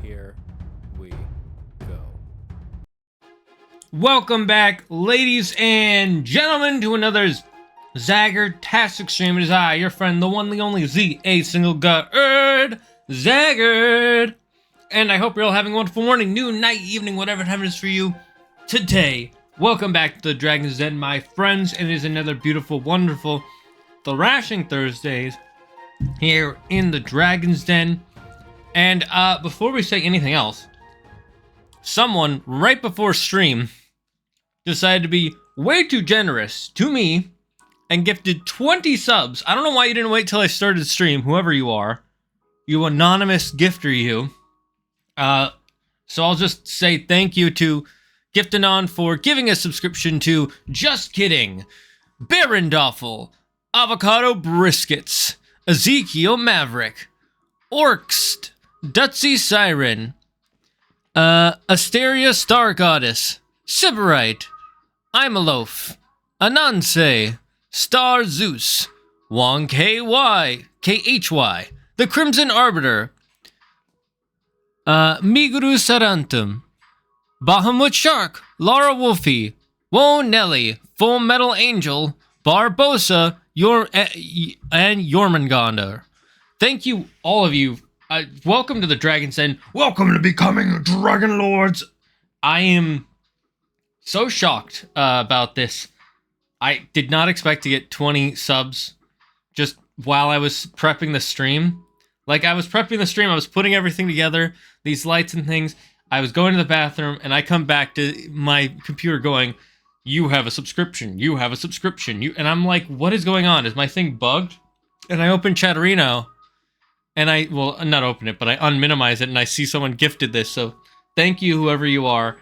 Here we go. Welcome back, ladies and gentlemen, to another Zagger-tastic stream. It is I, your friend, the one, the only, Z-A-single-Guy, Zaggard. And I hope you're all having a wonderful morning, noon, night, evening, whatever time it is for you today. Welcome back to the Dragon's Den, my friends. It is another beautiful, wonderful Thrashing Thursdays here in the Dragon's Den. And before we say anything else, someone right before stream decided to be way too generous to me and gifted 20 subs. I don't know why you didn't wait till I started stream, whoever you are. You anonymous gifter, you. So I'll just say thank you to Giftanon for giving a subscription to Just Kidding, Barondoffel, Avocado Briskets, Ezekiel Maverick, Orkst, Dutsy Siren, Asteria Star Goddess, Sybarite, I'm a Loaf, Ananse, Star Zeus, Wong KY, KHY, The Crimson Arbiter, Miguru Sarantum, Bahamut Shark, Laura Wolfie, Woe Nelly, Full Metal Angel, Barbosa, and Jormungandr. Thank you, all of you. Welcome to the Dragon's Den. Welcome to becoming Dragon Lords. I am so shocked about this. I did not expect to get 20 subs just while I was prepping the stream. Like, I was prepping the stream, I was putting everything together, these lights and things. I was going to the bathroom, and I come back to my computer going, you have a subscription, you have a subscription. And I'm like, what is going on? Is my thing bugged? And I open Chatterino, and well, not open it, but I unminimize it, and I see someone gifted this, so thank you, whoever you are.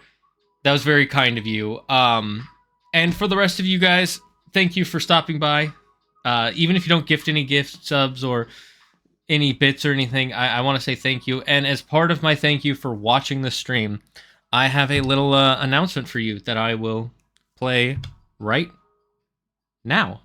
That was very kind of you. And for the rest of you guys, thank you for stopping by. Even if you don't gift any gift subs or any bits or anything, I want to say thank you. And as part of my thank you for watching the stream, I have a little announcement for you that I will play right now.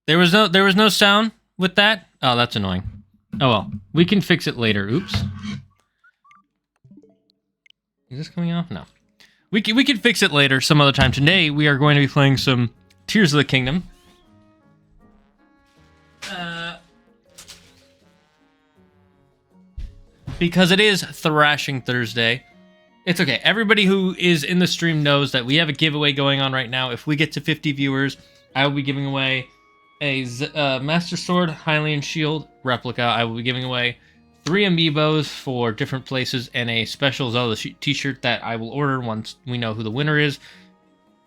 There was no sound with that? Oh, that's annoying. Oh well, we can fix it later. Oops. Is this coming off? No. We can fix it later some other time. Today we are going to be playing some Tears of the Kingdom. Because it is Thrashing Thursday. It's okay. Everybody who is in the stream knows that we have a giveaway going on right now. If we get to 50 viewers, I will be giving away a Master Sword Hylian Shield replica. I will be giving away 3 amiibos for different places and a special Zelda t-shirt that I will order once we know who the winner is.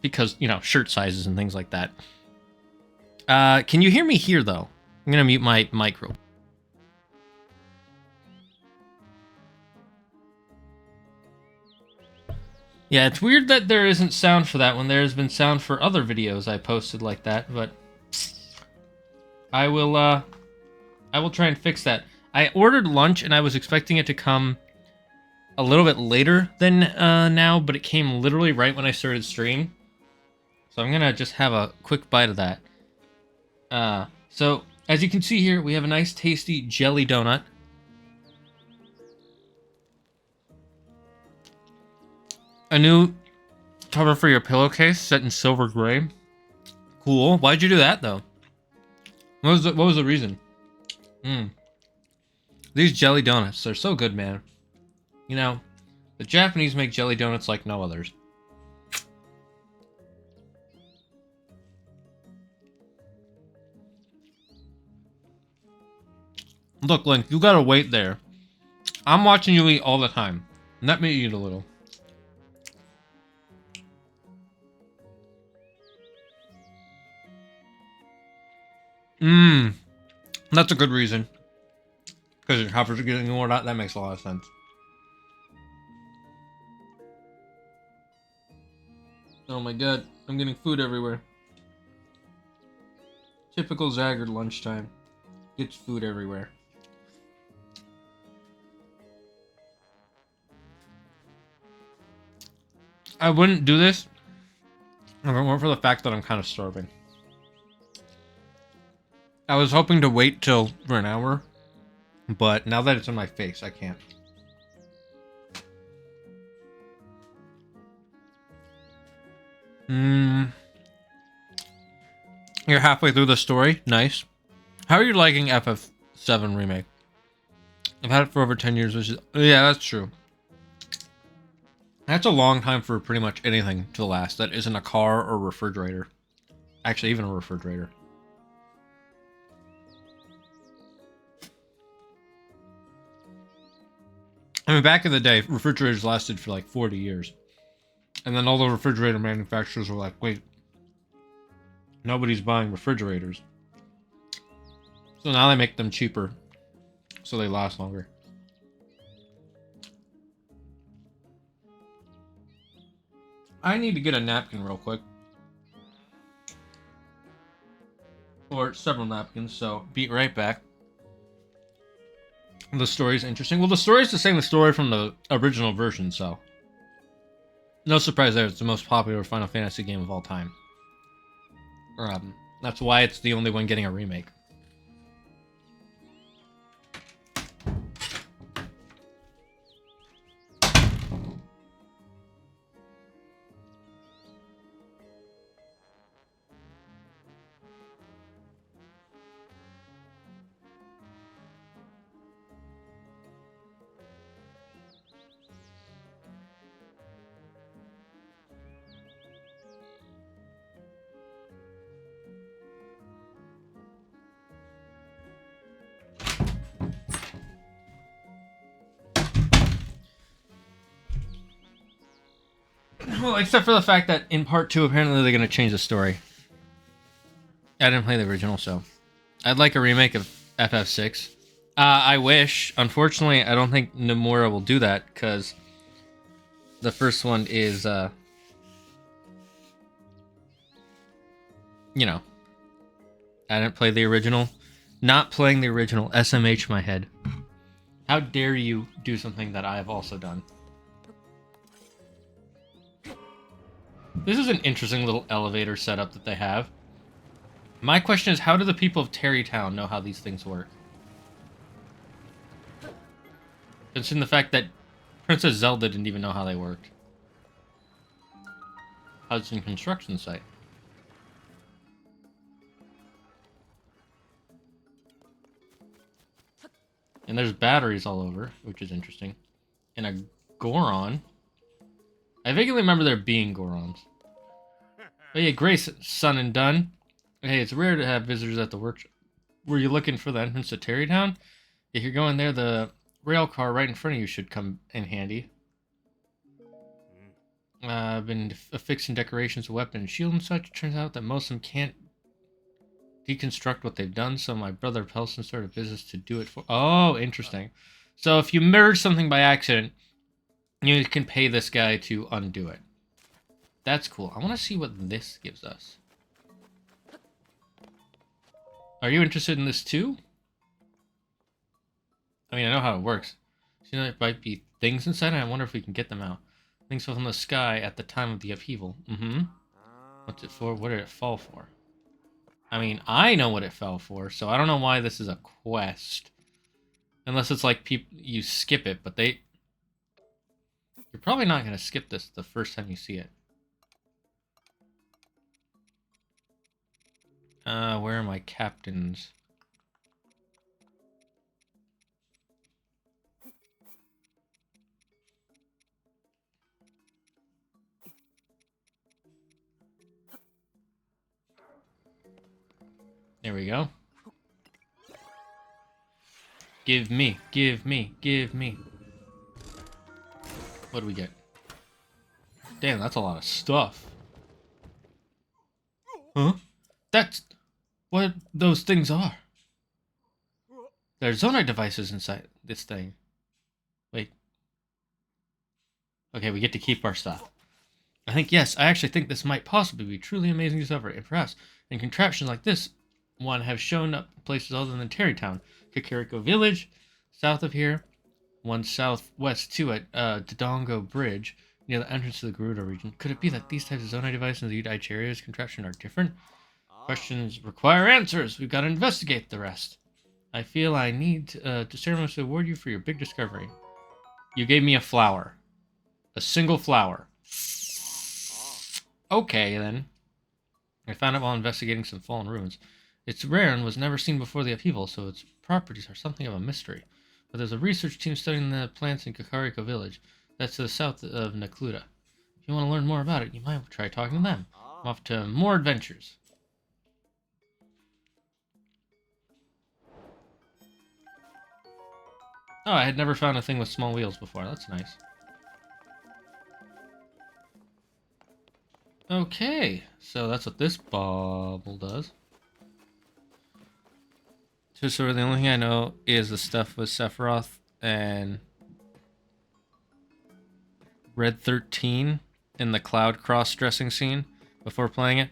Because, you know, shirt sizes and things like that. Can you hear me here, though? I'm going to mute my micro. Yeah, it's weird that there isn't sound for that when there has been sound for other videos I posted like that, but I will try and fix that. I ordered lunch and I was expecting it to come a little bit later than now, but it came literally right when I started stream. So I'm gonna just have a quick bite of that. So as you can see here, we have a nice tasty jelly donut. A new cover for your pillowcase set in silver gray. Cool. Why'd you do that though? What was the reason? These jelly donuts, they're so good, man. You know, the Japanese make jelly donuts like no others. Look, Link, you gotta wait there. I'm watching you eat all the time. Let me eat a little. Mmm. That's a good reason. Because your coppers are getting more out. That makes a lot of sense. Oh my god. I'm getting food everywhere. Typical Zagger lunchtime. Gets food everywhere. I wouldn't do this if it weren't for the fact that I'm kind of starving. I was hoping to wait till for an hour, but now that it's in my face, I can't. You're halfway through the story. Nice. How are you liking FF7 Remake? I've had it for over 10 years, which is... Yeah, that's true. That's a long time for pretty much anything to last that isn't a car or refrigerator. Actually, even a refrigerator. I mean, back in the day, refrigerators lasted for like 40 years. And then all the refrigerator manufacturers were like, wait, nobody's buying refrigerators. So now they make them cheaper, so they last longer. I need to get a napkin real quick. Or several napkins, so be right back. The story's interesting. Well, the story's the same story from the original version, so... No surprise there, it's the most popular Final Fantasy game of all time. That's why it's the only one getting a remake. Well, except for the fact that in part 2, apparently they're going to change the story. I didn't play the original, so... I'd like a remake of FF6. I wish. Unfortunately, I don't think Nomura will do that, because... The first one is, you know... I didn't play the original. Not playing the original. SMH my head. How dare you do something that I have also done? This is an interesting little elevator setup that they have. My question is, how do the people of Tarry Town know how these things work? Considering the fact that Princess Zelda didn't even know how they worked. Hudson construction site. And there's batteries all over, which is interesting. And a Goron. I vaguely remember there being Gorons. But yeah, Grace, son and done. Hey, it's rare to have visitors at the workshop. Were you looking for the entrance to Tarry Town? If you're going there, the rail car right in front of you should come in handy. I've been affixing decorations, weapon, and shield and such. It turns out that most of them can't deconstruct what they've done, so my brother Pelson started a business to do it for... Oh, interesting. So if you merge something by accident, you can pay this guy to undo it. That's cool. I want to see what this gives us. Are you interested in this too? I mean, I know how it works. So, there might be things inside, and I wonder if we can get them out. Things fell from the sky at the time of the upheaval. What's it for? What did it fall for? I mean, I know what it fell for, so I don't know why this is a quest. Unless it's like you skip it, but you're probably not going to skip this the first time you see it. Where are my captains? There we go. Give me, give me, give me. What do we get? Damn, that's a lot of stuff. Huh? That's what those things are. There's zonite devices inside this thing. Wait. Okay, we get to keep our stuff. I actually think this might possibly be truly amazing discovery, and perhaps in contraptions like this one have shown up in places other than Tarry Town, Kakariko Village, south of here, one southwest to it, Dodongo Bridge, near the entrance to the Gerudo region. Could it be that these types of zonite devices and the Icheria's contraption are different? Questions require answers. We've got to investigate the rest. I feel I need to ceremoniously award you for your big discovery. You gave me a flower. A single flower. Okay, then. I found it while investigating some fallen ruins. It's rare and was never seen before the upheaval, so its properties are something of a mystery. But there's a research team studying the plants in Kakariko Village. That's to the south of Nakluda. If you want to learn more about it, you might try talking to them. I'm off to more adventures. Oh, I had never found a thing with small wheels before. That's nice. Okay, so that's what this bauble does. So the only thing I know is the stuff with Sephiroth and Red 13 in the cloud cross-dressing scene before playing it.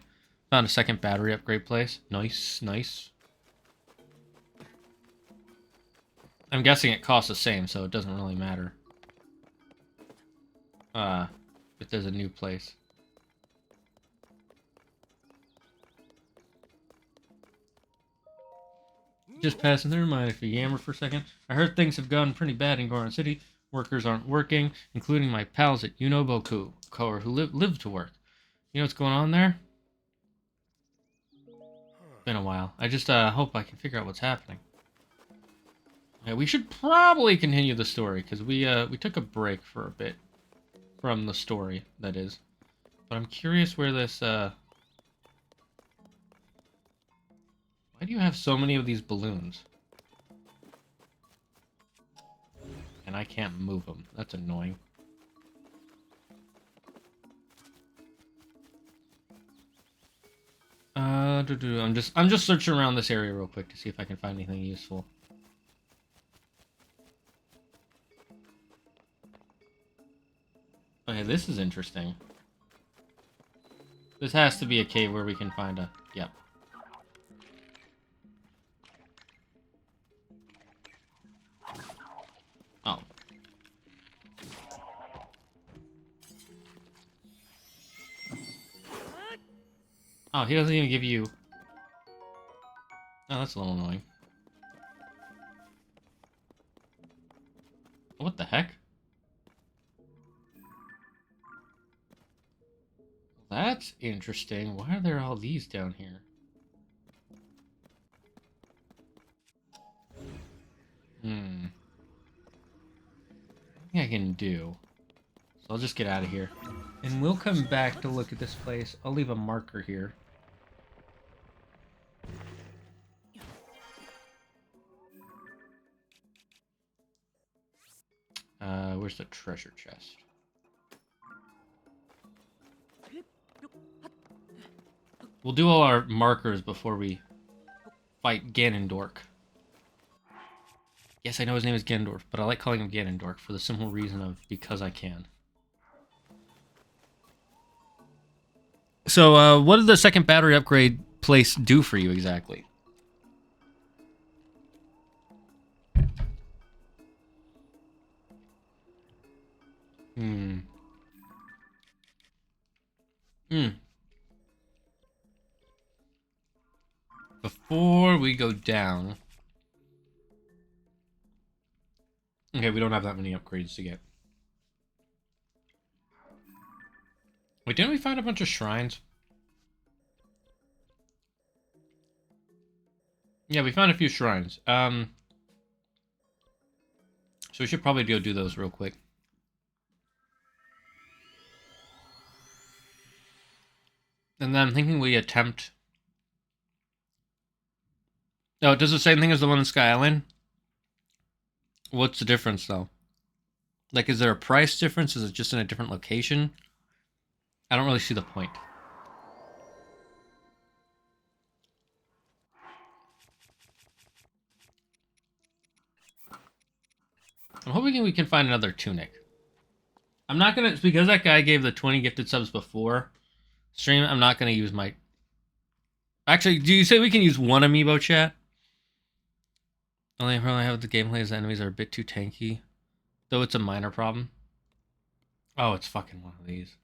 Found a second battery upgrade place. Nice, nice. I'm guessing it costs the same, so it doesn't really matter. If there's a new place. Just passing through, mind if you yammer for a second? I heard things have gotten pretty bad in Goron City. Workers aren't working, including my pals at Unoboku, who live to work. You know what's going on there? Been a while. I just hope I can figure out what's happening. Yeah, we should probably continue the story, because we took a break for a bit from the story, that is. But I'm curious where this, Why do you have so many of these balloons? And I can't move them. That's annoying. I'm just searching around this area real quick to see if I can find anything useful. Okay, this is interesting. This has to be a cave where we can find a... Yep. Oh. Oh, he doesn't even give you... Oh, that's a little annoying. What the heck? That's interesting. Why are there all these down here? I can do. So I'll just get out of here. And we'll come back to look at this place. I'll leave a marker here. Where's the treasure chest? We'll do all our markers before we fight Ganondorf. Yes, I know his name is Ganondorf, but I like calling him Ganondorf for the simple reason of because I can. So, what did the second battery upgrade place do for you exactly? Before we go down... Okay, we don't have that many upgrades to get. Wait, didn't we find a bunch of shrines? Yeah, we found a few shrines. So we should probably go do those real quick. And then I'm thinking we attempt... Oh, it does the same thing as the one in Sky Island? What's the difference, though? Like, is there a price difference? Is it just in a different location? I don't really see the point. I'm hoping we can find another tunic. I'm not gonna, because that guy gave the 20 gifted subs before stream, I'm not gonna use my... Actually, do you say we can use one amiibo, chat? Only problem I have with the gameplay is the enemies are a bit too tanky. Though it's a minor problem. Oh, it's fucking one of these.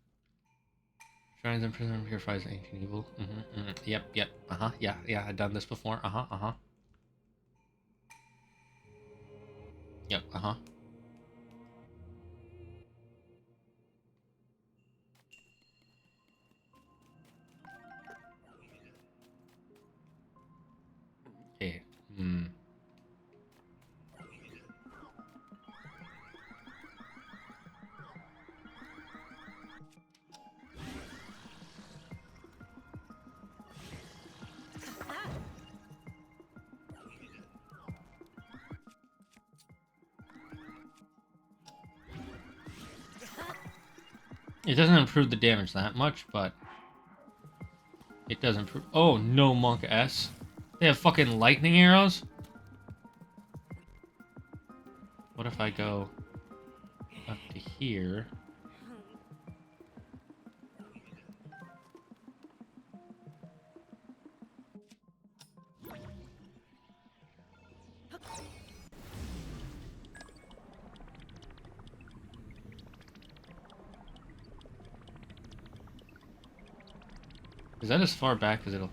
Shrines and prison purifies ancient evil. Yep. Yeah, I've done this before. Yep, Okay. It doesn't improve the damage that much, but it does improve. Oh, no, Monk S. They have fucking lightning arrows? What if I go up to here? Is that as far back as it'll...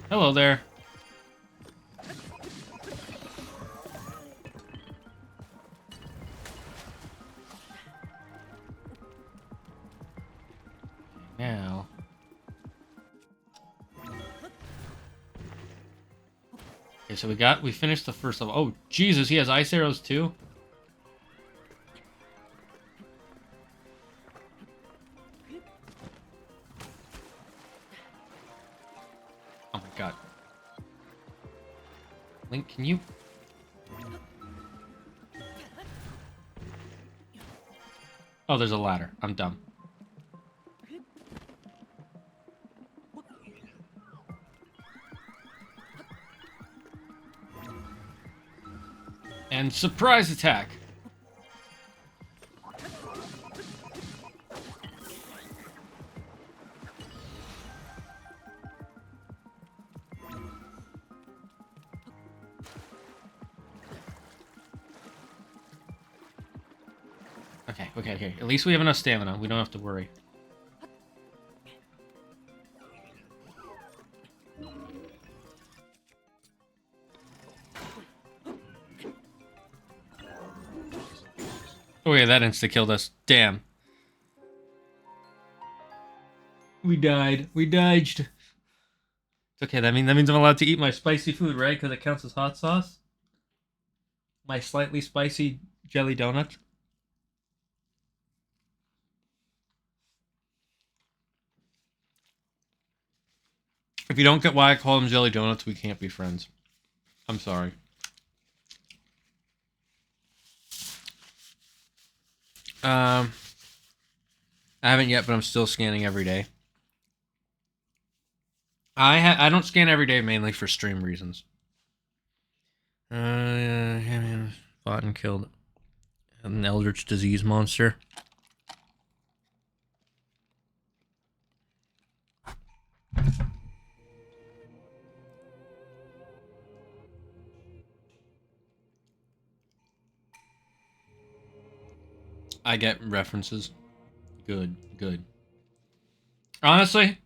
Hello there. Now... Okay, so we finished the first level. Oh, Jesus, he has ice arrows too? Oh my god. Link, can you... Oh, there's a ladder. I'm dumb. And surprise attack. Okay. At least we have enough stamina. We don't have to worry. Oh yeah, that insta-killed us. Damn. We died. We dodged. It's okay, that means I'm allowed to eat my spicy food, right? Because it counts as hot sauce? My slightly spicy jelly donut. If you don't get why I call them jelly donuts, we can't be friends. I'm sorry. I haven't yet, but I'm still scanning every day. I don't scan every day mainly for stream reasons. Fought and killed an eldritch disease monster. I get references. Good. Honestly,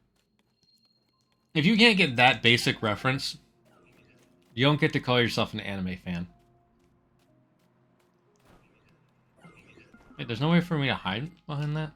if you can't get that basic reference, you don't get to call yourself an anime fan. Wait, there's no way for me to hide behind that?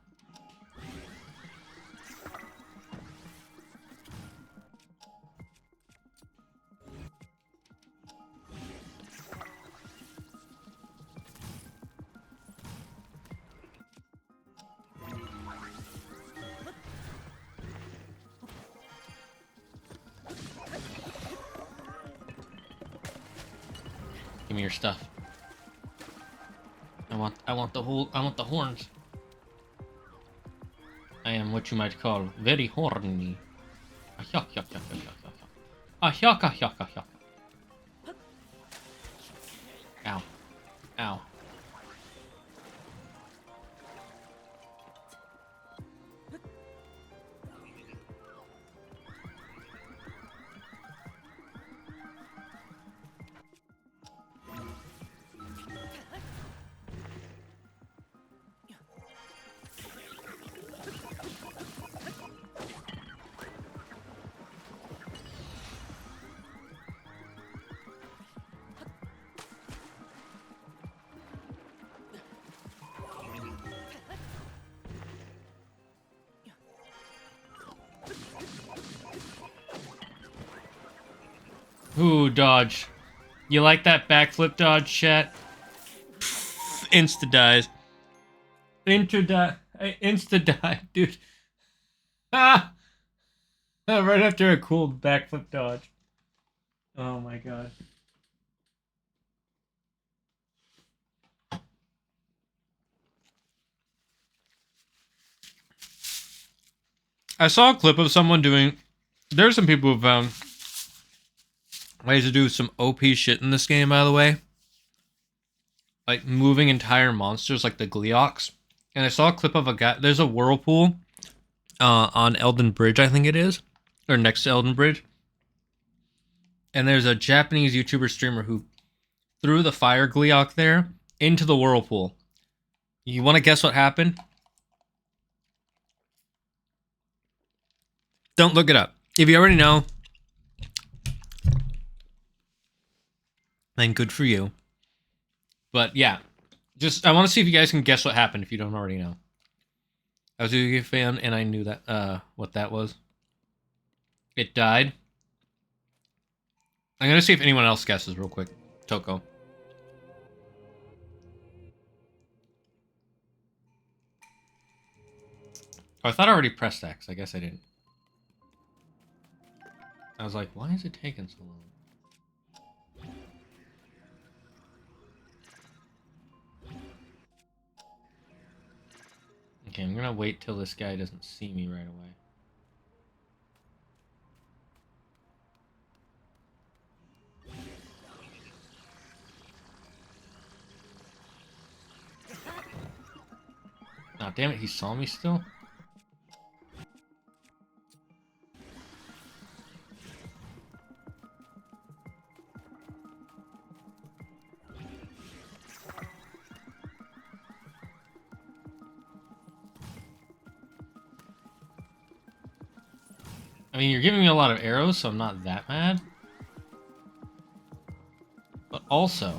Give me your stuff. I want the horns. I am what you might call very horny. Ow. Ow. Ooh, dodge. You like that backflip dodge, chat? Insta dies. Insta die, dude. Ah! Right after a cool backflip dodge. Oh my god. I saw a clip of someone doing... There's some people who found ways to do some OP shit in this game, by the way. Like moving entire monsters like the Gleeoks. And I saw a clip of a guy... There's a whirlpool on Elden Bridge, I think it is. Or next to Elden Bridge. And there's a Japanese YouTuber streamer who threw the fire Gleeok there into the whirlpool. You want to guess what happened? Don't look it up. If you already know, then good for you. But yeah, just I want to see if you guys can guess what happened if you don't already know. I was a Yu-Gi-Oh fan and I knew that what that was. It died. I'm gonna see if anyone else guesses real quick. Toko. Oh, I thought I already pressed X. I guess I didn't. I was like, why is it taking so long? Okay, I'm gonna wait till this guy doesn't see me right away. Oh, damn it, he saw me still? I mean, you're giving me a lot of arrows, so I'm not that mad. But also...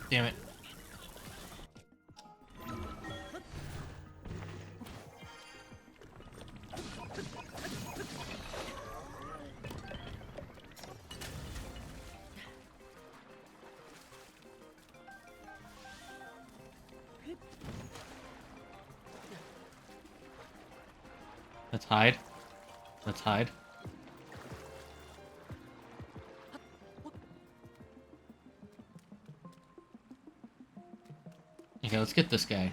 Damn it. Let's hide. Let's hide. Okay, let's get this guy.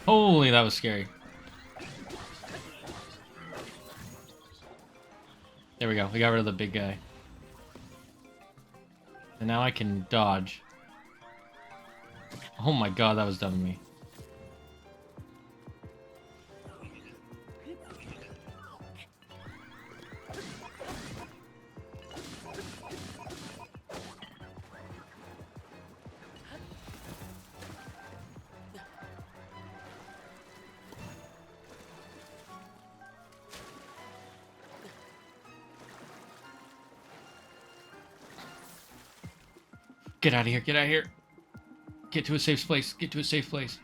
Holy, that was scary. There we go. We got rid of the big guy. And now I can dodge. Oh my god, that was dumb of me. Get out of here, get out of here. Get to a safe place, get to a safe place.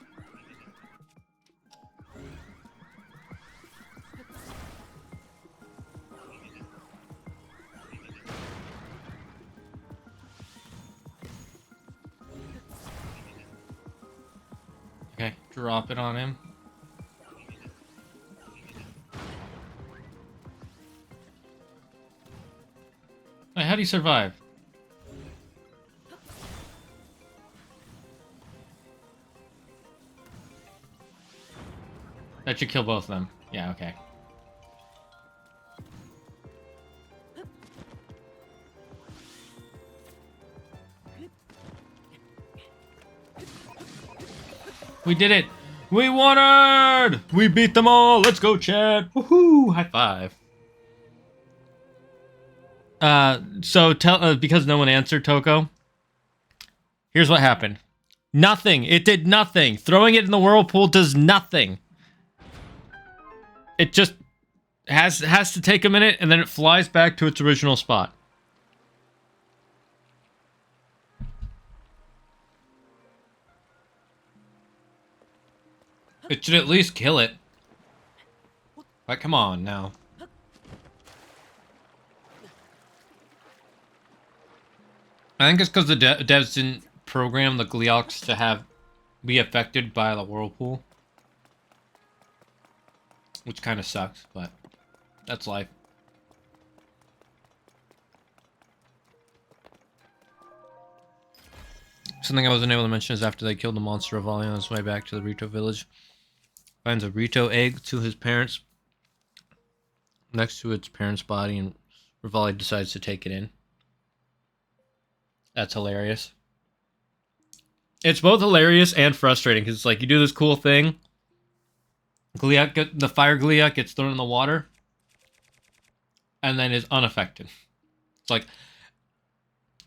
Okay, drop it on him. Wait, how'd he survive? That should kill both of them. Yeah, okay. We did it! We won it! We beat them all! Let's go, chat! Woohoo! High five. So tell because no one answered, Toko. Here's what happened. Nothing. It did nothing. Throwing it in the whirlpool does nothing. It just has to take a minute, and then it flies back to its original spot. It should at least kill it. Like, come on now. I think it's because the devs didn't program the Gleoks to be affected by the whirlpool. Which kind of sucks, but that's life. Something I wasn't able to mention is after they killed the monster, Rivali on his way back to the Rito village finds a Rito egg to his parents next to its parents' body, and Rivali decides to take it in. That's hilarious. It's both hilarious and frustrating because it's like you do this cool thing. The fire Gleok gets thrown in the water and then is unaffected. It's like,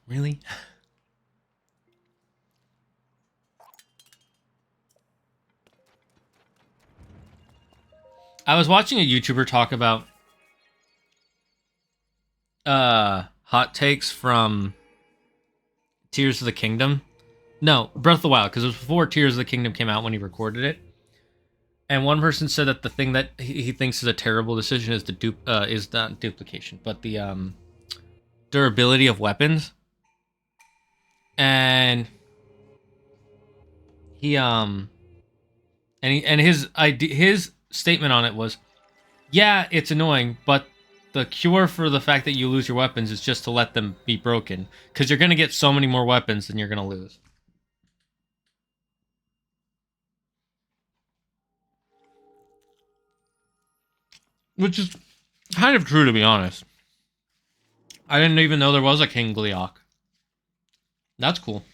really? I was watching a YouTuber talk about hot takes from Tears of the Kingdom. No, Breath of the Wild, because it was before Tears of the Kingdom came out when he recorded it. And one person said that the thing that he thinks is a terrible decision is is not duplication, but the durability of weapons. And his statement on it was, yeah, it's annoying, but the cure for the fact that you lose your weapons is just to let them be broken, because you're gonna get so many more weapons than you're gonna lose. Which is kind of true, to be honest. I didn't even know there was a King Gleok. That's cool.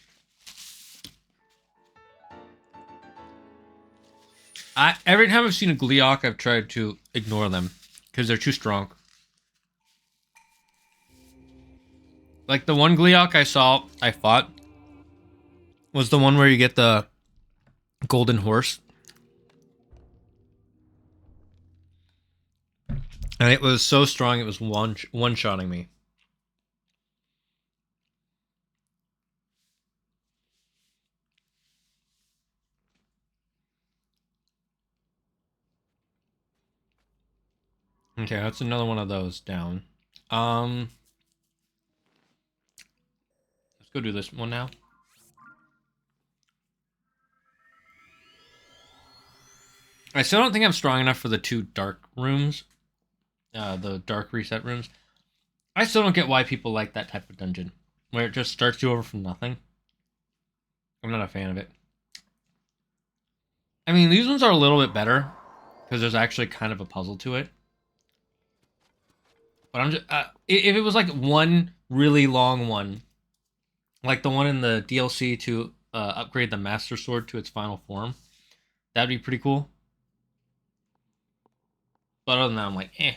Every time I've seen a Gleok, I've tried to ignore them because they're too strong. Like the one Gleok I fought was the one where you get the golden horse. And it was so strong, it was one-shotting me. Okay, that's another one of those down. Let's go do this one now. I still don't think I'm strong enough for the 2 dark rooms. The dark reset rooms. I still don't get why people like that type of dungeon, where it just starts you over from nothing. I'm not a fan of it. I mean, these ones are a little bit better, because there's actually kind of a puzzle to it. But I'm just... if it was like one really long one, like the one in the DLC to upgrade the Master Sword to its final form, that'd be pretty cool. But other than that, I'm like, eh.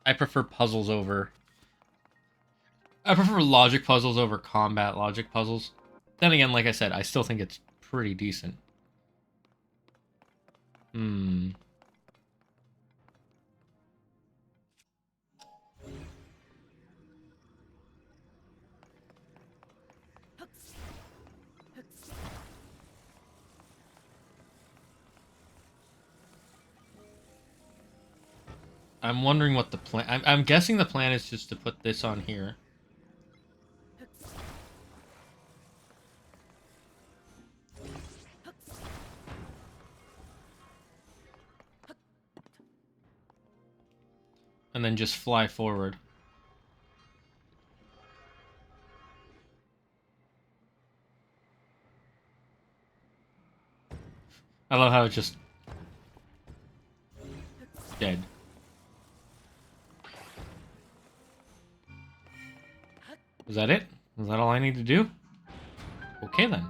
I prefer puzzles over... I prefer logic puzzles over combat logic puzzles. Then again, like I said, I still think it's pretty decent. I'm wondering what the plan... I'm guessing the plan is just to put this on here. And then just fly forward. I love how it's just... dead. Is that it? Is that all I need to do? Okay, then.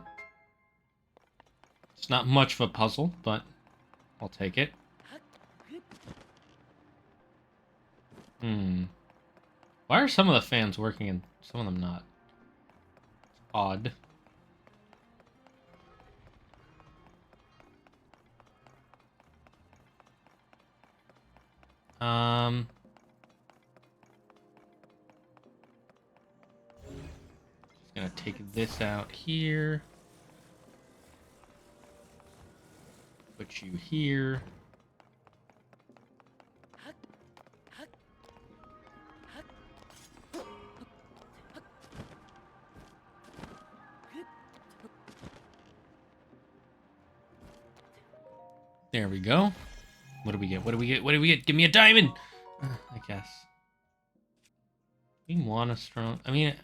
It's not much of a puzzle, but I'll take it. Why are some of the fans working and some of them not? It's odd. Just gonna take this out here. Put you here. There we go. What do we get? What do we get? What do we get? Give me a diamond! I guess. We want a strong... I mean...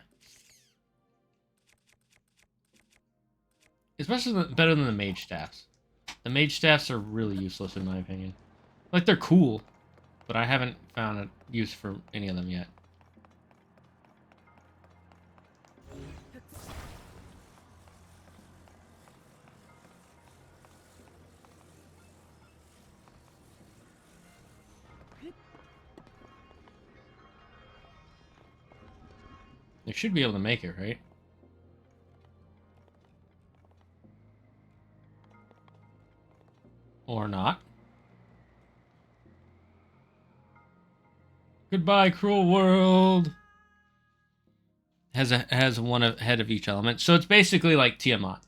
Especially better than the mage staffs. The mage staffs are really useless in my opinion. Like, they're cool, but I haven't found a use for any of them yet. They should be able to make it, right? Or not. Goodbye, cruel world. Has one head of each element, so it's basically like Tiamat.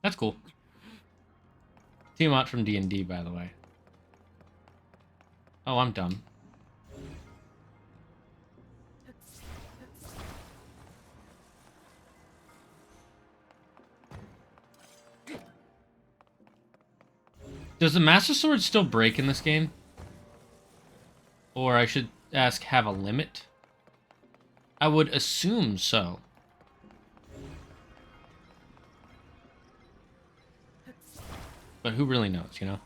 That's cool. Tiamat from D&D, by the way. Oh, I'm dumb. Does the Master Sword still break in this game? Or I should ask, have a limit? I would assume so. But who really knows, you know?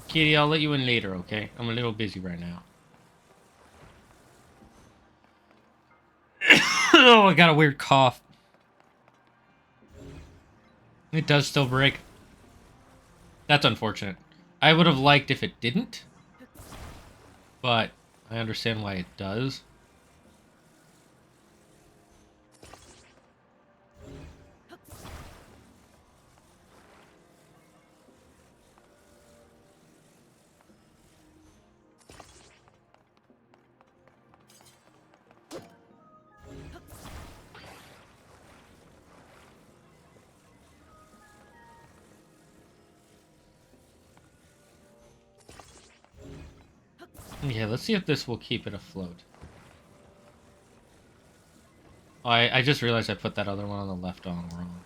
Kitty, I'll let you in later, okay? I'm a little busy right now. Oh, I got a weird cough. It does still break. That's unfortunate. I would have liked if it didn't. But I understand why it does. Yeah, let's see if this will keep it afloat. Oh, I just realized I put that other one on the left on wrong.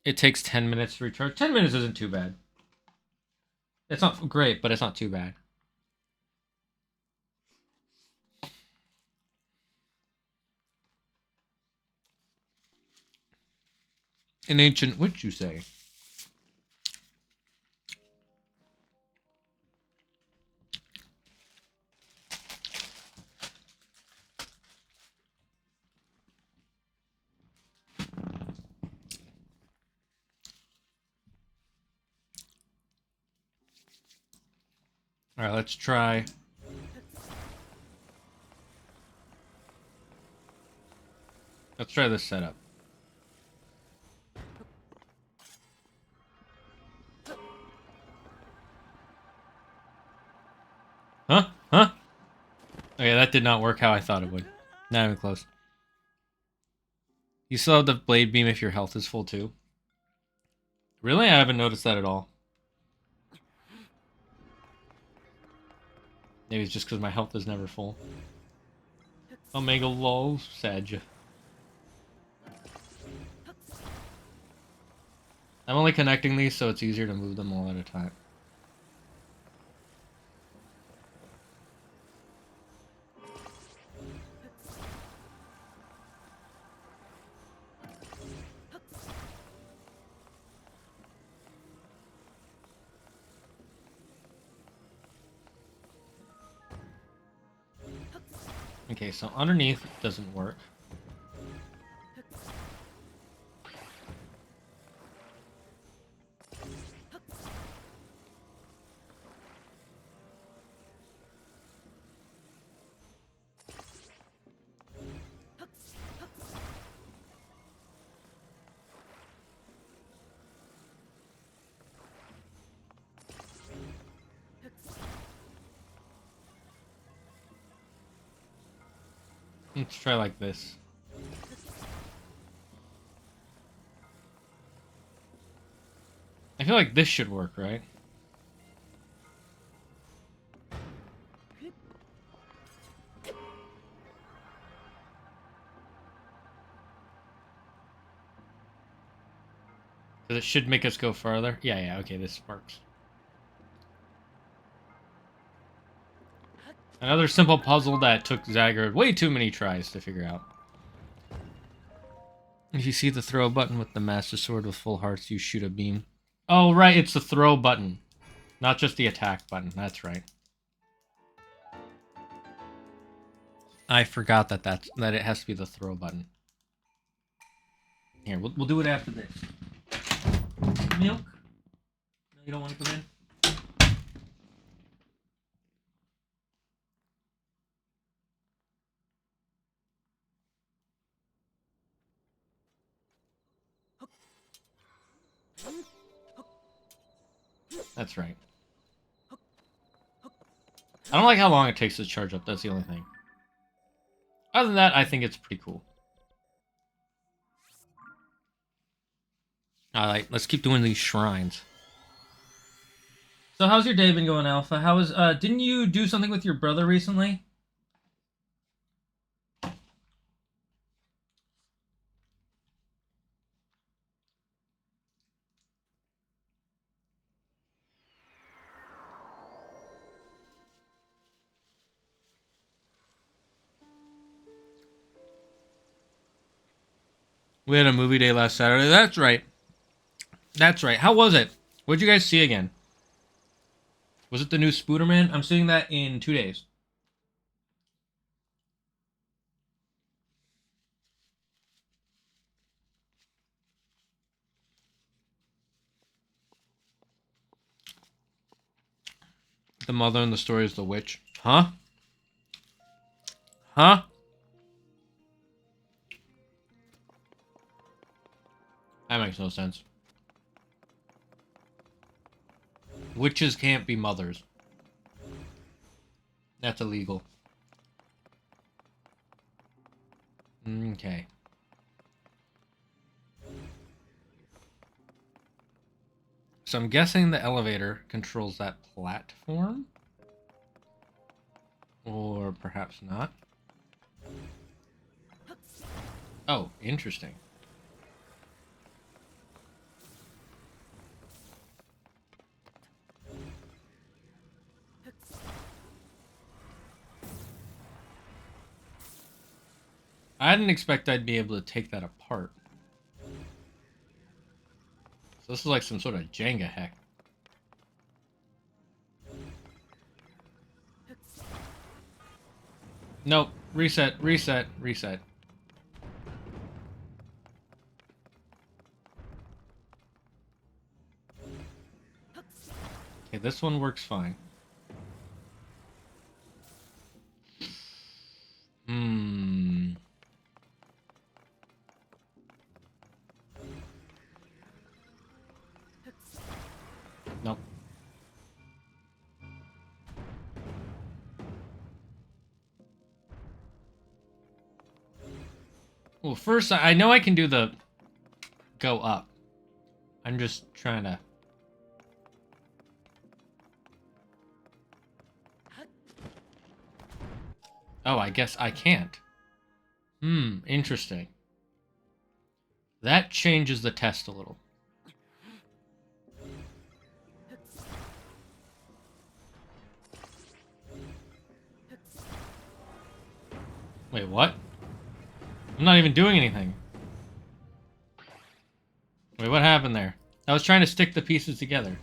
It takes 10 minutes to recharge. 10 minutes isn't too bad. It's not great, but it's not too bad. An ancient witch, you say? Alright, let's try. Let's try this setup. Okay, that did not work how I thought it would. Not even close. You still have the blade beam if your health is full too. Really? I haven't noticed that at all. Maybe it's just because my health is never full. Omega lol, Sag. I'm only connecting these so it's easier to move them all at a time. Okay, so underneath doesn't work. Let's try like this. I feel like this should work, right? Because it should make us go farther. Yeah, okay, this works. Another simple puzzle that took Zagger way too many tries to figure out. If you see the throw button with the Master Sword with full hearts, you shoot a beam. Oh, right, it's the throw button. Not just the attack button, that's right. I forgot that it has to be the throw button. Here, we'll do it after this. Milk? No, you don't want to come in? That's right. I don't like how long it takes to charge up, that's the only thing. Other than that, I think it's pretty cool. Alright, let's keep doing these shrines. So how's your day been going, Alpha? How was, didn't you do something with your brother recently? We had a movie day last Saturday. That's right. That's right. How was it? What'd you guys see again? Was it the new Spooderman? I'm seeing that in 2 days. The mother in the story is the witch. Huh? Huh? That makes no sense. Witches can't be mothers. That's illegal. Okay. So I'm guessing the elevator controls that platform? Or perhaps not. Oh, interesting. I didn't expect I'd be able to take that apart. So this is like some sort of Jenga hack. Nope. Reset, reset, reset. Okay, this one works fine. Nope. Well, first, I know I can do the go up. I'm just trying to... Oh, I guess I can't. Interesting. That changes the test a little. Wait, what? I'm not even doing anything. Wait, what happened there? I was trying to stick the pieces together.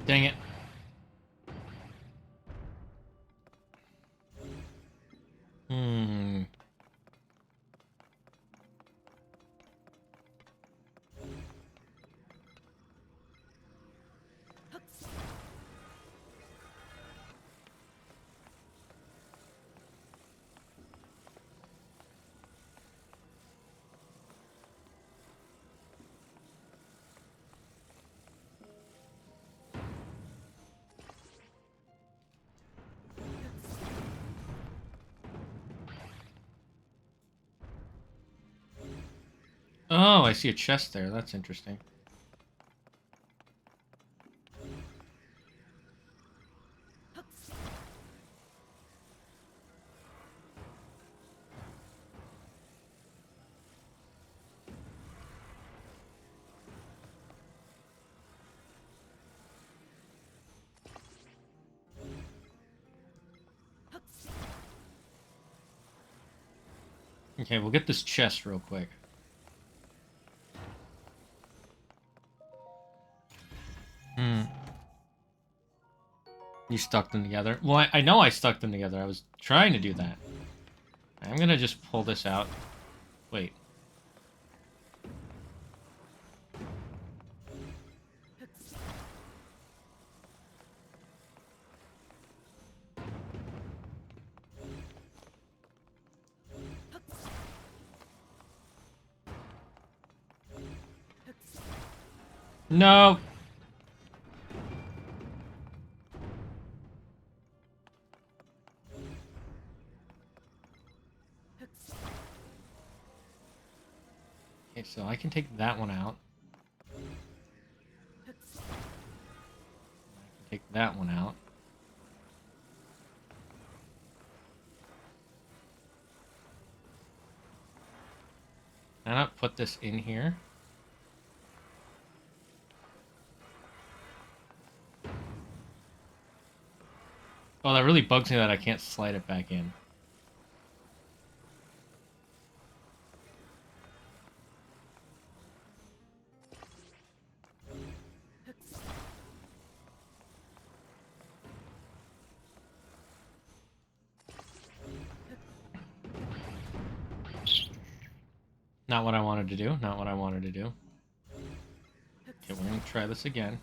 Dang it. Oh, I see a chest there. That's interesting. Okay, we'll get this chest real quick. You stuck them together? Well, I know I stuck them together. I was trying to do that. I'm gonna just pull this out. Wait. No! Okay, so I can take that one out. I can take that one out. Can I not put this in here? Oh, that really bugs me that I can't slide it back in. Not what I wanted to do. Not what I wanted to do. Okay, we're gonna try this again.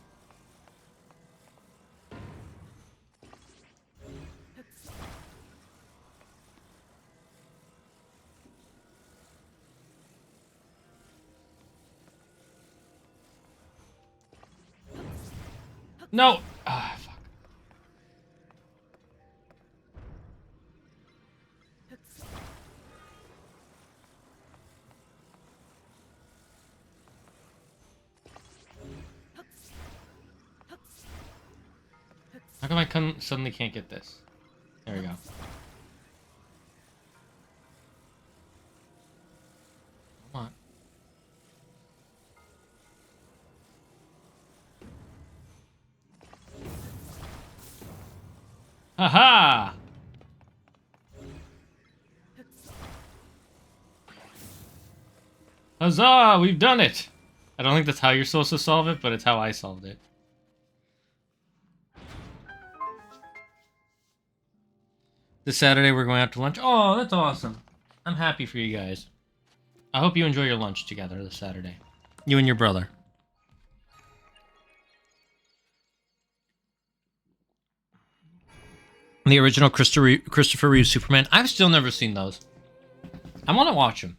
No! Ah, fuck. How come I suddenly can't get this? There we go. Come on. Haha! Huzzah! We've done it! I don't think that's how you're supposed to solve it, but it's how I solved it. This Saturday we're going out to lunch. Oh, that's awesome. I'm happy for you guys. I hope you enjoy your lunch together this Saturday. You and your brother. The original Christopher Reeve Superman. I've still never seen those. I want to watch them.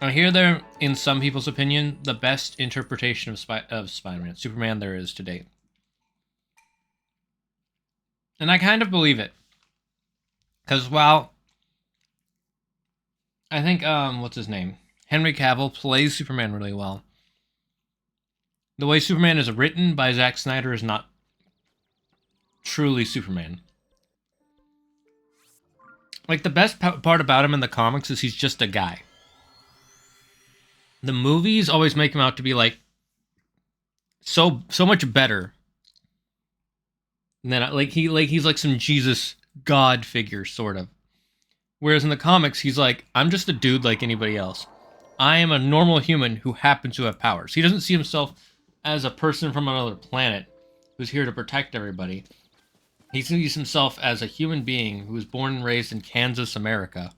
I hear they're, in some people's opinion, the best interpretation of Spider-Man, Superman there is to date. And I kind of believe it. Because while I think, what's his name? Henry Cavill plays Superman really well. The way Superman is written by Zack Snyder is not truly Superman. Like, the best part about him in the comics is he's just a guy. The movies always make him out to be, like, so much better. And then, he's like some Jesus God figure, sort of. Whereas in the comics, he's like, I'm just a dude like anybody else. I am a normal human who happens to have powers. He doesn't see himself as a person from another planet who's here to protect everybody. He sees himself as a human being who was born and raised in Kansas, America.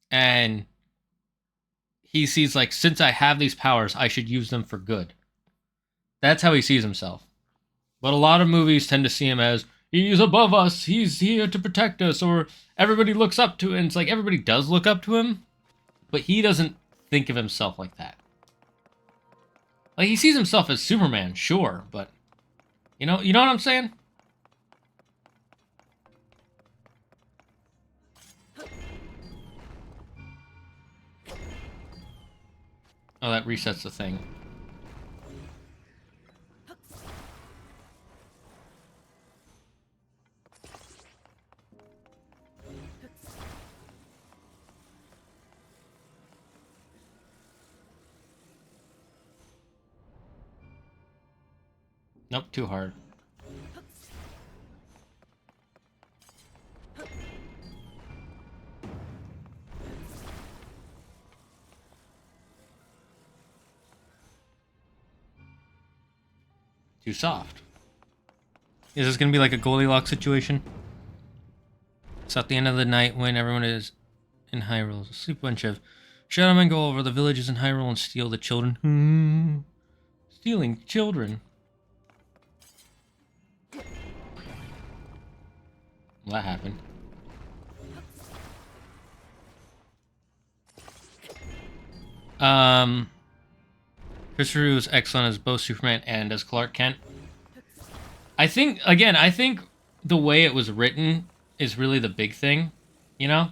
And he sees, like, since I have these powers, I should use them for good. That's how he sees himself. But a lot of movies tend to see him as, he's above us, he's here to protect us, or everybody looks up to him. And it's like, everybody does look up to him, but he doesn't think of himself like that. Like, he sees himself as Superman, sure, but, you know what I'm saying? Oh, that resets the thing. Nope, too hard. Too soft. Is this gonna be like a Goldilocks situation? It's at the end of the night when everyone is in Hyrule. Sleep bunch of Shadow Men go over the villages in Hyrule and steal the children. Stealing children. That happened. Christopher Reeve was excellent as both Superman and as Clark Kent. I think the way it was written is really the big thing, you know?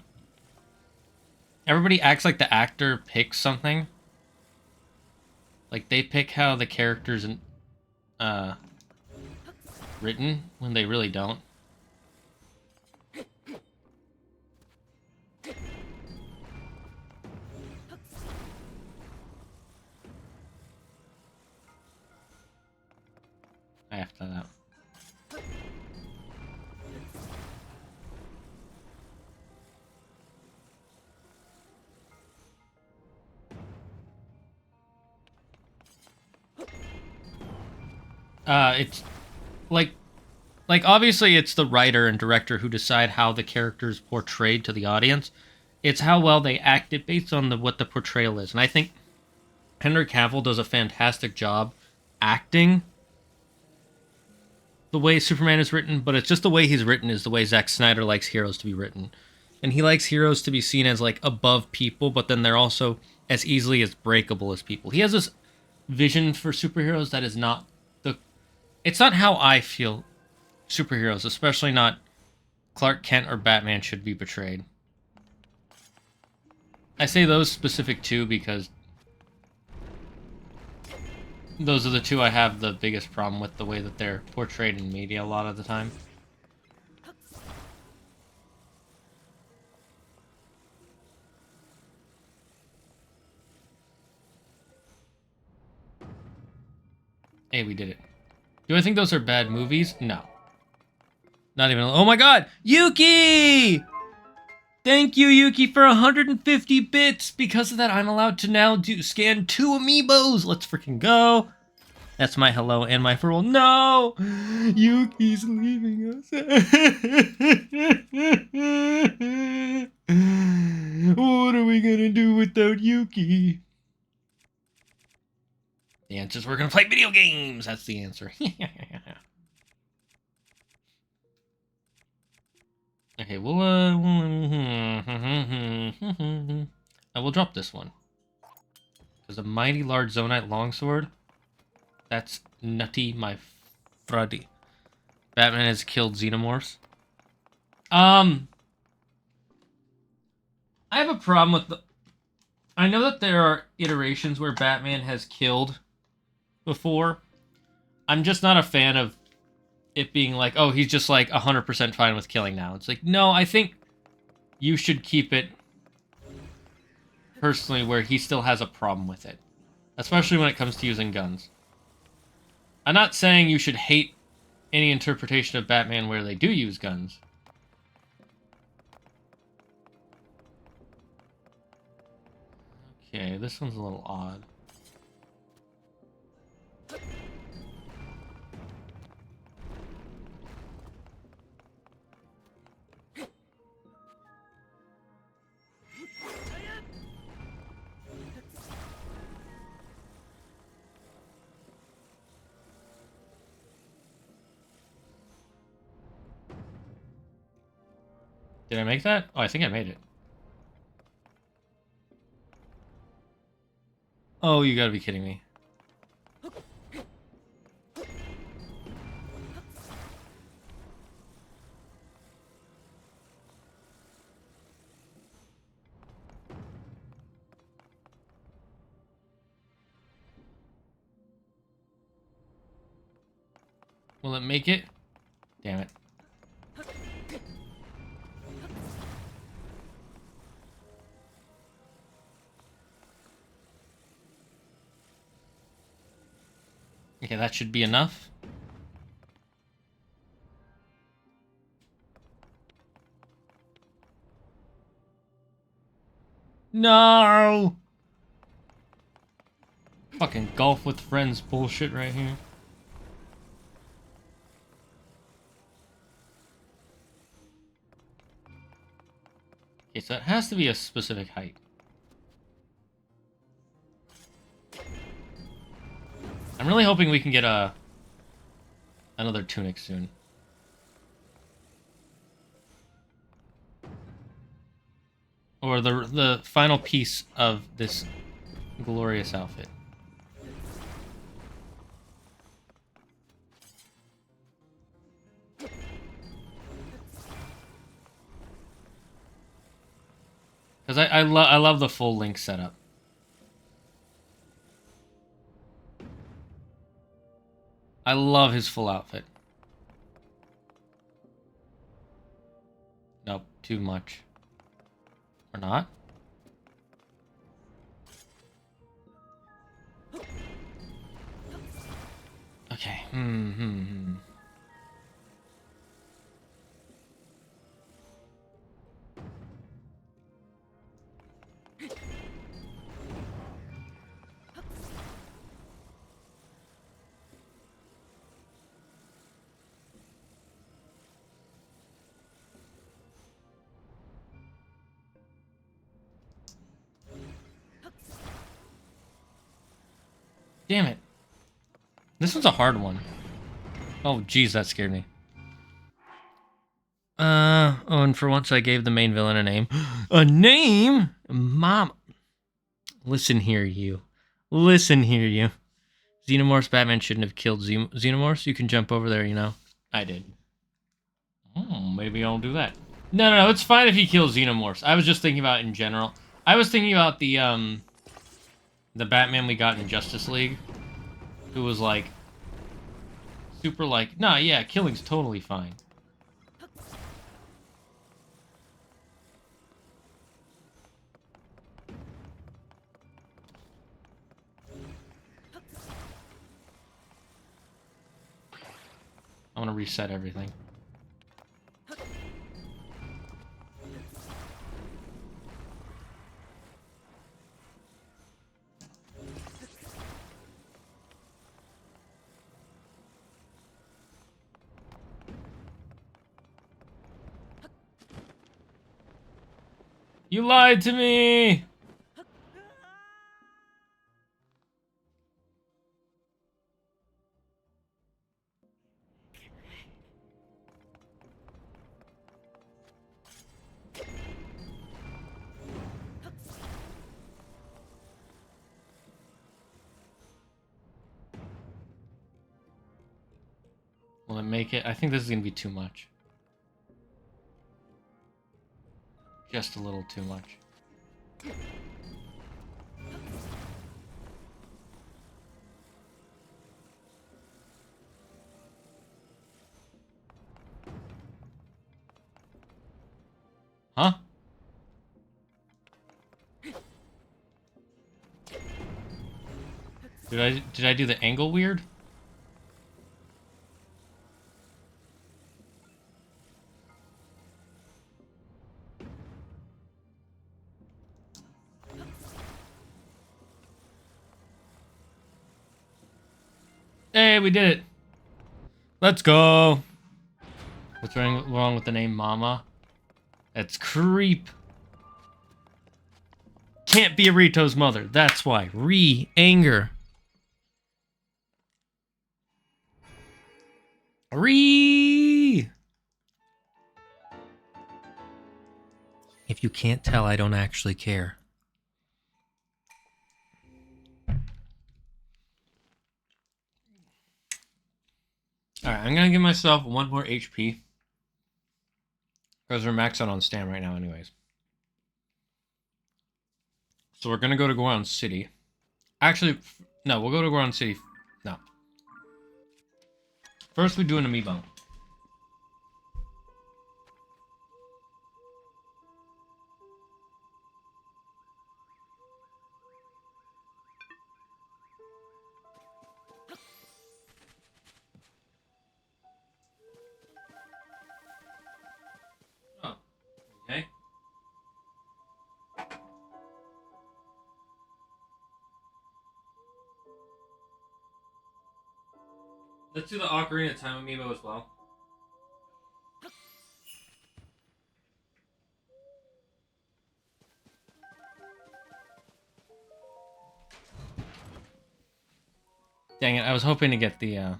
Everybody acts like the actor picks something. Like, they pick how the character's written when they really don't. I have to that. It's like obviously it's the writer and director who decide how the character's portrayed to the audience. It's how well they act it based on what the portrayal is. And I think Henry Cavill does a fantastic job acting the way Superman is written, but it's just the way he's written is the way Zack Snyder likes heroes to be written. And he likes heroes to be seen as, like, above people, but then they're also as easily as breakable as people. He has this vision for superheroes that is not it's not how I feel superheroes, especially not Clark Kent or Batman, should be portrayed. I say those specific two because those are the two I have the biggest problem with the way that they're portrayed in media a lot of the time. Hey, we did it. Do I think those are bad movies? No. Not even. Oh my god! Yuki! Thank you, Yuki, for 150 bits. Because of that, I'm allowed to now scan 2 amiibos. Let's freaking go. That's my hello and my farewell. No! Yuki's leaving us. What are we gonna do without Yuki? The answer is we're gonna play video games. That's the answer. Okay, we'll drop this one. Because a mighty large Zonite longsword. That's nutty, my fruddy. Batman has killed xenomorphs. I have a problem with the... I know that there are iterations where Batman has killed before. I'm just not a fan of it being like, oh, he's just like 100% fine with killing now. It's like, no, I think you should keep it personally where he still has a problem with it. Especially when it comes to using guns. I'm not saying you should hate any interpretation of Batman where they do use guns. Okay, this one's a little odd. Did I make that? Oh, I think I made it. Oh, you gotta be kidding me. Will it make it? Damn it. Okay, that should be enough. No! Fucking golf with friends bullshit right here. Okay, so it has to be a specific height. I'm really hoping we can get another tunic soon. Or the final piece of this glorious outfit. Because I love the full Link setup. I love his full outfit. Nope, too much. Or not? Okay. Damn it. This one's a hard one. Oh, jeez, that scared me. Oh, and for once I gave the main villain a name. A name? Mom. Listen here, you. Listen here, you. Xenomorphs, Batman shouldn't have killed Xenomorphs. You can jump over there, you know. I did. Maybe I'll do that. No, it's fine if he kills Xenomorphs. I was just thinking about it in general. I was thinking about the Batman we got in Justice League. Who was like... super like, nah, yeah, killing's totally fine. I want to reset everything. You lied to me! Will it make it? I think this is gonna be too much. Just a little too much. Huh? Did I do the angle weird? Hey, we did it. Let's go. What's wrong with the name Mama? That's creep. Can't be Rito's mother. That's why. Anger. If you can't tell, I don't actually care. Alright, I'm gonna give myself 1 more HP. Because we're maxed out on Stam right now anyways. So we're gonna go to Goron City. Actually, no, we'll go to Goron City. No. First we do an amiibo. Oh, okay. Let's do the Ocarina of Time amiibo as well. Dang it, I was hoping to get the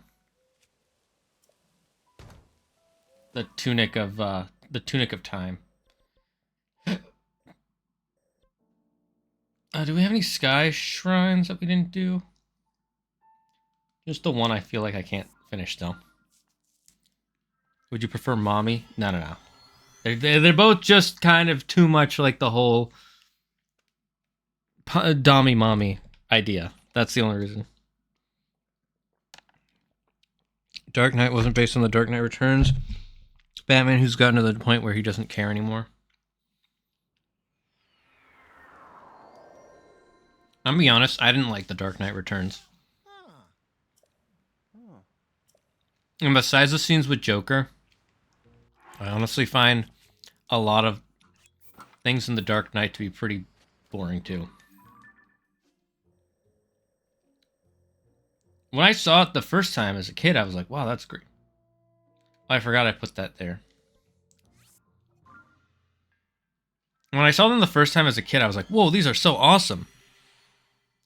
tunic of time. Do we have any sky shrines that we didn't do? Just the one I feel like I can't finish still. Would you prefer mommy? No. They're both just kind of too much like the whole Dommy mommy idea. That's the only reason. Dark Knight wasn't based on the Dark Knight Returns. Batman who's gotten to the point where he doesn't care anymore. I'm gonna be honest, I didn't like the Dark Knight Returns. And besides the scenes with Joker, I honestly find a lot of things in the Dark Knight to be pretty boring too. When I saw it the first time as a kid, I was like, wow, that's great. I forgot I put that there. When I saw them the first time as a kid, I was like, whoa, these are so awesome.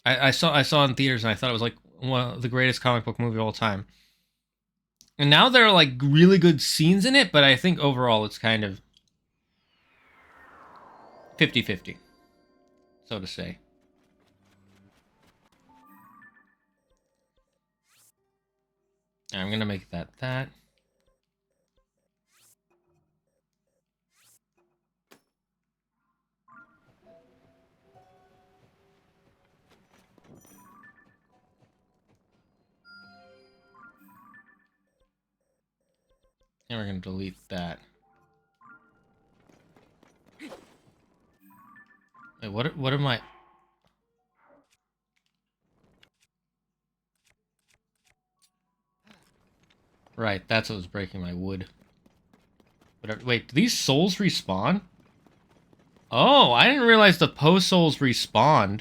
I saw it in theaters and I thought it was like one of the greatest comic book movie of all time. And now there are like really good scenes in it, but I think overall it's kind of 50-50, so to say. I'm gonna make that. And we're gonna delete that. Wait, what am I? Right, that's what was breaking my wood. Wait, do these souls respawn? Oh, I didn't realize the post souls respawned.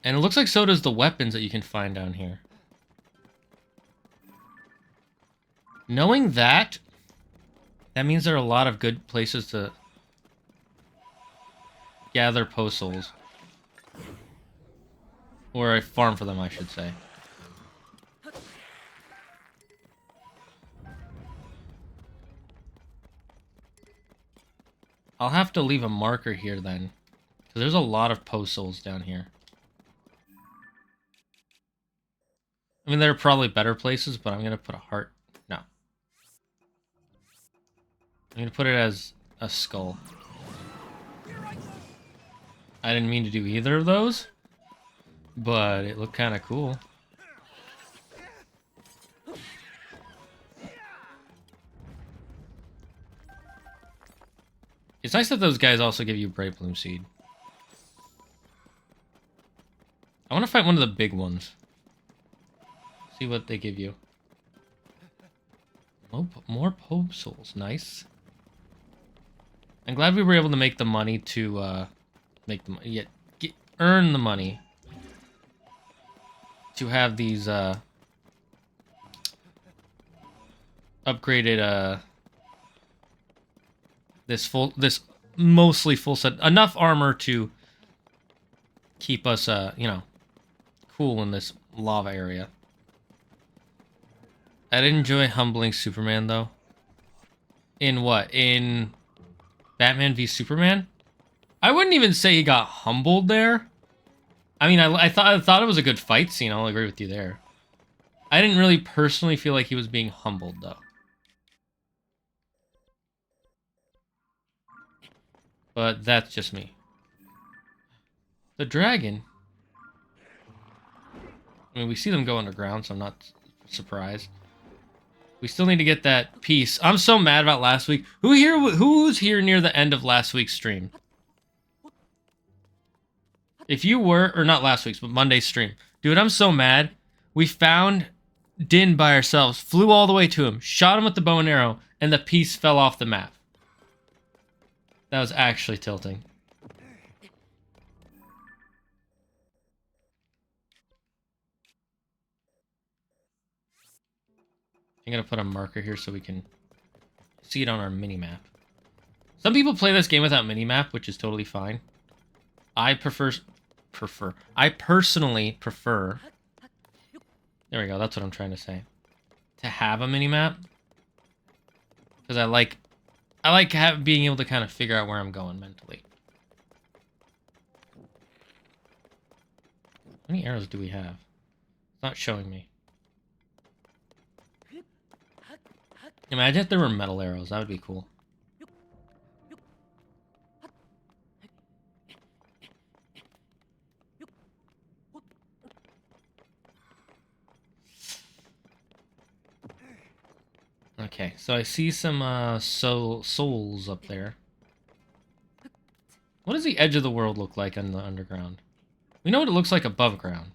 And it looks like so does the weapons that you can find down here. Knowing that, that means there are a lot of good places to gather post souls. Or I farm for them, I should say. I'll have to leave a marker here then. Because there's a lot of post souls down here. I mean, there are probably better places, but I'm going to put a heart. No. I'm going to put it as a skull. I didn't mean to do either of those, but it looked kind of cool. It's nice that those guys also give you Bright Bloom Seed. I want to fight one of the big ones. See what they give you. Oh, more Pope Souls. Nice. I'm glad we were able to make the money to, earn the money to have these, upgraded, this mostly full set, enough armor to keep us, cool in this lava area. I did enjoy humbling Superman, though. In what? In Batman v Superman? I wouldn't even say he got humbled there. I mean, I thought it was a good fight scene. I'll agree with you there. I didn't really personally feel like he was being humbled, though. But that's just me. The dragon. I mean, we see them go underground, so I'm not surprised. We still need to get that piece. I'm so mad about last week. Who's here near the end of last week's stream? If you were, or not last week's, but Monday's stream. Dude, I'm so mad. We found Din by ourselves, flew all the way to him, shot him with the bow and arrow, and the piece fell off the map. That was actually tilting. I'm gonna put a marker here so we can see it on our mini-map. Some people play this game without mini-map, which is totally fine. I personally prefer... There we go, that's what I'm trying to say. To have a mini-map. Because I like being able to kind of figure out where I'm going mentally. How many arrows do we have? It's not showing me. Imagine if there were metal arrows. That would be cool. Okay, so I see some souls up there. What does the edge of the world look like on the underground? We know what it looks like above ground.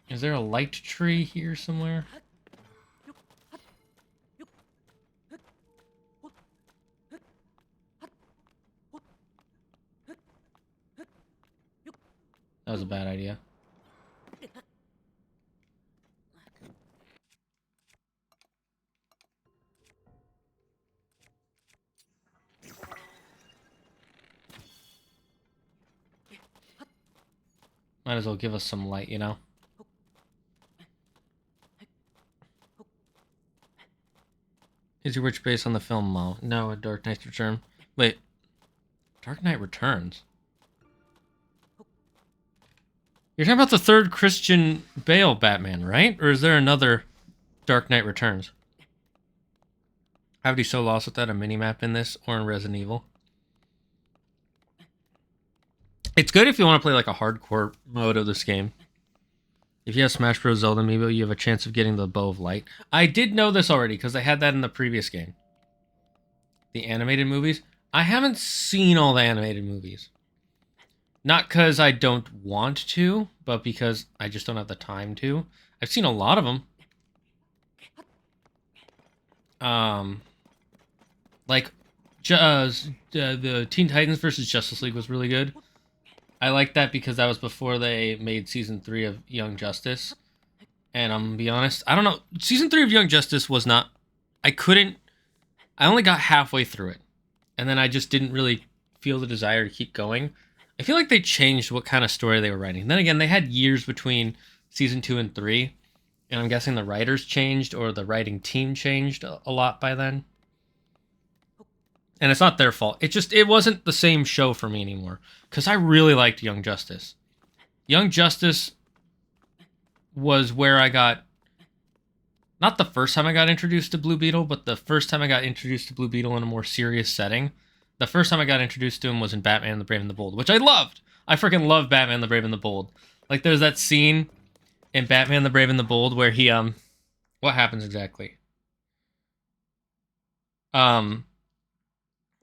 Is there a light tree here somewhere? That was a bad idea. Might as well give us some light, you know? Is your witch based on the film Mo? No, a Dark Knight's Return. Wait. Dark Knight Returns? You're talking about the third Christian Bale Batman, right? Or is there another Dark Knight Returns? I would be so lost without a minimap in this or in Resident Evil. It's good if you want to play like a hardcore mode of this game. If you have Smash Bros. Zelda amiibo, you have a chance of getting the Bow of Light. I did know this already because I had that in the previous game. The animated movies. I haven't seen all the animated movies. Not because I don't want to, but because I just don't have the time to. I've seen a lot of them. Like, the Teen Titans versus Justice League was really good. I like that because that was before they made season 3 of Young Justice. And I'm gonna be honest, I don't know. Season 3 of Young Justice was not. I only got halfway through it. And then I just didn't really feel the desire to keep going. I feel like they changed what kind of story they were writing. Then again, they had years between season 2 and 3. And I'm guessing the writers changed or the writing team changed a lot by then. And it's not their fault. It wasn't the same show for me anymore. Because I really liked Young Justice. Young Justice was where I got, not the first time I got introduced to Blue Beetle, but the first time I got introduced to Blue Beetle in a more serious setting. The first time I got introduced to him was in Batman the Brave and the Bold, which I loved. I freaking love Batman the Brave and the Bold. Like, there's that scene in Batman the Brave and the Bold where he, what happens exactly?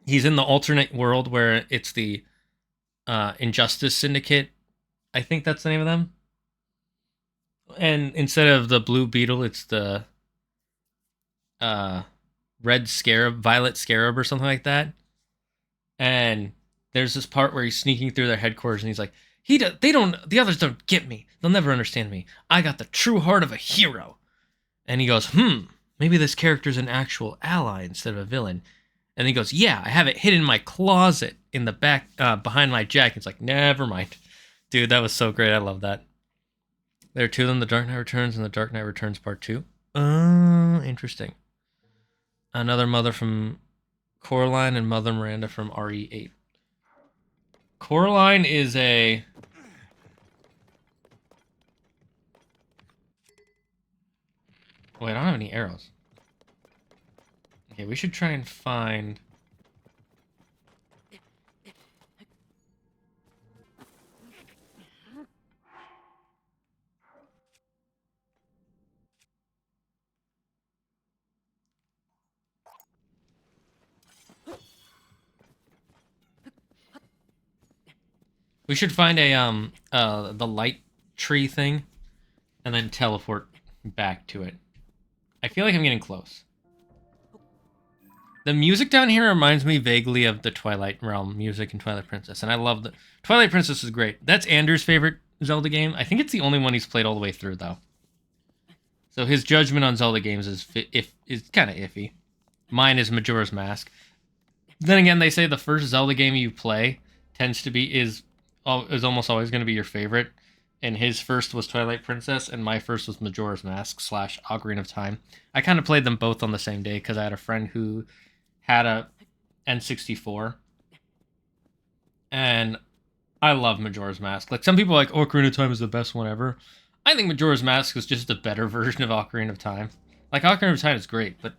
He's in the alternate world where it's the Injustice Syndicate. I think that's the name of them. And instead of the Blue Beetle, it's the Red Scarab, Violet Scarab, or something like that. And there's this part where he's sneaking through their headquarters, and he's like, the others don't get me. They'll never understand me. I got the true heart of a hero. And he goes, maybe this character's an actual ally instead of a villain. And he goes, yeah, I have it hidden in my closet in the back, behind my jacket. It's like, never mind. Dude, that was so great. I love that. There are two of them, The Dark Knight Returns and The Dark Knight Returns Part 2. Interesting. Another mother from Coraline and Mother Miranda from RE8. Coraline is a... Wait, I don't have any arrows. Okay, we should try and find... We should find the light tree thing and then teleport back to it. I feel like I'm getting close. The music down here reminds me vaguely of the Twilight Realm music in Twilight Princess, and I love the Twilight Princess is great. That's Andrew's favorite Zelda game. I think it's the only one he's played all the way through, though. So his judgment on Zelda games is kind of iffy. Mine is Majora's Mask. Then again, they say the first Zelda game you play is almost always going to be your favorite. And his first was Twilight Princess, and my first was Majora's Mask / Ocarina of Time. I kind of played them both on the same day because I had a friend who had a N64, and I love Majora's Mask. Like, some people are like, Ocarina of Time is the best one ever. I think Majora's Mask is just a better version of Ocarina of Time. Like, Ocarina of Time is great, but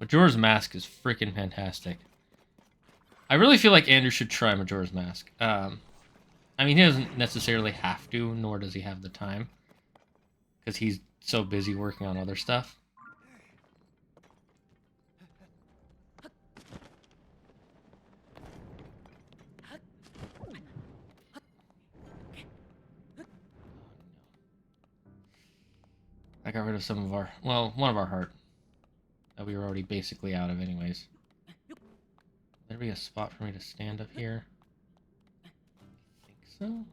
Majora's Mask is freaking fantastic. I really feel like Andrew should try Majora's Mask. I mean, he doesn't necessarily have to, nor does he have the time, because he's so busy working on other stuff. I got rid of some of our, well, one of our heart that we were already basically out of anyways. There'd be a spot for me to stand up here. I think so.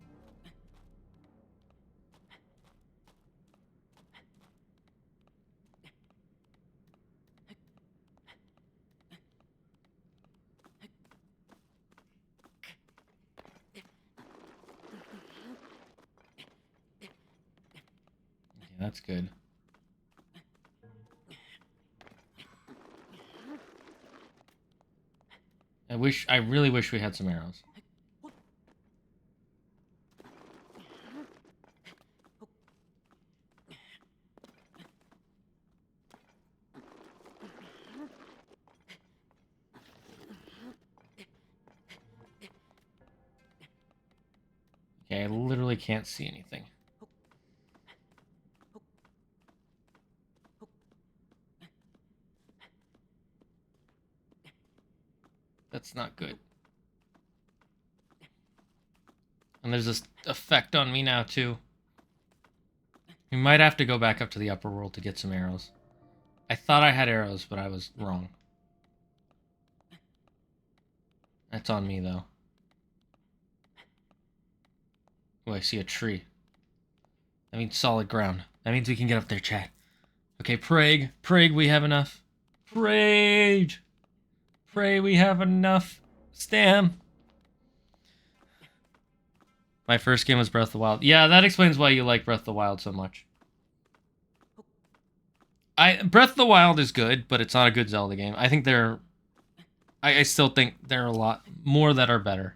Yeah, that's good. I really wish we had some arrows. Okay, I literally can't see anything. That's not good. And there's this effect on me now, too. We might have to go back up to the upper world to get some arrows. I thought I had arrows, but I was wrong. That's on me, though. Oh, I see a tree. That means solid ground. That means we can get up there, chat. Okay, Prague. Prague, we have enough. Prague! Pray we have enough. Stam! My first game was Breath of the Wild. Yeah, that explains why you like Breath of the Wild so much. Breath of the Wild is good, but it's not a good Zelda game. I think I still think there are a lot more that are better.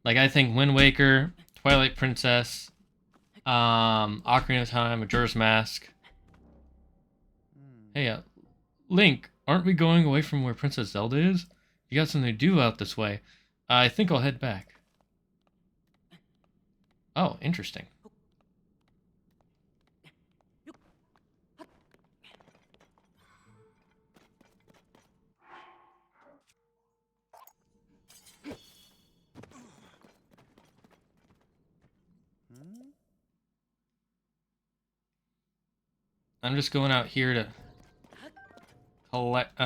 Like, I think Wind Waker, Twilight Princess, Ocarina of Time, Majora's Mask. Hey, Link, aren't we going away from where Princess Zelda is? You got something to do out this way. I think I'll head back. Oh, interesting. I'm just going out here to collect,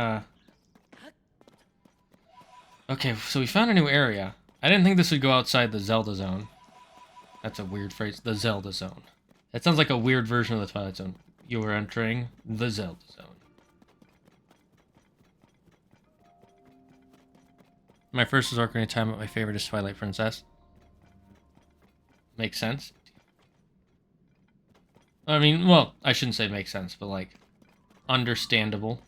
Okay, so we found a new area. I didn't think this would go outside the Zelda zone. That's a weird phrase. The Zelda zone. That sounds like a weird version of the Twilight Zone. You are entering the Zelda zone. My first is Ocarina of Time, but my favorite is Twilight Princess. Makes sense. I mean, well, I shouldn't say makes sense, but like, understandable.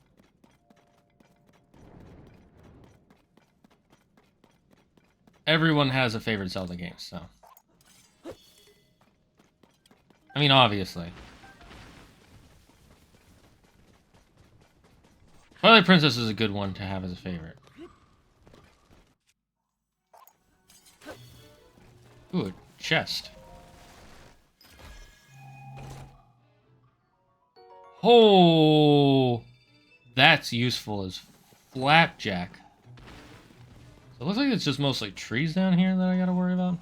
Everyone has a favorite Zelda game, so. I mean, obviously. Twilight Princess is a good one to have as a favorite. Ooh, a chest. Oh, that's useful as flapjack. So it looks like it's just mostly trees down here that I gotta worry about.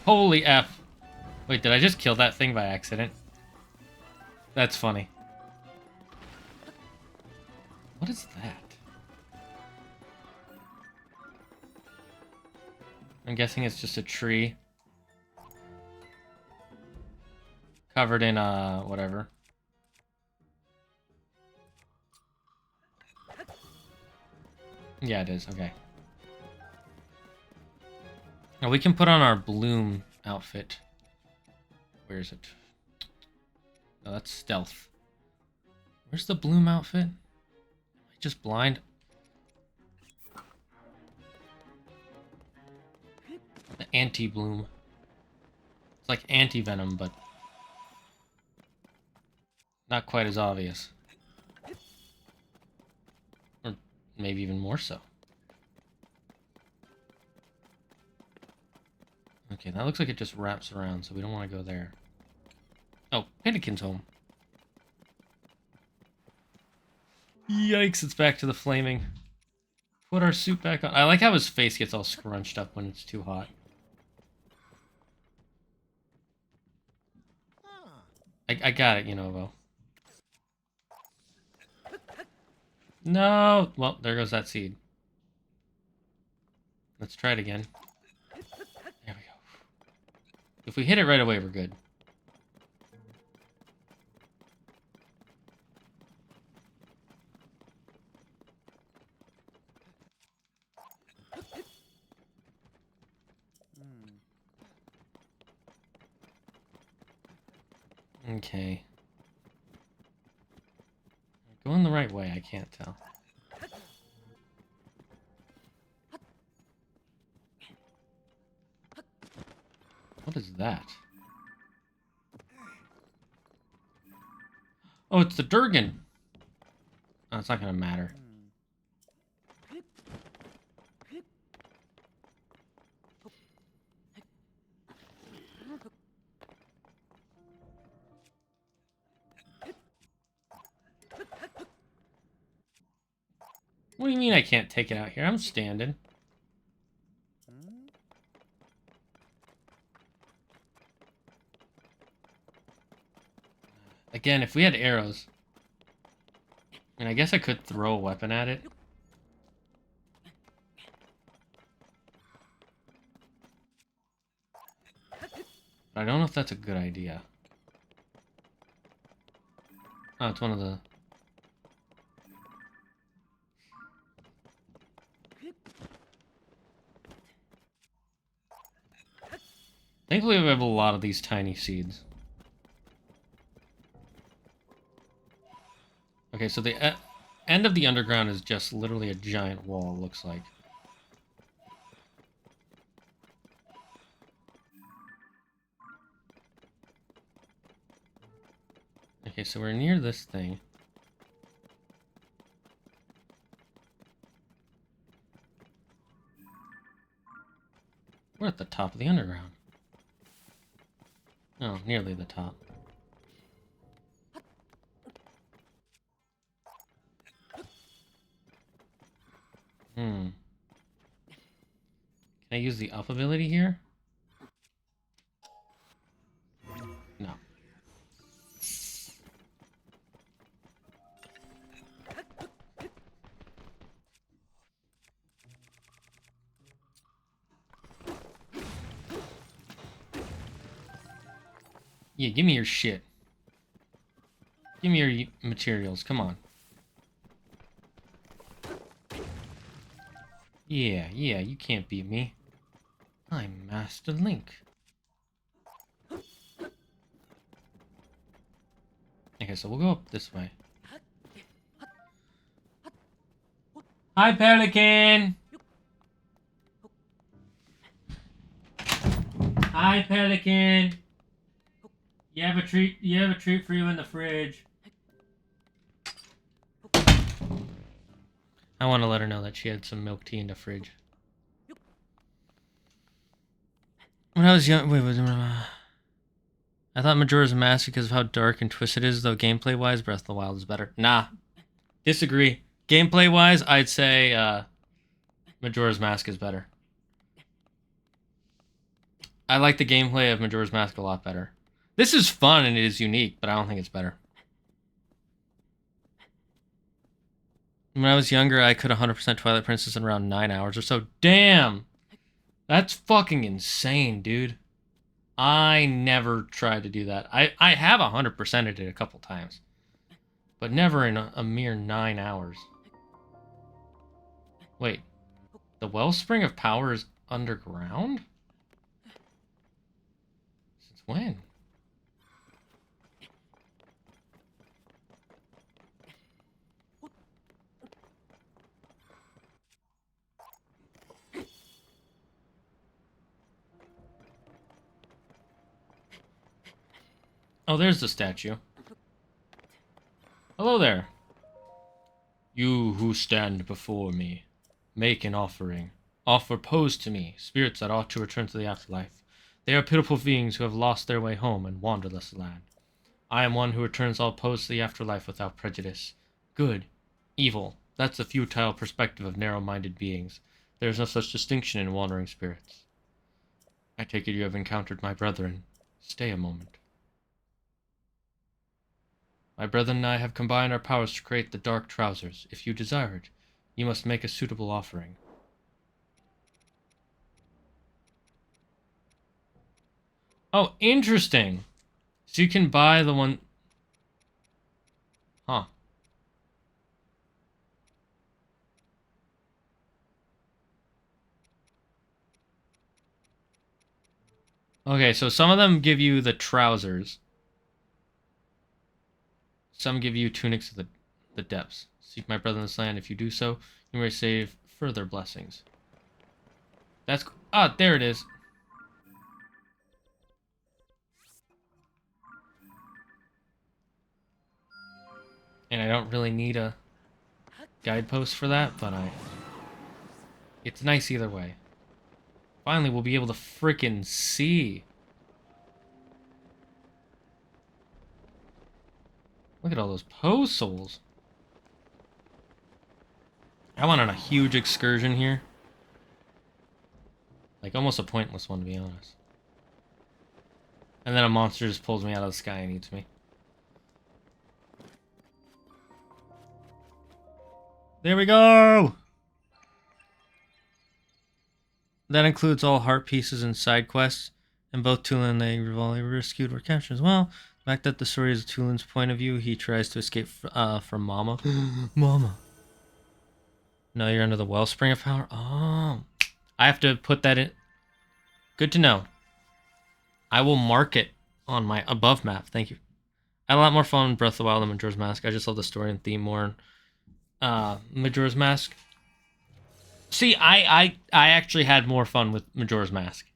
Holy F. Wait, did I just kill that thing by accident? That's funny. What is that? I'm guessing it's just a tree. Covered in, whatever. Yeah, it is. Okay. Now we can put on our bloom outfit. Where is it? Oh, that's stealth. Where's the bloom outfit? Am I just blind? The anti-bloom. It's like anti-venom, but not quite as obvious. Or maybe even more so. Okay, that looks like it just wraps around, so we don't want to go there. Oh, Pinnakin's home. Yikes, it's back to the flaming. Put our suit back on. I like how his face gets all scrunched up when it's too hot. I got it, you know, Bo. No! Well, there goes that seed. Let's try it again. There we go. If we hit it right away, we're good. Okay. going the right way? I can't tell. What is that? Oh, it's the Durgan. Oh, it's not gonna matter. What do you mean I can't take it out here? I'm standing. Again, if we had arrows... I mean, I guess I could throw a weapon at it. But I don't know if that's a good idea. Oh, it's one of the... Thankfully, we have a lot of these tiny seeds. Okay, so the end of the underground is just literally a giant wall, it looks like. Okay, so we're near this thing. We're at the top of the underground. Oh, nearly the top. Can I use the up ability here? No. Yeah, give me your shit. Give me your materials, come on. Yeah, you can't beat me. I'm Master Link. Okay, so we'll go up this way. Hi, Pelican! Hi, Pelican! You have a treat for you in the fridge. I want to let her know that she had some milk tea in the fridge. When I was young, I thought Majora's Mask because of how dark and twisted it is, though gameplay-wise, Breath of the Wild is better. Nah, disagree. Gameplay-wise, I'd say Majora's Mask is better. I like the gameplay of Majora's Mask a lot better. This is fun and it is unique, but I don't think it's better. When I was younger, I could 100% Twilight Princess in around 9 hours or so. Damn! That's fucking insane, dude. I never tried to do that. I have 100%ed it a couple times. But never in a mere 9 hours. Wait. The Wellspring of Power is underground? Since when? Oh, there's the statue. Hello there. You who stand before me, make an offering. Offer pose to me, spirits that ought to return to the afterlife. They are pitiful beings who have lost their way home and wander this land. I am one who returns all pose to the afterlife without prejudice. Good, evil, that's the futile perspective of narrow-minded beings. There is no such distinction in wandering spirits. I take it you have encountered my brethren. Stay a moment. My brethren and I have combined our powers to create the Dark Trousers. If you desire it, you must make a suitable offering. Oh, interesting. So you can buy the one... Huh. Okay, so some of them give you the trousers. Some give you tunics of the depths. Seek my brother in this land. If you do so, you may receive further blessings. That's... Ah, there it is. And I don't really need a guidepost for that, but it's nice either way. Finally, we'll be able to frickin' see. Look at all those pose souls. I went on a huge excursion here. Like, almost a pointless one, to be honest. And then a monster just pulls me out of the sky and eats me. There we go! That includes all heart pieces and side quests. And both Tulin and the Rivali were rescued or captured as well. The fact that the story is Tulin's point of view, he tries to escape from Mama. Mama. No, you're under the wellspring of power? Oh. I have to put that in. Good to know. I will mark it on my above map. Thank you. I had a lot more fun with Breath of the Wild than Majora's Mask. I just love the story and theme more in Majora's Mask. See, I actually had more fun with Majora's Mask.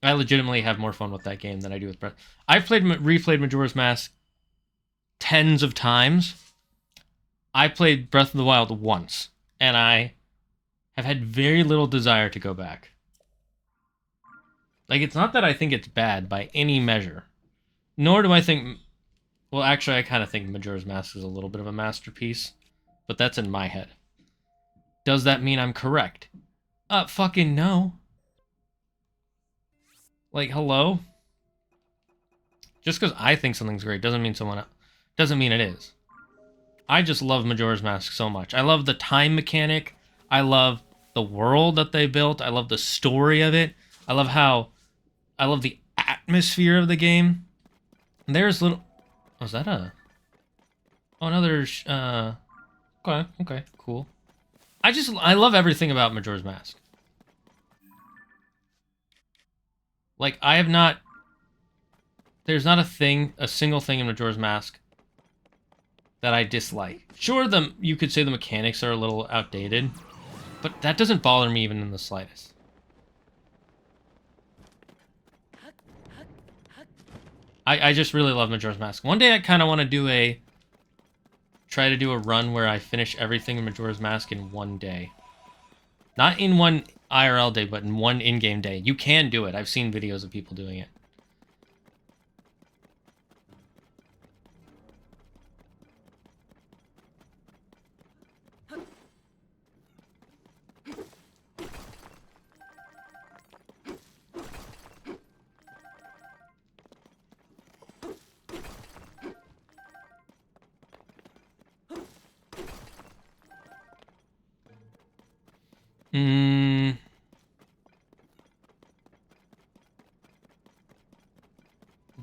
I legitimately have more fun with that game than I do with Breath. I've replayed Majora's Mask tens of times. I played Breath of the Wild once, and I have had very little desire to go back. Like, it's not that I think it's bad by any measure. Nor do I think... Well, actually, I kind of think Majora's Mask is a little bit of a masterpiece. But that's in my head. Does that mean I'm correct? Fucking no. Like, hello? Just because I think something's great doesn't mean doesn't mean it is. I just love Majora's Mask so much. I love the time mechanic. I love the world that they built. I love the story of it. I love the atmosphere of the game. And there's little... Oh, is that a... Oh, another... Okay, cool. I love everything about Majora's Mask. Like, I have not... There's not a single thing in Majora's Mask that I dislike. Sure, you could say the mechanics are a little outdated, but that doesn't bother me even in the slightest. I just really love Majora's Mask. One day I kind of want to try to do a run where I finish everything in Majora's Mask in one day. Not in one IRL day, but in one in-game day. You can do it. I've seen videos of people doing it.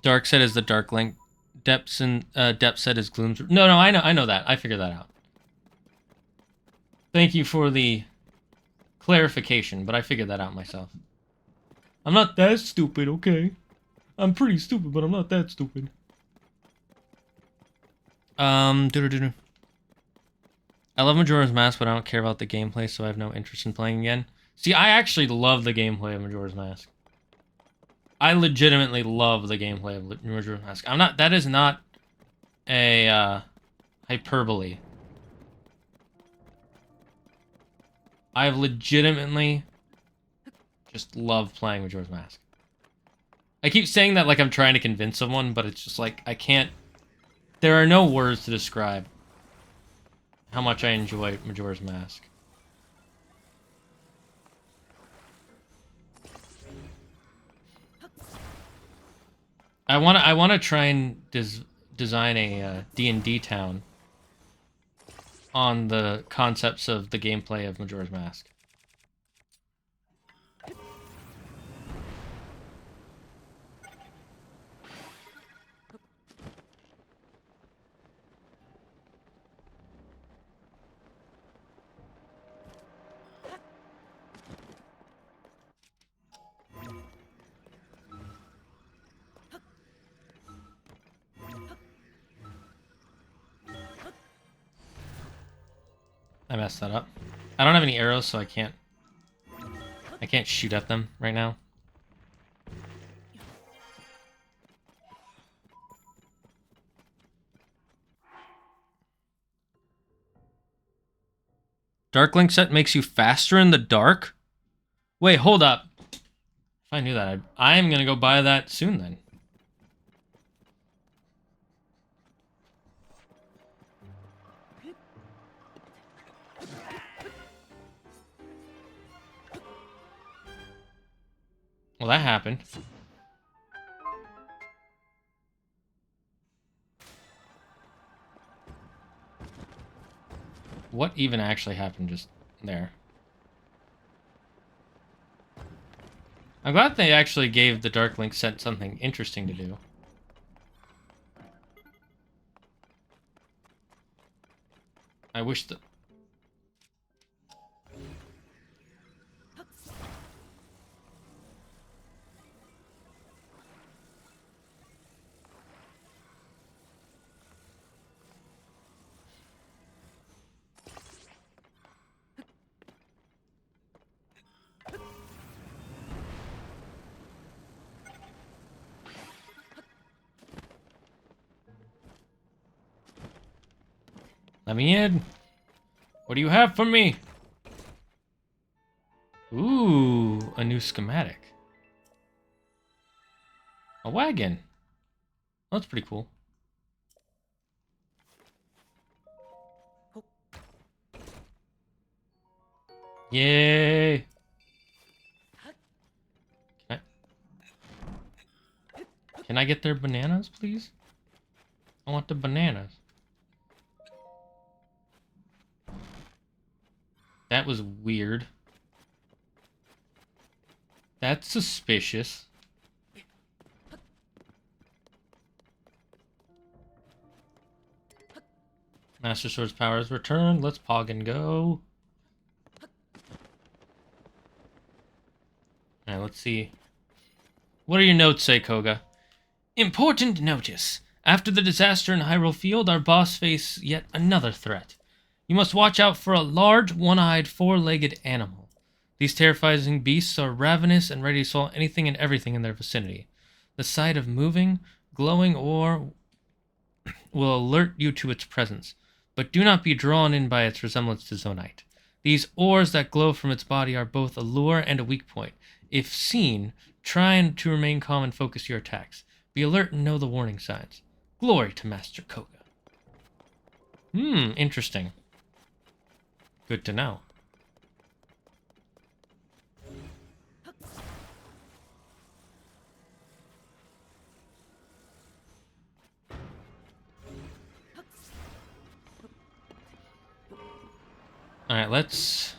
Dark set is the Dark Link. Depth set is Gloom's... No, I know that. I figured that out. Thank you for the clarification, but I figured that out myself. I'm not that stupid, okay? I'm pretty stupid, but I'm not that stupid. I love Majora's Mask, but I don't care about the gameplay, so I have no interest in playing again. See, I actually love the gameplay of Majora's Mask. I legitimately love the gameplay of Majora's Mask. That is not a hyperbole. I've legitimately just love playing Majora's Mask. I keep saying that like I'm trying to convince someone, but it's just like I can't... There are no words to describe how much I enjoy Majora's Mask. I want to try and design a D&D town on the concepts of the gameplay of Majora's Mask. I messed that up. I don't have any arrows, so I can't shoot at them right now. Dark Link set makes you faster in the dark? Wait, hold up. If I knew that, I'm gonna go buy that soon then. Well, that happened. What even actually happened just there? I'm glad they actually gave the Dark Link set something interesting to do. I wish that... Let me in. What do you have for me? Ooh, a new schematic. A wagon. Oh, that's pretty cool. Yay! Can I get their bananas, please? I want the bananas. That was weird. That's suspicious. Master Sword's power is returned. Let's pog and go. Alright, let's see. What do your notes say, Koga? Important notice. After the disaster in Hyrule Field, our boss faced yet another threat. You must watch out for a large, one-eyed, four-legged animal. These terrifying beasts are ravenous and ready to swallow anything and everything in their vicinity. The sight of moving, glowing ore will alert you to its presence, but do not be drawn in by its resemblance to Zonite. These ores that glow from its body are both a lure and a weak point. If seen, try to remain calm and focus your attacks. Be alert and know the warning signs. Glory to Master Koga. Interesting. Good to know. Alright, let's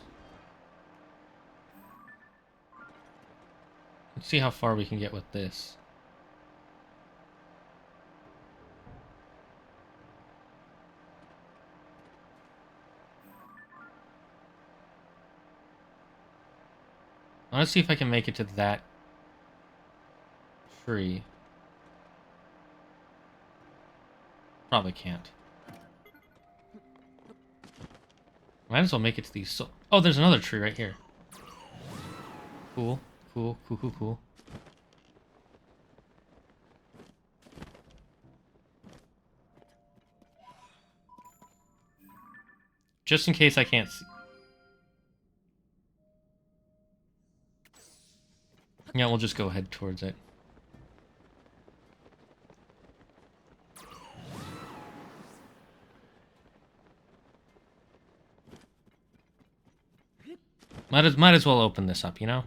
see how far we can get with this. I want to see if I can make it to that tree. Probably can't. Might as well make it to these. Oh, there's another tree right here. Cool, cool, cool, cool, cool. Just in case I can't see. Yeah, we'll just go head towards it. Might as well open this up, you know?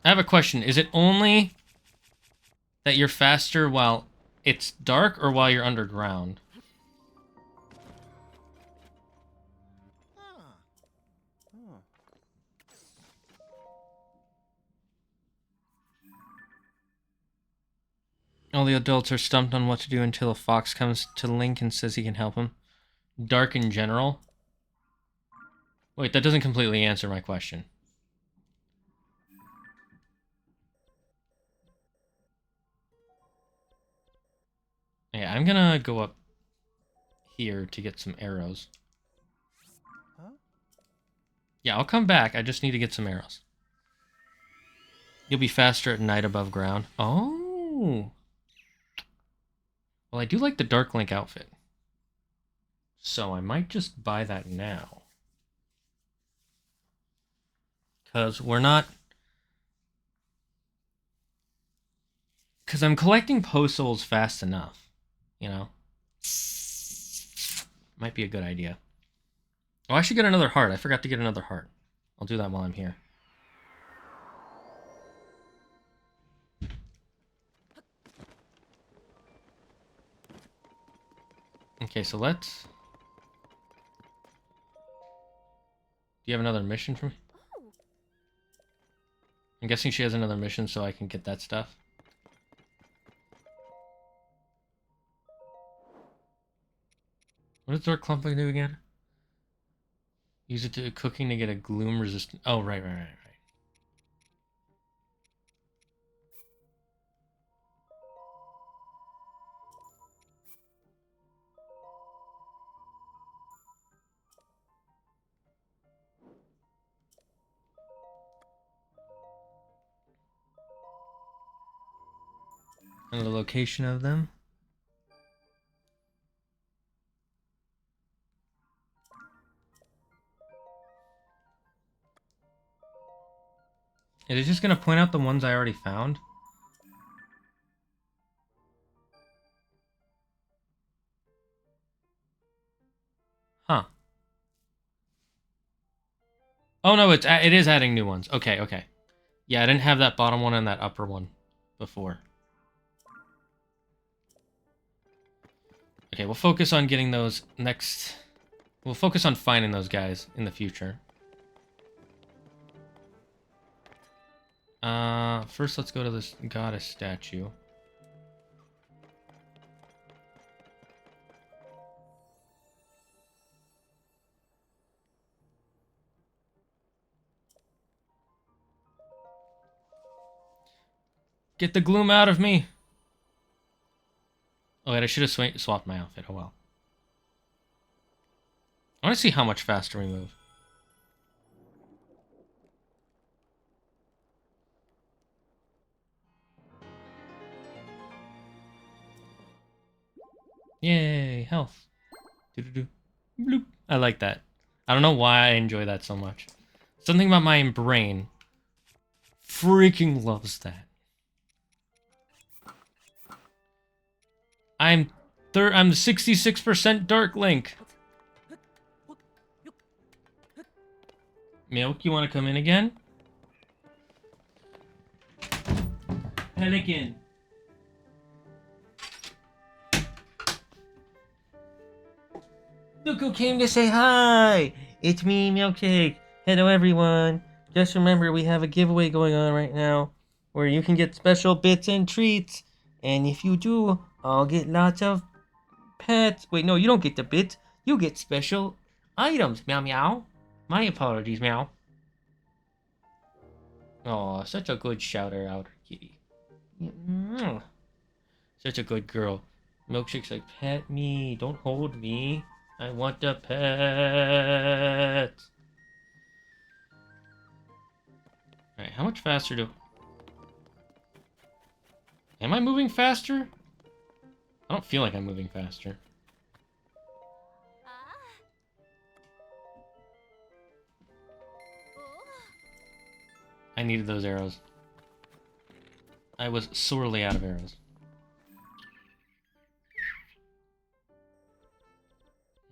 I have a question. Is it only that you're faster while it's dark or while you're underground? All the adults are stumped on what to do until a fox comes to Link and says he can help him. Dark in general? Wait, that doesn't completely answer my question. Yeah, I'm gonna go up here to get some arrows. Huh? Yeah, I'll come back. I just need to get some arrows. You'll be faster at night above ground. Oh. Well, I do like the Dark Link outfit. So I might just buy that now. Because we're not... Because I'm collecting post souls fast enough. You know? Might be a good idea. Oh, I should get another heart. I forgot to get another heart. I'll do that while I'm here. Okay, so let's... Do you have another mission for me? I'm guessing she has another mission so I can get that stuff. What does Dark Clumping do again? Use it to cooking to get a gloom resistant. Oh, right. And the location of them. Is it just going to point out the ones I already found? Huh. Oh no, it is adding new ones. Okay. Yeah, I didn't have that bottom one and that upper one before. Okay, we'll focus on getting those next... We'll focus on finding those guys in the future. First let's go to this goddess statue. Get the gloom out of me! Oh wait, I should have swapped my outfit. Oh well. I want to see how much faster we move. Yay, health. Doo-doo-doo. Bloop. I like that. I don't know why I enjoy that so much. Something about my brain freaking loves that. I'm 66% Dark Link. Milk, you want to come in again? Pelican. Look who came to say hi! It's me, Milkcake. Hello, everyone. Just remember, we have a giveaway going on right now where you can get special bits and treats. And if you do, I'll get lots of pets. Wait, no, you don't get the bits. You get special items. Meow, meow. My apologies, meow. Oh, such a good shouter out, kitty. Such a good girl. Milkshake's like, pet me. Don't hold me. I want the pet. Alright, how much faster do... Am I moving faster? I don't feel like I'm moving faster. I needed those arrows. I was sorely out of arrows.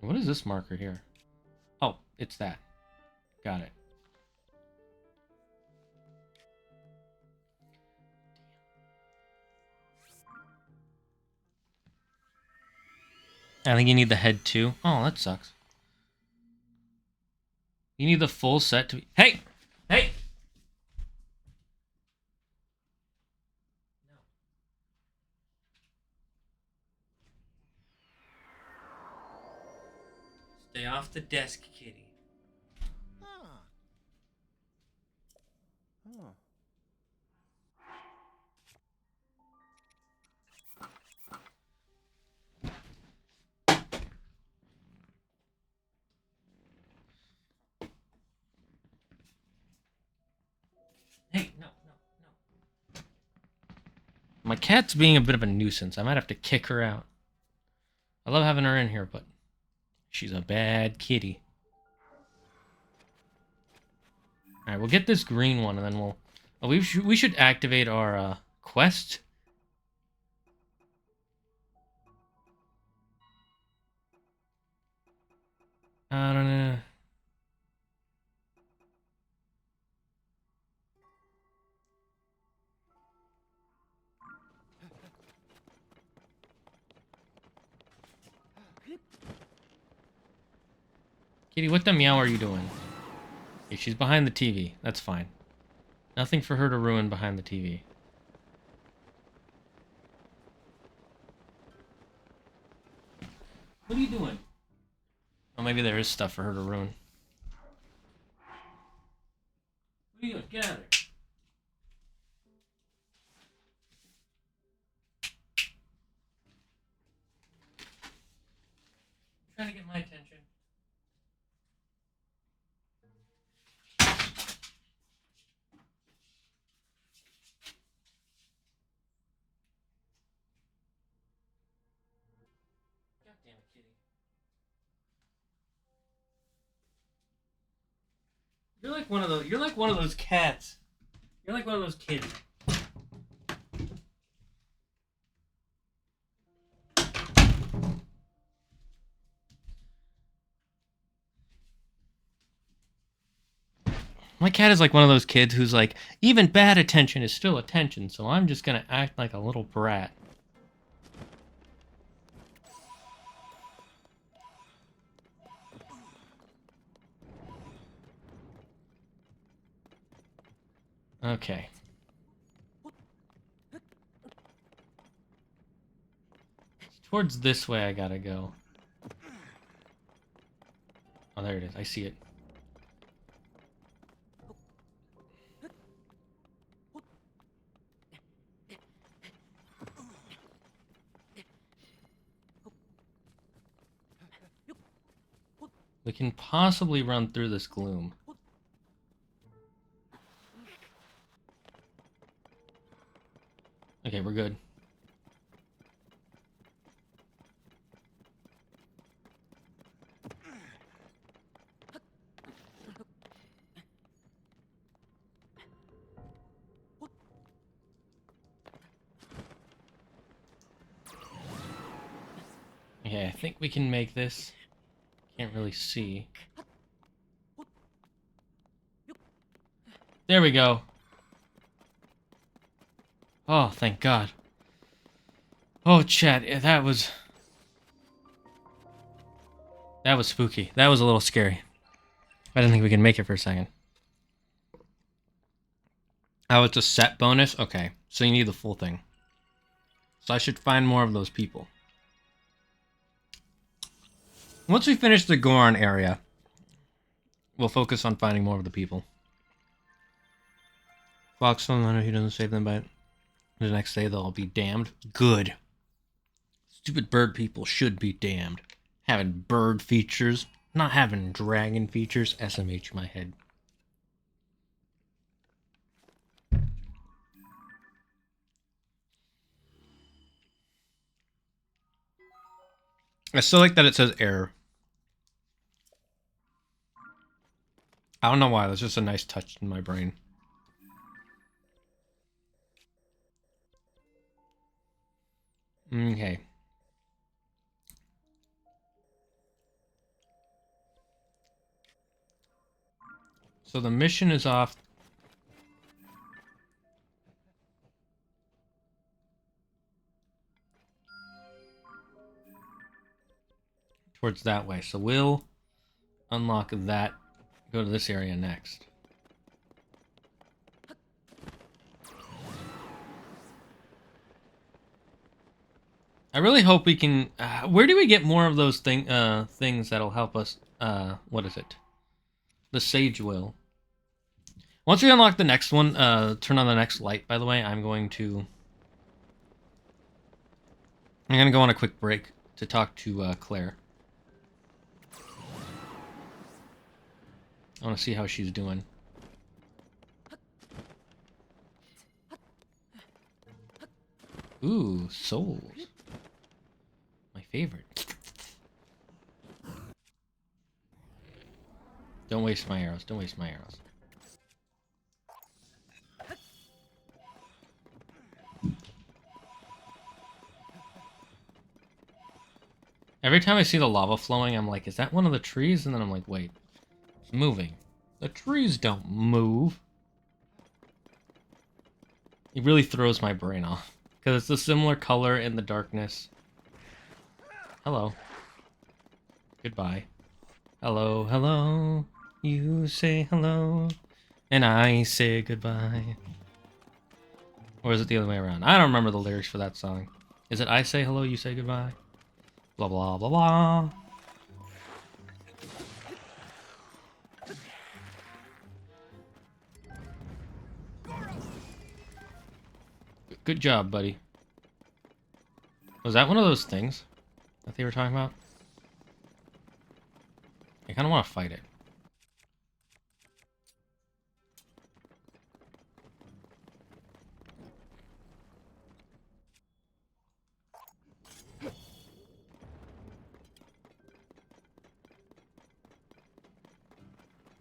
What is this marker here? Oh, it's that. Got it. I think you need the head too. Oh, that sucks. You need the full set to be... Hey! Hey! Stay off the desk, kitty. Huh. Huh. cat's being a bit of a nuisance. I might have to kick her out. I love having her in here, but she's a bad kitty. Alright, we'll get this green one, and then we'll... Oh, we should activate our quest. I don't know. Kitty, what the meow are you doing? Okay, she's behind the TV. That's fine. Nothing for her to ruin behind the TV. What are you doing? Oh, maybe there is stuff for her to ruin. What are you doing? Get out of there. Trying to get my attention. God damn it, kitty. You're like one of those. You're like one of those cats. You're like one of those kids. My cat is like one of those kids who's like, even bad attention is still attention, so I'm just gonna act like a little brat. Okay. Towards this way I gotta go. Oh, there it is. I see it. We can possibly run through this gloom. Okay, we're good. Okay, I think we can make this. Can't really see. There we go. Oh, thank God. Oh, chat, that was spooky. That was a little scary. I didn't think we could make it for a second. Oh, it's a set bonus? Okay, so you need the full thing. So I should find more of those people. Once we finish the Goron area, we'll focus on finding more of the people. Fox, someone who doesn't save them by the next day, they'll all be damned. Good. Stupid bird people should be damned. Having bird features, not having dragon features. SMH my head. I still like that it says error. I don't know why, that's just a nice touch in my brain. Okay. So the mission is off. Towards that way. So we'll unlock that. Go to this area next. I really hope we can... where do we get more of those things that'll help us? What is it? The Sage Will. Once we unlock the next one, turn on the next light, by the way, I'm going to go on a quick break to talk to Claire. I want to see how she's doing. Ooh, souls. My favorite. Don't waste my arrows. Don't waste my arrows. Every time I see the lava flowing, I'm like, is that one of the trees? And then I'm like, wait, it's moving. The trees don't move. It really throws my brain off. Because it's a similar color in the darkness. Hello. Goodbye. Hello, hello. You say hello. And I say goodbye. Or is it the other way around? I don't remember the lyrics for that song. Is it I say hello, you say goodbye? Blah, blah, blah, blah. Good job, buddy. Was that one of those things that they were talking about? I kind of want to fight it.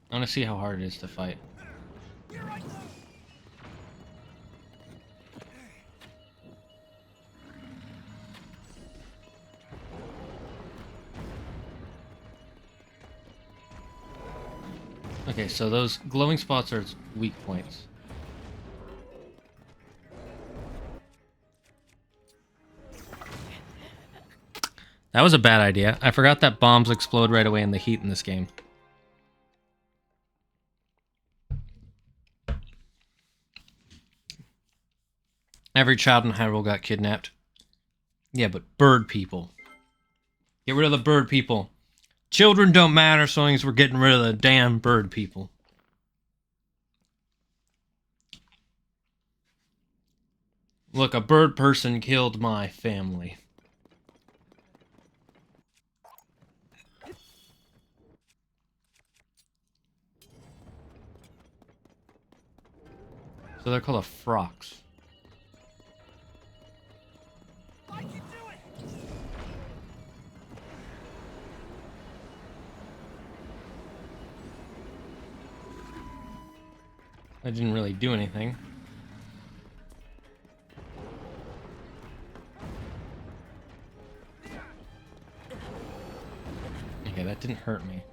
I want to see how hard it is to fight. Okay, so those glowing spots are its weak points. That was a bad idea. I forgot that bombs explode right away in the heat in this game. Every child in Hyrule got kidnapped. Yeah, but bird people. Get rid of the bird people. Children don't matter so long as we're getting rid of the damn bird people. Look, a bird person killed my family. So they're called a frox. I didn't really do anything. Okay, that didn't hurt me.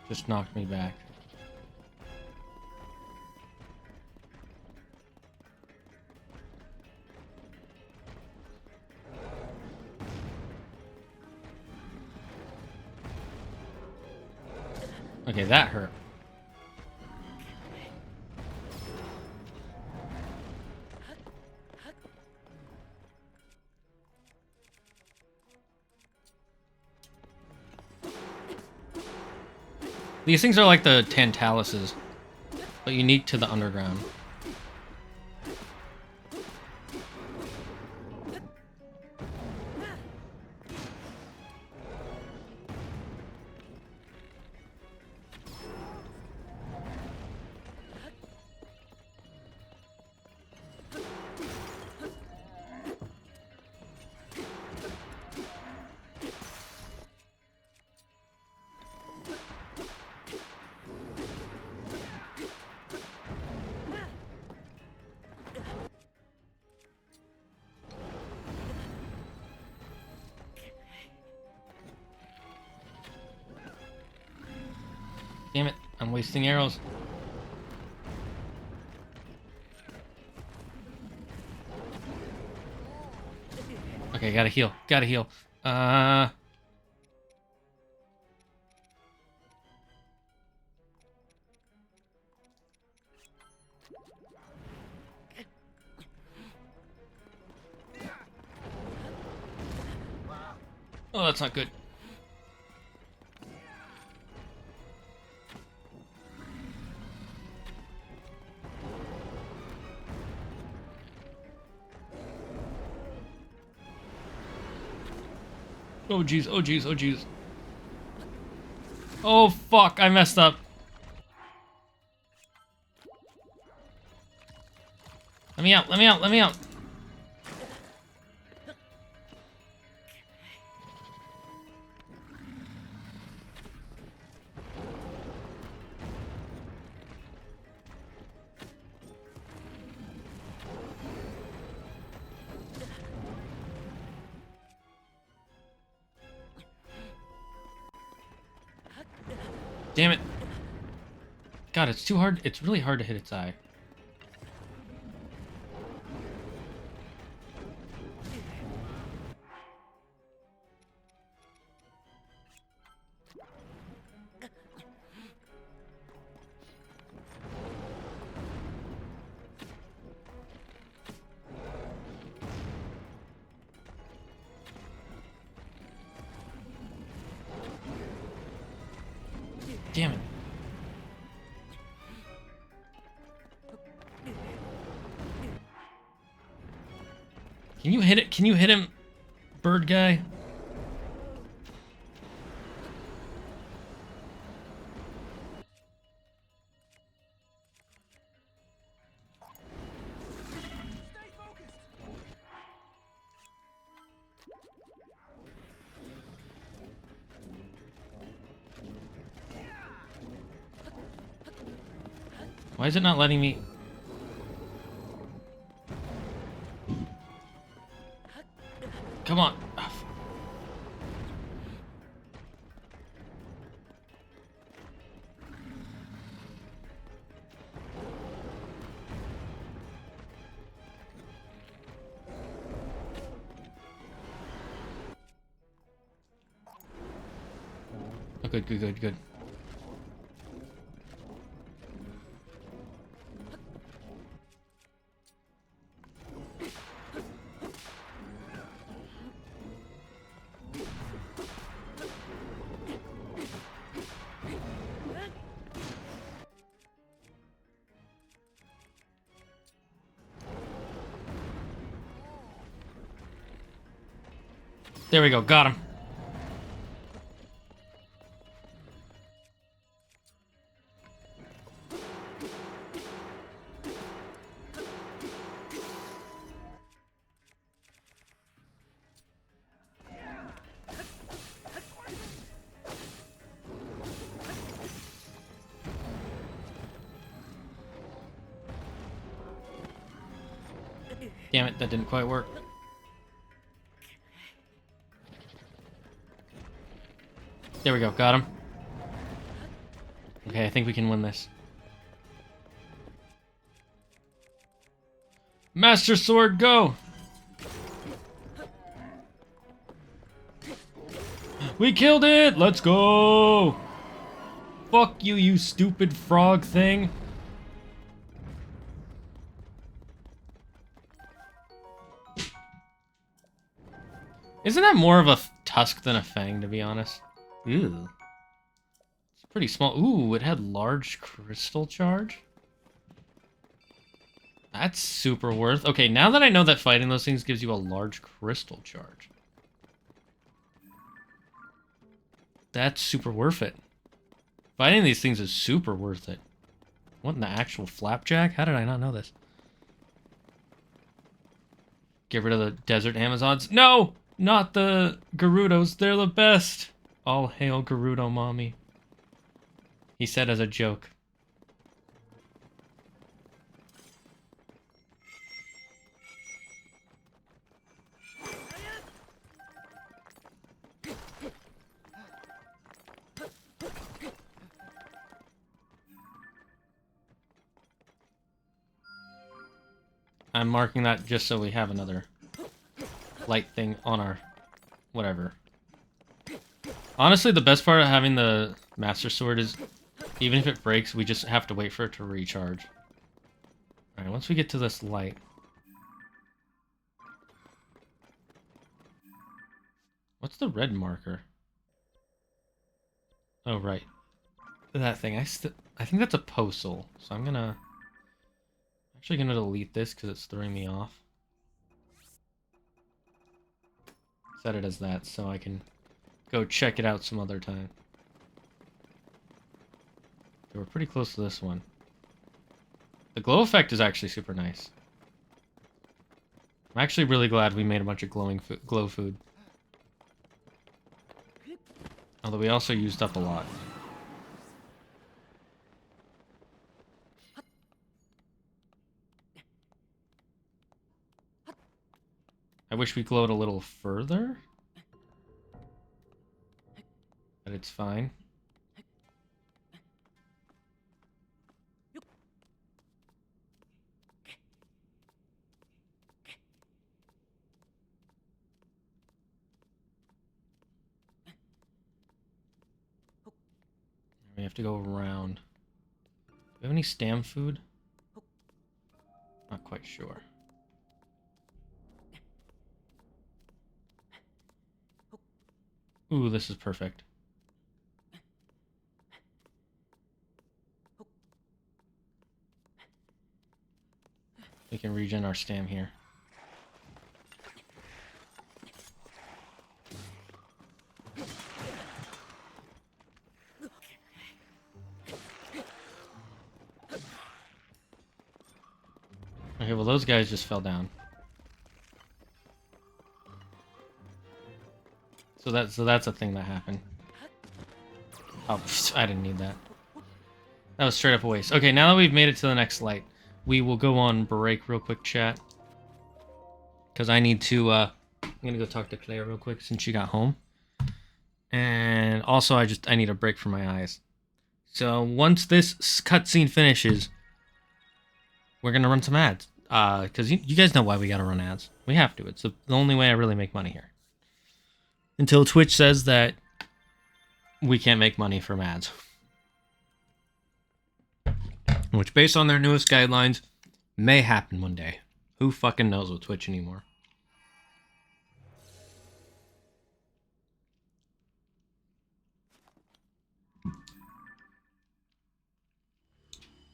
Just knocked me back. Okay, that hurt. These things are like the Tantalises, but unique to the underground. Damn it, I'm wasting arrows. Okay, gotta heal. Gotta heal. Oh, that's not good. Oh jeez, oh jeez, oh jeez. Oh fuck, I messed up. Let me out, let me out, let me out. Damn it. God, it's too hard. It's really hard to hit its eye. Damn it. Can you hit it? Can you hit him, bird guy? Why is it not letting me? Come on. Oh, good, good, good, good. There we go, got him. Damn it, that didn't quite work. There we go, got him. Okay, I think we can win this. Master Sword, go! We killed it! Let's go! Fuck you, you stupid frog thing. Isn't that more of a tusk than a fang, to be honest? Ew. It's pretty small. Ooh, it had large crystal charge? That's super worth. Okay, now that I know that fighting those things gives you a large crystal charge. That's super worth it. Fighting these things is super worth it. What in the actual flapjack? How did I not know this? Get rid of the desert Amazons. No! Not the Gerudos. They're the best. All hail Gerudo mommy. He said as a joke. I'm marking that just so we have another light thing on our whatever. Honestly, the best part of having the Master Sword is even if it breaks, we just have to wait for it to recharge. Alright, once we get to this light. What's the red marker? Oh, right. That thing. I think that's a postal. So I'm actually gonna delete this because it's throwing me off. Set it as that so I can go check it out some other time. Okay, we're pretty close to this one. The glow effect is actually super nice. I'm actually really glad we made a bunch of glow food. Although we also used up a lot. I wish we glowed a little further. But it's fine. have to go around. Do we have any stam food? Not quite sure. Ooh, this is perfect. We can regen our stam here. Okay, well those guys just fell down. So that's a thing that happened. Oh, I didn't need that. That was straight up a waste. Okay, now that we've made it to the next light, we will go on break real quick, chat. Because I need to, I'm gonna go talk to Claire real quick since she got home. And also I need a break for my eyes. So once this cutscene finishes, we're gonna run some ads. Because you guys know why we gotta run ads. We have to. It's the only way I really make money here. Until Twitch says that we can't make money from ads. Which, based on their newest guidelines, may happen one day. Who fucking knows with Twitch anymore?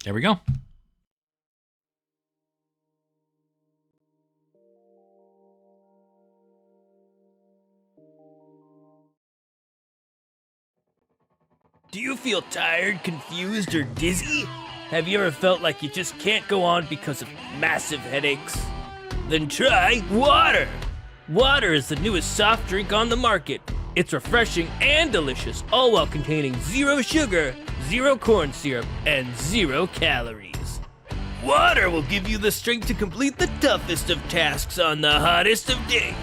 There we go. Do you feel tired, confused, or dizzy? Have you ever felt like you just can't go on because of massive headaches? Then try water! Water is the newest soft drink on the market. It's refreshing and delicious, all while containing 0 sugar, 0 corn syrup, and 0 calories. Water will give you the strength to complete the toughest of tasks on the hottest of days.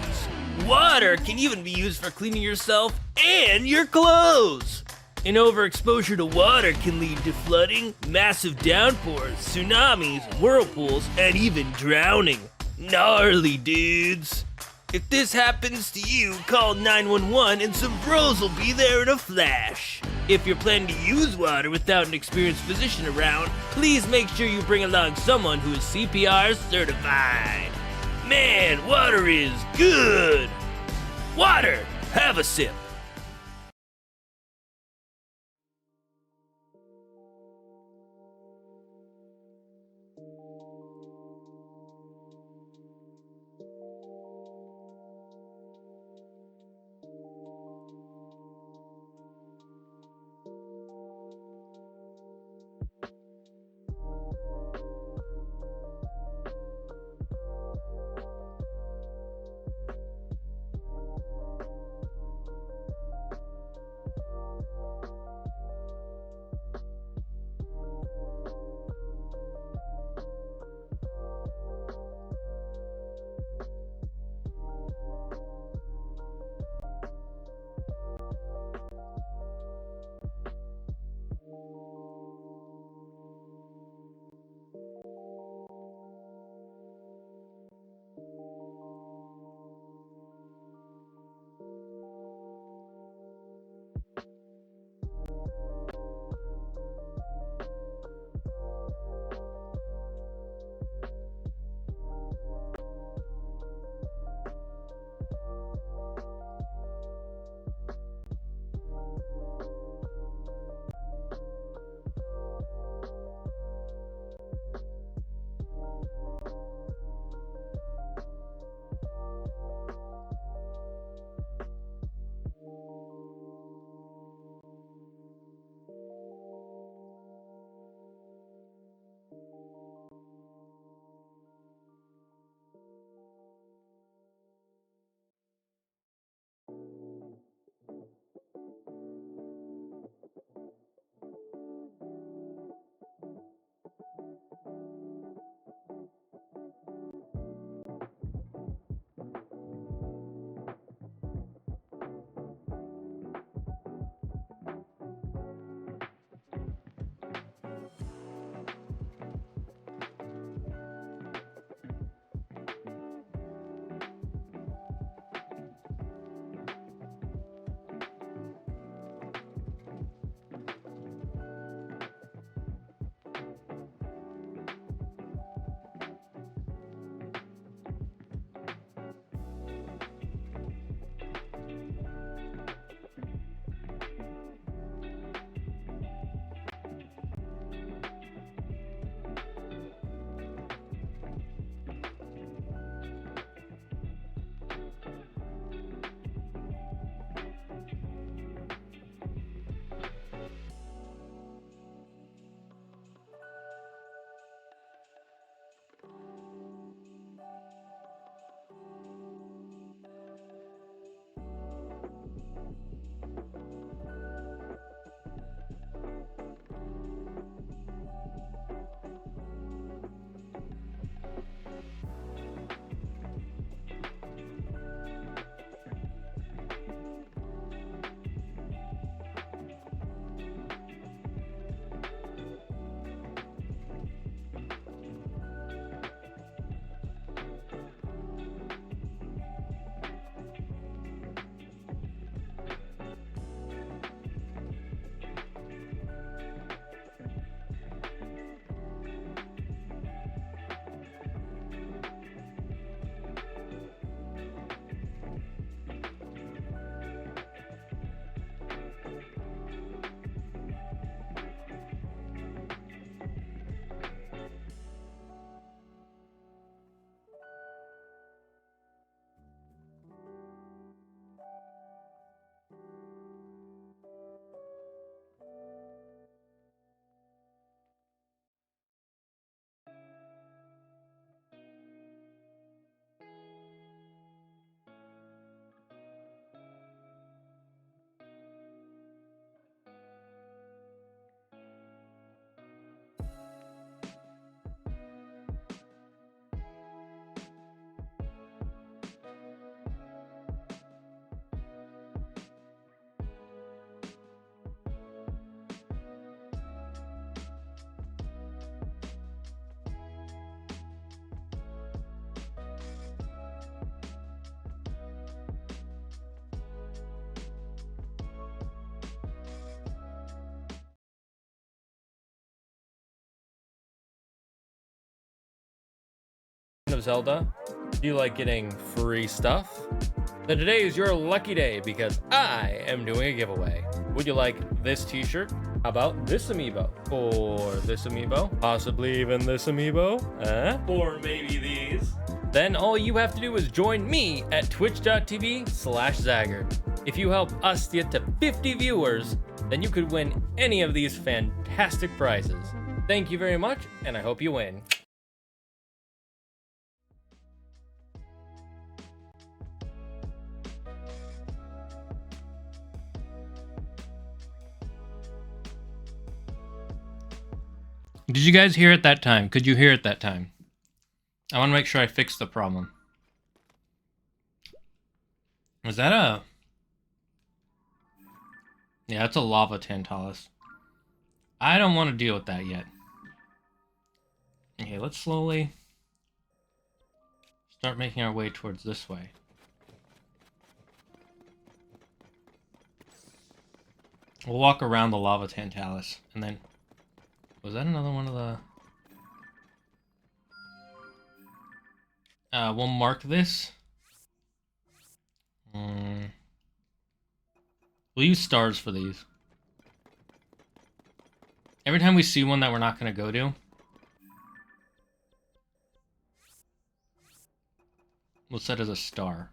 Water can even be used for cleaning yourself and your clothes. An overexposure to water can lead to flooding, massive downpours, tsunamis, whirlpools, and even drowning. Gnarly, dudes. If this happens to you, call 911 and some bros will be there in a flash. If you're planning to use water without an experienced physician around, please make sure you bring along someone who is CPR certified. Man, water is good. Water, have a sip. of Zelda? Do you like getting free stuff? Then today is your lucky day because I am doing a giveaway. Would you like this t-shirt? How about this amiibo? Or this amiibo? Possibly even this amiibo? Or maybe these? Then all you have to do is join me at twitch.tv/Zagger. If you help us get to 50 viewers, then you could win any of these fantastic prizes. Thank you very much, and I hope you win. Did you guys hear it that time? Could you hear it that time? I want to make sure I fix the problem. Was that a... Yeah, that's a lava Tantalus. I don't want to deal with that yet. Okay, let's slowly start making our way towards this way. We'll walk around the lava Tantalus, and then... Was that another one of the... we'll mark this. We'll use stars for these. Every time we see one that we're not going to go to, we'll set as a star.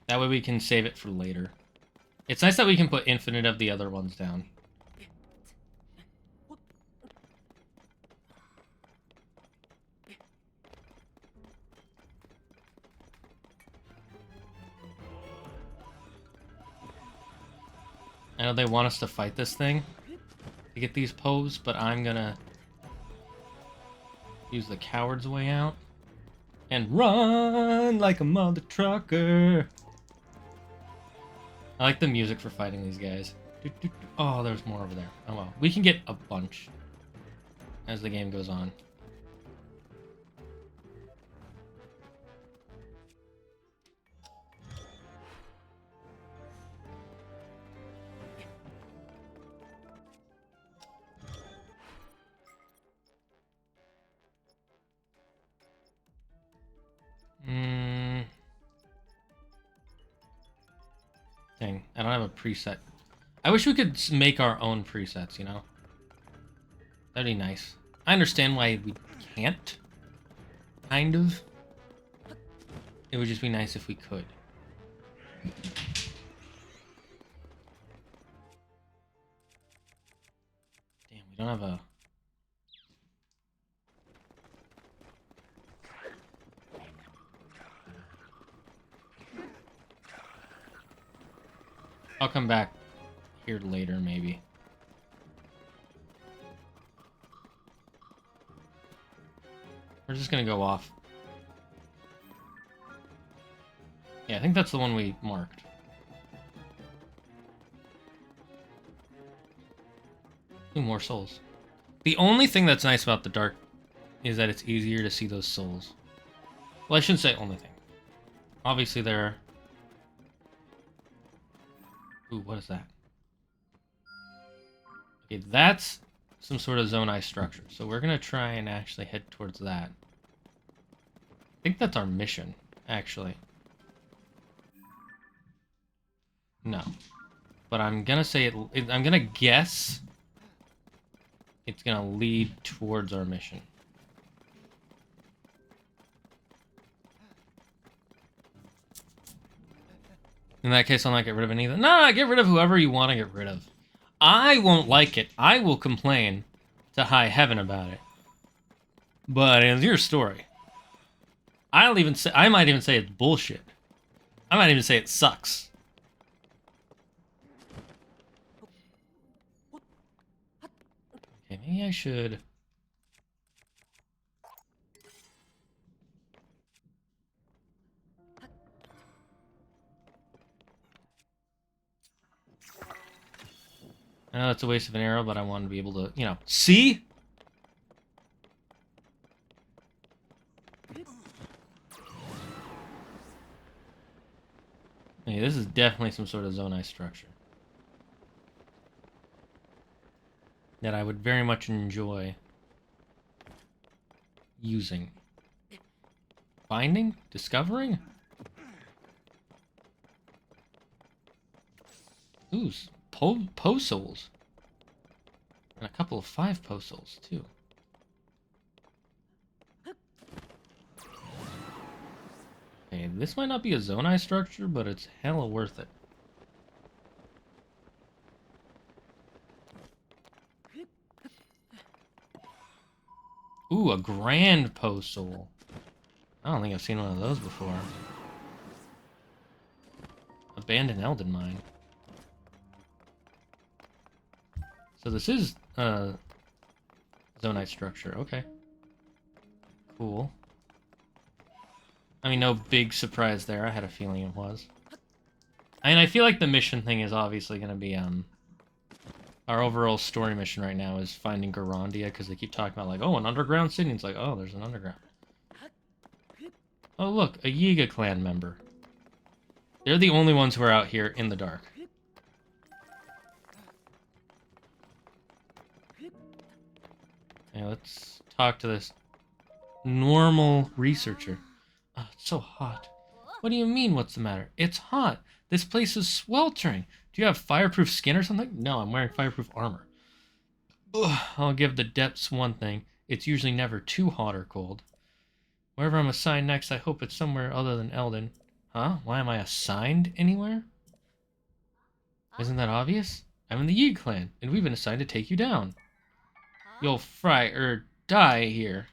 That way we can save it for later. It's nice that we can put infinite of the other ones down. I know they want us to fight this thing to get these poves, but I'm gonna use the coward's way out and run like a mother trucker. I like the music for fighting these guys. Oh, there's more over there. Oh well, we can get a bunch as the game goes on. Dang, I don't have a preset. I wish we could make our own presets, you know? That'd be nice. I understand why we can't. Kind of. It would just be nice if we could. Damn, we don't have a... I'll come back here later, maybe. We're just gonna go off. Yeah, I think that's the one we marked. Ooh, more souls. The only thing that's nice about the dark is that it's easier to see those souls. Well, I shouldn't say only thing. Obviously, there are... Ooh, what is that? Okay, that's some sort of zone ice structure. So we're going to try and actually head towards that. I think that's our mission, actually. No. But I'm going to say I'm going to guess it's going to lead towards our mission. In that case, I'll not get rid of any of them. Nah, get rid of whoever you want to get rid of. I won't like it. I will complain to high heaven about it. But it's your story. I might even say it's bullshit. I might even say it sucks. Okay, maybe I should... I know it's a waste of an arrow, but I want to be able to, you know, see? Hey, this is definitely some sort of zone ice structure that I would very much enjoy using? Finding? Discovering? Ooh, souls. And a couple of 5 souls, too. Okay, this might not be a Zonai structure, but it's hella worth it. Ooh, a grand soul. I don't think I've seen one of those before. Abandoned Elden Mine. So this is Zonite structure. Okay. Cool. I mean, no big surprise there. I had a feeling it was. I mean, I feel like the mission thing is obviously going to be, our overall story mission right now is finding Garandia, because they keep talking about, like, oh, an underground city. And it's like, oh, there's an underground. Oh, look, a Yiga clan member. They're the only ones who are out here in the dark. Okay, let's talk to this normal researcher. Oh, it's so hot. What do you mean, what's the matter? It's hot. This place is sweltering. Do you have fireproof skin or something? No, I'm wearing fireproof armor. Ugh, I'll give the depths one thing. It's usually never too hot or cold. Wherever I'm assigned next, I hope it's somewhere other than Eldon. Huh? Why am I assigned anywhere? Isn't that obvious? I'm in the Yi clan, and we've been assigned to take you down. You'll fry or die here.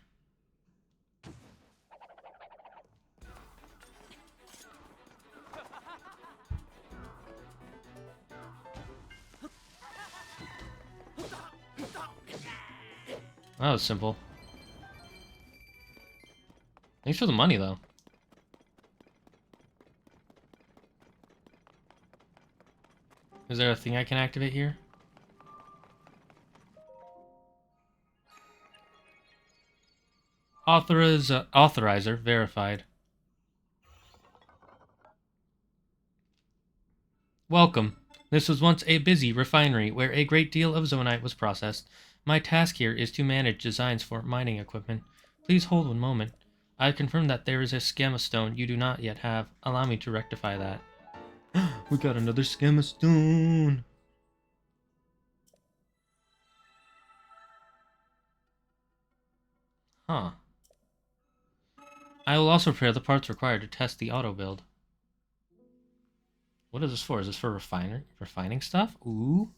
That was simple. Thanks for the money, though. Is there a thing I can activate here? Authorizer verified. Welcome. This was once a busy refinery where a great deal of zonite was processed. My task here is to manage designs for mining equipment. Please hold one moment. I've confirmed that there is a scamma stone you do not yet have. Allow me to rectify that. We got another scamma stone. Huh. I will also prepare the parts required to test the auto build. What is this for? Is this for refining stuff? Ooh.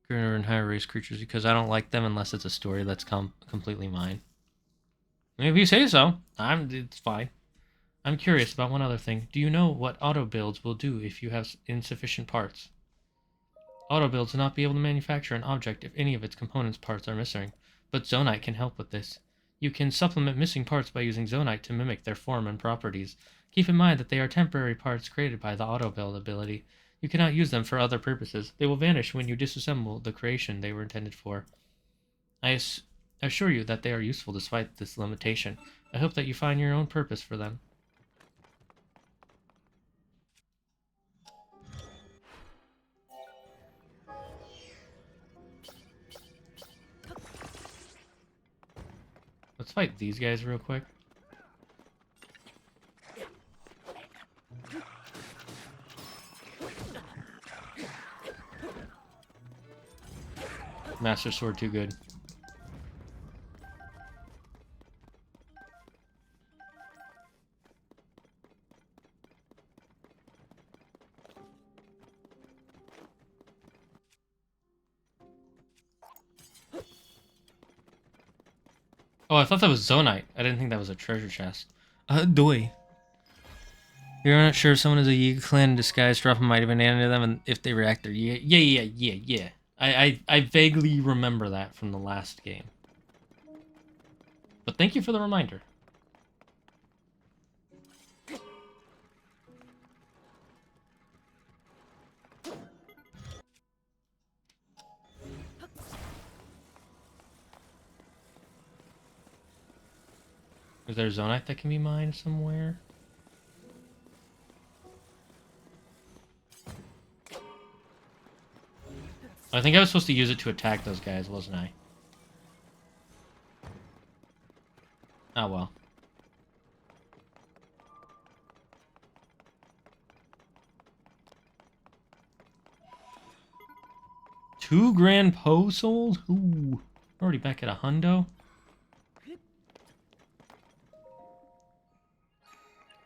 Greater and higher race creatures, because I don't like them unless it's a story that's completely mine. If you say so, it's fine. I'm curious about one other thing. Do you know what auto builds will do if you have insufficient parts? Auto builds will not be able to manufacture an object if any of its components parts are missing, but Zonite can help with this. You can supplement missing parts by using Zonite to mimic their form and properties. Keep in mind that they are temporary parts created by the auto build ability. You cannot use them for other purposes. They will vanish when you disassemble the creation they were intended for. I assure you that they are useful despite this limitation. I hope that you find your own purpose for them. Let's fight these guys real quick. Master Sword too good. Oh, I thought that was Zonite. I didn't think that was a treasure chest. Doy. You're not sure if someone is a Yiga clan in disguise, drop a mighty banana to them, and if they react, they're yeah. I vaguely remember that from the last game. But thank you for the reminder. Is there Zonite that can be mined somewhere? I think I was supposed to use it to attack those guys, wasn't I? Oh well. $2,000 Poe sold? Ooh. Already back at a hundo.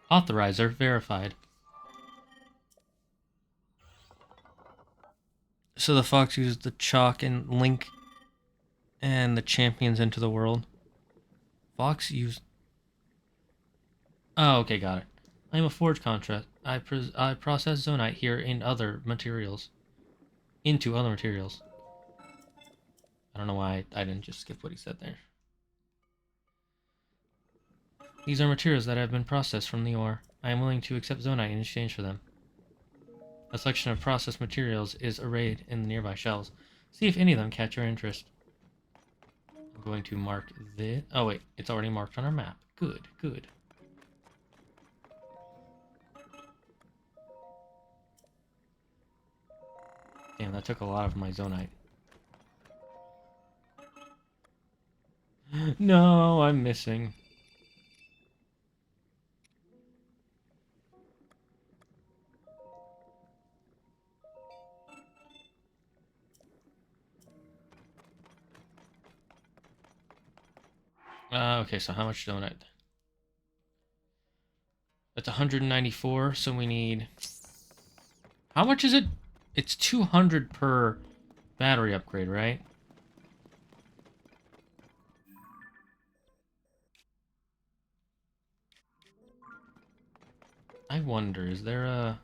Authorizer verified. So the fox used the chalk and link and the champions into the world. Fox used... Oh, okay, got it. I am a forge contract. I process zonite here in other materials. Into other materials. I don't know why I didn't just skip what he said there. These are materials that have been processed from the ore. I am willing to accept zonite in exchange for them. A selection of processed materials is arrayed in the nearby shelves. See if any of them catch your interest. I'm going to mark this. Oh wait, it's already marked on our map. Good, good. Damn, that took a lot of my zonite. No, I'm missing. Okay, so how much donut? That's 194, so we need... How much is it? It's 200 per battery upgrade, right? I wonder, is there a...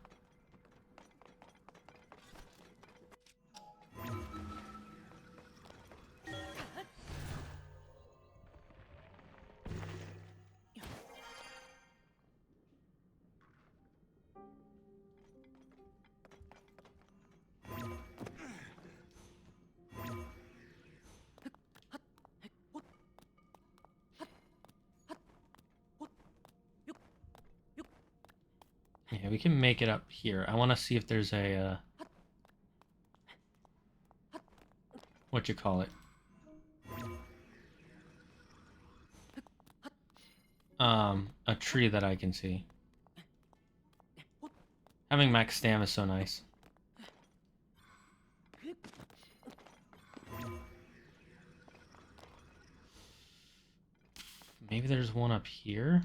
Yeah, we can make it up here. I want to see if there's a, what you call it? A tree that I can see. Having max stam is so nice. Maybe there's one up here?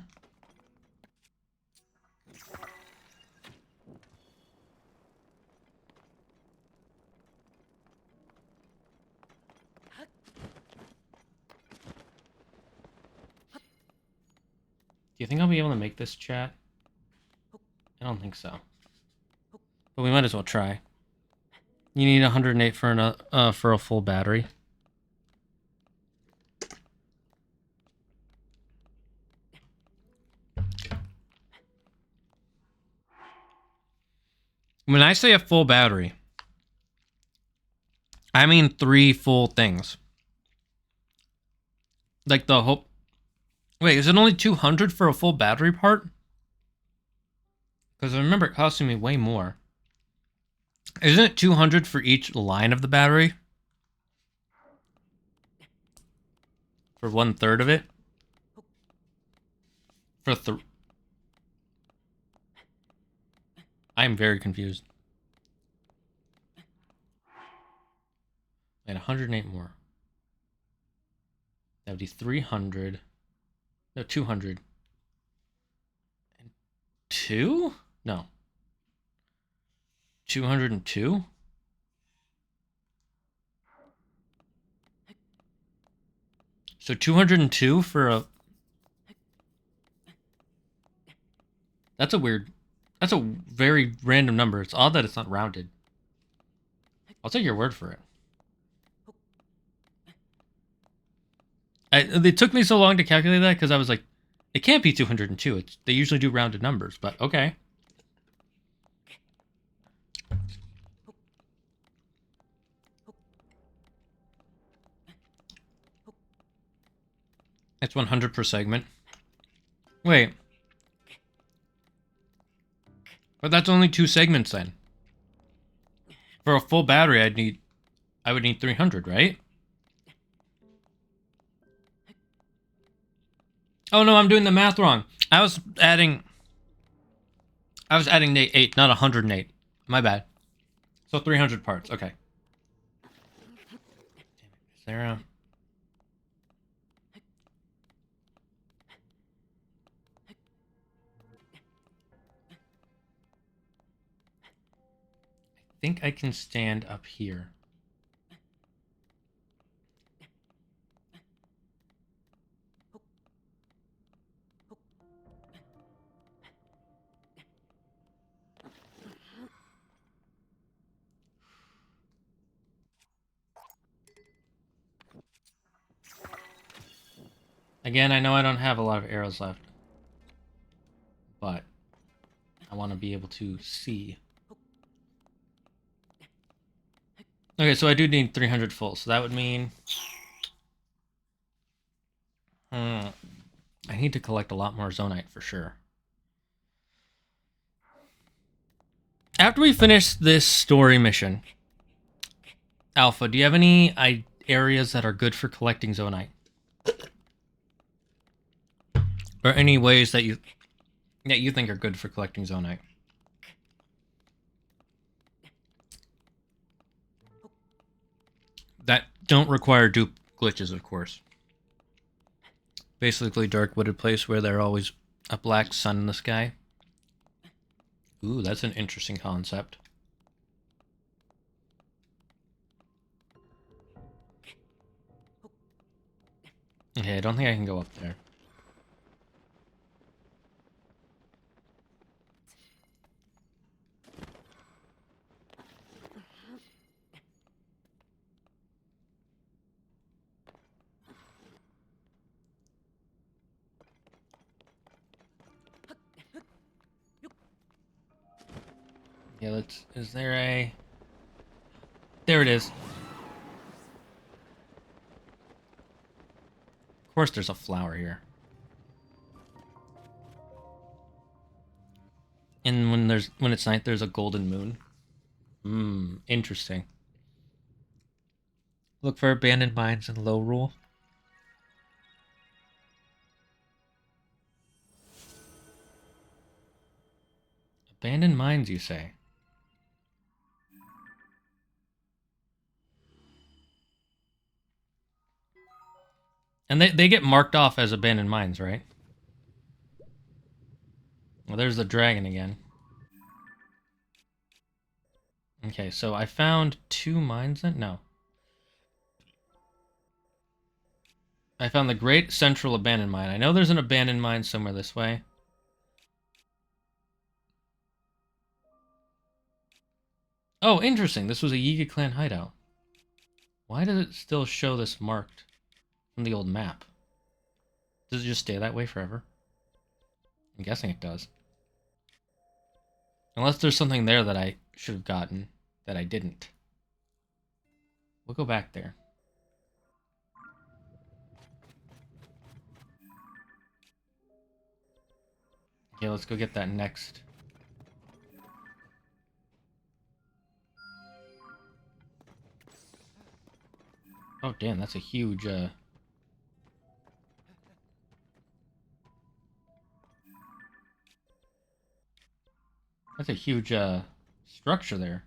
Do you think I'll be able to make this, chat? I don't think so. But we might as well try. You need 108 for a full battery. When I say a full battery, I mean 3 full things. Like the whole... Wait, is it only 200 for a full battery part? Because I remember it costing me way more. Isn't it 200 for each line of the battery? For 1/3 of it? For I'm very confused. And 108 more. That would be 300. No, 200. And 2? No. 202? So 202 for a... That's a weird... That's a very random number. It's odd that it's not rounded. I'll take your word for it. It took me so long to calculate that because I was like, it can't be 202. They usually do rounded numbers, but okay. It's 100 per segment. Wait. But that's only 2 segments then. For a full battery, I would need 300, right? Oh no, I'm doing the math wrong. I was adding Nate 8, not 108. My bad. So 300 parts. Okay. Is there a... I think I can stand up here. Again, I know I don't have a lot of arrows left, but I want to be able to see. Okay, so I do need 300 full, so that would mean... I need to collect a lot more Zonite for sure. After we finish this story mission, Alpha, do you have any areas that are good for collecting Zonite? Or any ways that you think are good for collecting Zonite? That don't require dupe glitches, of course. Basically, dark wooded place where there's always a black sun in the sky. Ooh, that's an interesting concept. Okay, I don't think I can go up there. Yeah, let's... Is there a... There it is. Of course there's a flower here. And when it's night, there's a golden moon. Interesting. Look for abandoned mines in low rule. Abandoned mines, you say? And they get marked off as abandoned mines, right? Well, there's the dragon again. Okay, so I found 2 mines then? No. I found the Great Central Abandoned Mine. I know there's an abandoned mine somewhere this way. Oh, interesting. This was a Yiga clan hideout. Why does it still show this marked on the old map? Does it just stay that way forever? I'm guessing it does. Unless there's something there that I should have gotten that I didn't. We'll go back there. Okay, let's go get that next. Oh, damn, that's a huge, That's a huge, structure there.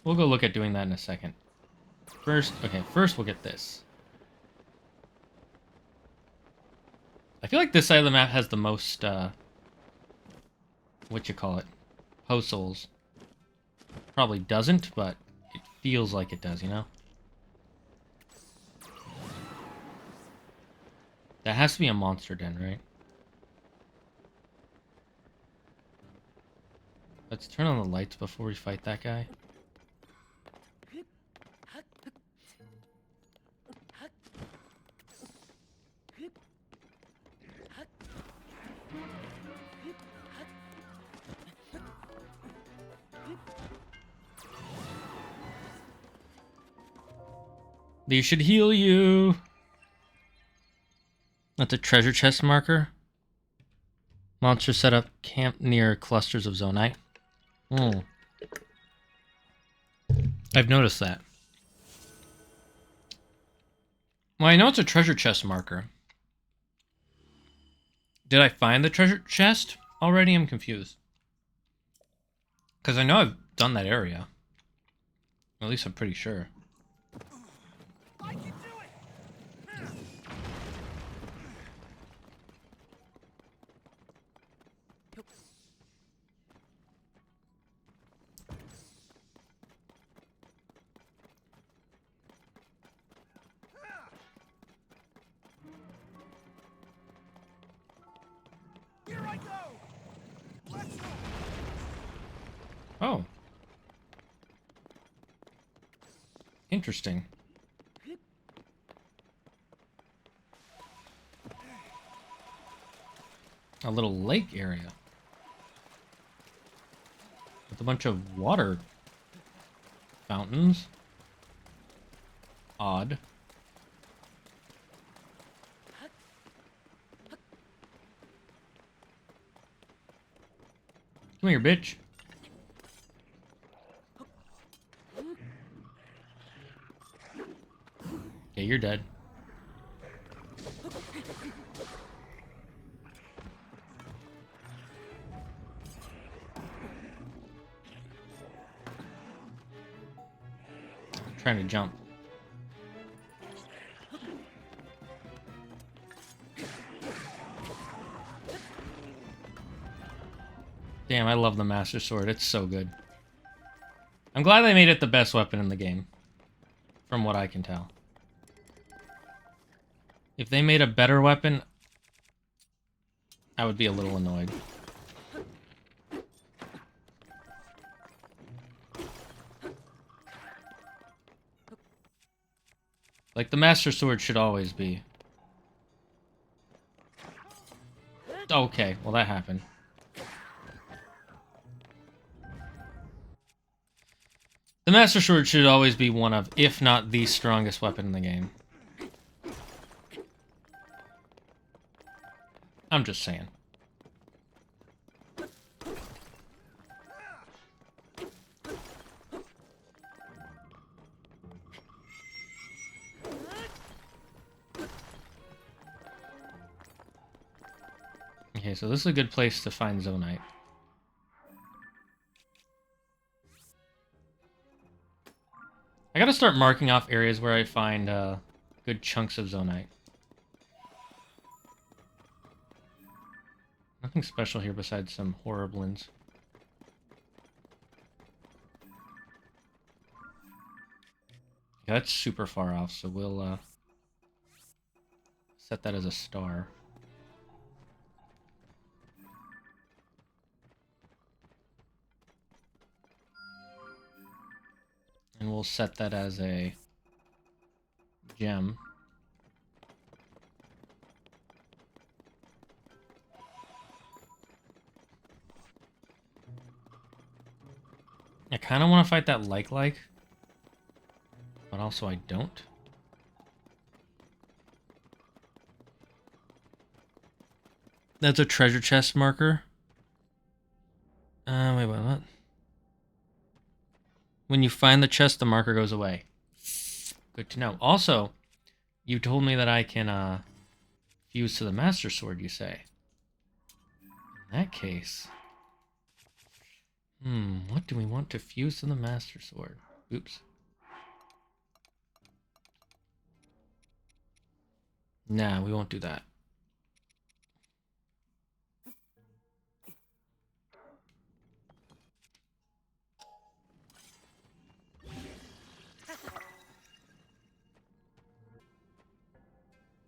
We'll go look at doing that in a second. First we'll get this. I feel like this side of the map has the most, Post souls. Probably doesn't, but it feels like it does, you know? That has to be a monster den, right? Let's turn on the lights before we fight that guy. These should heal you. That's a treasure chest marker. Monster set up camp near clusters of Zonite. I've noticed that. Well, I know it's a treasure chest marker. Did I find the treasure chest already? I'm confused. Because I know I've done that area. At least I'm pretty sure. I can do it! Here I go! Let's go! Oh. Interesting. A little lake area. With a bunch of water fountains. Odd. Come here, bitch. Okay, you're dead. I'm trying to jump. Damn, I love the Master Sword. It's so good. I'm glad they made it the best weapon in the game. From what I can tell. If they made a better weapon, I would be a little annoyed. Like, the Master Sword should always be. Okay, well that happened. The Master Sword should always be one of, if not the strongest weapon in the game. I'm just saying. Okay, so this is a good place to find Zonite. I gotta start marking off areas where I find good chunks of Zonite. Nothing special here besides some horriblins. Yeah, that's super far off, so we'll set that as a star. And we'll set that as a gem. I kind of want to fight that like, but also I don't. That's a treasure chest marker. Wait, what? When you find the chest, the marker goes away. Good to know. Also, you told me that I can fuse to the Master Sword, you say. In that case... what do we want to fuse to the Master Sword? Oops. Nah, we won't do that.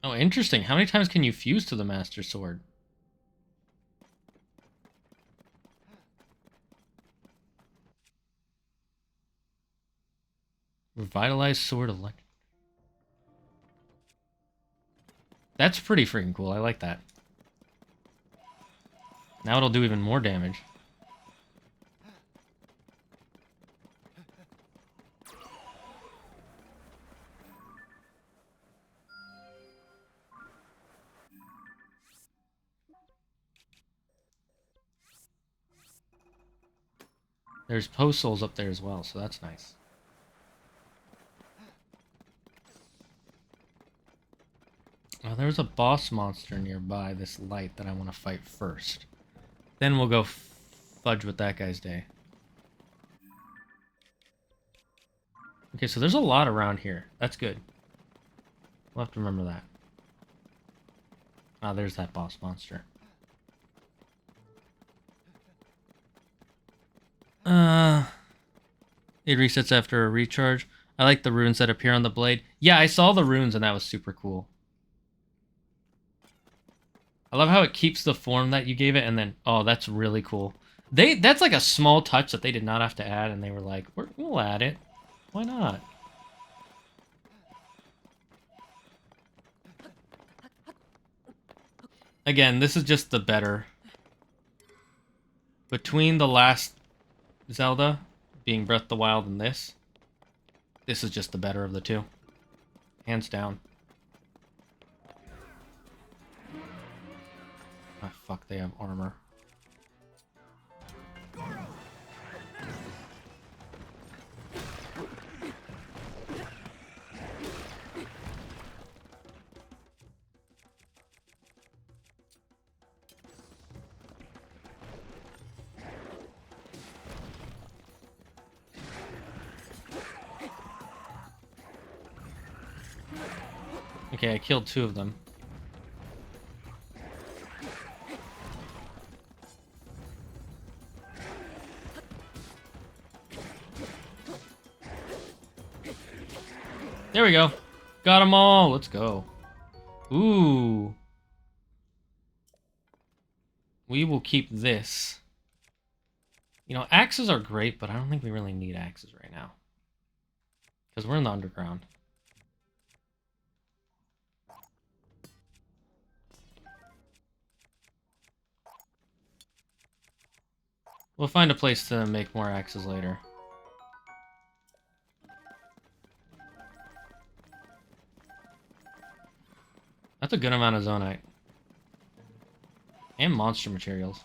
Oh, interesting. How many times can you fuse to the Master Sword? Revitalized Sword Elect. That's pretty freaking cool. I like that. Now it'll do even more damage. There's post souls up there as well, so that's nice. there's a boss monster nearby this light that I want to fight first. Then we'll go fudge with that guy's day. Okay, so there's a lot around here. That's good. We'll have to remember that. Ah, there's that boss monster. It resets after a recharge. I like the runes that appear on the blade. Yeah, I saw the runes and that was super cool. I love how it keeps the form that you gave it and then... Oh, that's really cool. That's like a small touch that they did not have to add and they were like, we'll add it. Why not? Again, this is just the better. Between the last Zelda, being Breath of the Wild, and this is just the better of the two. Hands down. Ah, fuck, they have armor. Okay, I killed 2 of them. There we go. Got them all. Let's go. Ooh. We will keep this. You know, axes are great, but I don't think we really need axes right now. Because we're in the underground. We'll find a place to make more axes later. That's a good amount of zonite. And monster materials.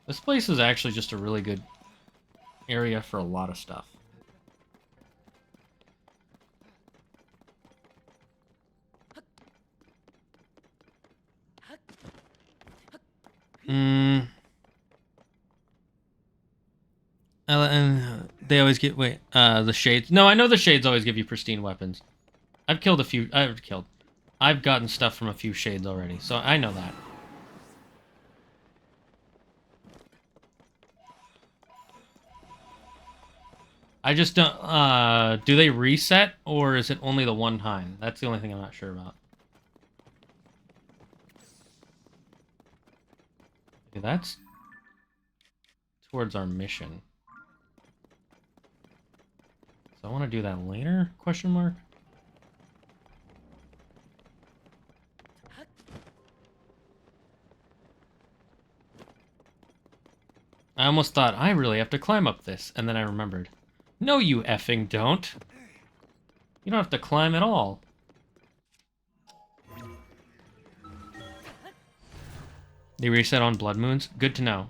This place is actually just a really good area for a lot of stuff. And they always get the shades. No, I know the shades always give you pristine weapons. I've killed a few. I've gotten stuff from a few shades already, so I know that. I just don't. Do they reset or is it only the one time? That's the only thing I'm not sure about. Okay, that's towards our mission. So I want to do that later? Question mark. I almost thought I really have to climb up this, and then I remembered. No, you effing don't. You don't have to climb at all. They reset on blood moons? Good to know.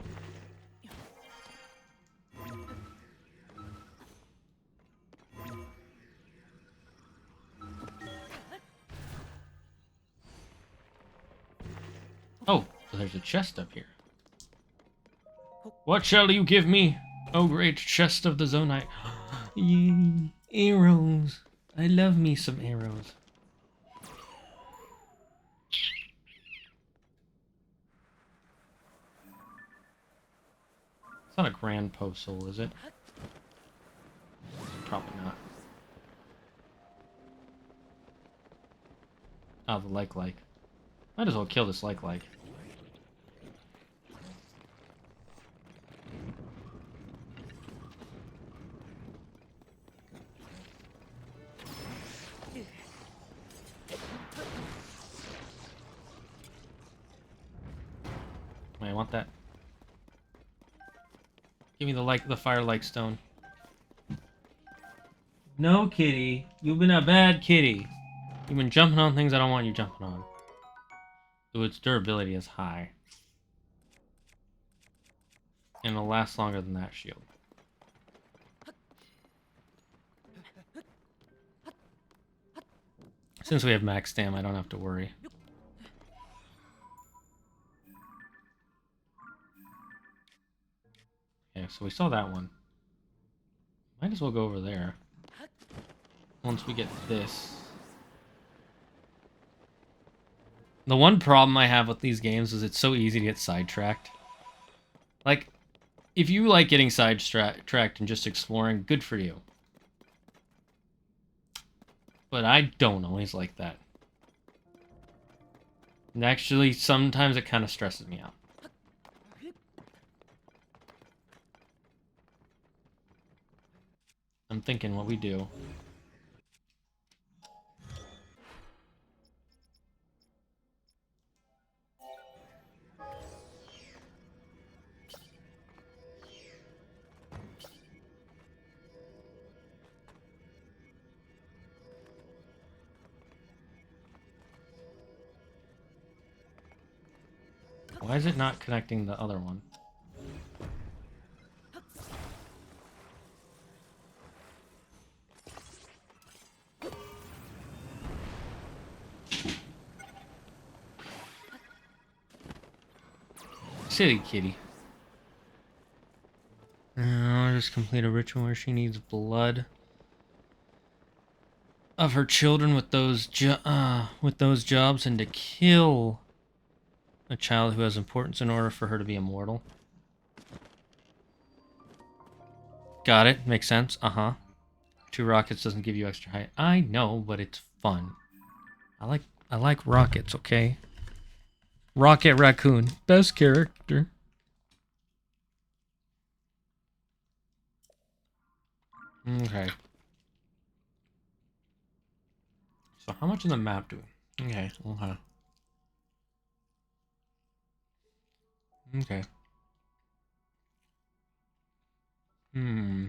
Oh, so there's a chest up here. What shall you give me, oh great chest of the zonite? Yee, arrows. I love me some arrows. It's not a grand postal, is it? Probably not. Oh, the like. Might as well kill this like. I want that. Give me the fire-like stone. No, kitty. You've been a bad kitty. You've been jumping on things I don't want you jumping on. Ooh, its durability is high. And it'll last longer than that shield. Since we have max stam, I don't have to worry. Okay, so we saw that one. Might as well go over there. Once we get this. The one problem I have with these games is it's so easy to get sidetracked. Like, if you like getting sidetracked and just exploring, good for you. But I don't always like that. And actually, sometimes it kind of stresses me out. I'm thinking what we do. Why is it not connecting the other one? Silly kitty. I'll just complete a ritual where she needs blood of her children with those jobs, and to kill a child who has importance in order for her to be immortal. Got it. Makes sense. Uh-huh. 2 rockets doesn't give you extra height. I know, but it's fun. I like rockets, okay? Rocket Raccoon. Best character. Okay. So how much in the map do we? Okay, okay. Okay. Hmm.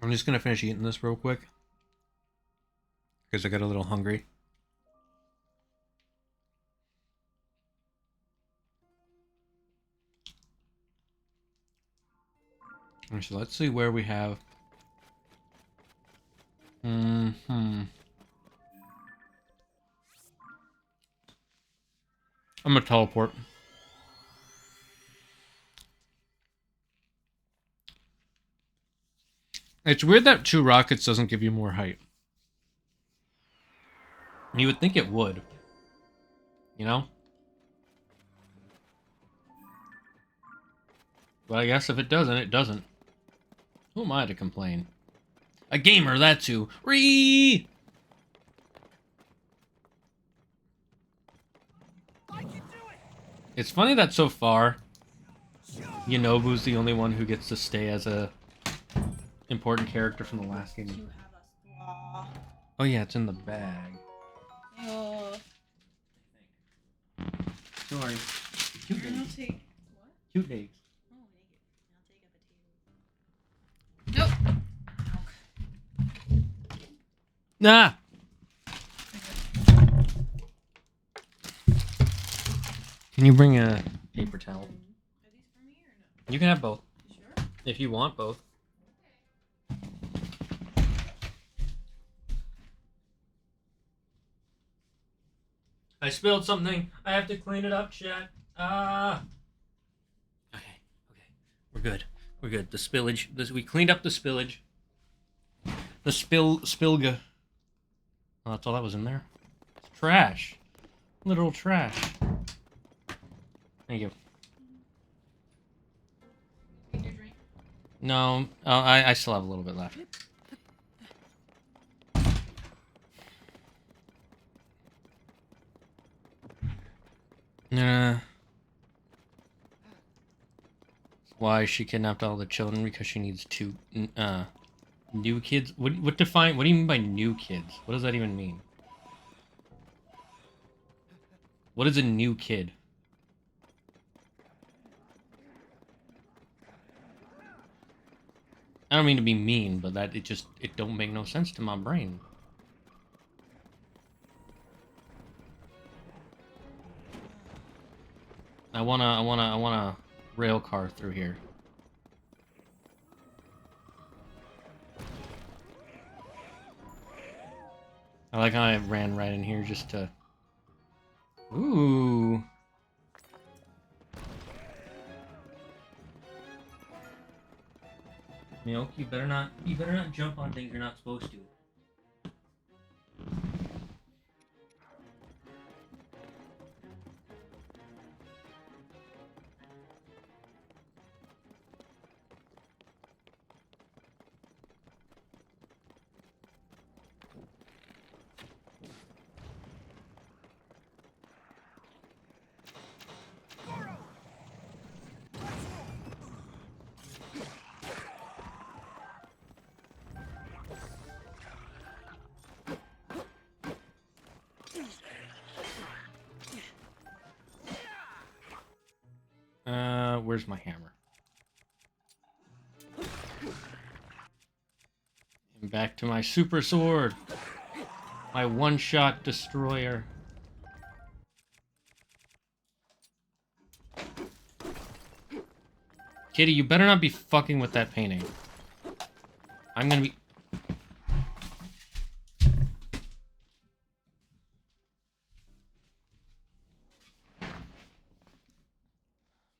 I'm just gonna finish eating this real quick. Because I got a little hungry. So let's see where we have. I'm gonna teleport. It's weird that 2 rockets doesn't give you more height. You would think it would. You know? But I guess if it doesn't, it doesn't. Who am I to complain? A gamer, that's who. Ree! I can do it. It's funny that so far, Yonobu's the only one who gets to stay as a important character from the last game. You have a straw. Oh yeah, it's in the bag. Oh. Sorry. Cute I'll eggs. take what? Cute eggs. Oh, I'll take a potato. Nope. Nah! Can you bring a paper towel? Are these for me or no? You can have both. You sure? If you want both. I spilled something. I have to clean it up, chat. Ah. Okay. We're good. We're good. The spillage. We cleaned up the spillage. The spilga. Oh, that's all that was in there. It's trash. Literal trash. Thank you. Need your drink? No, I still have a little bit left. Why she kidnapped all the children? Because she needs 2 new kids. What do you mean by new kids? What does that even mean? What is a new kid? I don't mean to be mean, but it don't make no sense to my brain. I wanna rail car through here. I like how I ran right in here just to... Ooh. Milk, you better not jump on things you're not supposed to. Where's my hammer? And back to my super sword. My one-shot destroyer. Kitty, you better not be fucking with that painting. I'm gonna be...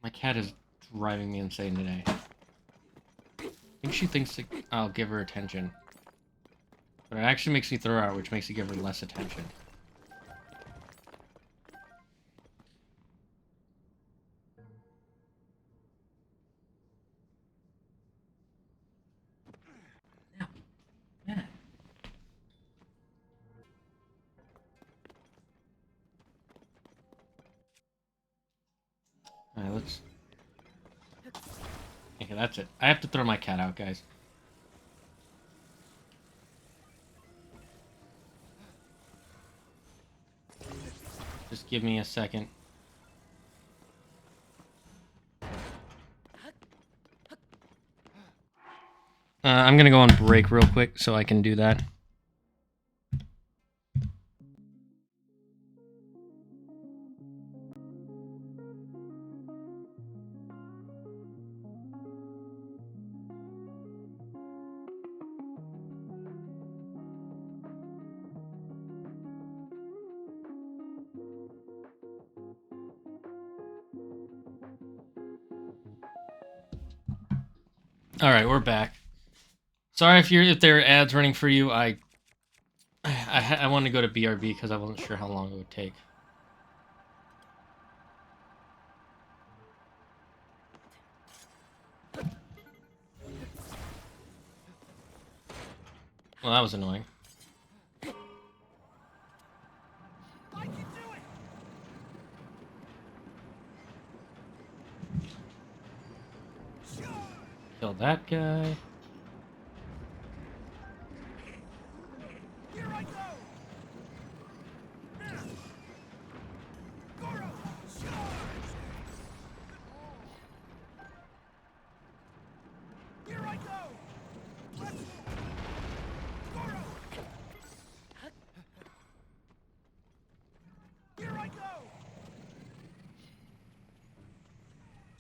My cat is driving me insane today. I think she thinks that I'll give her attention. But it actually makes me throw her out, which makes me give her less attention. Alright, let's... Okay, that's it. I have to throw my cat out, guys. Just give me a second. I'm gonna go on break real quick so I can do that. All right, we're back. Sorry if there are ads running for you. I wanted to go to BRB because I wasn't sure how long it would take. Well, that was annoying. I can do it. Sure. Kill that guy. Here I go. Goro, charge. Here I go. Let's go. Goro. Here I go.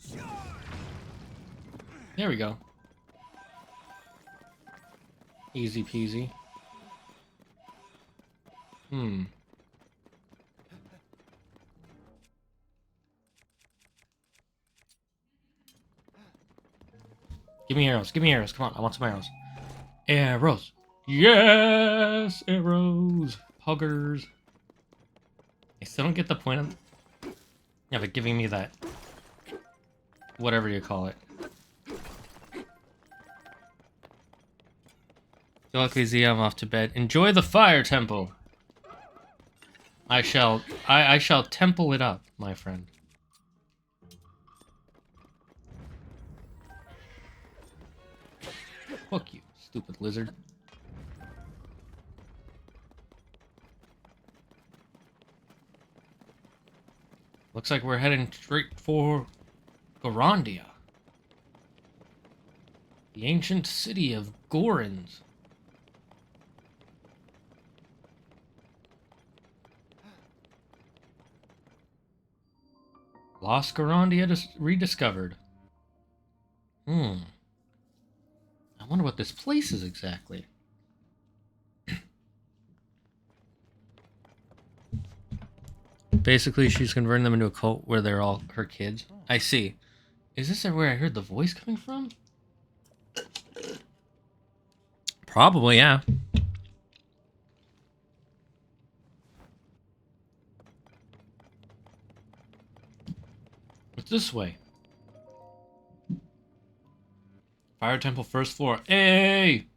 Charge. There we go. Easy peasy. Give me arrows. Give me arrows. Come on, I want some arrows. Arrows. Yes, arrows. Huggers. I still don't get the point of... Yeah, but giving me that... Whatever you call it. Luckily, Z, I'm off to bed. Enjoy the fire temple. I shall temple it up, my friend. Fuck you, stupid lizard. Looks like we're heading straight for Gorondia. The ancient city of Gorons. Lost Garandia rediscovered. I wonder what this place is exactly. Basically, she's converting them into a cult where they're all her kids. I see. Is this where I heard the voice coming from? Probably, yeah. What's this way? Fire Temple first floor. Hey!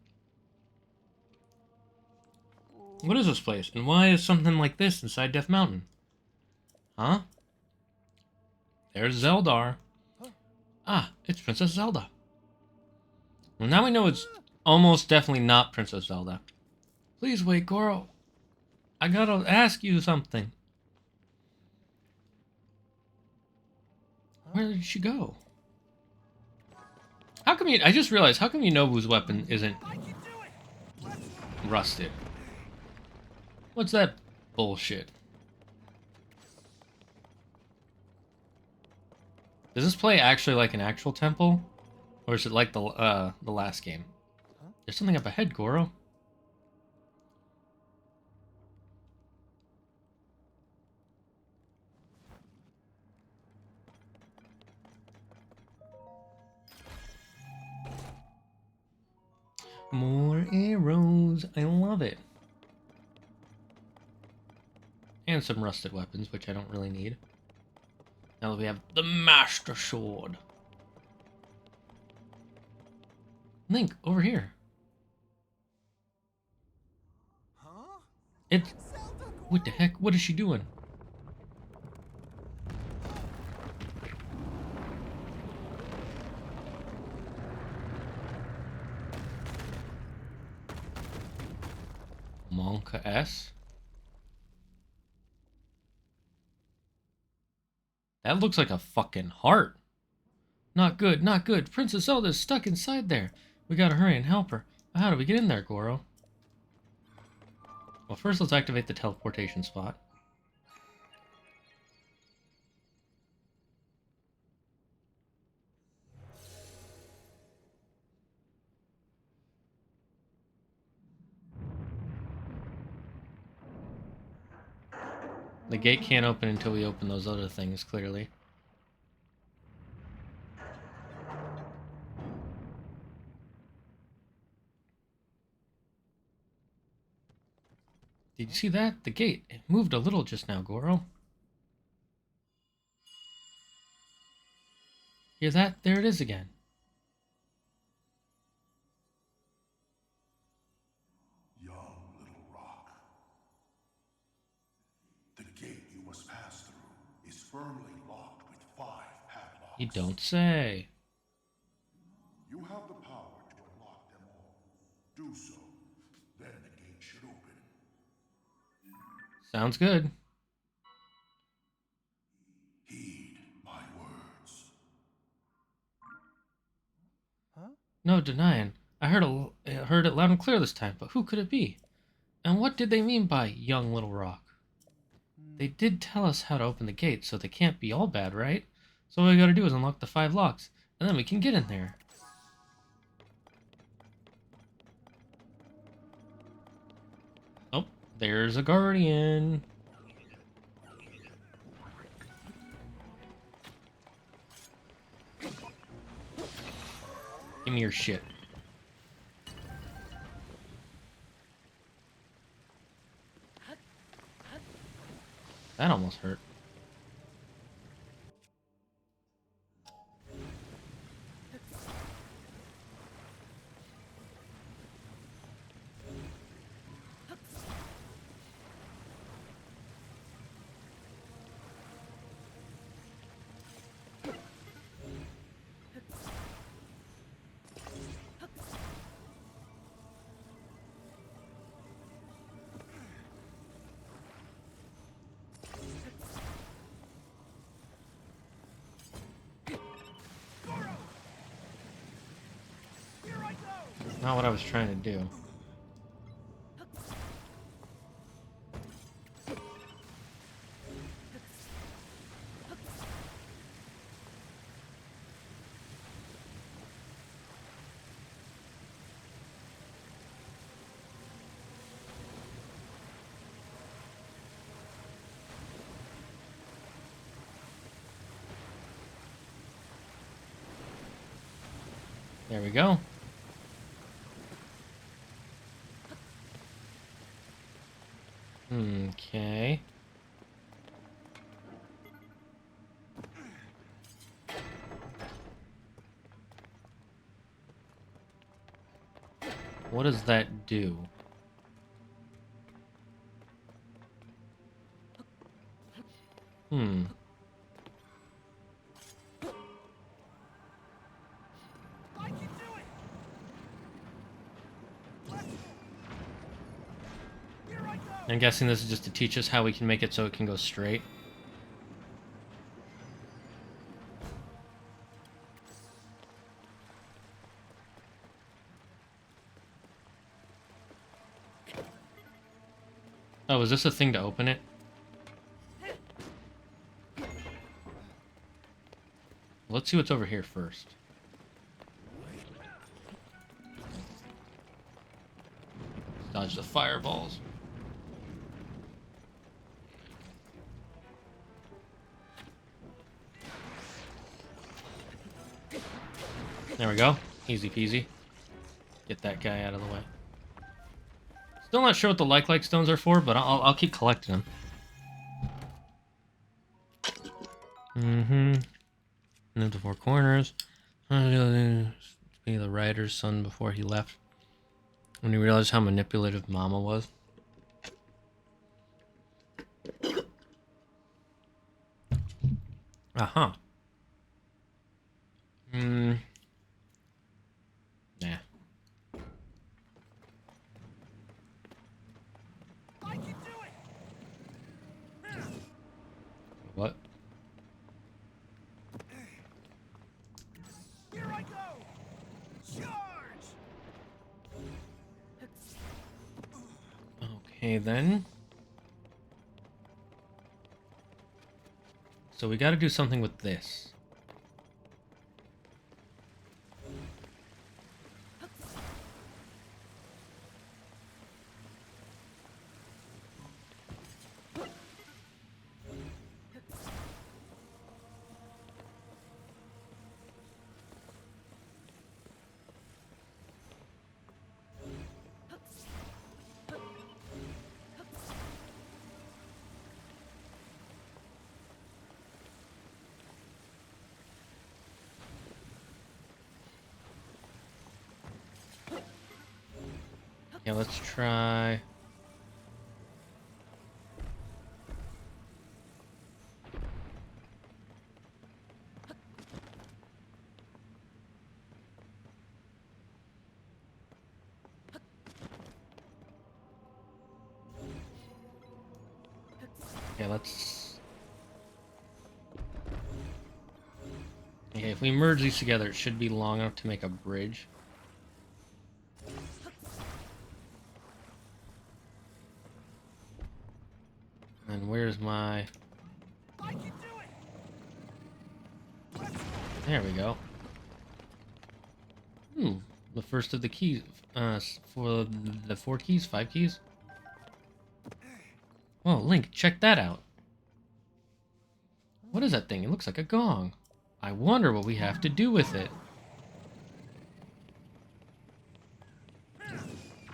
What is this place? And why is something like this inside Death Mountain? Huh? There's Zeldar. Ah, it's Princess Zelda. Well, now we know it's almost definitely not Princess Zelda. Please wait, Goro. I gotta ask you something. Where did she go? How come you... I just realized, how come Yunobu's weapon isn't rusted? What's that bullshit? Does this play actually like an actual temple? Or is it like the last game? There's something up ahead, Goro. More arrows. I love it. And some rusted weapons, which I don't really need. Now that we have the Master Sword. Link, over here. Huh? It's... Zelda? What the heck? What is she doing? Monka S? That looks like a fucking heart. Not good, not good. Princess Zelda's stuck inside there. We gotta hurry and help her. How do we get in there, Goro? Well, first let's activate the teleportation spot. The gate can't open until we open those other things, clearly. Did you see that? The gate. It moved a little just now, Goro. Hear that? There it is again. Young little rock. The gate you must pass through is firmly locked with 5 padlocks. You don't say. You have the power to unlock them all. Do so, then the gate should open. Sounds good. Heed my words. No denying. I heard it loud and clear this time, but who could it be? And what did they mean by young little rock? They did tell us how to open the gate, so they can't be all bad, right? So all we gotta do is unlock the 5 locks, and then we can get in there. Oh, there's a guardian. Give me your shit. That almost hurt. Not what I was trying to do. There we go. Okay. What does that do? I'm guessing this is just to teach us how we can make it so it can go straight. Oh, is this a thing to open it? Let's see what's over here first. Dodge the fireballs. There we go. Easy peasy. Get that guy out of the way. Still not sure what the like stones are for, but I'll keep collecting them. Move the four corners. Be the writer's son before he left. When he realized how manipulative Mama was. Uh-huh. Nah. What? Here I go! Charge! Okay, then. So we gotta do something with this. Yeah, let's try. Yeah, let's. Okay, if we merge these together, it should be long enough to make a bridge. And where's my... There we go. The first of the keys. For the 4 keys? 5 keys? Oh, Link, check that out. What is that thing? It looks like a gong. I wonder what we have to do with it.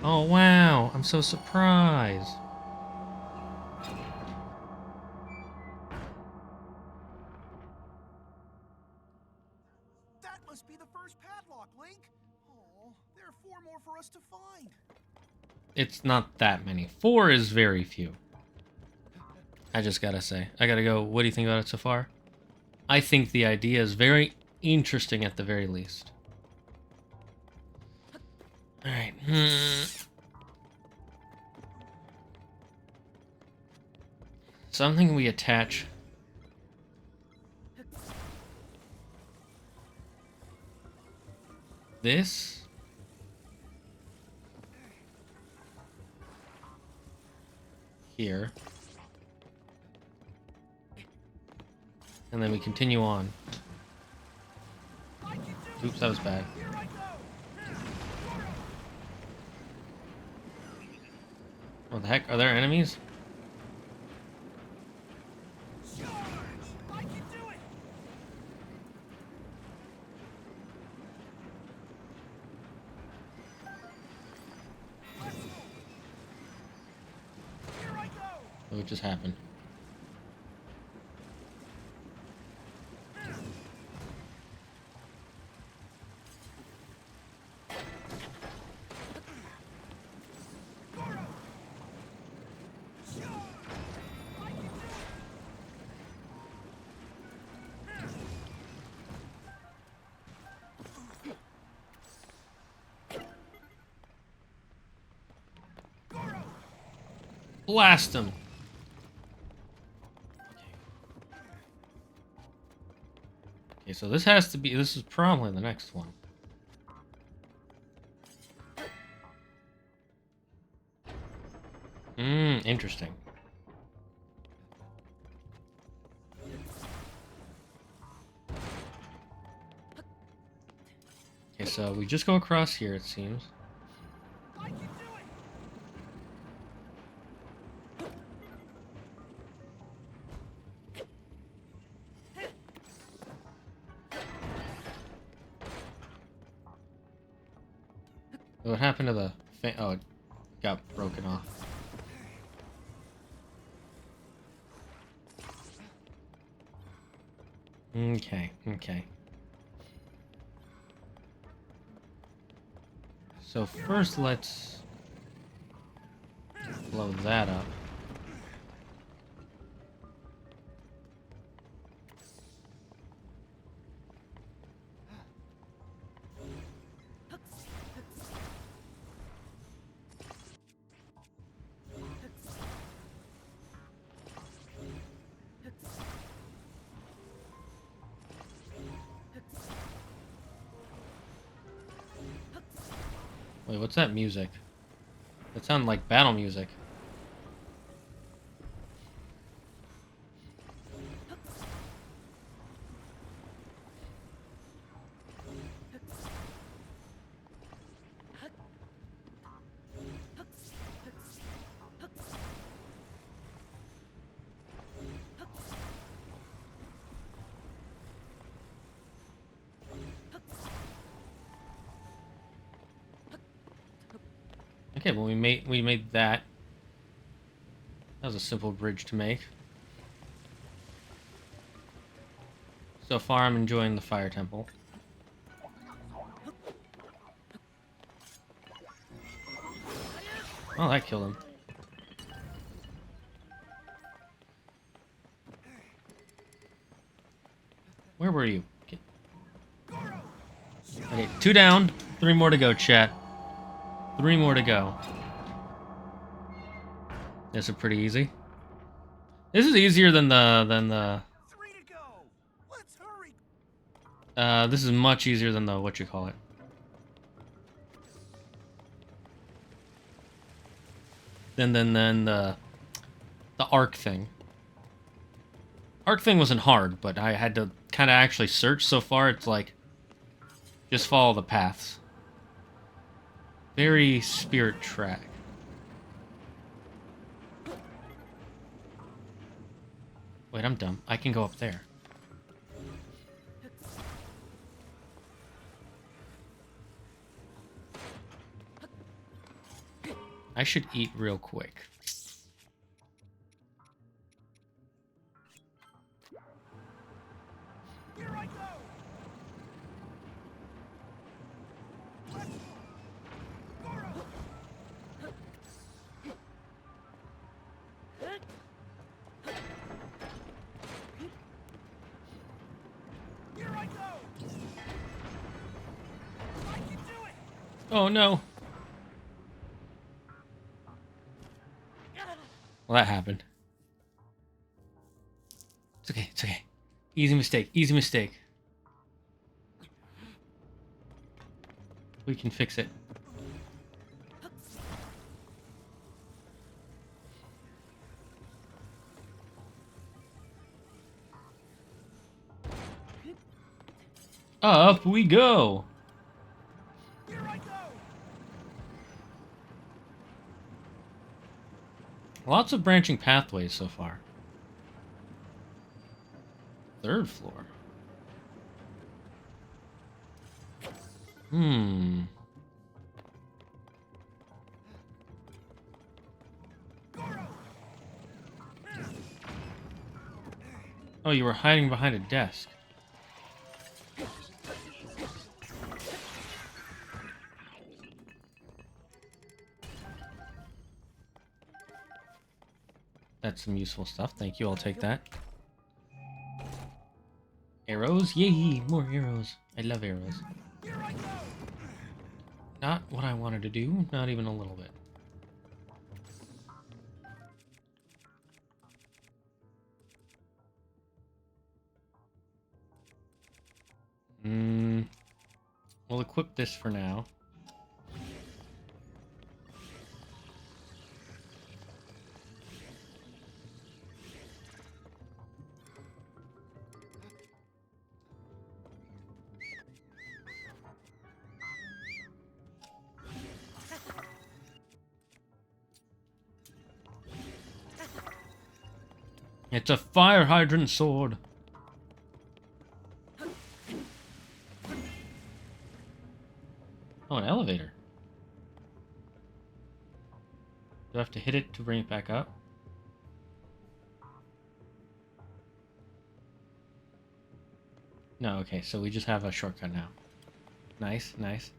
Oh, wow. I'm so surprised. That must be the first padlock, Link. Oh, there are 4 more for us to find. It's not that many. 4 is very few. I just gotta say. I gotta go, what do you think about it so far? I think the idea is very interesting at the very least. Alright. Something we attach. This. Here. And then we continue on. Oops, that was bad. What the heck? Are there enemies? what just happened? Blast him. Okay, so this has to be, this is probably the next one. Interesting. Okay, so we just go across here, it seems. What happened to the fan? Oh, it got broken off. Okay, okay. So first let's blow that up. Wait, what's that music? That sounded like battle music. Okay, well we made that. That was a simple bridge to make. So far I'm enjoying the fire temple. Oh, that killed him. Where were you? Okay, 2 down, 3 more to go, chat. 3 more to go. This is pretty easy. This is easier than the 3 to go. Let's hurry. this is much easier than the what you call it. Then the arc thing. Arc thing wasn't hard, but I had to kind of actually search. So far, it's like just follow the paths. Very Spirit track. Wait, I'm dumb. I can go up there. I should eat real quick. Here I go. Here I go. I can do it. Oh no. Well, that happened. It's okay, it's okay. Easy mistake, easy mistake. We can fix it. Up we go. Here I go. Lots of branching pathways so far. 3rd floor. Oh, you were hiding behind a desk. That's some useful stuff. Thank you. I'll take that. Arrows? Yay! More arrows. I love arrows. Not what I wanted to do. Not even a little bit. We'll equip this for now. It's a fire hydrant sword. Oh, an elevator. Do I have to hit it to bring it back up? No, okay, so we just have a shortcut now. Nice, nice.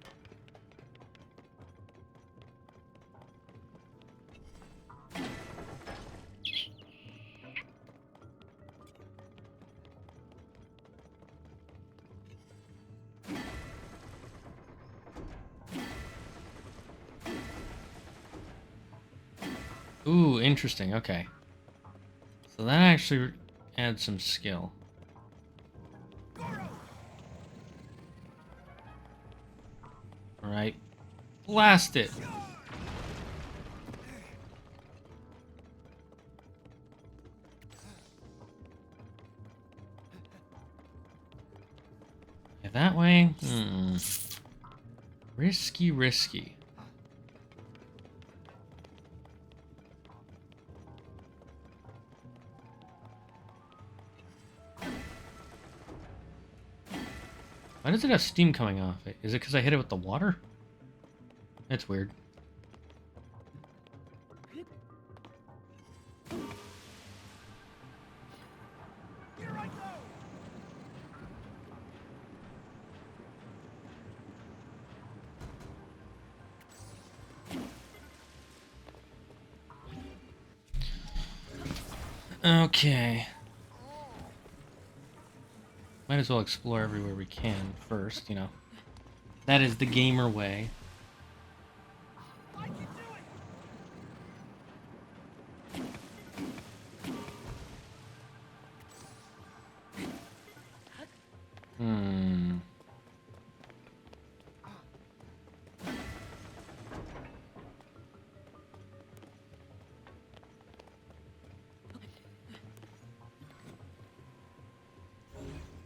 Ooh, interesting. Okay. So that actually adds some skill. Alright. Blast it! Yeah, that way? Risky, risky. Why does it have steam coming off it? Is it because I hit it with the water? That's weird. Okay. Might as well explore everywhere we can first, you know. That is the gamer way.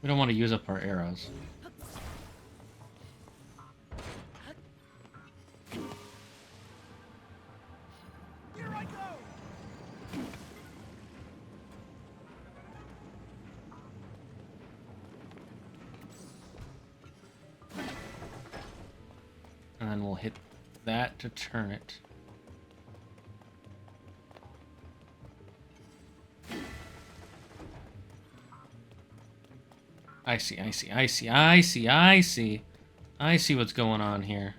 We don't want to use up our arrows. And then we'll hit that to turn it. I see, I see, I see, I see, I see. I see what's going on here.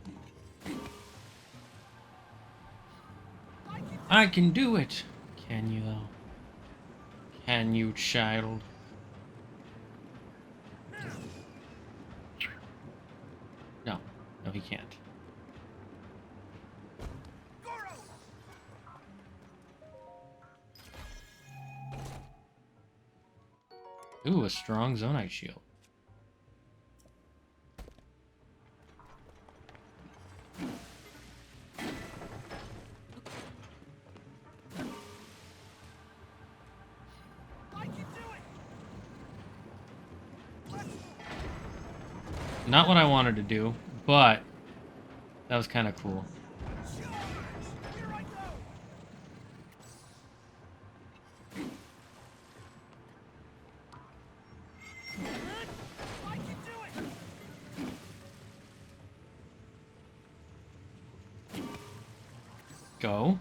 I can do it! Can you, though? Can you, child? No. No, he can't. Ooh, a strong Zonite shield. Not what I wanted to do, but that was kind of cool. Go.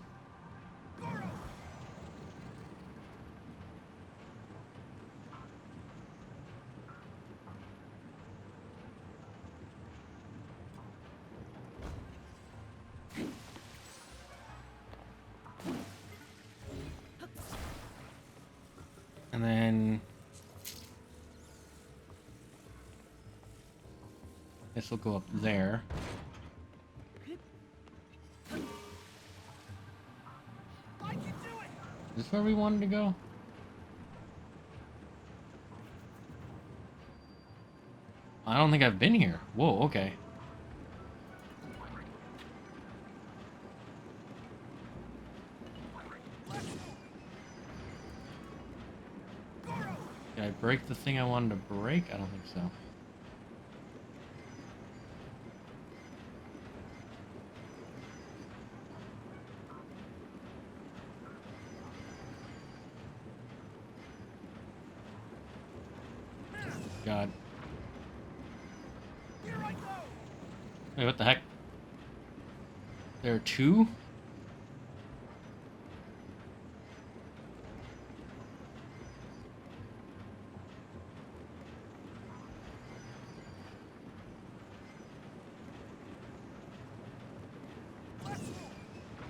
And then this will go up there. I can do it. Is this where we wanted to go? I don't think I've been here. Whoa, okay. Did I break the thing I wanted to break? I don't think so. God. Here I go. Wait, what the heck? There are two?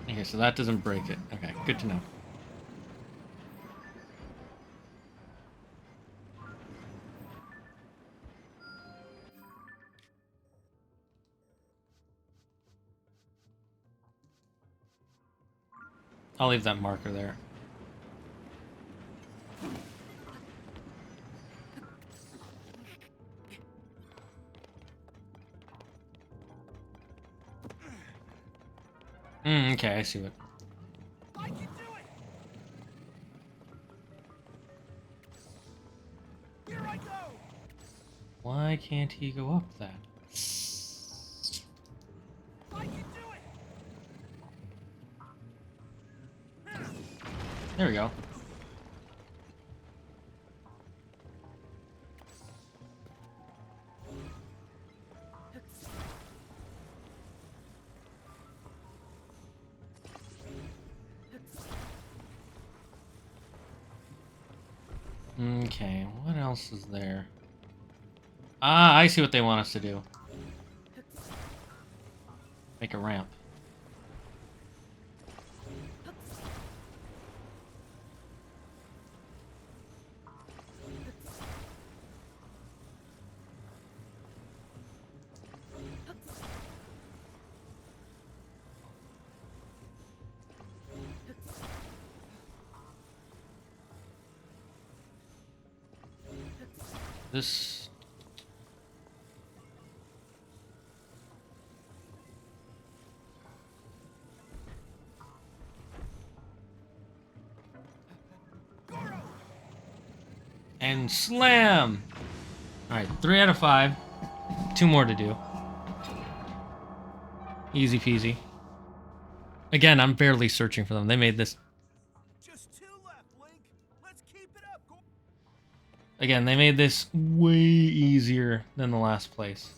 Okay, so that doesn't break it. Okay, good to know. I'll leave that marker there. Okay, I see what. I can do it. Here I go. Why can't he go up that? I can do it. There we go. Okay, what else is there? Ah, I see what they want us to do. Make a ramp. This... And slam! Alright, 3 out of 5. 2 more to do. Easy peasy. Again, I'm barely searching for them. They made this... Just 2 left, Link. Let's keep it up. Go. Again, they made this way easier than the last place.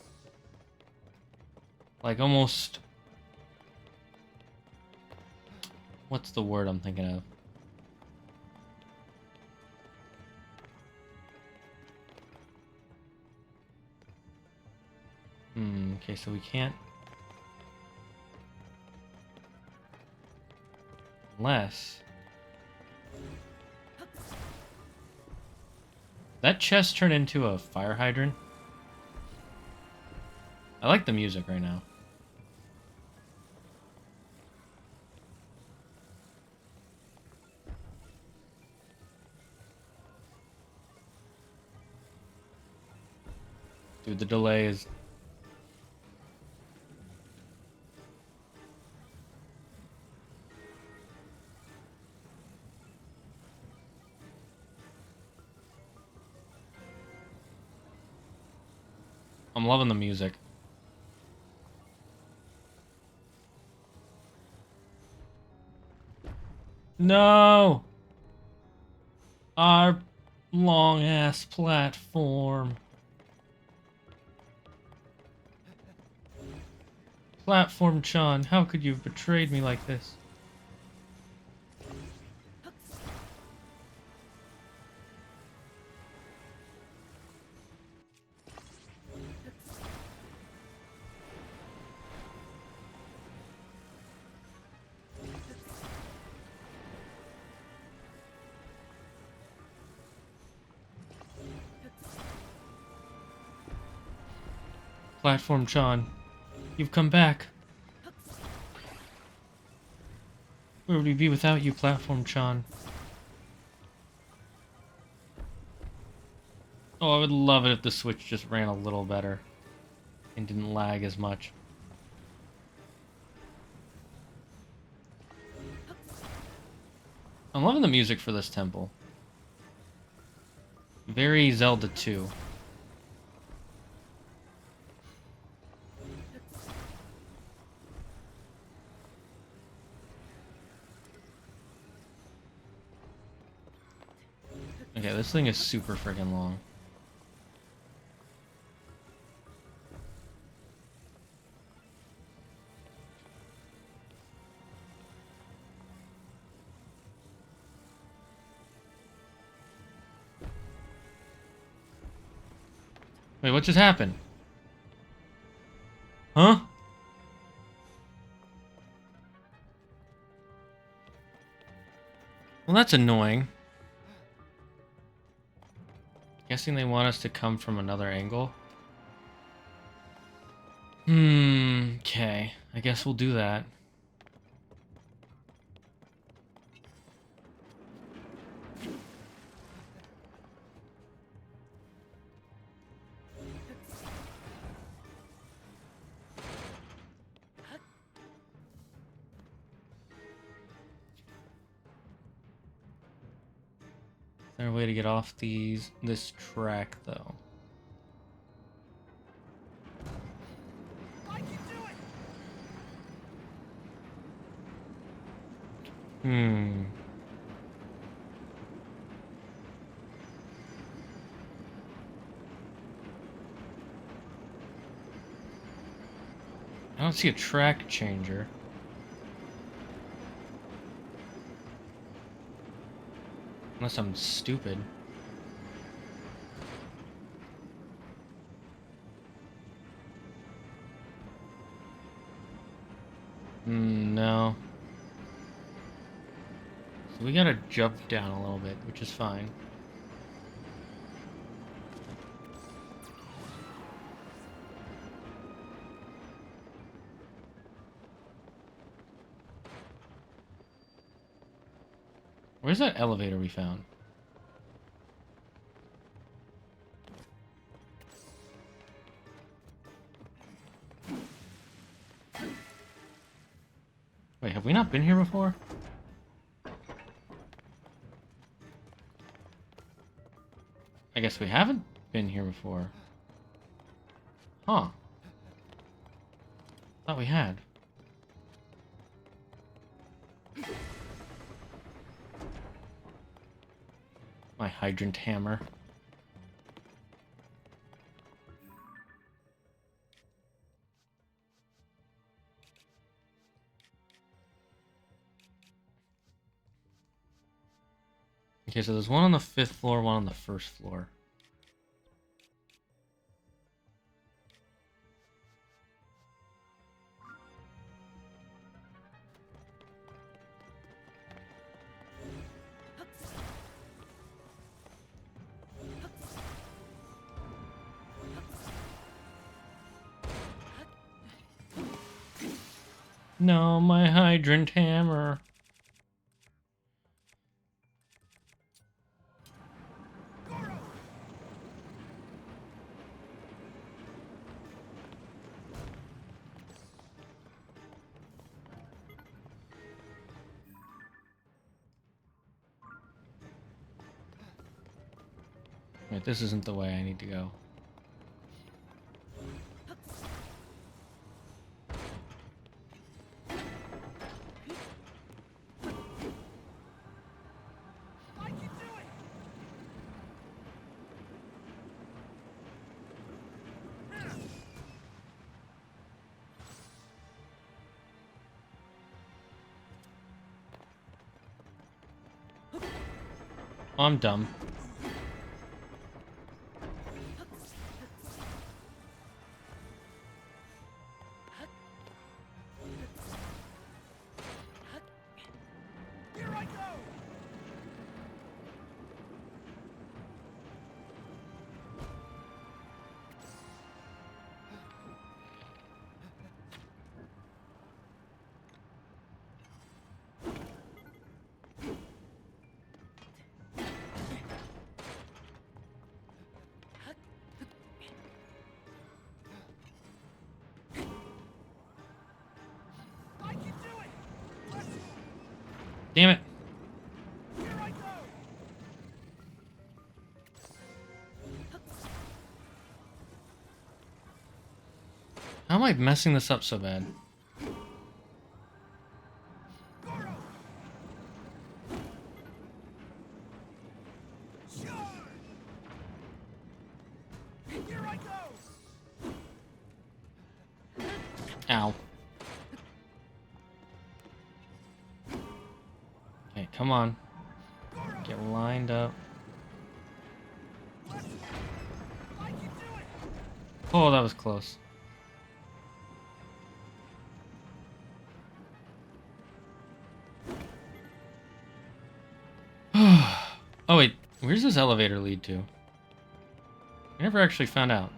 Like, almost... What's the word I'm thinking of? Okay, so we can't... Unless... That chest turned into a fire hydrant? I like the music right now. Dude, the delay is... I'm loving the music. No! Our long-ass platform. Platform Chan, how could you have betrayed me like this? Platform Chan. You've come back. Where would we be without you, Platform Chan? Oh, I would love it if the Switch just ran a little better and didn't lag as much. I'm loving the music for this temple. Very Zelda 2. Okay, this thing is super freaking long. Wait, what just happened? Huh? Well, that's annoying. Guessing they want us to come from another angle? Okay. I guess we'll do that. Is there a way to get off this track, though? I can do it! I don't see a track changer. Unless I'm stupid. No. So we gotta jump down a little bit, which is fine. Where's that elevator we found? Wait, have we not been here before? I guess we haven't been here before. Huh. Thought we had. My hydrant hammer. Okay, so there's one on the 5th floor, one on the 1st floor. No, my hydrant hammer. Wait, this isn't the way I need to go. I can do it! I'm dumb. Here I go! Damn it. Here I go. How am I messing this up so bad? Here I go. Ow. Okay, come on. Get lined up. I can do it. Oh, that was close. Oh wait, where's this elevator lead to? I never actually found out.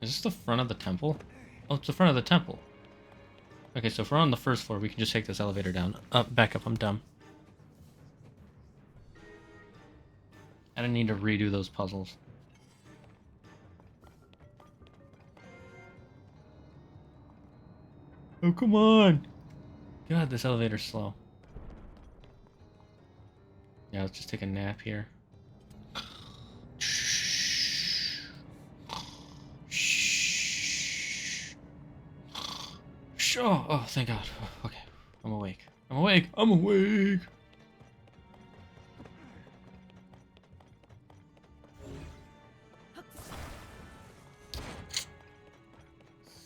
Is this the front of the temple? Oh, it's the front of the temple. Okay, so if we're on the first floor, we can just take this elevator down. Back up, I'm dumb. I don't need to redo those puzzles. Oh, come on! God, this elevator's slow. Yeah, let's just take a nap here. Oh, oh, thank God. Okay, I'm awake. I'm awake. I'm awake.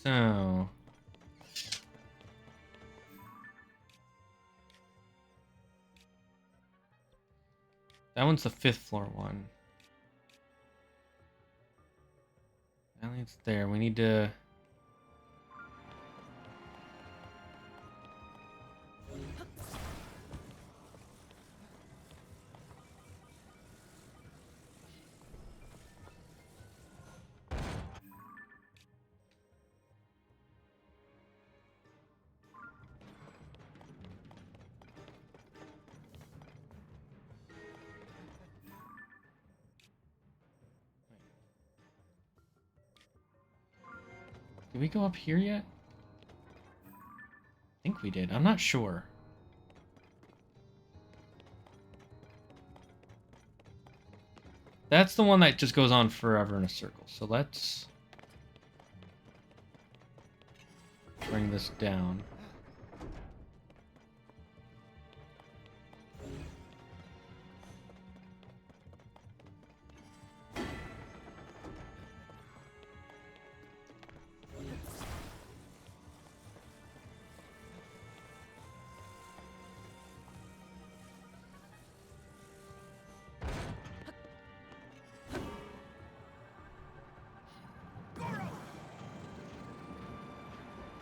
So... that one's the 5th floor one. That leads there. We need to... did we go up here yet? I think we did. I'm not sure. That's the one that just goes on forever in a circle. So let's bring this down.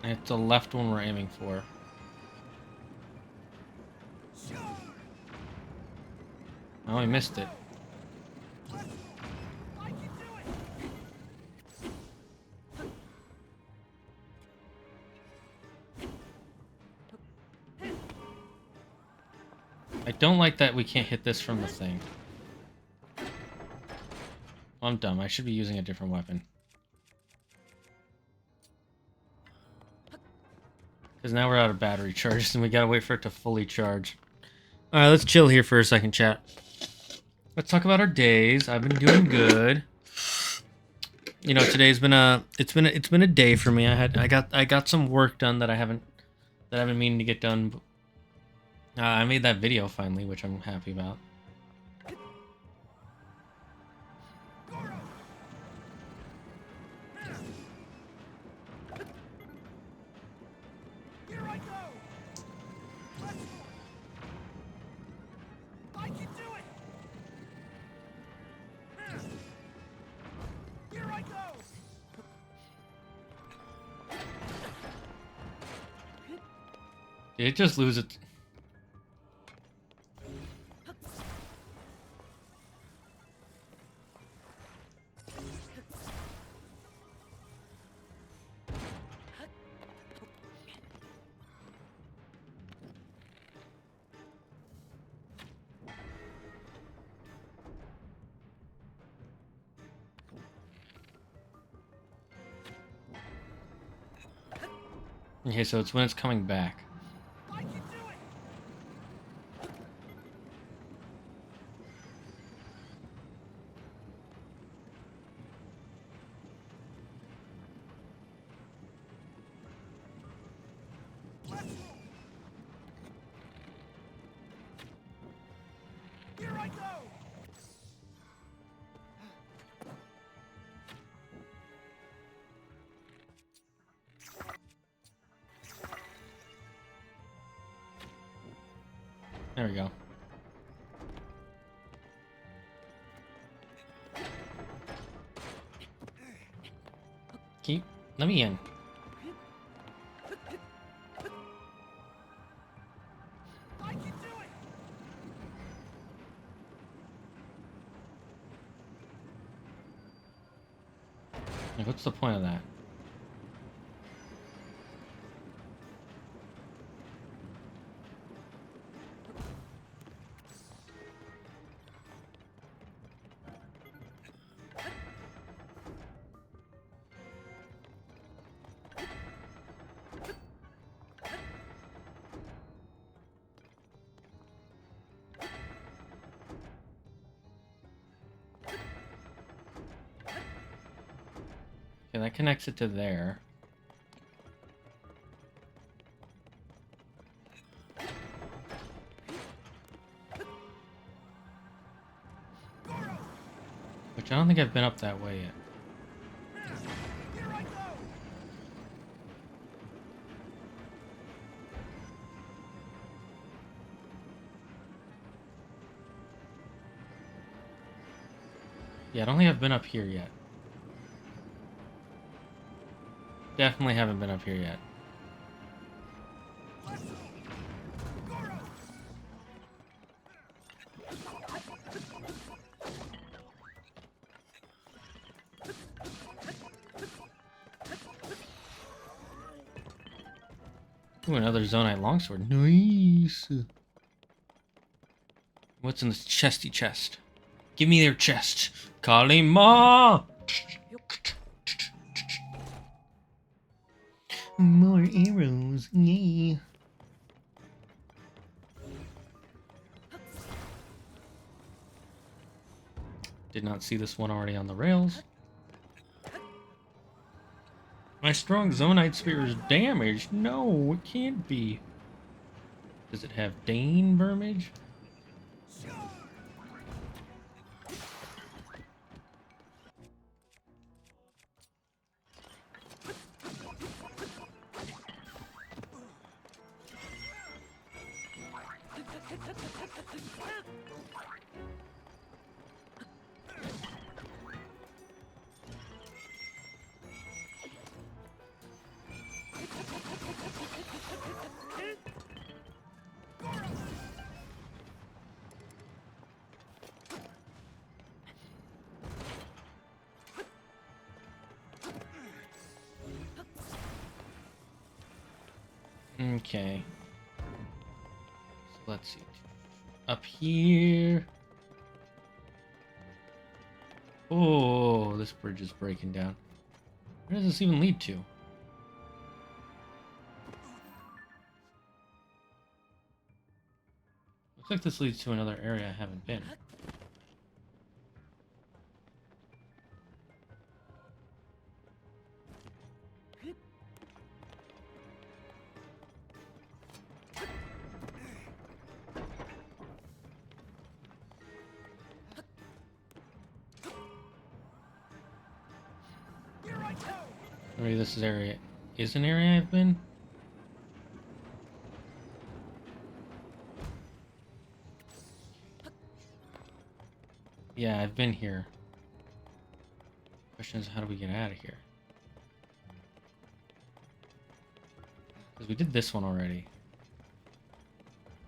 It's the left one we're aiming for. Oh, I missed it. I can do it. I don't like that we can't hit this from the thing. I'm dumb. I should be using a different weapon. Because now we're out of battery charges and we gotta wait for it to fully charge. Alright, let's chill here for a second, chat. Let's talk about our days. I've been doing good. You know, today's been it's been a day for me. I got some work done that I've been meaning to get done. I made that video finally, which I'm happy about. Here I go. I can do it. Here I go. Did it just lose it? Okay, so it's when it's coming back. I can do it! Let's move! Here I go! There we go. Let me in. I can do it! Like, what's the point of that? Okay, that connects it to there. Which I don't think I've been up that way yet. Here I go! Yeah, I don't think I've been up here yet. Definitely haven't been up here yet. Ooh, another Zonite longsword. Nice. What's in this chesty chest? Give me their chest. Kalima! More arrows. Yay. Did not see this one already on the rails. My strong Zonite spear is damaged. No, it can't be. Does it have Dane vermage? Okay. So let's see. Up here. Oh, this bridge is breaking down. Where does this even lead to? Looks like this leads to another area I haven't been. Maybe this area is an area I've been. Yeah, I've been here. Question is, how do we get out of here? Because we did this one already.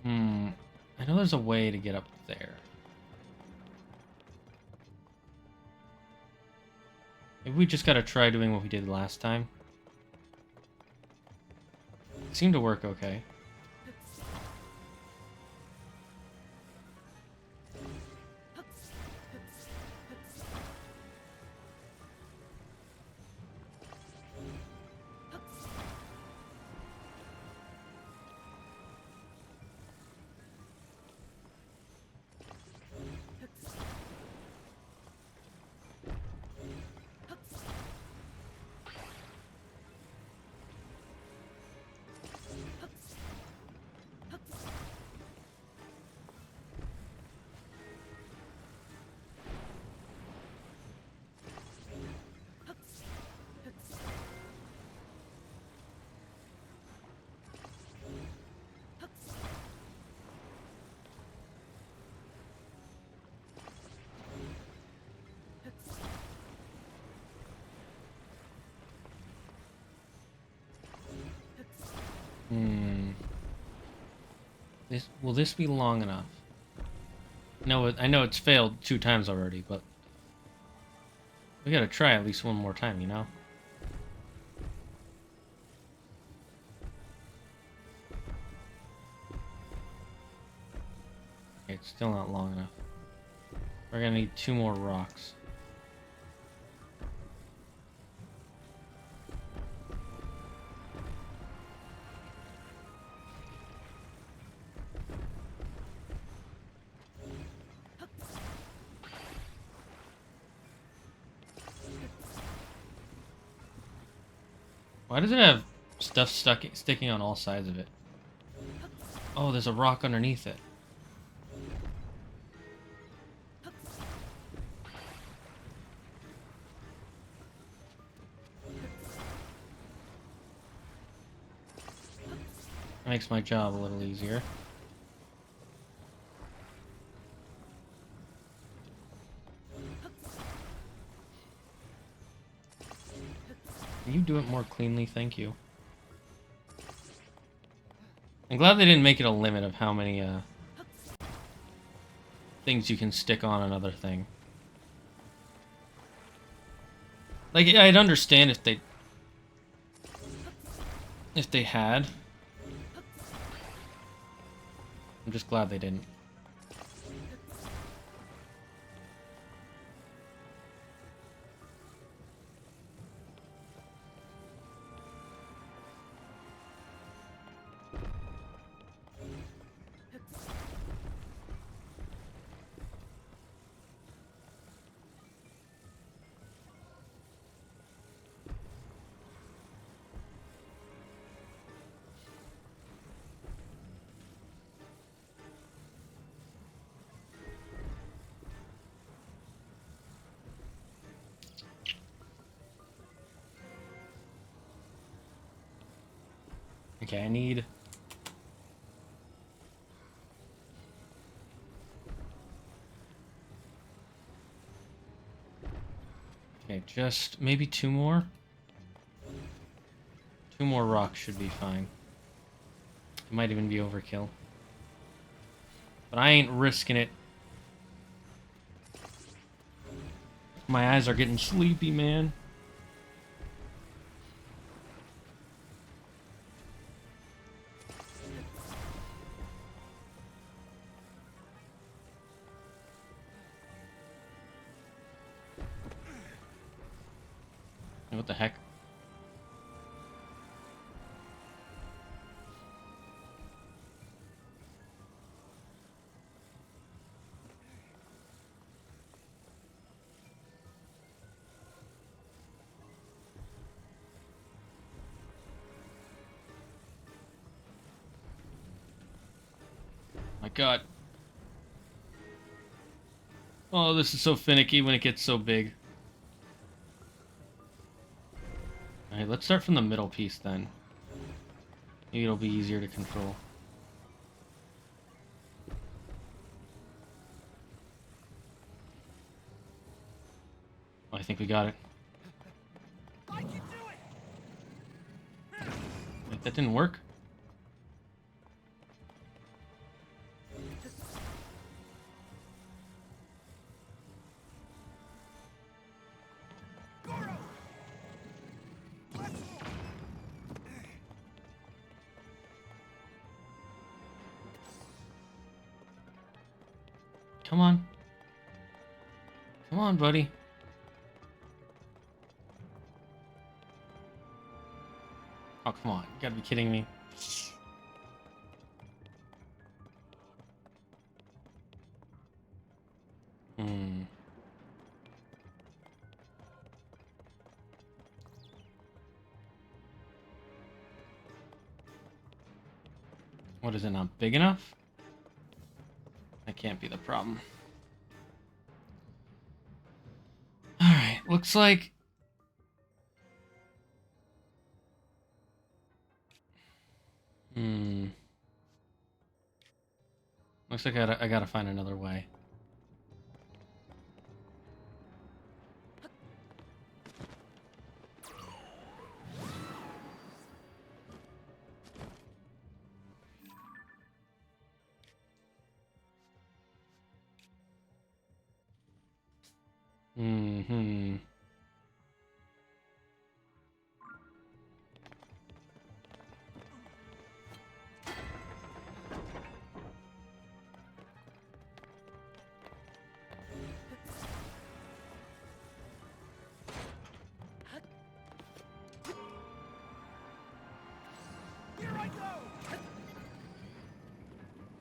I know there's a way to get up there. Maybe we just gotta try doing what we did last time. It seemed to work okay. Hmm. Will this be long enough? No, I know it's failed 2 times already, but we gotta try at least one more time, you know? Okay, it's still not long enough. We're gonna need 2 more rocks. Why does it have stuff sticking on all sides of it? Oh, there's a rock underneath it. That makes my job a little easier. Can you do it more cleanly? Thank you. I'm glad they didn't make it a limit of how many things you can stick on another thing. Like, I'd understand if they had. I'm just glad they didn't. Okay, I need... Okay, just maybe 2 more? 2 more rocks should be fine. It might even be overkill. But I ain't risking it. My eyes are getting sleepy, man. What the heck? My God. Oh, this is so finicky when it gets so big. Alright, let's start from the middle piece then. Maybe it'll be easier to control. Oh, I think we got it. Wait, that didn't work? Come on. Come on, buddy. Oh, come on. You gotta be kidding me. Hmm. What, is it not big enough? That can't be the problem. Alright, looks like... Looks like I gotta find another way. Mm-hmm.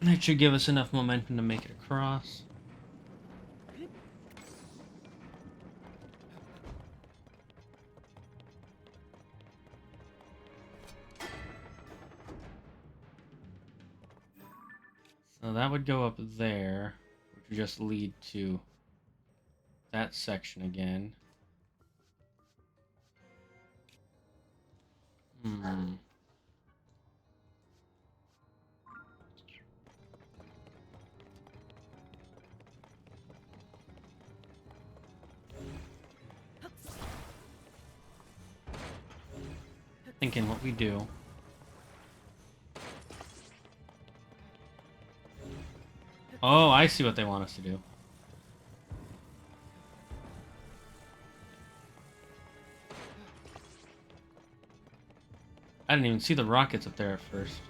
That should give us enough momentum to make it across. So that would go up there, which would just lead to that section again. Hmm. Thinking what we do. Oh, I see what they want us to do. I didn't even see the rockets up there at first.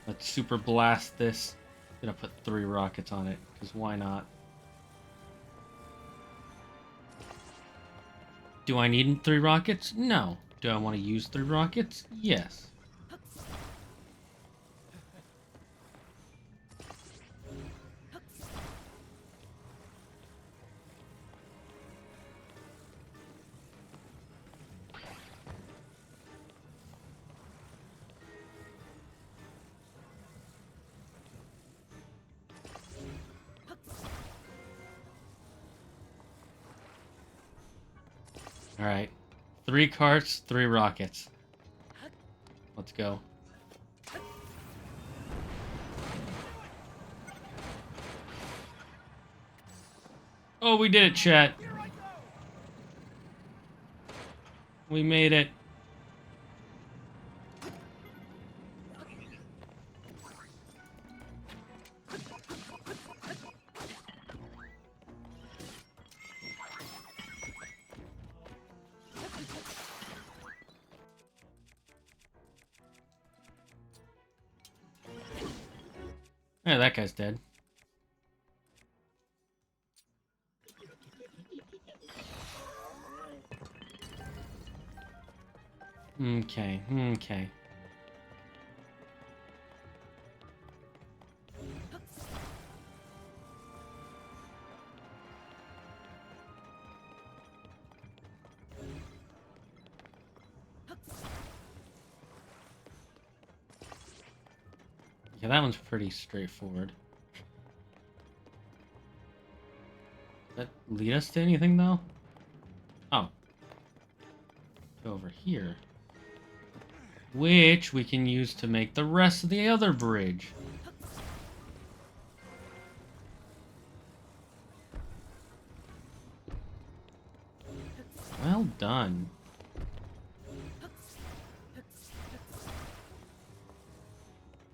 Let's super blast this. Gonna put 3 rockets on it, because why not? Do I need 3 rockets? No. Do I want to use 3 rockets? Yes. Alright. 3 carts, 3 rockets. Let's go. Oh, we did it, chat. We made it. Yeah, that guy's dead. Okay, okay. Yeah, that one's pretty straightforward. Does that lead us to anything, though? Oh. Go over here. Which we can use to make the rest of the other bridge. Well done.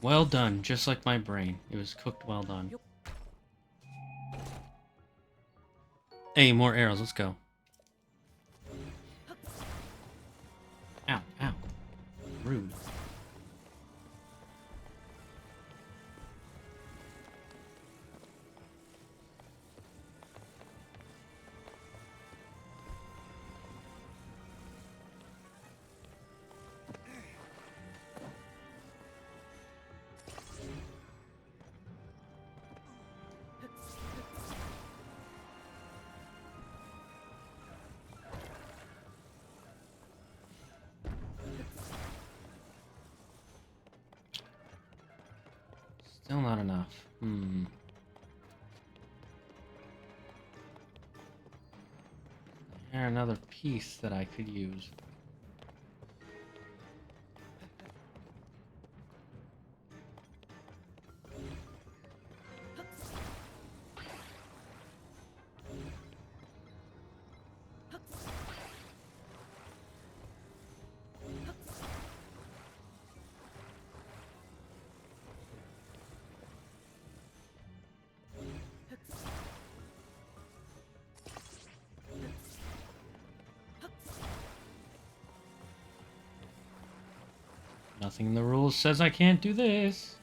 Well done, just like my brain. It was cooked well done. Hey, more arrows, let's go. Ow, ow. Rude. Still not enough. There's another piece that I could use. Nothing in the rules says I can't do this.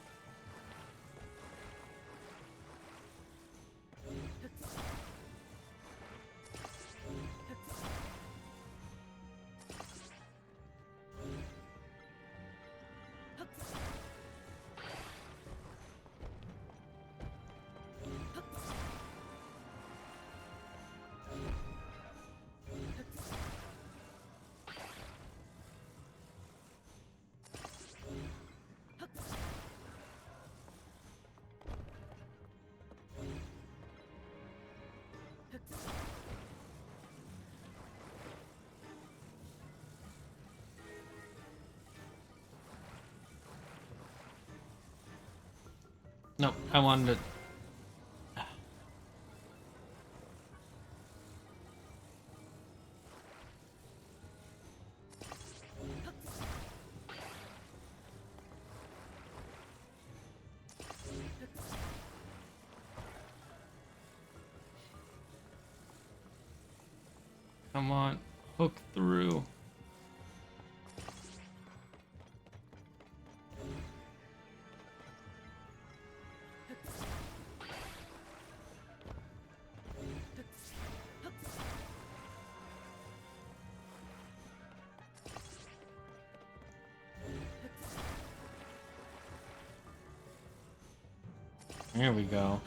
No, I wanted to... Come on, hook through. There we go.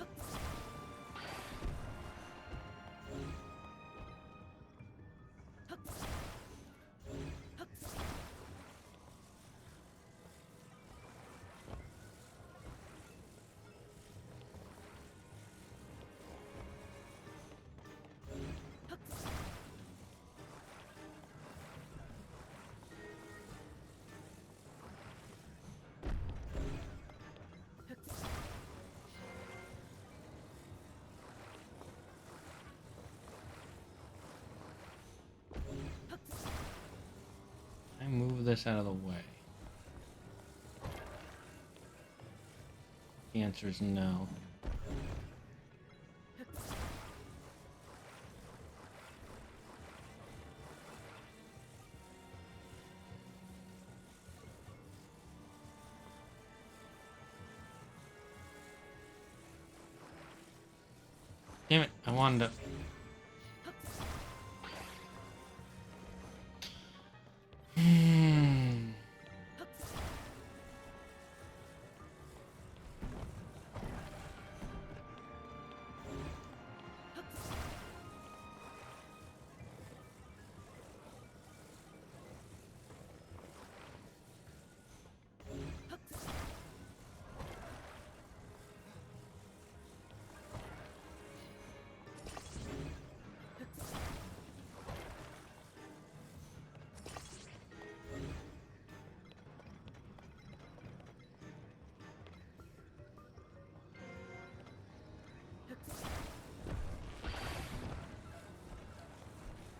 I move this out of the way. The answer is no. Damn it, I wanted to...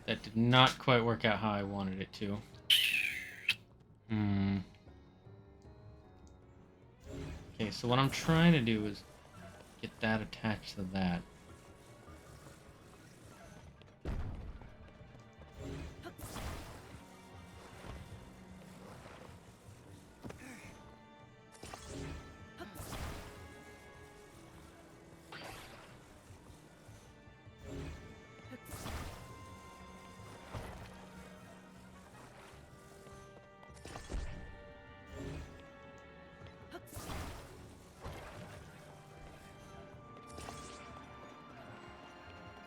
That did not quite work out how I wanted it to. Okay, so what I'm trying to do is get that attached to that.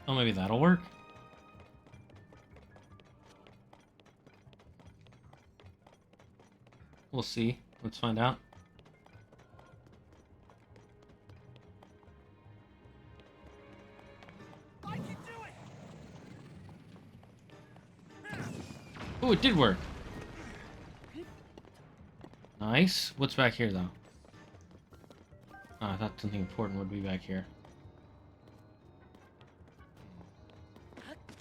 Oh, maybe that'll work. We'll see. Let's find out. I can do it! Oh, it did work. Nice. What's back here, though? Oh, I thought something important would be back here.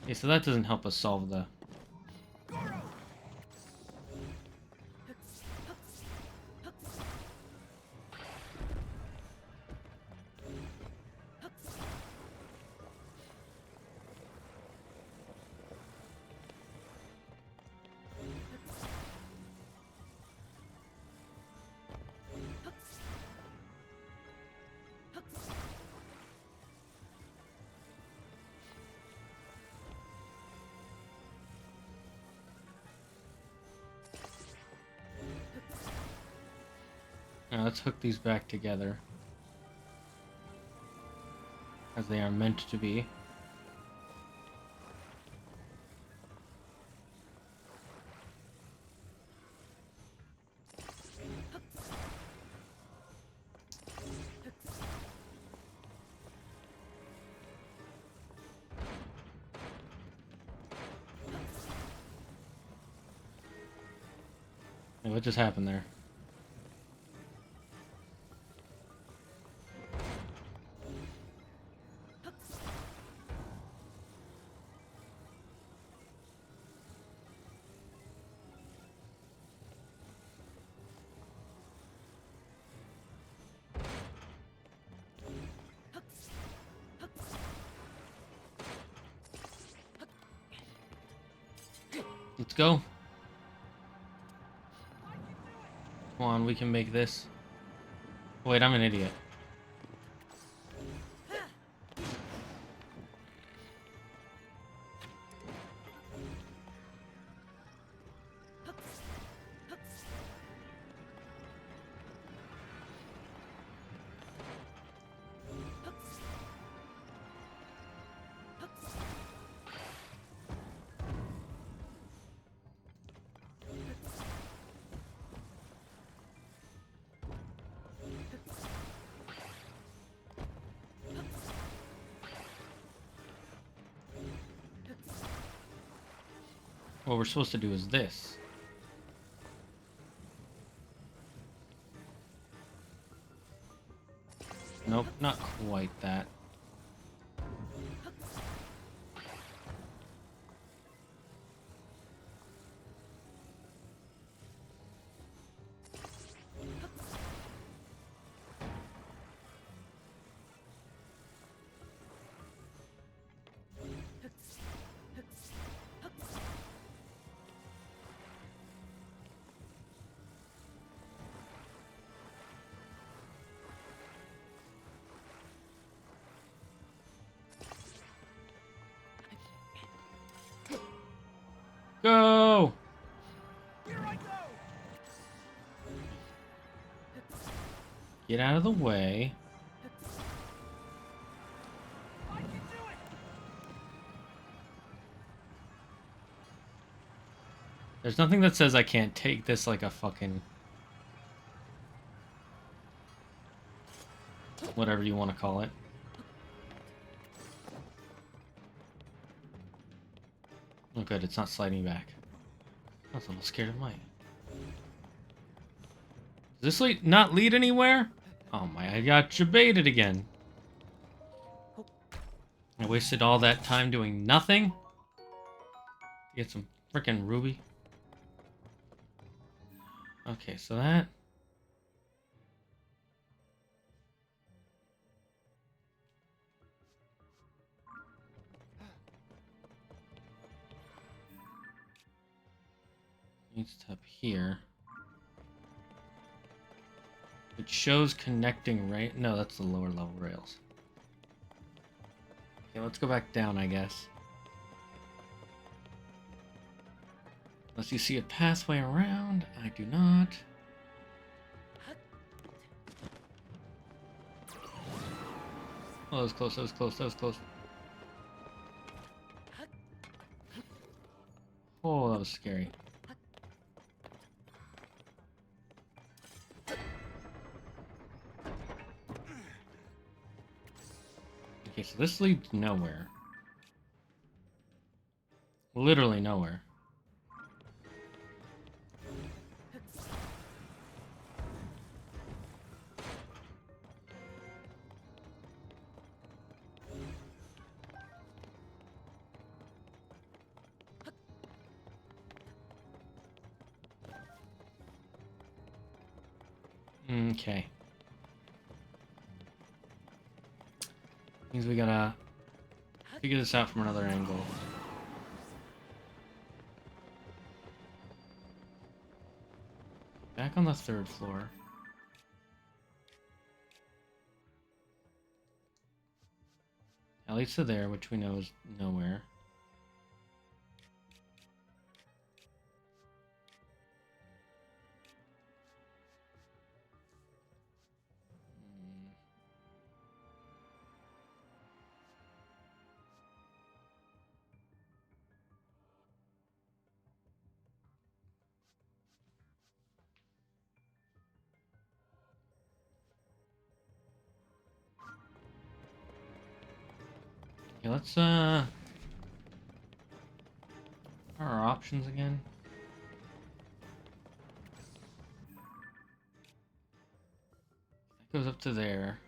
Okay, so that doesn't help us solve the... Now let's hook these back together, as they are meant to be. Hey, what just happened there? Let's go. Come on, we can make this. Wait, I'm an idiot. What we're supposed to do is this. Nope, not quite that. Go! Here I go! Get out of the way. I can do it! There's nothing that says I can't take this like a fucking... whatever you want to call it. Oh good, it's not sliding back. I was a little scared of mine. Does this not lead anywhere? Oh my, I got you baited again. I wasted all that time doing nothing? Get some frickin' ruby. Okay, so that... needs to up here. It shows connecting right... No, that's the lower level rails. Okay, let's go back down, I guess. Unless you see a pathway around. I do not. Oh, that was close, that was close, that was close. Oh, that was scary. Okay, so this leads nowhere. Literally nowhere. Okay. Means we gotta figure this out from another angle. Back on the 3rd floor. At least to there, which we know is nowhere. Okay, let's what are our options again? That goes up to there.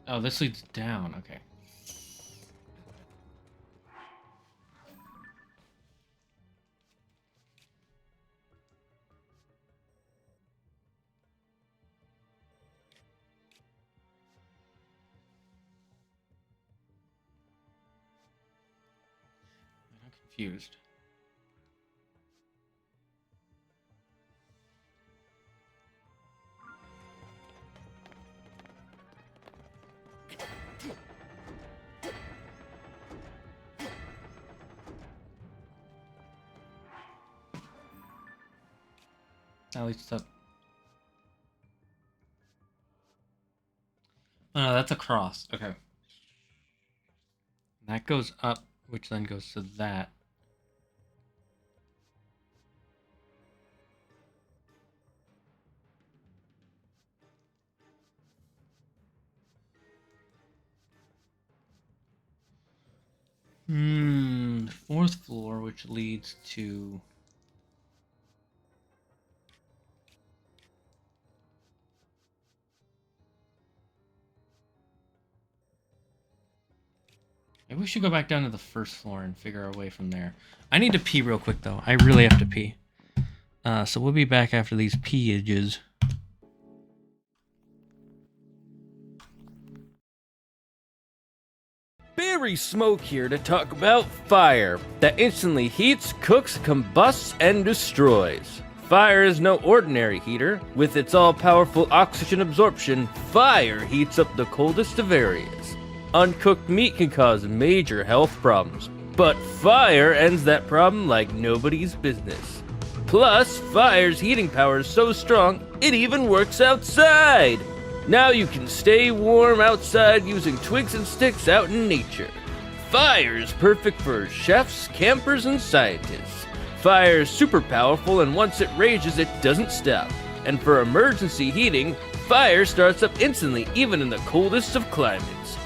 Oh, this leads down. Okay. I'm confused. At least it's up. Oh, no, that's a cross. Okay. That goes up, which then goes to that. Fourth floor, which leads to... Maybe we should go back down to the first floor and figure our way from there. I need to pee real quick, though. I really have to pee. So we'll be back after these peeages. Barry Smoke here to talk about fire that instantly heats, cooks, combusts, and destroys. Fire is no ordinary heater. With its all-powerful oxygen absorption, fire heats up the coldest of areas. Uncooked meat can cause major health problems, but fire ends that problem like nobody's business. Plus, fire's heating power is so strong, it even works outside! Now you can stay warm outside using twigs and sticks out in nature. Fire is perfect for chefs, campers, and scientists. Fire is super powerful, and once it rages, it doesn't stop. And for emergency heating, fire starts up instantly, even in the coldest of climates.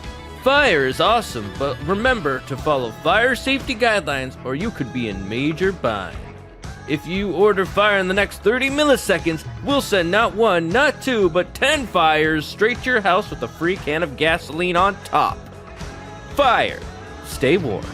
Fire is awesome, but remember to follow fire safety guidelines or you could be in major bind. If you order fire in the next 30 milliseconds, we'll send not one, not two, but 10 fires straight to your house with a free can of gasoline on top. Fire. Stay warm.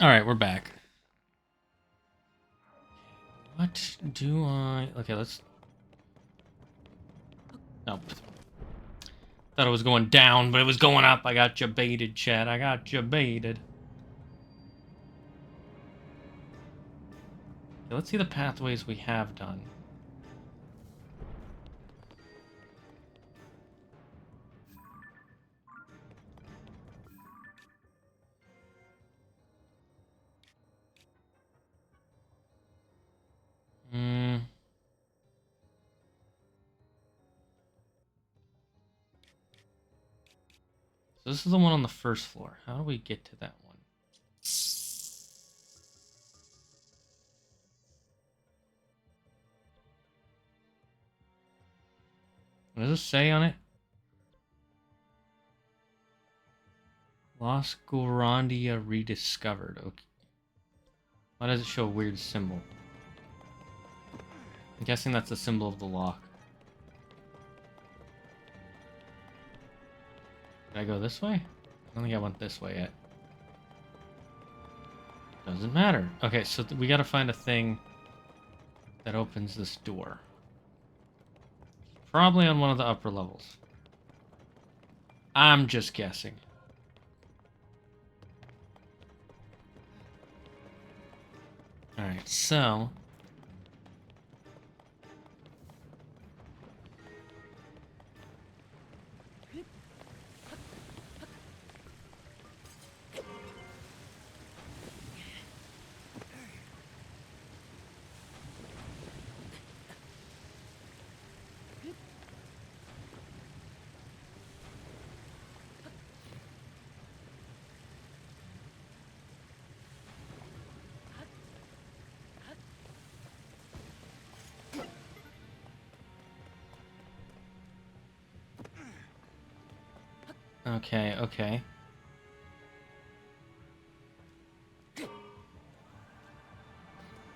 Alright, we're back. What do I... Okay, let's... Nope. Thought it was going down, but it was going up. I got you baited, Chad. I got you baited. Let's see the pathways we have done. So this is the one on the first floor. How do we get to that one? What does it say on it? Lost Gorandia rediscovered. Okay. Why does it show a weird symbol? I'm guessing that's the symbol of the lock. Did I go this way? I don't think I went this way yet. Doesn't matter. Okay, so we gotta find a thing that opens this door. Probably on one of the upper levels. I'm just guessing. Alright, so... Okay, okay.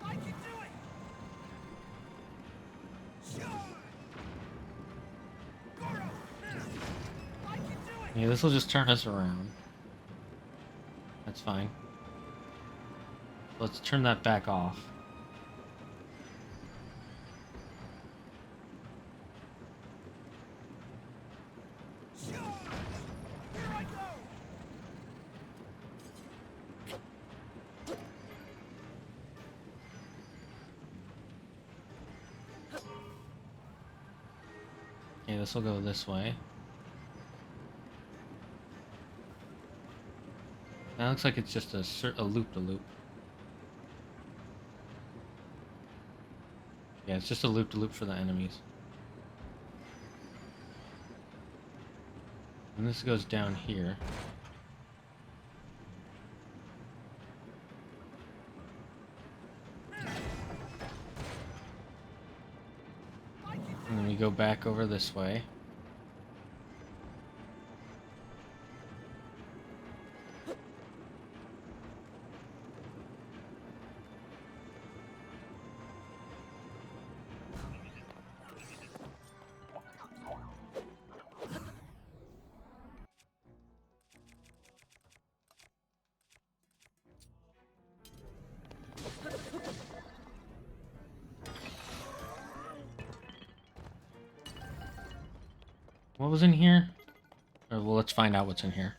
I can do it! Sure! Goro! I can do it! Yeah, this will just turn us around. That's fine. Let's turn that back off. Sure! Here I go! Okay, this will go this way. That looks like it's just a loop-to-loop. Yeah, it's just a loop-to-loop for the enemies. And this goes down here. And then we go back over this way. What was in here? Well, let's find out what's in here.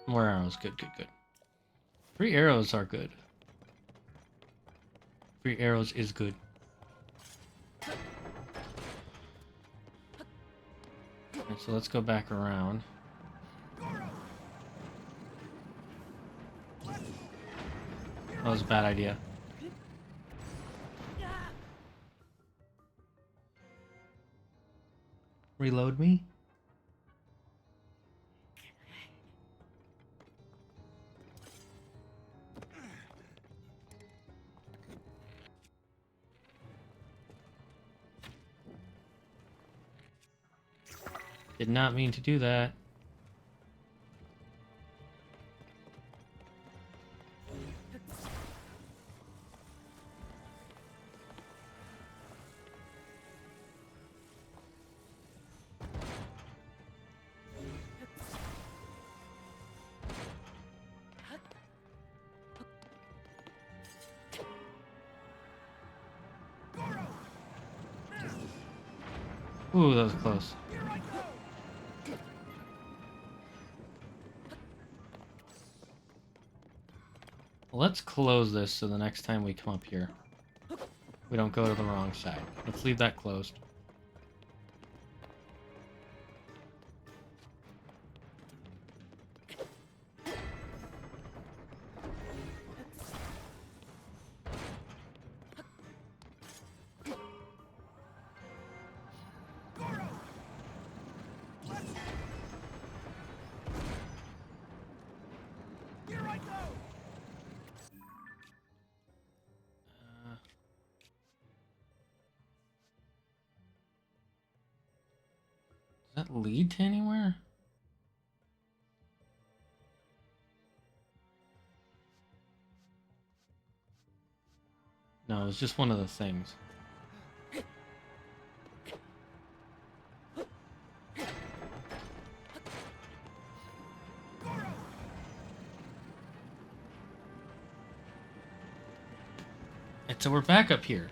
More arrows. Good, good, good. 3 arrows are good. 3 arrows is good. Alright, so let's go back around. That was a bad idea. Reload me? Did not mean to do that. Ooh, that was close. Let's close this so the next time we come up here, we don't go to the wrong side. Let's leave that closed. Here I go! Does that lead to anywhere? No, it's just one of the things. And so we're back up here.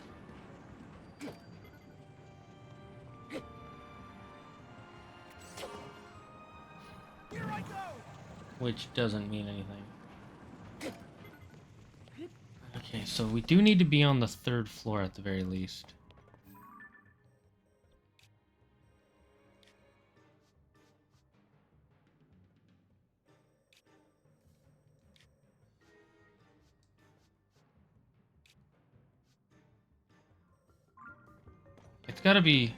Here I go! Which doesn't mean anything. Okay, so we do need to be on the 3rd floor at the very least. It's gotta be...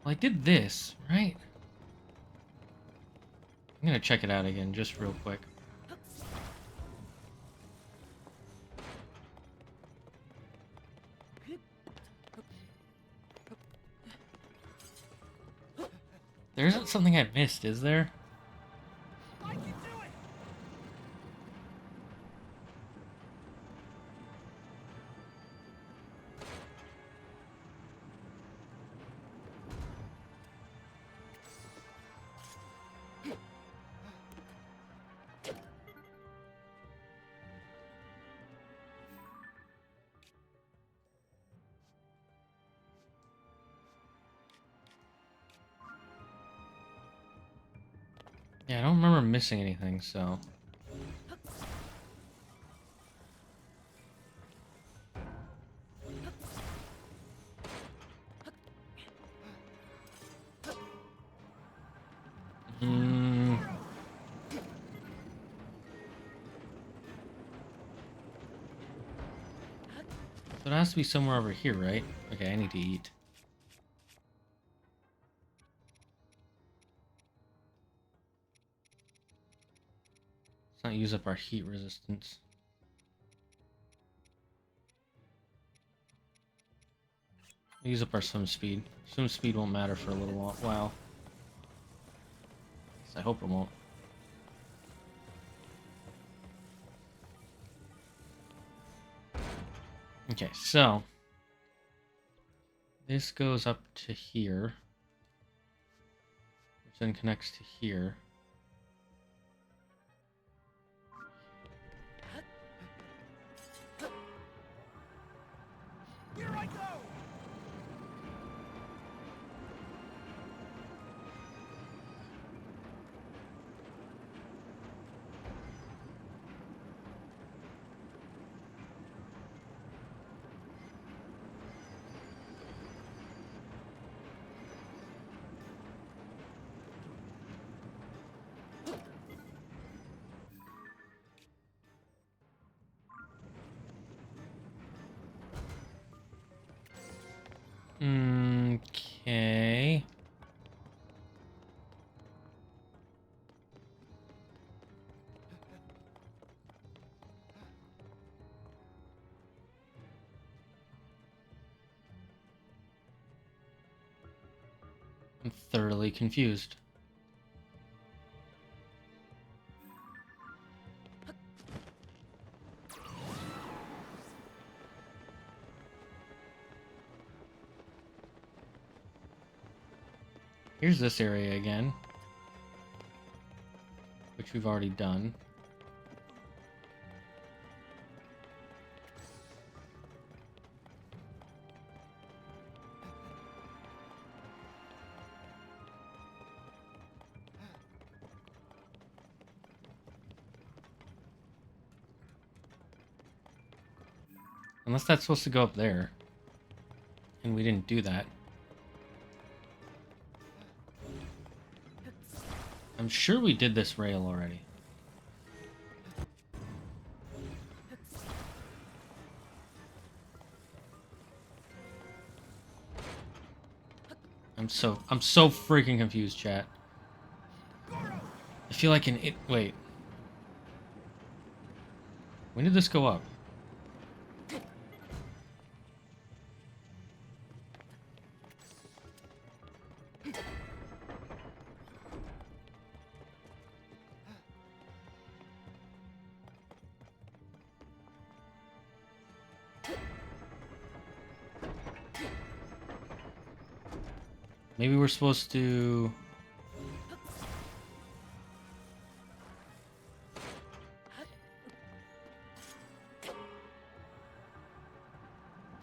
Well, I did this, right? I'm gonna check it out again, just real quick. There isn't something I missed, is there? I can do it! Yeah, I don't remember missing anything, so... Hmm... So it has to be somewhere over here, right? Okay, I need to eat. Let's not use up our heat resistance. Use up our swim speed. Swim speed won't matter for a little while. I hope it won't. Okay, so this goes up to here, which then connects to here. Here I go! Okay. I'm thoroughly confused. Here's this area again, which we've already done. Unless that's supposed to go up there. And we didn't do that. I'm sure we did this rail already. I'm so freaking confused, chat. I feel like wait. When did this go up? Maybe we're supposed to...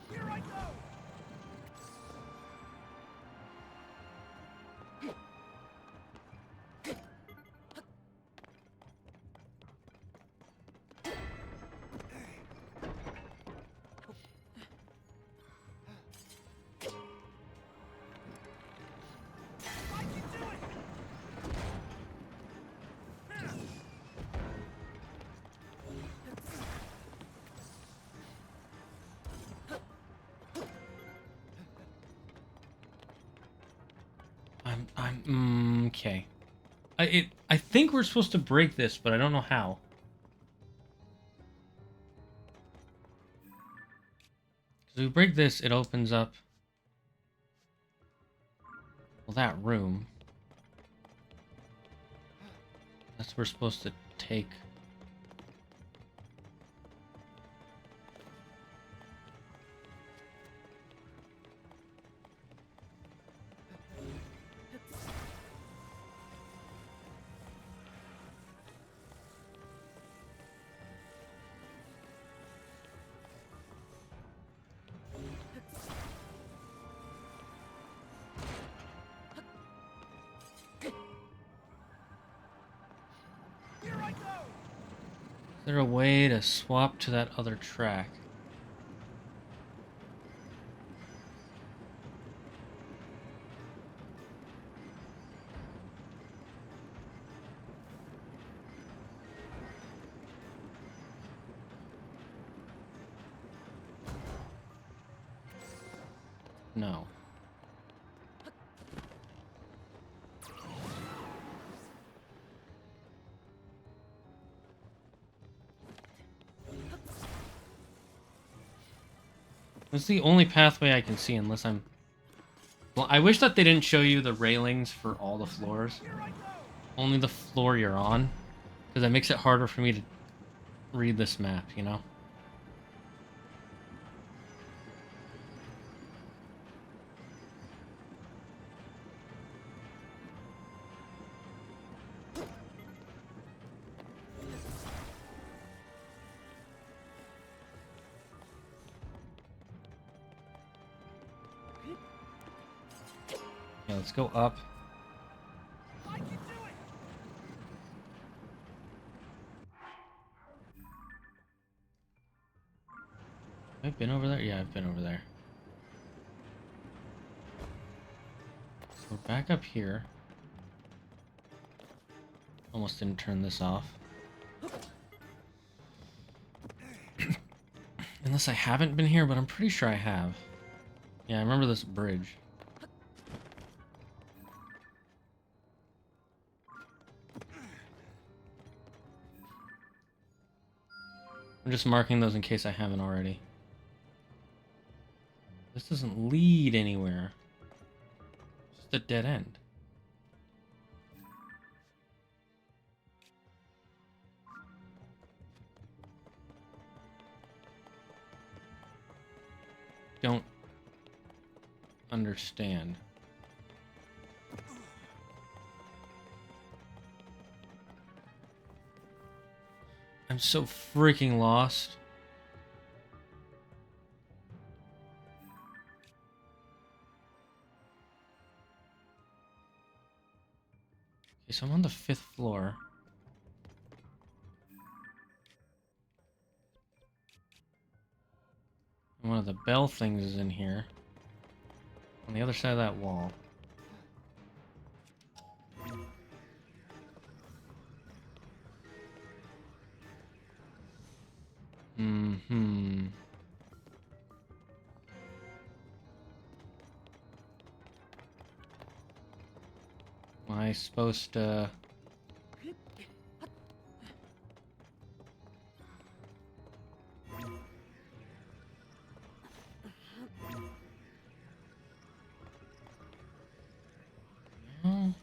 Here I go! Why'd you do it? okay. I think we're supposed to break this, but I don't know how. Because we break this, it opens up... well, that room. That's where we're supposed to take... Here I go! Is there a way to swap to that other track? No. That's the only pathway I can see unless I'm... well, I wish that they didn't show you the railings for all the floors. Only the floor you're on. Because that makes it harder for me to read this map, you know? Yeah, let's go up. Why'd you do it? I've been over there? Yeah, I've been over there. So we're back up here. Almost didn't turn this off. Unless I haven't been here, but I'm pretty sure I have. Yeah, I remember this bridge. I'm just marking those in case I haven't already. This doesn't lead anywhere. It's just a dead end. Don't understand. I'm so freaking lost. Okay, so I'm on the 5th floor. One of the bell things is in here. On the other side of that wall. Mm-hmm. Am I supposed to... No?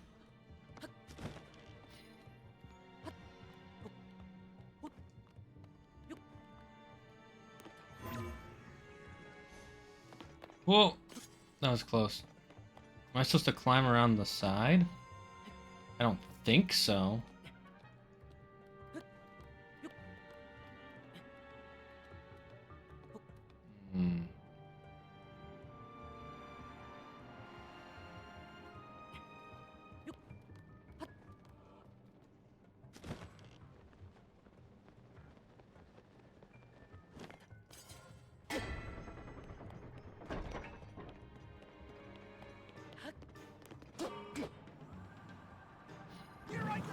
Whoa! That was close. Am I supposed to climb around the side? I don't think so. Hmm. Here I go.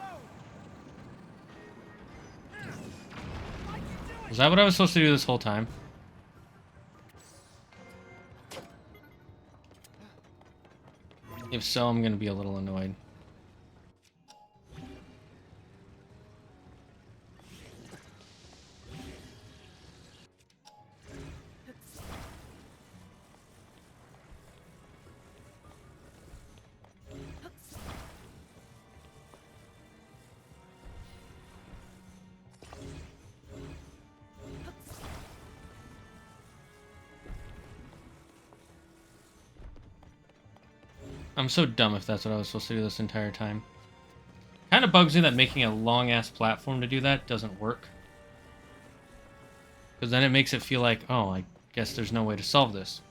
Was that what I was supposed to do this whole time? If so, I'm gonna be a little annoyed. I'm so dumb if that's what I was supposed to do this entire time. Kind of bugs me that making a long-ass platform to do that doesn't work. Because then it makes it feel like, oh, I guess there's no way to solve this.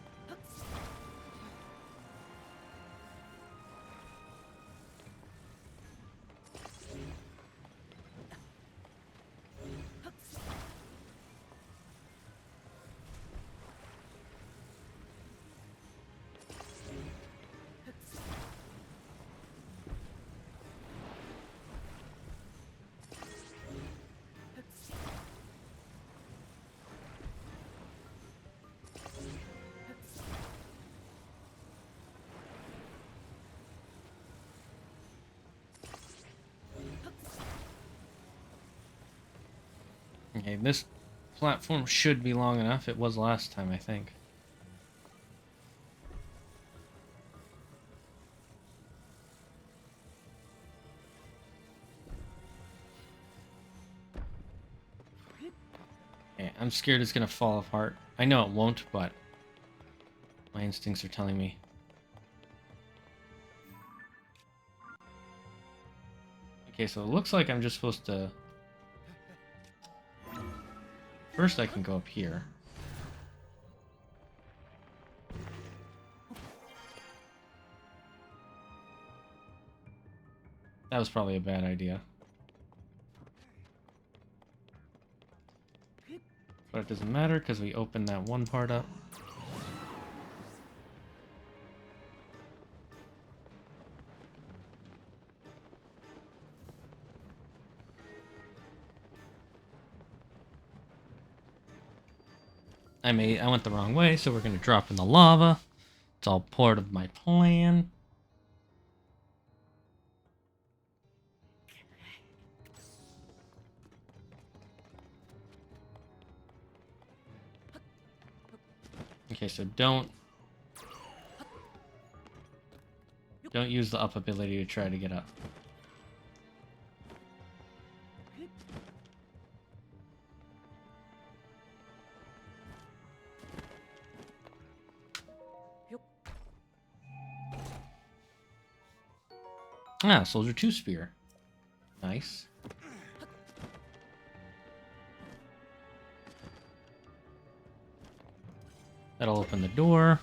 Okay, this platform should be long enough. It was last time, I think. Okay, I'm scared it's gonna fall apart. I know it won't, but my instincts are telling me. Okay, so it looks like I'm just supposed to... First I can go up here. That was probably a bad idea. But it doesn't matter because we opened that one part up. I went the wrong way, so we're gonna drop in the lava. It's all part of my plan. Okay, so don't use the up ability to try to get up. Ah, Soldier 2 Spear. Nice. That'll open the door.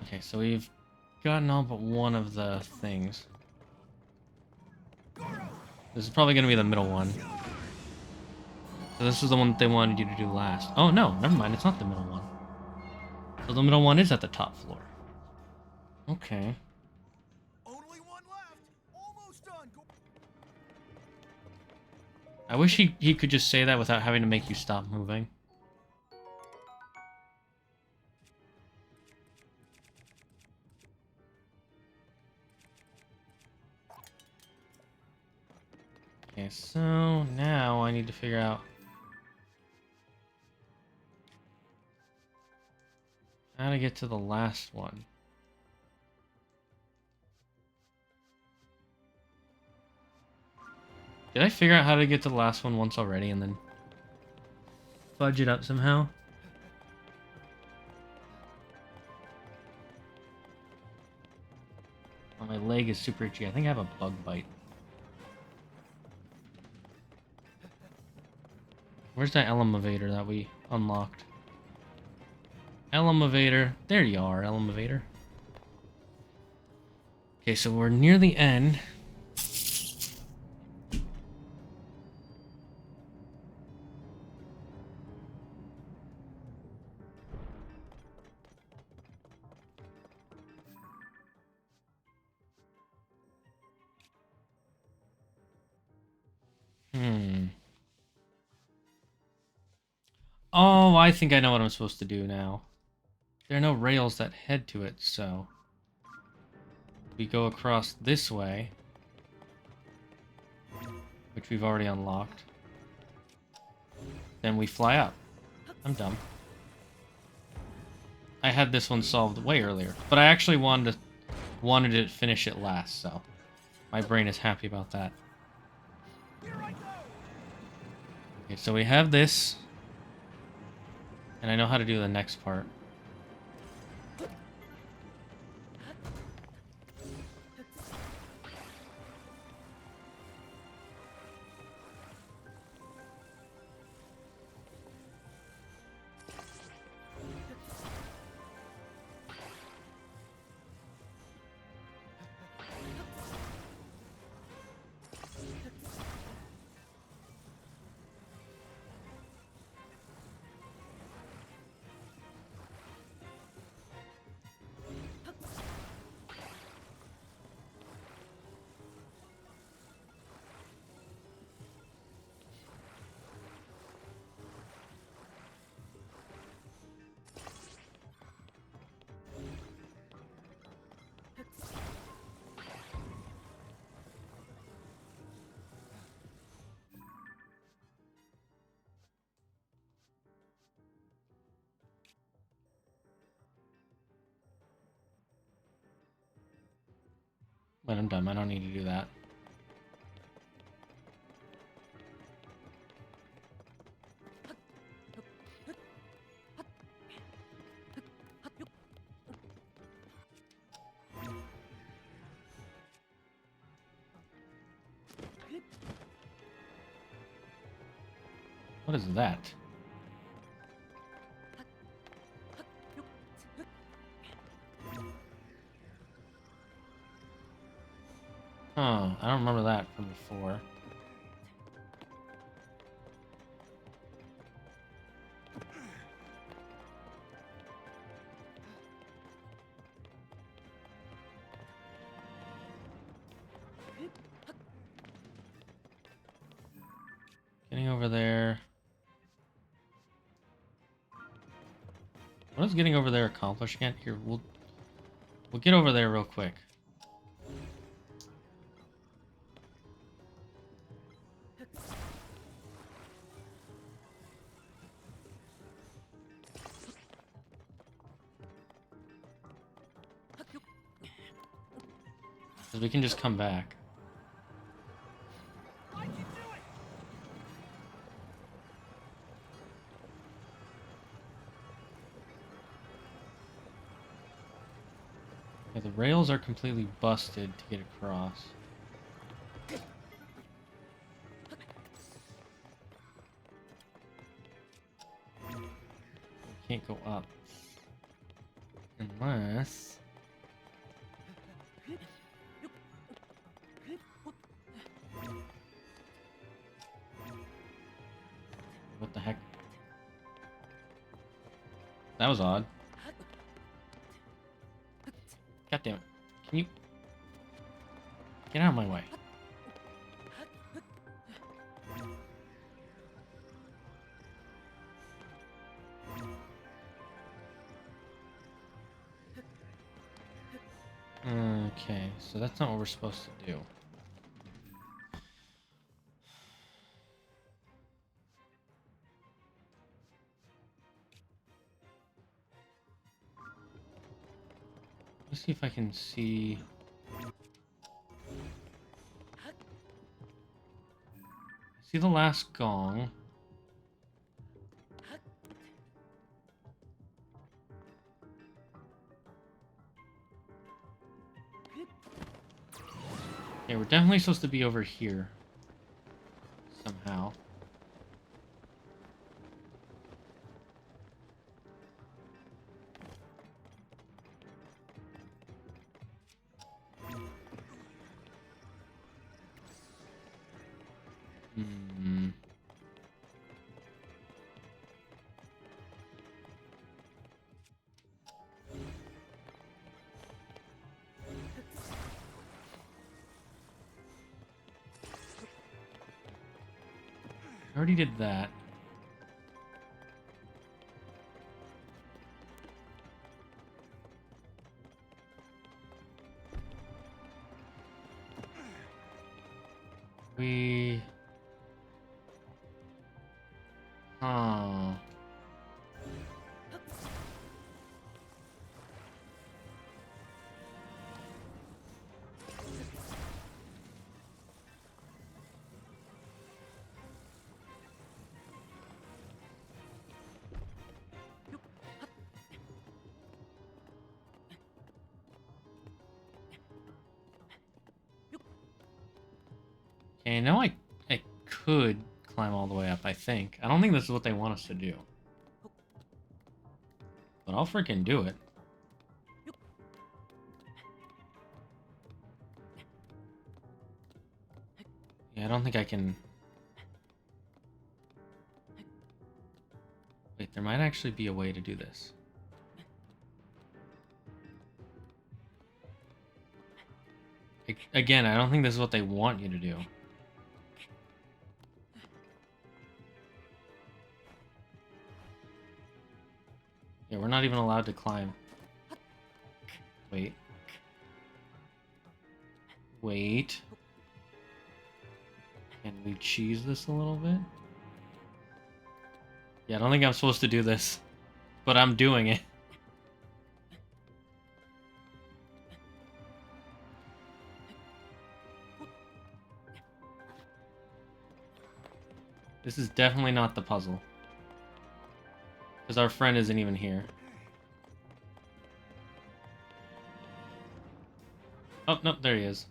Okay, so we've gotten all but one of the things. This is probably going to be the middle one. So this is the one that they wanted you to do last. Oh no, never mind. It's not the middle one. So the middle one is at the top floor. Okay. Only one left. Almost done. Go I wish he could just say that without having to make you stop moving. Okay, so now I need to figure out how to get to the last one. Did I figure out how to get to the last one once already and then fudge it up somehow? Oh, my leg is super itchy. I think I have a bug bite. Where's that elevator that we unlocked? Elevator. There you are, elevator. Okay, so we're near the end. Oh, I think I know what I'm supposed to do now. There are no rails that head to it, so we go across this way, which we've already unlocked. Then we fly up. I'm dumb. I had this one solved way earlier, but I actually wanted to finish it last, so my brain is happy about that. Okay, so we have this, and I know how to do the next part. But I'm dumb, I don't need to do that. What is that? Huh, I don't remember that from before. Getting over there. What does getting over there accomplish again? Here, we'll get over there real quick. Because we can just come back. Yeah, the rails are completely busted to get across. We can't go up. Unless... What the heck? That was odd. God damn it. Can you... Get out of my way. Okay, so that's not what we're supposed to do. Let's see if I can see... See the last gong. Okay, we're definitely supposed to be over here. Somehow. Hmm. I already did that. We... Oh. Okay, now I could climb all the way up, I think. I don't think this is what they want us to do. But I'll freaking do it. Yeah, I don't think I can... Wait, there might actually be a way to do this. Again, I don't think this is what they want you to do. Yeah, we're not even allowed to climb. Wait. Wait. Can we cheese this a little bit? Yeah, I don't think I'm supposed to do this. But I'm doing it. This is definitely not the puzzle. Because our friend isn't even here. Oh, no, there he is.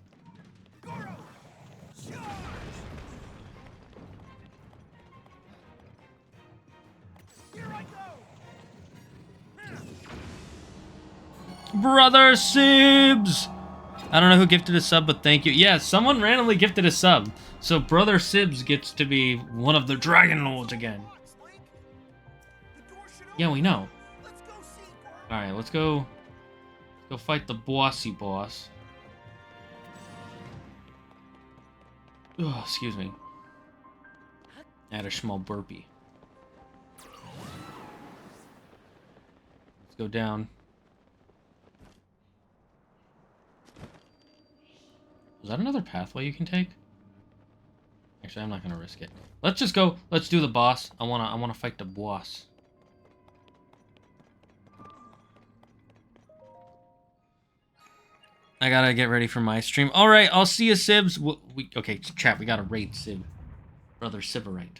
Brother Sibs! I don't know who gifted a sub, but thank you. Yeah, someone randomly gifted a sub. So Brother Sibs gets to be one of the Dragon Lords again. Yeah, we know. Alright, let's go fight the bossy boss. Oh, excuse me. I had a small burpee. Let's go down. Is that another pathway you can take? Actually, I'm not gonna risk it. Let's just go. Let's do the boss. I wanna fight the boss. I gotta get ready for my stream. All right, I'll see you, Sibs. Okay, chat. We gotta raid Sib, brother Siberite.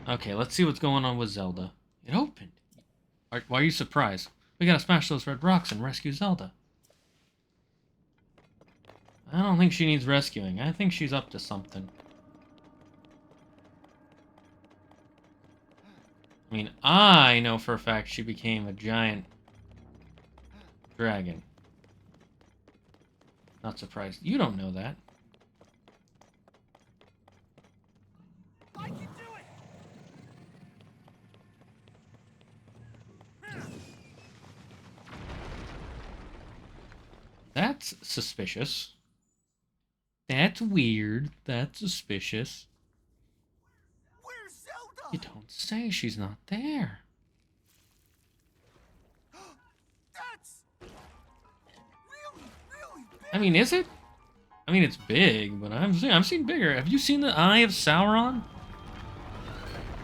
Okay, let's see what's going on with Zelda. It opened. Why are you surprised? We gotta smash those red rocks and rescue Zelda. I don't think she needs rescuing. I think she's up to something. I mean, I know for a fact she became a giant dragon. Not surprised. You don't know that. That's suspicious. That's weird. That's suspicious. Where's Zelda? You don't say, she's not there. That's really, really big. I mean, is it? I mean, it's big, but I've seen bigger. Have you seen the Eye of Sauron?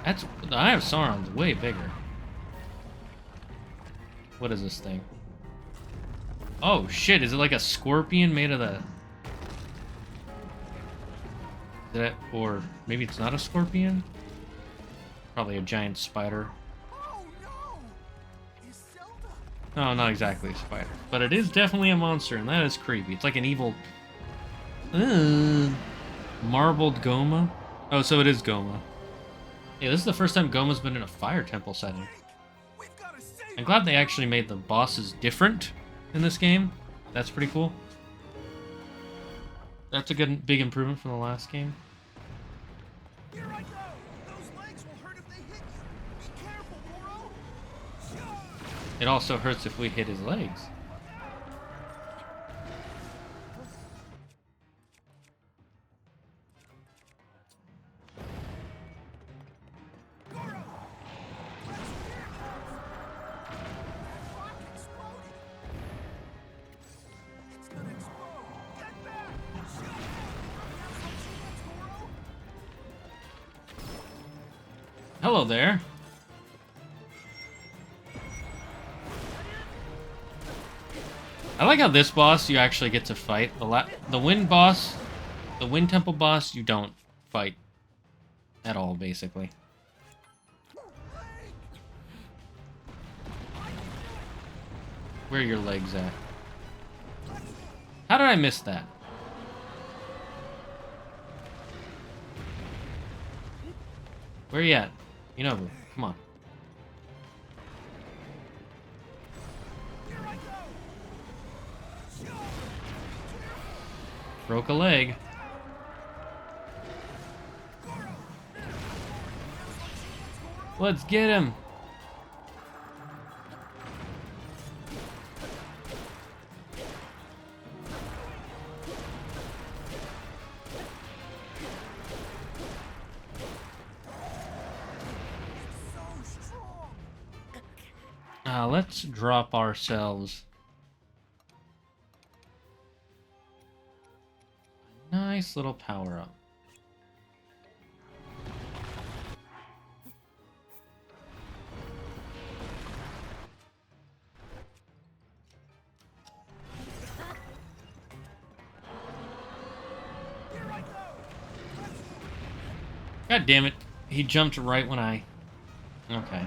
The Eye of Sauron's way bigger. What is this thing? Oh shit! Is it like a scorpion made of the? Is that, or maybe it's not a scorpion? Probably a giant spider. Oh no! Is Zelda? No, not exactly a spider, but it is definitely a monster, and that is creepy. It's like an evil. Marbled Goma. Oh, so it is Goma. Yeah, this is the first time Goma's been in a fire temple setting. We've got to save I'm glad they actually made the bosses different in this game. That's pretty cool. That's a good big improvement from the last game. Here I go! Those legs will hurt if they hit you! Be careful, Moro! It also hurts if we hit his legs. Goro! Let's hear That rock exploded! It's gonna explode! Get back! Shit! Have some chance, Goro! Hello there. I like how this boss you actually get to fight. The Wind boss, the Wind Temple boss, you don't fight at all, basically. Where are your legs at? How did I miss that? Where you at? You know, come on. Broke a leg. Let's get him. Let's drop ourselves a nice little power up. God damn it. He jumped right when I... Okay.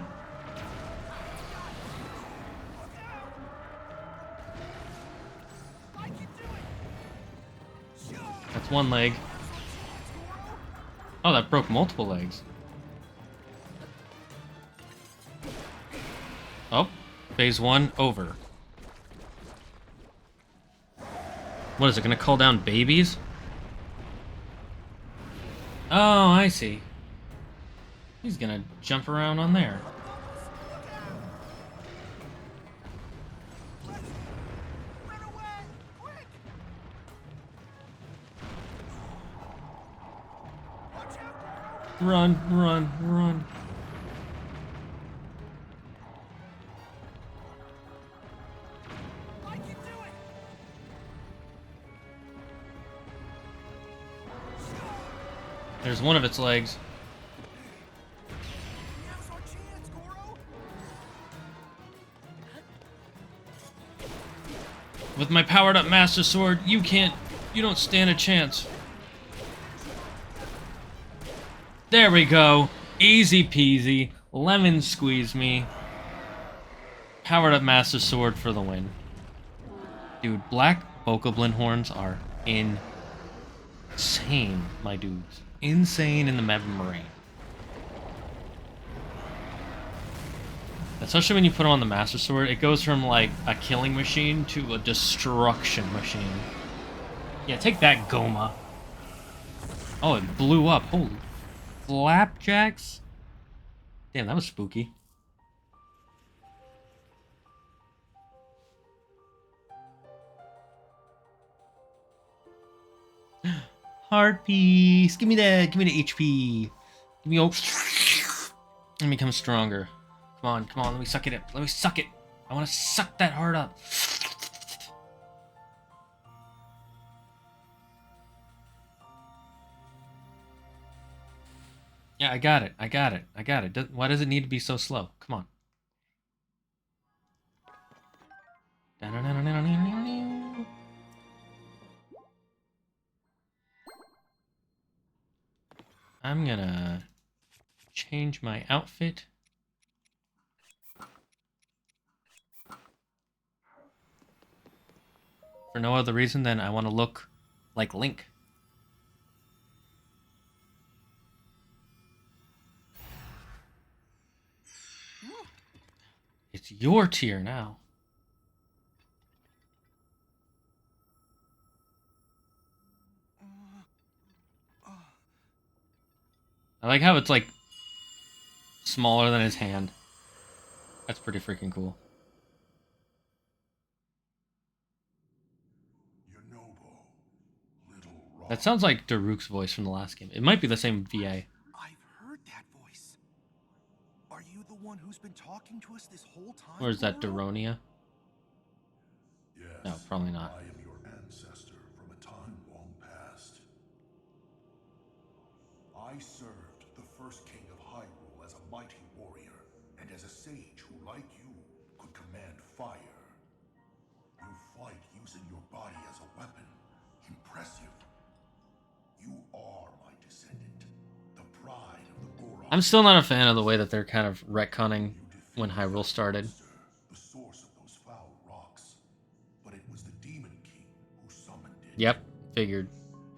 That's one leg. Oh, that broke multiple legs. Oh, phase one over. What is it, gonna call down babies? Oh, I see. He's gonna jump around on there. Run, run, run. There's one of its legs. With my powered up Master Sword, you don't stand a chance. There we go. Easy peasy. Lemon squeeze me. Powered up Master Sword for the win. Dude, black Bokoblin horns are insane, my dudes. Insane in the membrane. Especially when you put on the Master Sword, it goes from like a killing machine to a destruction machine. Yeah, take that, Goma. Oh, it blew up. Holy flapjacks. Damn, that was spooky. Heart piece. Give me that. Give me the HP. Give me all. Let me become stronger. Come on, come on. Let me suck it in. Let me suck it. I want to suck that heart up. Yeah, I got it. I got it. I got it. Why does it need to be so slow? Come on. I'm gonna change my outfit. For no other reason than I want to look like Link. It's your tier now. I like how it's like smaller than his hand. That's pretty freaking cool. Your noble, little rock. That sounds like Daruk's voice from the last game. It might be the same VA. I've heard that voice. Are you the one who's been talking to us this whole time? Or is that Goro? Daronia? Yes, No, probably not. I am your ancestor from a time long past. I served the first king of Hyrule as a mighty warrior, and as a sage who, like you, could command fire. You fight using your body as a weapon. Impressive. You are my descendant, the pride of the Goron. I'm still not a fan of the way that they're kind of retconning when Hyrule started. The source of those foul rocks. But it was the Demon King who summoned it. Yep, figured.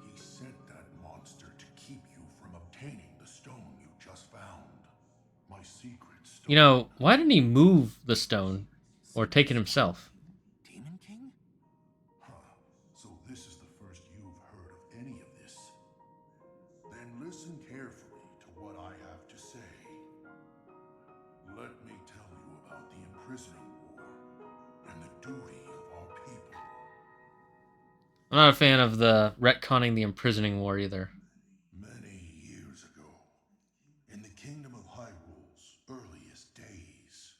He sent that monster to keep you from obtaining the stone you just found. My secret stone. You know, why didn't he move the stone or take it himself? Demon King? Huh. So this is the first you've heard of any of this. Then listen carefully to what I have to say. Let me tell you about the imprisoning war and the duty of our people. I'm not a fan of the retconning the imprisoning war either. Many years ago, in the kingdom of Hyrule's earliest days,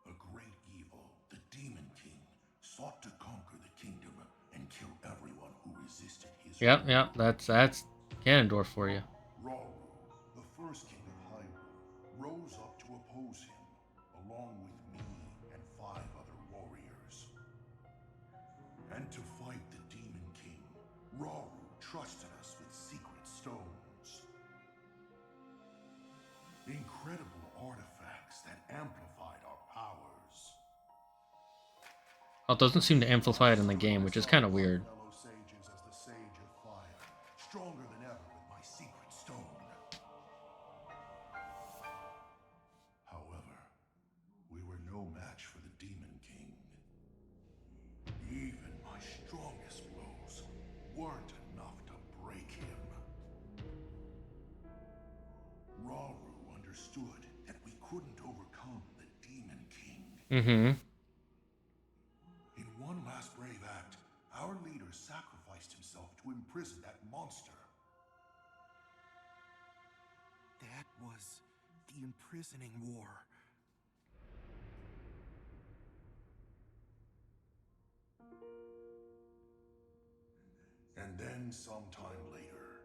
a great evil, the Demon King, sought to conquer the kingdom and kill everyone who resisted his Yep, rule. yep, that's Ganondorf for you. Rauru, the first king of Hyrule, rose up to oppose him, along with me and 5 other warriors. And to fight the Demon King, Rauru trusted us with secret stones. Incredible artifacts that amplified our powers. Well, it doesn't seem to amplify it in the game, which is kind of weird. Fellow sages as the Sage of Fire, stronger than ever with my secret stone. However, we were no match for the Demon King. Even my strongest blows weren't enough to break him. Rauru understood that we couldn't overcome the Demon King. Mm-hmm. In one last brave act, our leader sacrificed himself to imprison that monster. That was the imprisoning war. And then sometime later,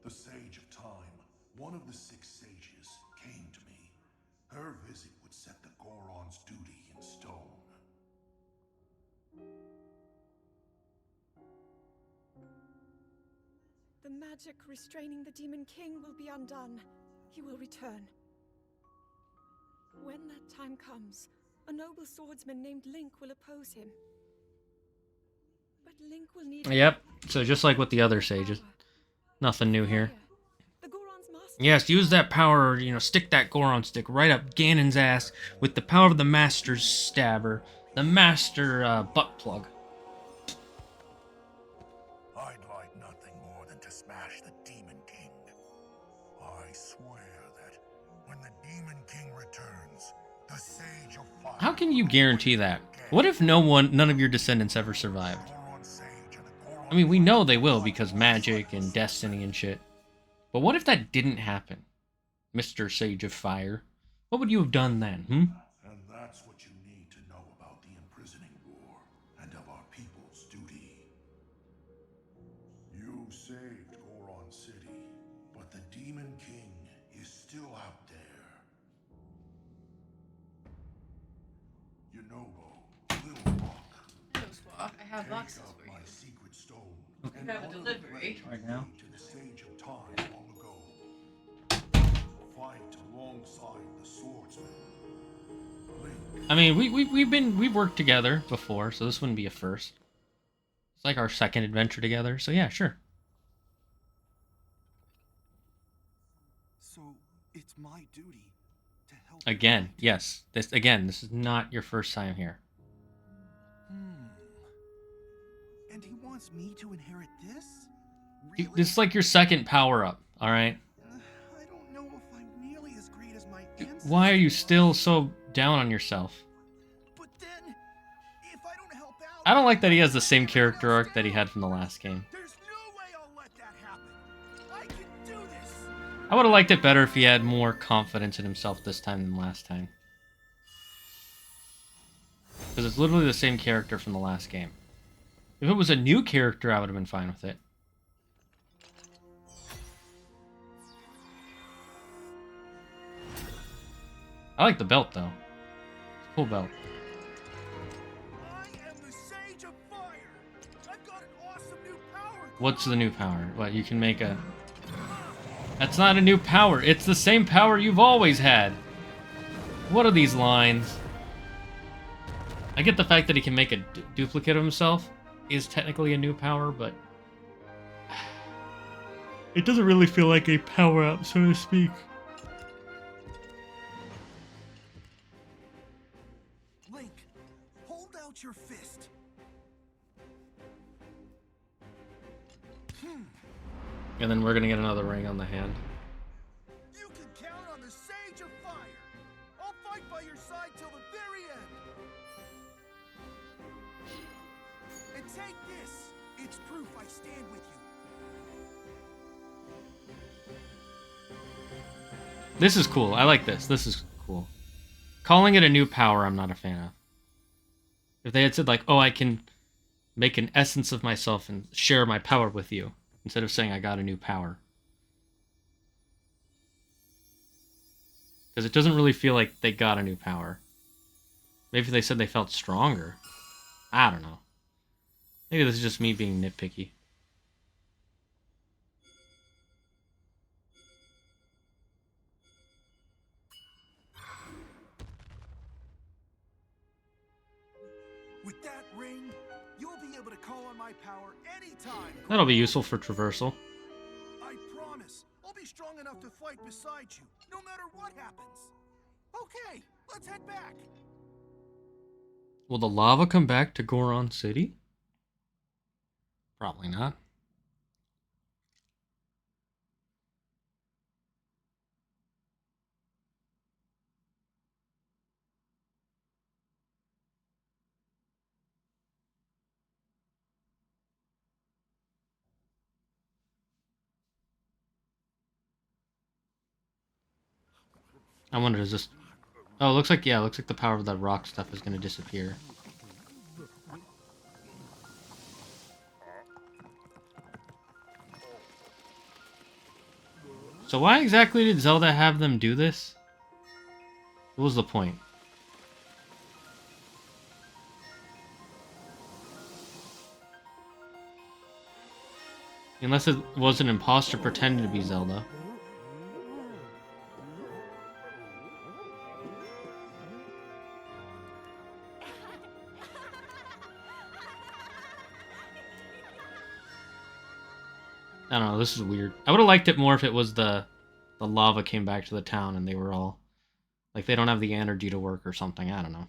the Sage of Time, one of the 6 sages, came to me. Her visit would set the Goron's duty in stone. The magic restraining the Demon King will be undone. He will return. When that time comes, a noble swordsman named Link will oppose him. But Link will need... Yep, so just like with the other sages. Nothing new here. The Goron's master... Yes, use that power, stick that Goron stick right up Ganon's ass with the power of the Master's Stabber. The Master Butt Plug. I'd like nothing more than to smash the Demon King. I swear that when the Demon King returns, the Sage sage of fire. How can you guarantee that? What if none of your descendants ever survived? Goron sage and a Goron I mean, we know they will because magic and destiny and shit. But what if that didn't happen? Mr. Sage of Fire. What would you have done then, hmm? And that's what you need to know about the imprisoning war and of our people's duty. You saved Goron City, but the Demon King is still out there. Yunobo, Little Rock, Hello, Squawk. I have take boxes up for you. my secret stone. Okay. and You have a honor the delivery. pledge Right now? made to the Sage of Time long ago. Fight alongside the swordsman. Link, I mean, we've worked together before, so this wouldn't be a first. It's like our second adventure together, so yeah, sure. So it's my duty to help. Again, yes. This is not your first time here. And he wants me to inherit this? You- Really? This is like your second power up, all right? I don't know if I'm nearly as great as my ancestors. Why are you still so down on yourself? But then, if I don't help out, I don't like that he has the same character arc that he had from the last game. there's no way I'll let that happen. I can do this. I would have liked it better if he had more confidence in himself this time than last time. Because it's literally the same character from the last game. If it was a new character, I would have been fine with it. I like the belt, though. It's a cool belt. I am the Sage of Fire. I've got an awesome new power. What's the new power? What, you can make a... That's not a new power. It's the same power you've always had. What are these lines? I get the fact that he can make a duplicate of himself is technically a new power, but... It doesn't really feel like a power-up, so to speak. Link, hold out your fist. And then we're gonna get another ring on the hand. You can count on the Sage of Fire. I'll fight by your side till the very end. And take this. It's proof I stand with you. This is cool. I like this. This is cool. Calling it a new power, I'm not a fan of. If they had said, like, oh, I can make an essence of myself and share my power with you, instead of saying I got a new power. Because it doesn't really feel like they got a new power. Maybe they said they felt stronger. I don't know. Maybe this is just me being nitpicky. With that ring, you'll be able to call on my power anytime. That'll be useful for traversal. I promise. I'll be strong enough to fight beside you, no matter what happens. Okay, let's head back. Will the lava come back to Goron City? Probably not. I wonder, is this... Oh, it looks like, yeah, it looks like the power of that rock stuff is going to disappear. So why exactly did Zelda have them do this? What was the point? Unless it was an imposter pretending to be Zelda. I don't know, this is weird. I would have liked it more if it was the lava came back to the town and they were all... Like, they don't have the energy to work or something, I don't know.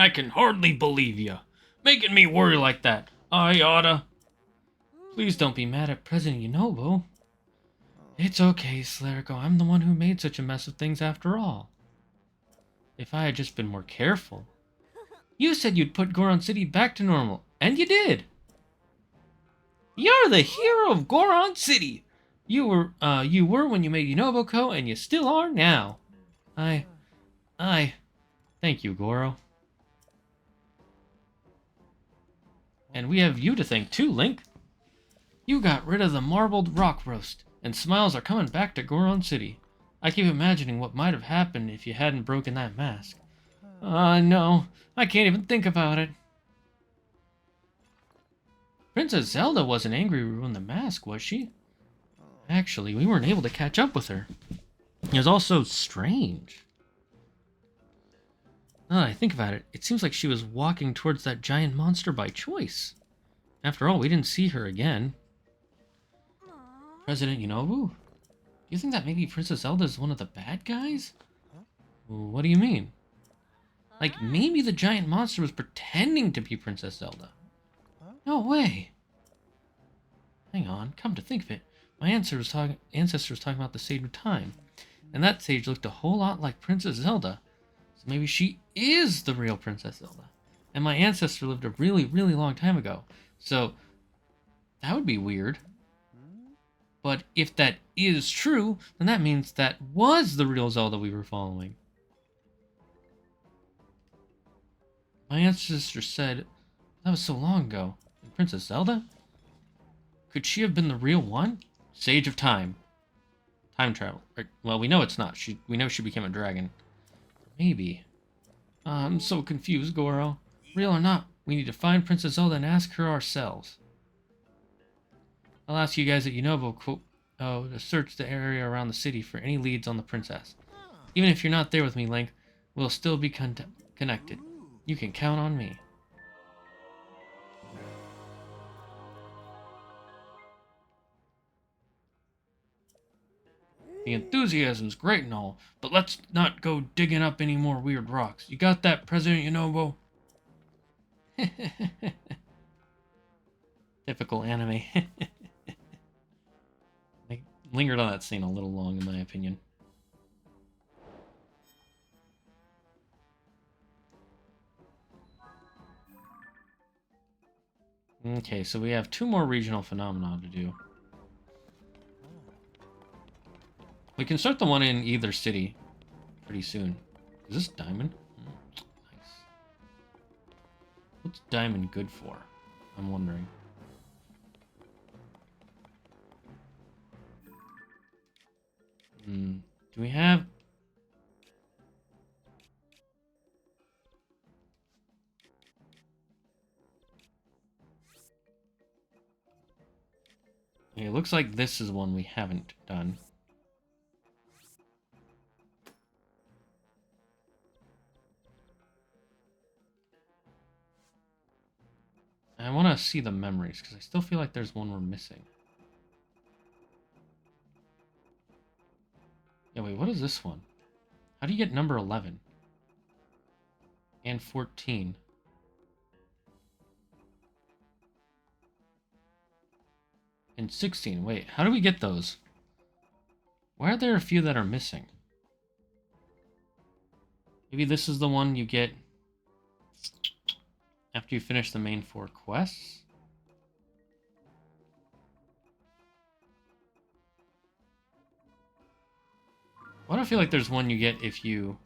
I can hardly believe you. Making me worry like that. I oughta. Please don't be mad at President Yunobo. It's okay, Slerico. I'm the one who made such a mess of things after all. If I had just been more careful. You said you'd put Goron City back to normal, and you did. You're the hero of Goron City. You were when you made Unoboko, and you still are now. I thank you, Goro. And we have you to thank too, Link. You got rid of the marbled rock roast, and smiles are coming back to Goron City. I keep imagining what might have happened if you hadn't broken that mask. No, I can't even think about it. Princess Zelda wasn't angry we ruined the mask, was she? Actually, we weren't able to catch up with her. It was all so strange. Now that I think about it, it seems like she was walking towards that giant monster by choice. After all, we didn't see her again. President Yunobu? Do you think that maybe Princess Zelda is one of the bad guys? What do you mean? Like, maybe the giant monster was pretending to be Princess Zelda. No way. Hang on, come to think of it, my ancestor was talking about the Sage of Time, and that sage looked a whole lot like Princess Zelda. So maybe she is the real Princess Zelda. And my ancestor lived a really, really long time ago. So that would be weird. But if that is true, then that means that was the real Zelda we were following. My ancestor said that was so long ago. And Princess Zelda? Could she have been the real one? Sage of Time. Time travel. Well, we know it's not. We know she became a dragon. Maybe. I'm so confused, Goro. Real or not, we need to find Princess Zelda and ask her ourselves. I'll ask you guys at Yunobo to search the area around the city for any leads on the princess. Even if you're not there with me, Link, we'll still be connected. You can count on me. The enthusiasm's great and all, but let's not go digging up any more weird rocks. You got that, President Yunobo? Typical anime. I lingered on that scene a little long, in my opinion. Okay, so we have 2 more regional phenomena to do. We can start the one in either city pretty soon. Is this diamond? Nice. What's diamond good for? I'm wondering. Do we have... Okay, it looks like this is one we haven't done. I want to see the memories, because I still feel like there's one we're missing. Yeah, wait, what is this one? How do you get number 11? And 14? And 16. Wait, how do we get those? Why are there a few that are missing? Maybe this is the one you get after you finish the main 4 quests? Why do I feel like there's one you get if you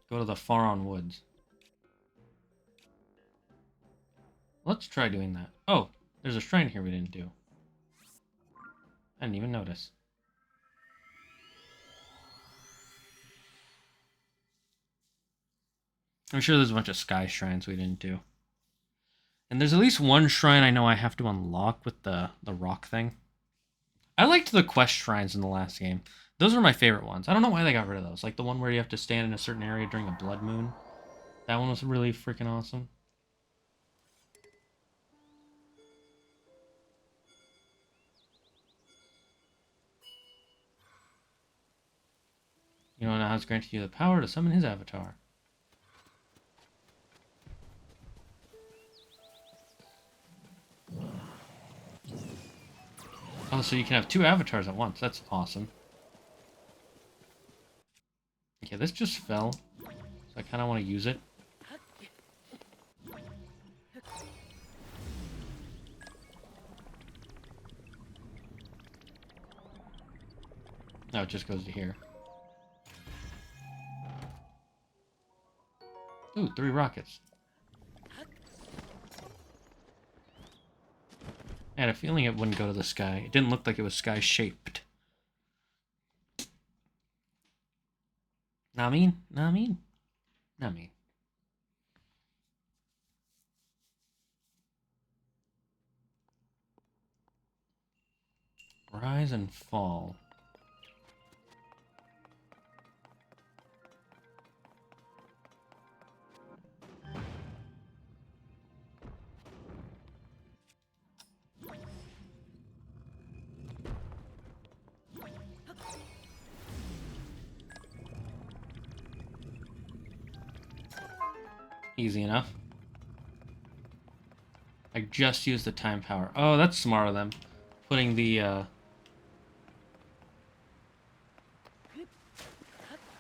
go to the Faron Woods? Let's try doing that. Oh, there's a shrine here we didn't do. I didn't even notice. I'm sure there's a bunch of sky shrines we didn't do. And there's at least one shrine I know I have to unlock with the rock thing. I liked the quest shrines in the last game. Those were my favorite ones. I don't know why they got rid of those. Like the one where you have to stand in a certain area during a blood moon. That one was really freaking awesome. You know, now has granted you the power to summon his avatar. Oh, so you can have 2 avatars at once. That's awesome. Okay, this just fell. So I kind of want to use it. No, it just goes to here. Ooh, 3 rockets. I had a feeling it wouldn't go to the sky. It didn't look like it was sky-shaped. Not mean? Not mean? Not mean. Rise and fall. Easy enough. I just used the time power. Oh, that's smart of them. Putting the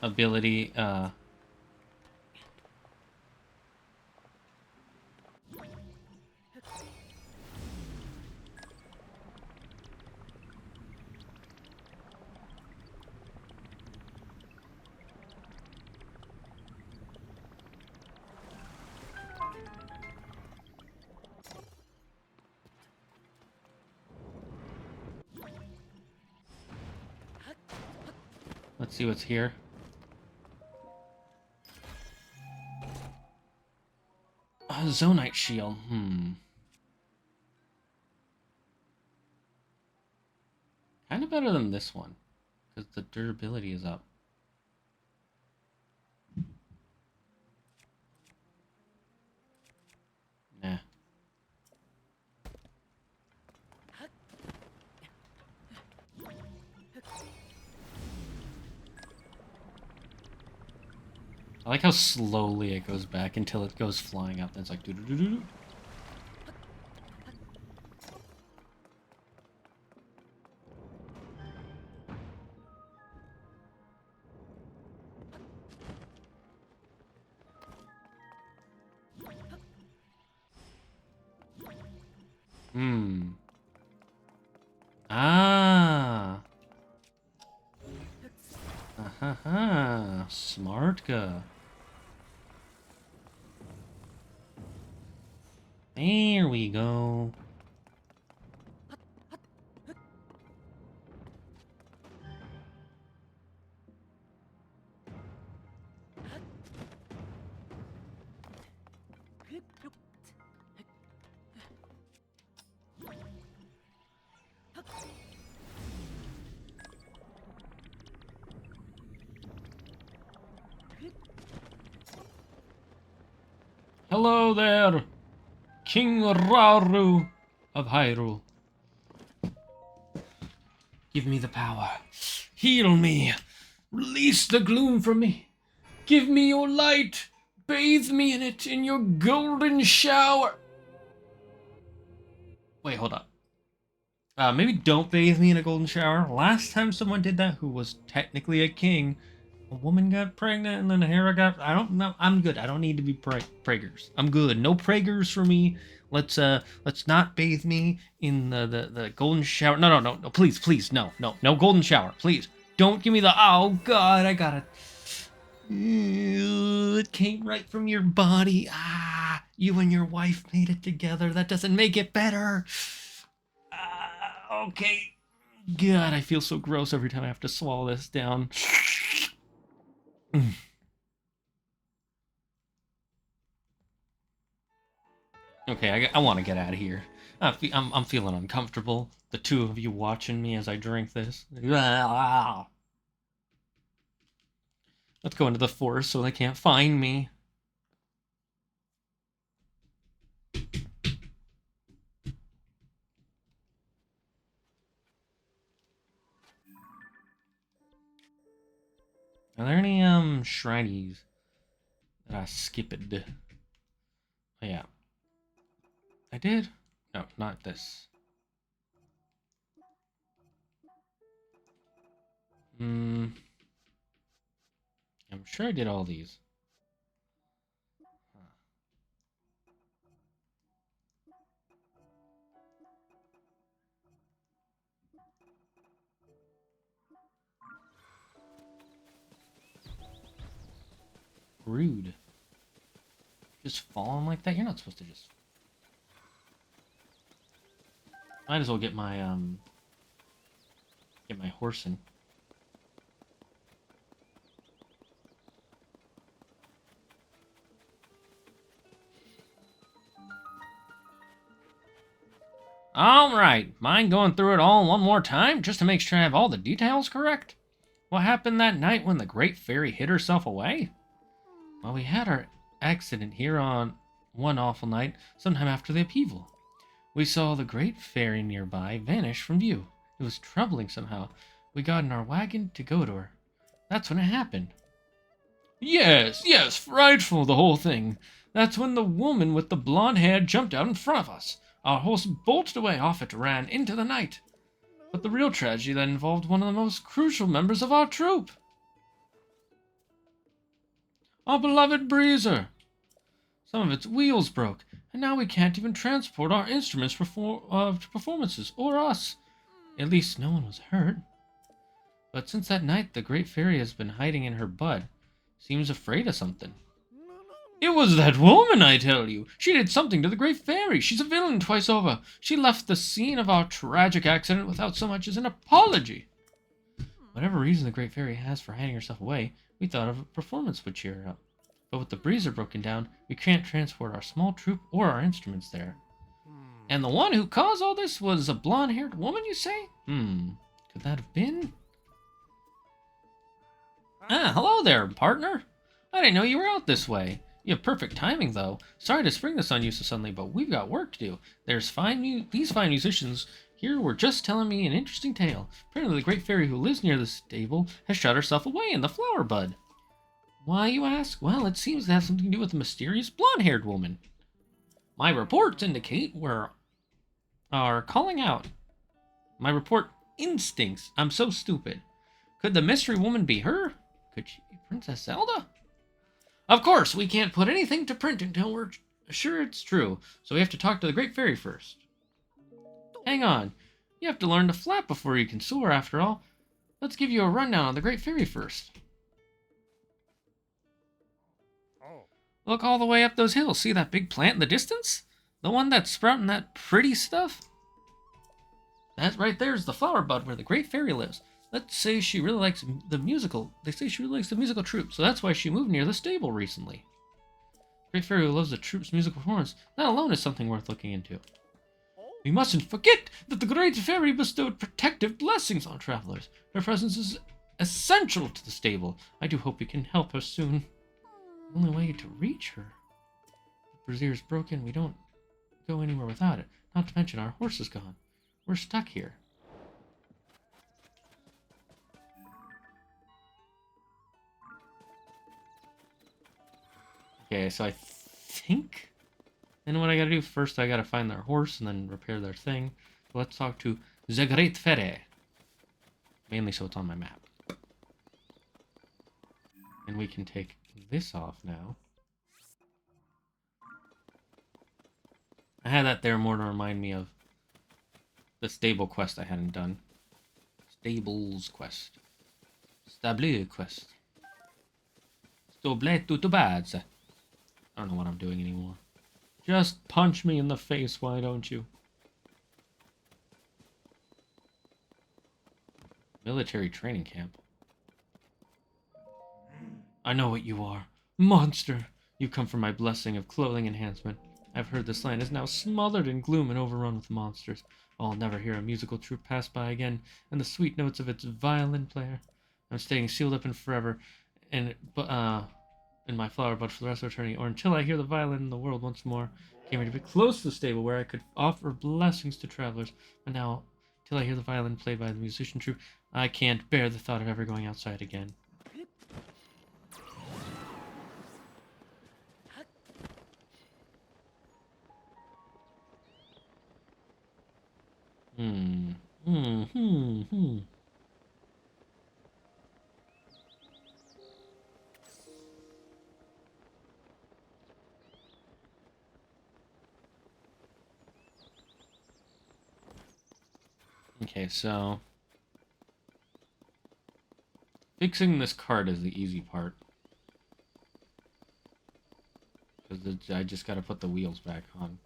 ability Let's see what's here. Zonite shield. Kind of better than this one, because the durability is up. Nah. I like how slowly it goes back until it goes flying up. And it's like doo doo doo doo. Ah. Smart guy. There we go. Hello there, King Rauru of Hyrule. Give me the power. Heal me. Release the gloom from me. Give me your light. Bathe me in it, in your golden shower. Wait, hold up. Maybe don't bathe me in a golden shower. Last time someone did that who was technically a king, a woman got pregnant and then Hera got... I don't know. I'm good. I don't need to be preggers. I'm good. No preggers for me. Let's not bathe me in the golden shower. No. Please. No golden shower. Please. Don't give me the... Oh, God. I gotta... It came right from your body. Ah, you and your wife made it together. That doesn't make it better. Okay. God, I feel so gross every time I have to swallow this down. Okay, I want to get out of here. I'm feeling uncomfortable. The two of you watching me as I drink this. Let's go into the forest so they can't find me. Are there any shrinies that I skipped? Oh yeah. I did? No, not this. I'm sure I did all these. Rude. Just falling like that? You're not supposed to just... Might as well get my horsing. Alright, mind going through it all one more time just to make sure I have all the details correct? What happened that night when the Great Fairy hid herself away? Well, we had our accident here on one awful night sometime after the upheaval. We saw the Great Fairy nearby vanish from view. It was troubling somehow. We got in our wagon to go to her. That's when it happened. Yes, frightful, the whole thing. That's when the woman with the blonde hair jumped out in front of us. Our horse bolted away off it, ran into the night. But the real tragedy that involved one of the most crucial members of our troop. Our beloved Breezer. Some of its wheels broke, and now we can't even transport our instruments to performances, or us. At least no one was hurt. But since that night, the Great Fairy has been hiding in her bud. Seems afraid of something. It was that woman, I tell you. She did something to the Great Fairy. She's a villain twice over. She left the scene of our tragic accident without so much as an apology. Whatever reason the Great Fairy has for hiding herself away, we thought of a performance would cheer her up. But with the breezer broken down, we can't transport our small troop or our instruments there. And the one who caused all this was a blonde-haired woman, you say? Could that have been? Ah, hello there, partner. I didn't know you were out this way. You have perfect timing, though. Sorry to spring this on you so suddenly, but we've got work to do. These fine musicians here were just telling me an interesting tale. Apparently the Great Fairy who lives near the stable has shut herself away in the flower bud. Why, you ask? Well, it seems to have something to do with the mysterious blonde-haired woman. My reports indicate are calling out. My report instincts. I'm so stupid. Could the mystery woman be her? Could she be Princess Zelda? Of course, we can't put anything to print until we're sure it's true, so we have to talk to the Great Fairy first. Hang on. You have to learn to flap before you can soar, after all. Let's give you a rundown on the Great Fairy first. Look all the way up those hills. See that big plant in the distance? The one that's sprouting that pretty stuff? That right there is the flower bud where the Great Fairy lives. Let's say she really likes the musical. They say she really likes the musical troupe, so that's why she moved near the stable recently. Great Fairy who loves the troupe's musical performance. That alone is something worth looking into. We mustn't forget that the Great Fairy bestowed protective blessings on travelers. Her presence is essential to the stable. I do hope we can help her soon. The only way to reach her. The brazier is broken. We don't go anywhere without it. Not to mention our horse is gone. We're stuck here. Okay, so I think then what I gotta do first, I gotta find their horse and then repair their thing. So let's talk to the Great Fairy. Mainly so it's on my map. And we can take this off now. I had that there more to remind me of the stable quest I hadn't done. Stables quest. Stable quest. Stable tutto bad. I don't know what I'm doing anymore. Just punch me in the face, why don't you? Military training camp. I know what you are. Monster! You come for my blessing of clothing enhancement. I've heard this land is now smothered in gloom and overrun with monsters. I'll never hear a musical troupe pass by again, and the sweet notes of its violin player. I'm staying sealed up in forever, and in my flower bud for the rest of eternity, or until I hear the violin in the world once more. Came here to be close to the stable where I could offer blessings to travelers, but now, till I hear the violin played by the musician troupe, I can't bear the thought of ever going outside again. Hmm. Hmm. Hmm. Hmm. Okay, so fixing this cart is the easy part. Because I just gotta put the wheels back on.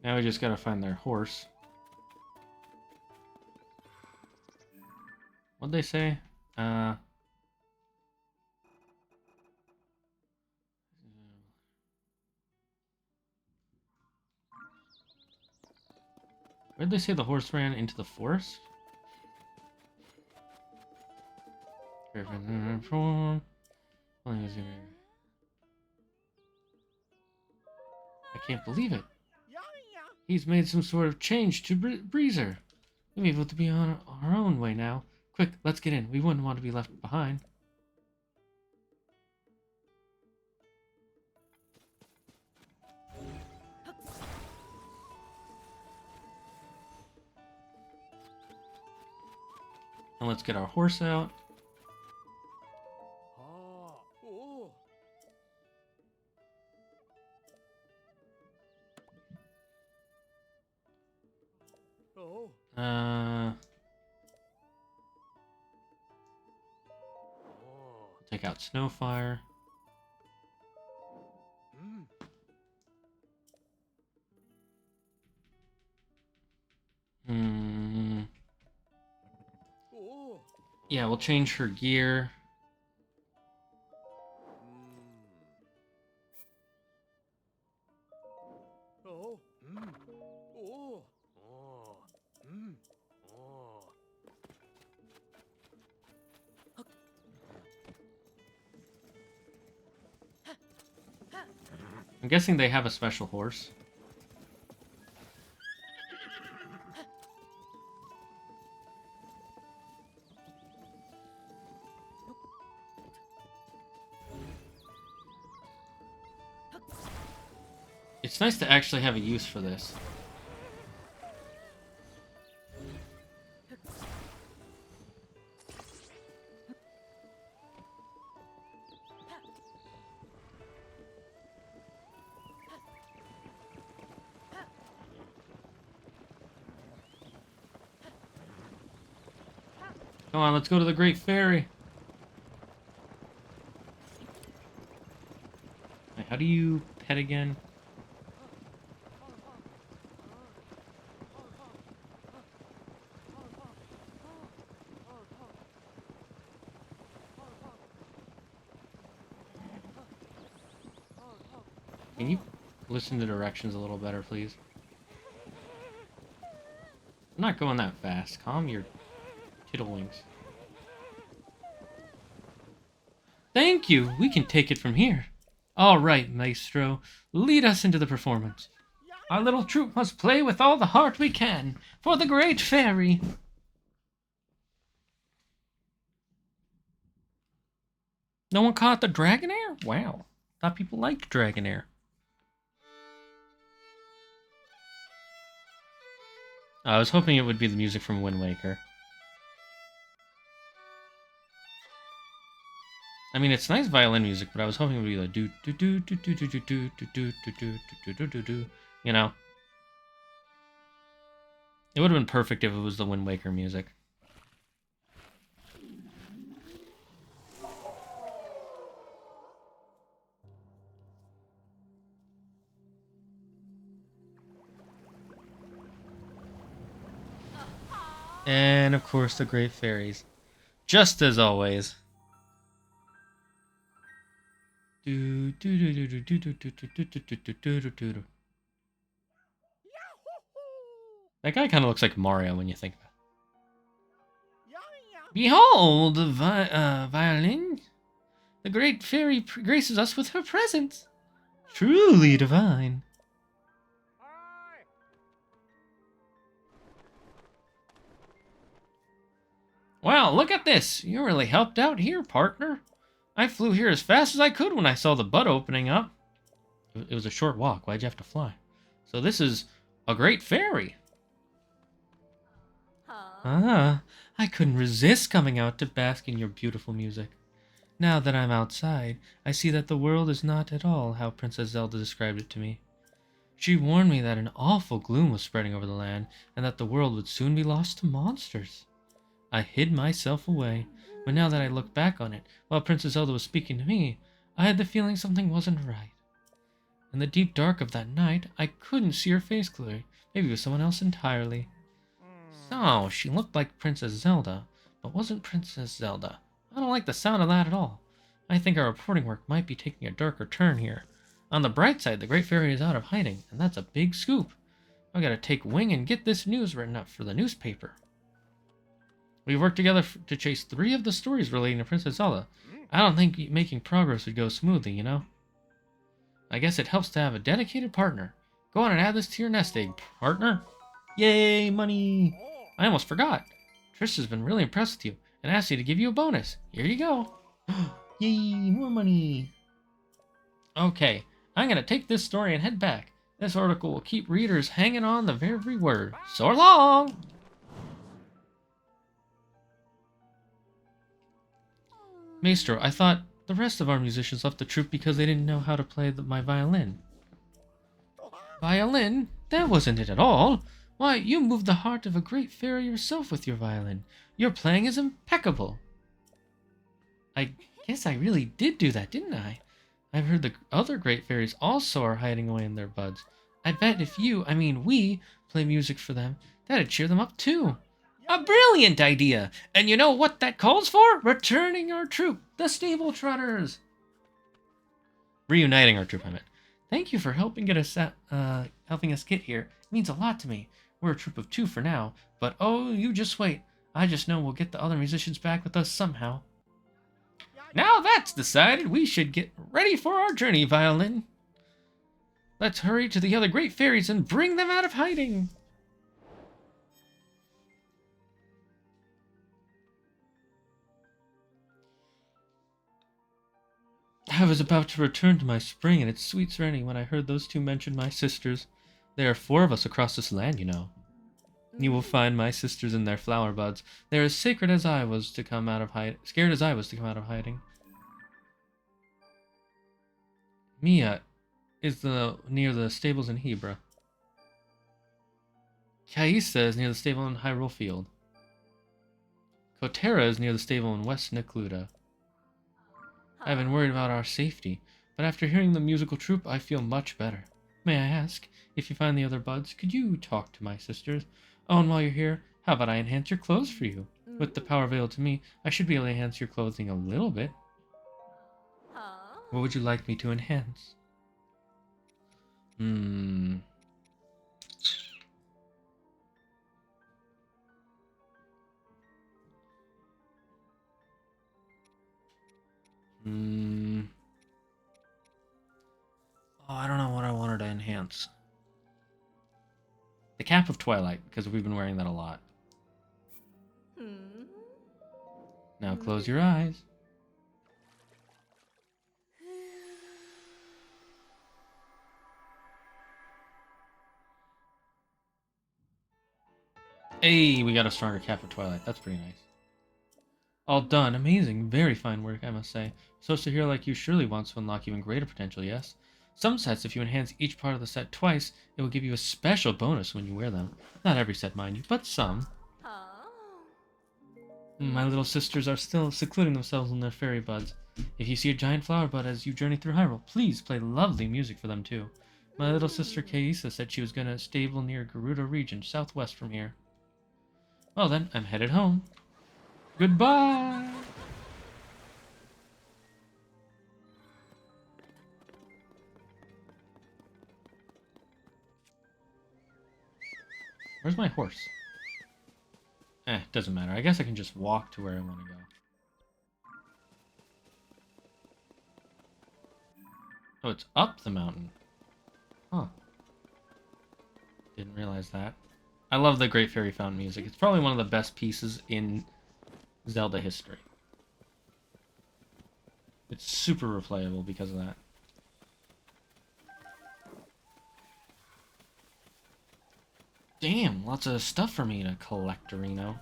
Now we just gotta find their horse. What'd they say? Where'd they say the horse ran into the forest? I can't believe it. He's made some sort of change to Breezer. We'll be able to be on our own way now. Quick, let's get in. We wouldn't want to be left behind. And let's get our horse out. Take out Snowfire. Yeah, we'll change her gear. I'm guessing they have a special horse. It's nice to actually have a use for this. Come on, let's go to the Great Ferry. Wait, how do you pet again? Can you listen to directions a little better, please? I'm not going that fast. Calm your tiddlewings. Thank you. We can take it from here. All right, Maestro. Lead us into the performance. Our little troupe must play with all the heart we can for the Great Fairy. No one caught the Dragonair? Wow. Thought people liked Dragonair. I was hoping it would be the music from Wind Waker. I mean, it's nice violin music, but I was hoping it would be the do do do do do do do do do do do do do do do. You know, it would have been perfect if it was the Wind Waker music. And of course, the Great Fairies, just as always. Do do do do do do do do do do do do do do. That guy kind of looks like Mario when you think about it. Behold, the violin. The great fairy graces us with her presence. Truly divine. Wow, look at this. You really helped out here, partner. I flew here as fast as I could when I saw the bud opening up. It was a short walk. Why'd you have to fly? So this is a great fairy. Ah, I couldn't resist coming out to bask in your beautiful music. Now that I'm outside, I see that the world is not at all how Princess Zelda described it to me. She warned me that an awful gloom was spreading over the land, and that the world would soon be lost to monsters. I hid myself away, but now that I look back on it, while Princess Zelda was speaking to me, I had the feeling something wasn't right. In the deep dark of that night, I couldn't see her face clearly. Maybe it was someone else entirely. So, she looked like Princess Zelda, but wasn't Princess Zelda. I don't like the sound of that at all. I think our reporting work might be taking a darker turn here. On the bright side, the Great Fairy is out of hiding, and that's a big scoop. I gotta take wing and get this news written up for the newspaper. We've worked together to chase 3 of the stories relating to Princess Zelda. I don't think making progress would go smoothly, you know? I guess it helps to have a dedicated partner. Go on and add this to your nest egg, partner. Yay, money! I almost forgot. Trish has been really impressed with you and asked me to give you a bonus. Here you go. Yay, more money. Okay, I'm going to take this story and head back. This article will keep readers hanging on the very word. So long! Maestro, I thought the rest of our musicians left the troupe because they didn't know how to play my violin. Violin? That wasn't it at all. Why, you moved the heart of a great fairy yourself with your violin. Your playing is impeccable. I guess I really did do that, didn't I? I've heard the other great fairies also are hiding away in their buds. I bet if we, play music for them, that'd cheer them up too. A brilliant idea! And you know what that calls for? Returning our troop, the Stable Trotters! Reuniting our troop, I meant. Thank you for helping us get here. It means a lot to me. We're a troop of 2 for now, but oh, you just wait. I just know we'll get the other musicians back with us somehow. Now that's decided, we should get ready for our journey, Violin. Let's hurry to the other great fairies and bring them out of hiding. I was about to return to my spring and its sweet serenity when I heard those 2 mention my sisters. There are 4 of us across this land, you know. You will find my sisters in their flower buds. They are as sacred as I was to come out of scared as I was to come out of hiding. Mia is near the stables in Hebra. Kaisa is near the stable in Hyrule Field. Kotera is near the stable in West Necluda. I've been worried about our safety, but after hearing the musical troupe, I feel much better. May I ask, if you find the other buds, could you talk to my sisters? Oh, and while you're here, how about I enhance your clothes for you? With the power available to me, I should be able to enhance your clothing a little bit. What would you like me to enhance? Oh, I don't know what I wanted to enhance. The Cap of Twilight, because we've been wearing that a lot. Now close your eyes. Hey, we got a stronger Cap of Twilight. That's pretty nice. All done. Amazing. Very fine work, I must say. So to hear like you surely wants to unlock even greater potential, yes? Some sets, if you enhance each part of the set twice, it will give you a special bonus when you wear them. Not every set, mind you, but some. My little sisters are still secluding themselves in their fairy buds. If you see a giant flower bud as you journey through Hyrule, please play lovely music for them too. My little sister Kaisa said she was gonna stable near Gerudo region, southwest from here. Well then, I'm headed home. Goodbye! Where's Where's my horse? Doesn't matter. I guess I can just walk to where I want to go. Oh, it's up the mountain. Huh. Didn't realize that. I love the Great Fairy Fountain music. It's probably one of the best pieces in Zelda history. It's super replayable because of that. Damn, lots of stuff for me to collect, Reno.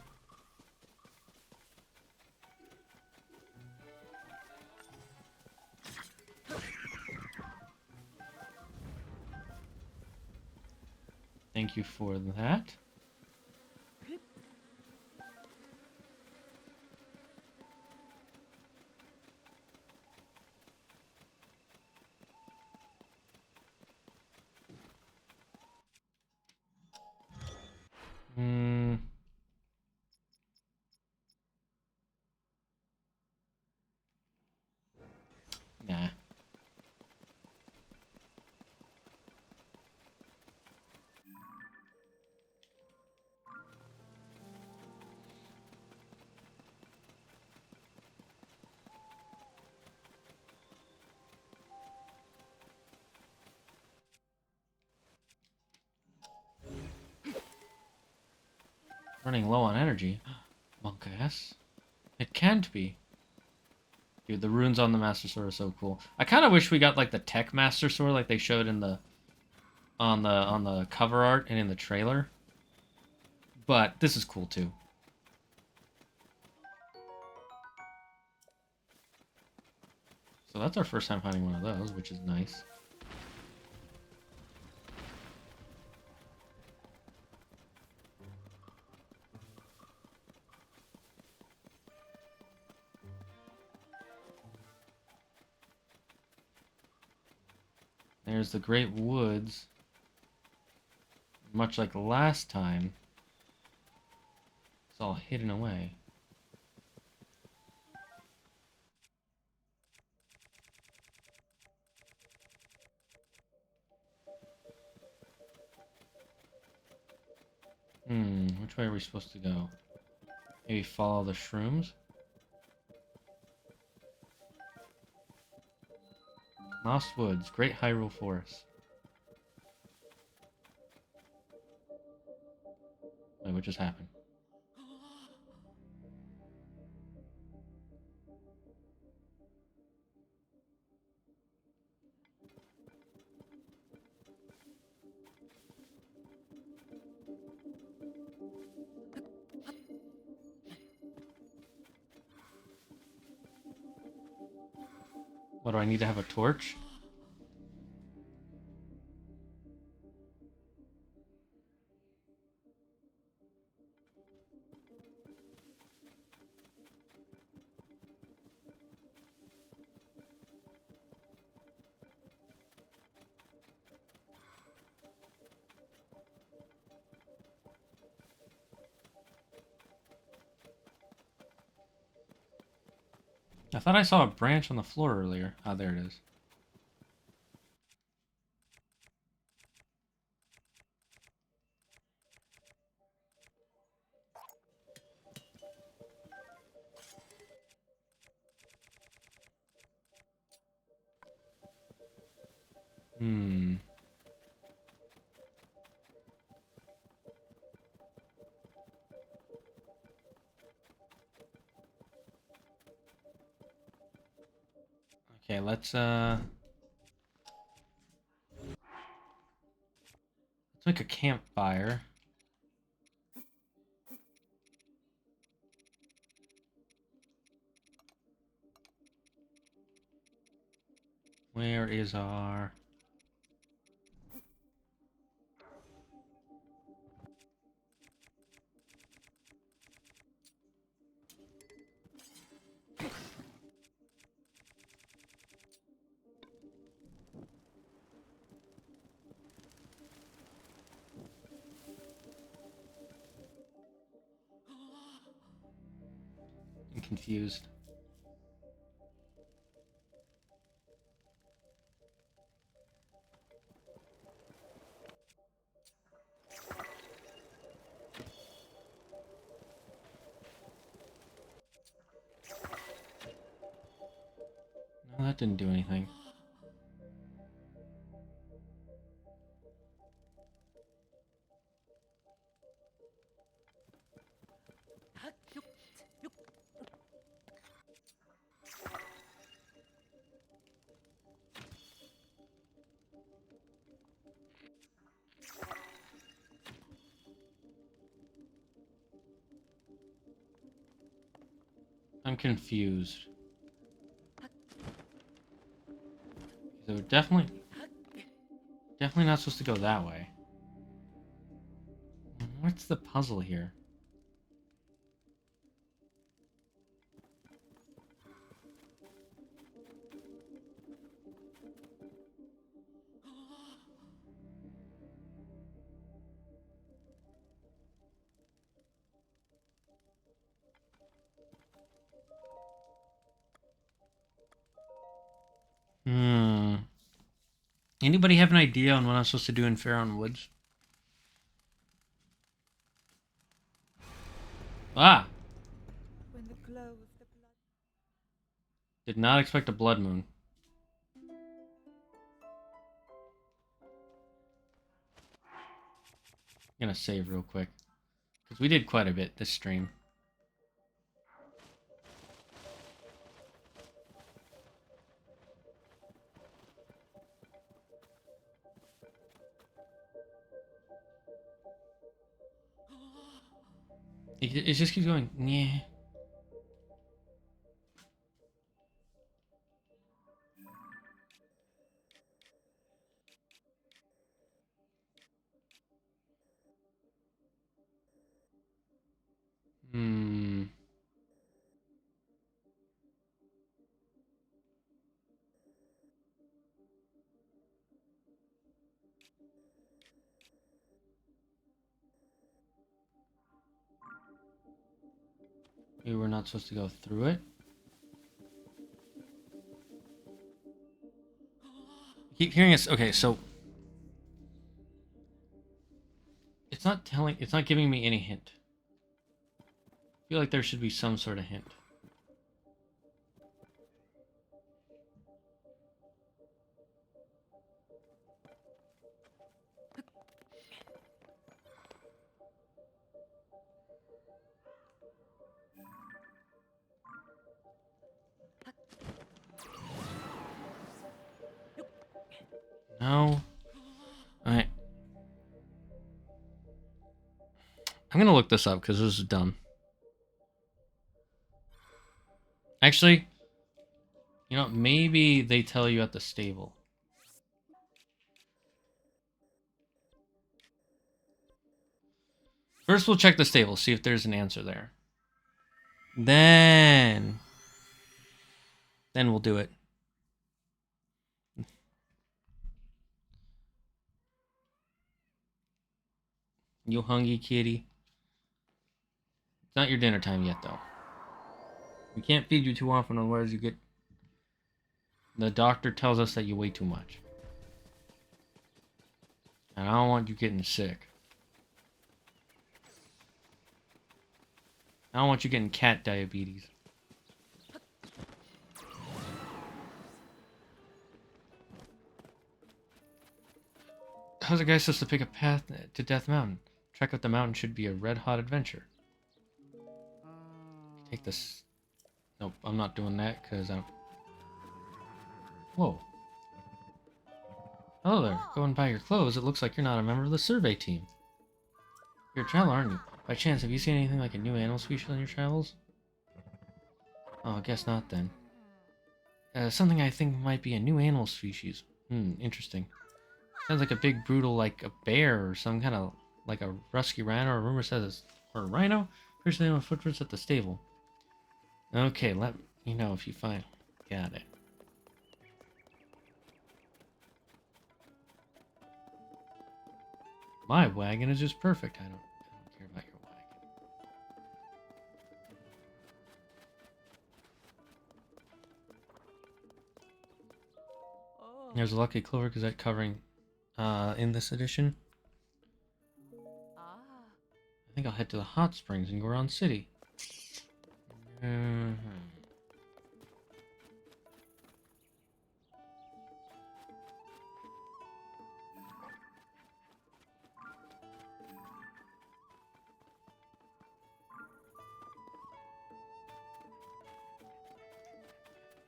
Thank you for that. Hmm. Nah. Running low on energy. Monk ass. It can't be. Dude, the runes on the Master Sword are so cool. I kind of wish we got like the Tech Master Sword like they showed in the on the cover art and in the trailer. But this is cool too. So that's our first time finding one of those, which is nice. There's the Great Woods. Much like last time, it's all hidden away. Which way are we supposed to go? Maybe follow the shrooms? Lost Woods, Great Hyrule Forest. Wait, what just happened? What, do I need to have a torch? I thought I saw a branch on the floor earlier. Ah, there it is. Okay, let's make a campfire. Where is our... I'm confused. Well, that didn't do anything. I'm confused. So we're definitely not supposed to go that way. What's the puzzle here? Anybody have an idea on what I'm supposed to do in Faron Woods? Ah! When the glow of the blood. Did not expect a blood moon. I'm gonna save real quick. Because we did quite a bit this stream. It just keeps going, yeah. Hmm. Maybe we're not supposed to go through it. Keep hearing us. Okay, so it's not giving me any hint. I feel like there should be some sort of hint. No. Alright. I'm gonna look this up because this is dumb. Actually, you know, maybe they tell you at the stable. First, we'll check the stable, see if there's an answer there. Then we'll do it. You hungry, kitty? It's not your dinner time yet, though. We can't feed you too often, otherwise you get... The doctor tells us that you weigh too much. And I don't want you getting sick. I don't want you getting cat diabetes. How's a guy supposed to pick a path to Death Mountain? Trek up the mountain should be a red-hot adventure. Take this... Nope, I'm not doing that because I'm... Whoa. Hello there. Going by your clothes, it looks like you're not a member of the survey team. You're a traveler, aren't you? By chance, have you seen anything like a new animal species on your travels? Oh, I guess not then. Something I think might be a new animal species. Interesting. Sounds like a big brutal, like a bear or some kind of, like a rusky rhino, or rumor says it's, or a rhino? First name of footprints at the stable. Okay, let me know if you find. Got it. My wagon is just perfect. I don't care about your wagon. There's a lucky clover gazette covering in this edition. I think I'll head to the hot springs in Goron City.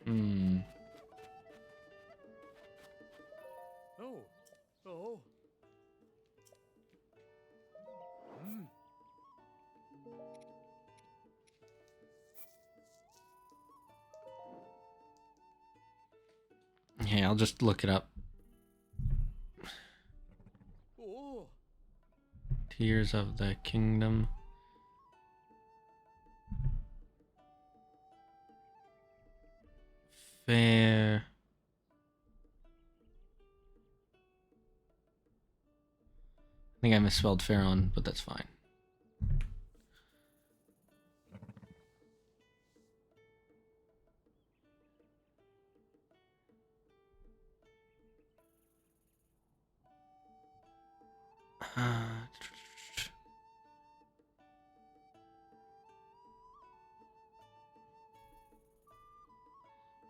Hmm. Oh. Oh. Yeah, I'll just look it up. Oh. Tears of the Kingdom. Fair. I think I misspelled Pharaon, but that's fine.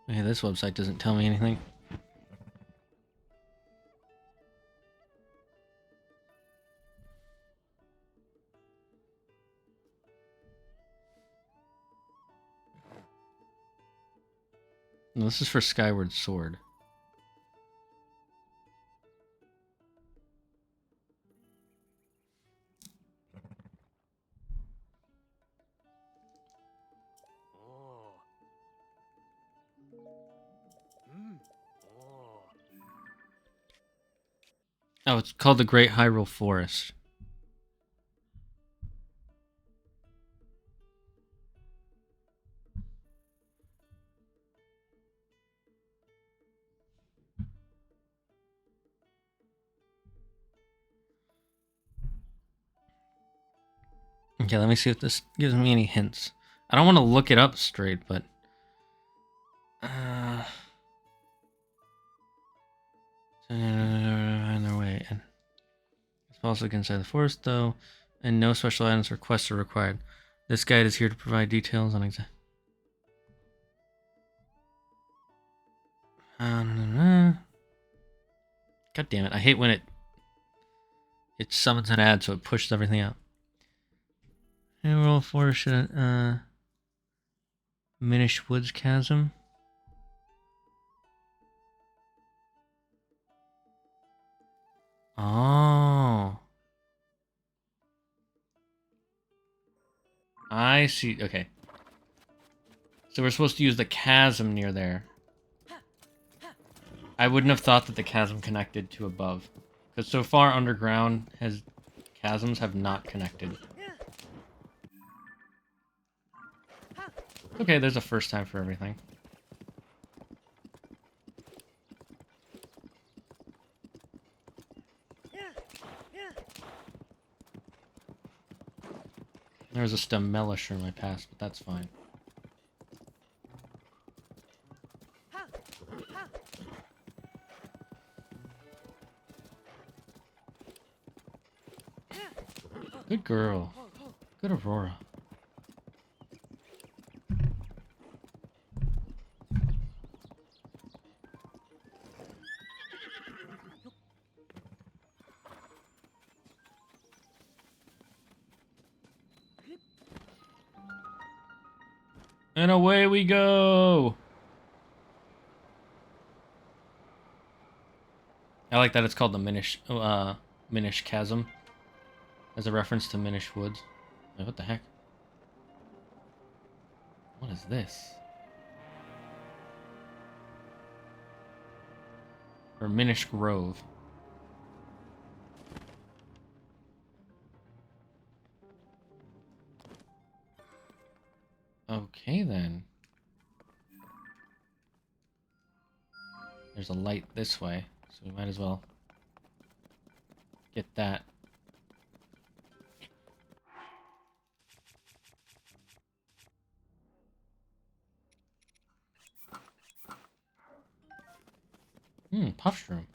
Okay, this website doesn't tell me anything. No, this is for Skyward Sword. Oh, it's called the Great Hyrule Forest. Okay, let me see if this gives me any hints. I don't want to look it up straight, but... on their way. And it's also inside the forest, though, and no special items or quests are required. This guide is here to provide details on exact... God damn it, I hate when it summons an ad so it pushes everything out. Hyrule Forest, Minish Woods Chasm. Oh. I see. Okay. So we're supposed to use the chasm near there. I wouldn't have thought that the chasm connected to above. Because so far underground chasms have not connected. Okay, there's a first time for everything. There was a stemella shroom I passed, but that's fine. Good girl. Good Aurora. And away we go! I like that it's called the Minish Chasm. As a reference to Minish Woods. Wait, what the heck? What is this? Or Minish Grove. Okay then. There's a light this way, so we might as well get that. Puff shroom.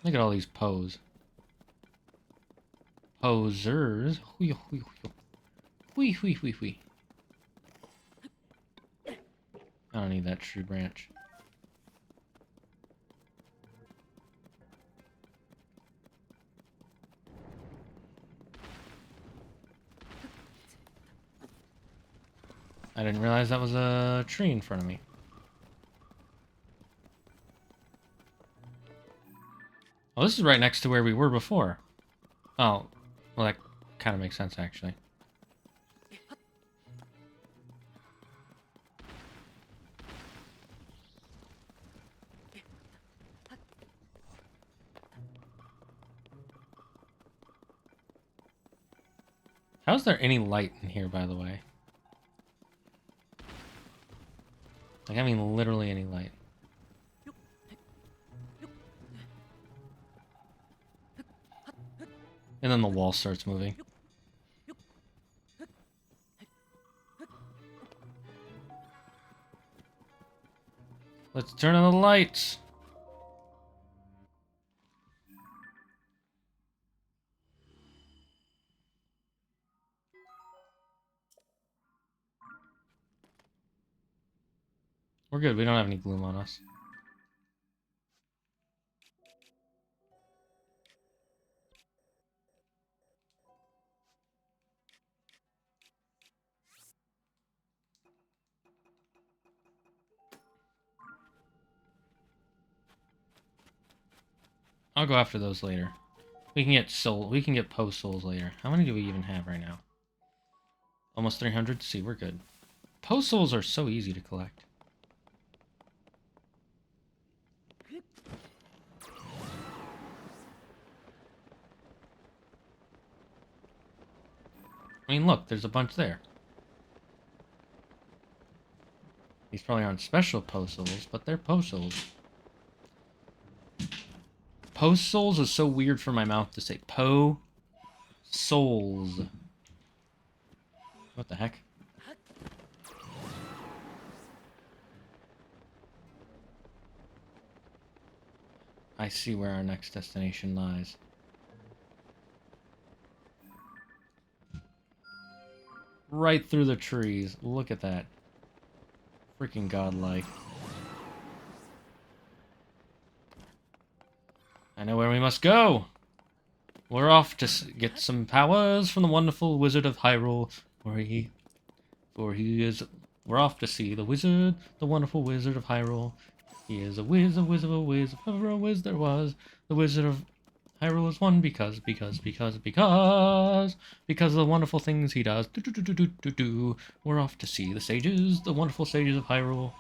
Look at all these posers. Hui, hui, hui. Hui, hui, hui, hui. I don't need that tree branch. I didn't realize that was a tree in front of me. Oh, this is right next to where we were before. Oh, well, that kind of makes sense, actually. How's there any light in here, by the way? Like, I mean, literally any light. And then the wall starts moving. Let's turn on the lights. We're good. We don't have any gloom on us. I'll go after those later. We can get soul. We can get post souls later. How many do we even have right now? Almost 300. See, we're good. Post souls are so easy to collect. I mean, look, there's a bunch there. These probably aren't special post souls, but they're post souls. Post souls is so weird for my mouth to say. Souls. What the heck? I see where our next destination lies. Right through the trees. Look at that. Freaking godlike. I know where we must go. We're off to get some powers from the wonderful wizard of Hyrule, we're off to see the wizard, the wonderful wizard of Hyrule. He is a whiz, ever a whiz there was. The wizard of Hyrule is one because of the wonderful things he does. We're off to see the sages, the wonderful sages of Hyrule.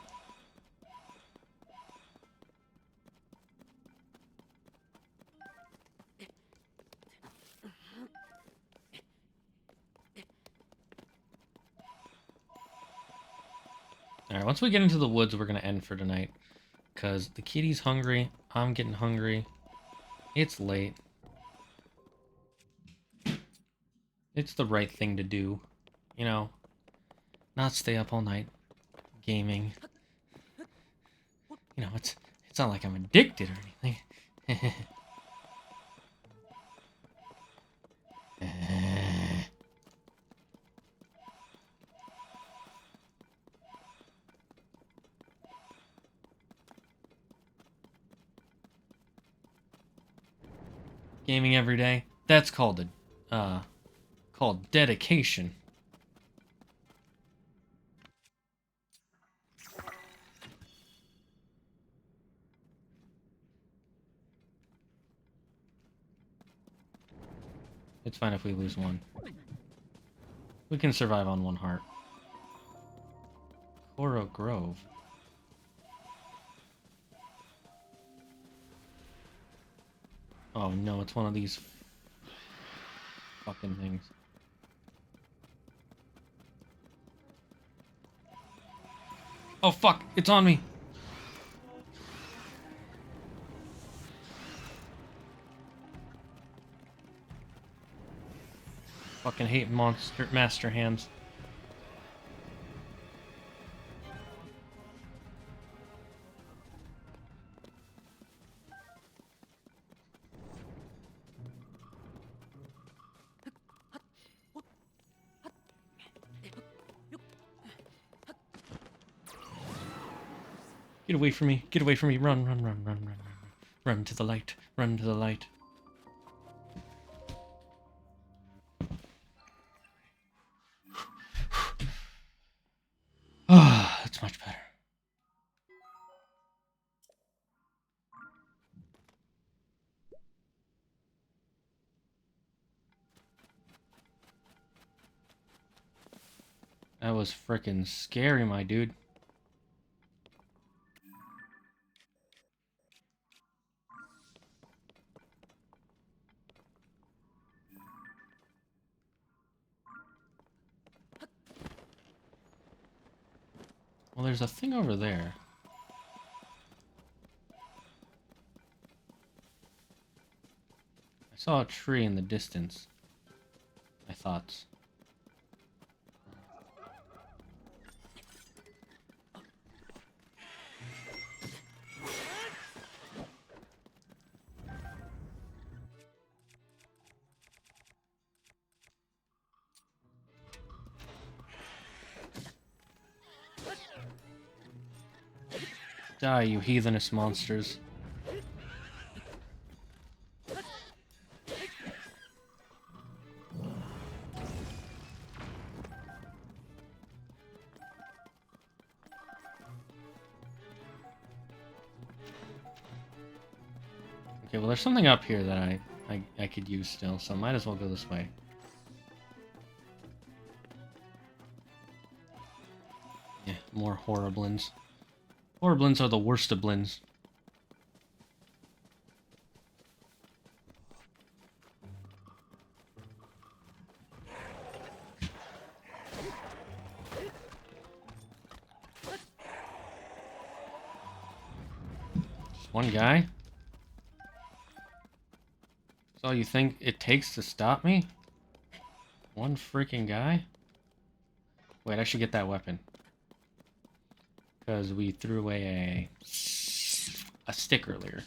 Alright, once we get into the woods, we're going to end for tonight. Because the kitty's hungry, I'm getting hungry. It's late. It's the right thing to do. You know, not stay up all night gaming. You know, it's not like I'm addicted or anything. Gaming every day. That's called dedication. It's fine if we lose one. We can survive on one heart. Coral Grove. Oh no, it's one of these fucking things. Oh fuck, it's on me! Fucking hate master hands. Get away from me. Get away from me. Run, run, run, run, run, run. Run to the light. Run to the light. That's much better. That was freaking scary, my dude. Well, there's a thing over there. I saw a tree in the distance. My thoughts. Die, you heathenous monsters. Okay, well there's something up here that I could use still, so might as well go this way. Yeah, more horriblins. Horriblins are the worst of blins. Just one guy? That's all you think it takes to stop me? One freaking guy? Wait, I should get that weapon. Because we threw away a stick earlier.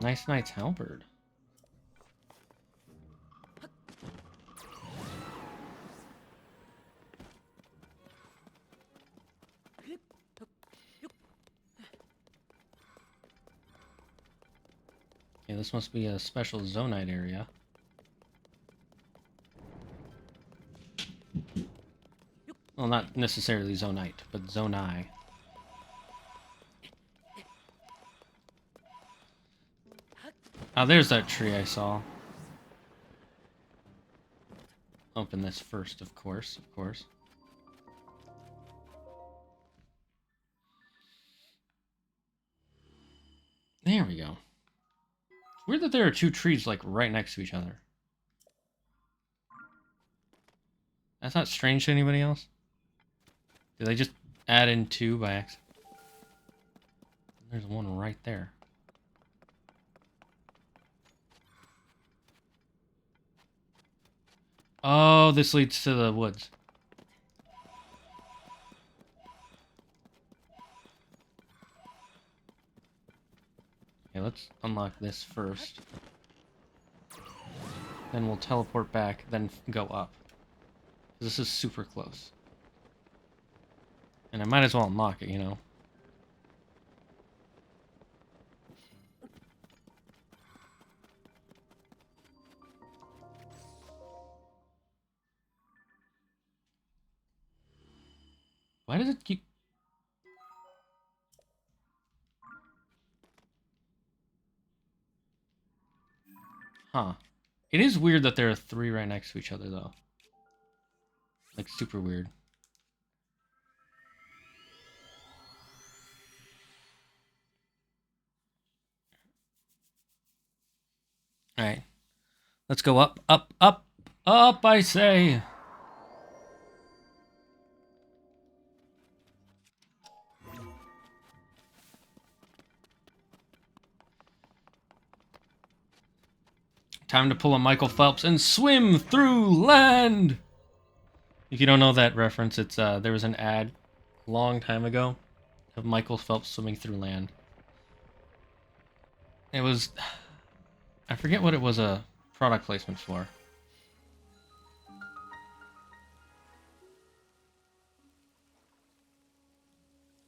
Nice Knight's halberd. Okay, this must be a special Zonite area. Well, not necessarily Zonite, but Zonai. Ah, there's that tree I saw. Open this first, of course, of course. There we go. It's weird that there are two trees, like, right next to each other. That's not strange to anybody else? Did they just add in two by accident? There's one right there. Oh, this leads to the woods. Okay, let's unlock this first. Then we'll teleport back, then go up. This is super close. And I might as well unlock it, you know? Why does it keep... Huh. It is weird that there are three right next to each other, though. Like, super weird. Alright. Let's go up, up, up, up, I say! Time to pull a Michael Phelps and swim through land! If you don't know that reference, it's there was an ad a long time ago of Michael Phelps swimming through land. It was... I forget what it was a product placement for.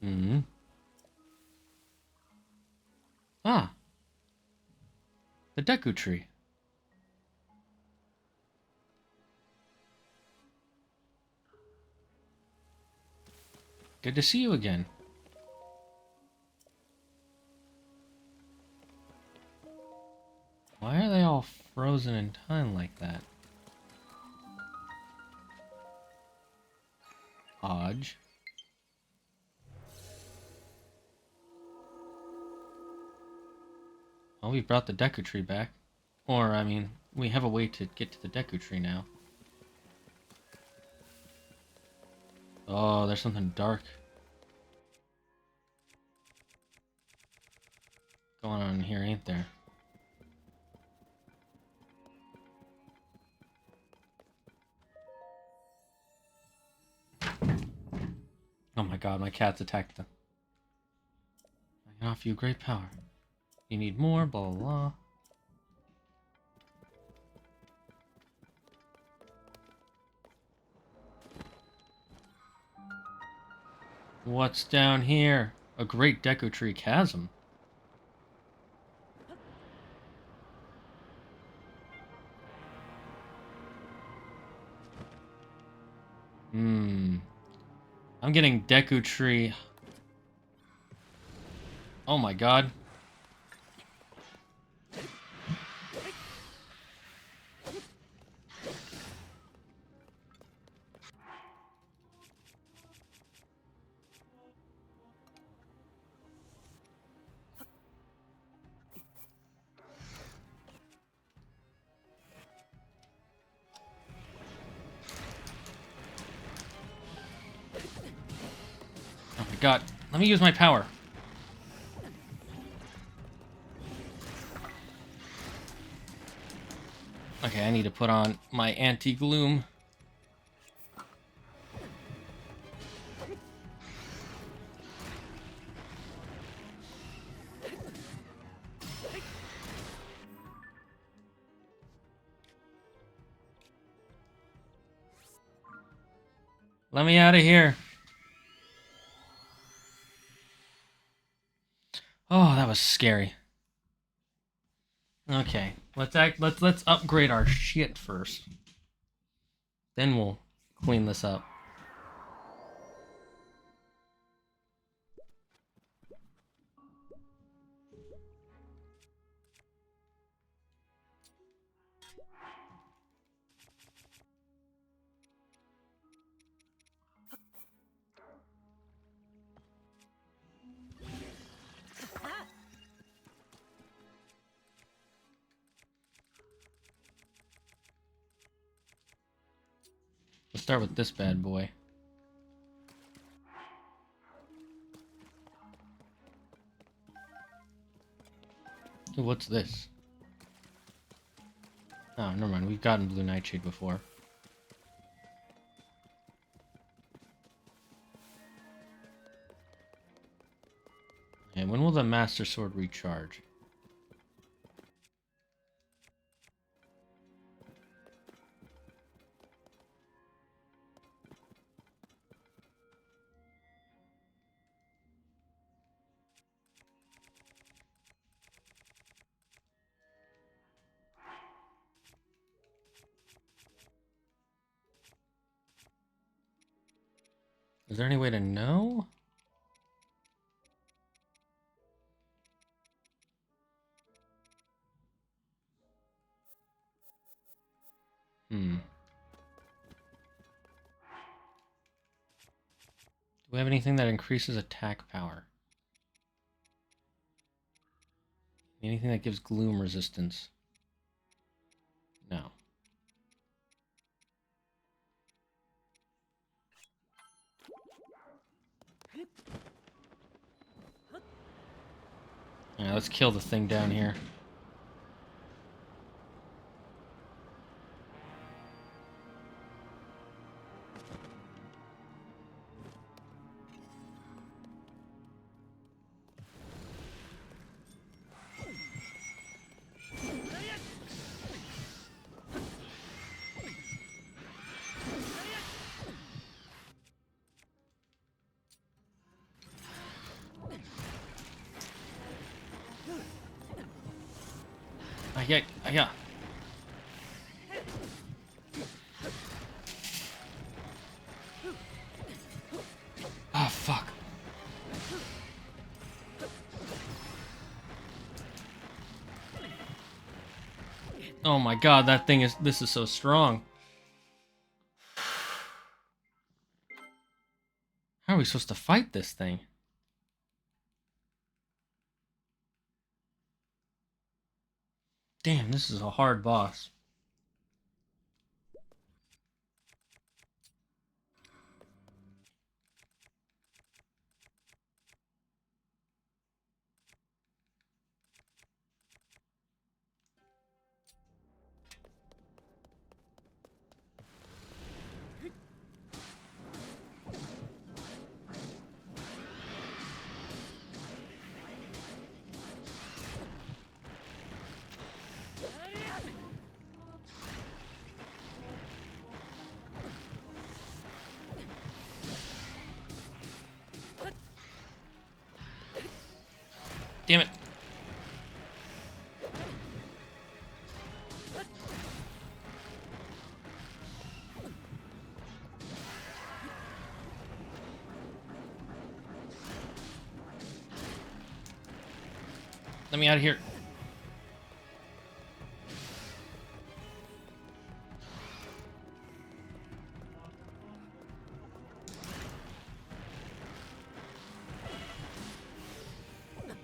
Hmm. Ah. The Deku tree. good to see you again. Why are they all frozen in time like that? Hodge. Well, we brought the Deku Tree back. Or, I mean, we have a way to get to the Deku Tree now. Oh, there's something dark going on here, ain't there? Oh my god, my cat's attacked them. I can offer you great power. You need more, blah blah blah. What's down here? A great Deku Tree chasm. I'm getting Deku Tree. Oh my god. Oh my god. Let me use my power. Okay, I need to put on my anti-gloom. Let me out of here. Oh, that was scary. Okay, let's upgrade our shit first. Then we'll clean this up. Let's start with this bad boy. Ooh, what's this? Oh, never mind. We've gotten Blue Nightshade before. And when will the Master Sword recharge? Is there any way to know? Do we have anything that increases attack power? Anything that gives gloom resistance? No. Alright, let's kill the thing down here. Yeah. Ah, fuck. Oh my god, this is so strong. How are we supposed to fight this thing? Damn, this is a hard boss. Damn it. Let me out of here.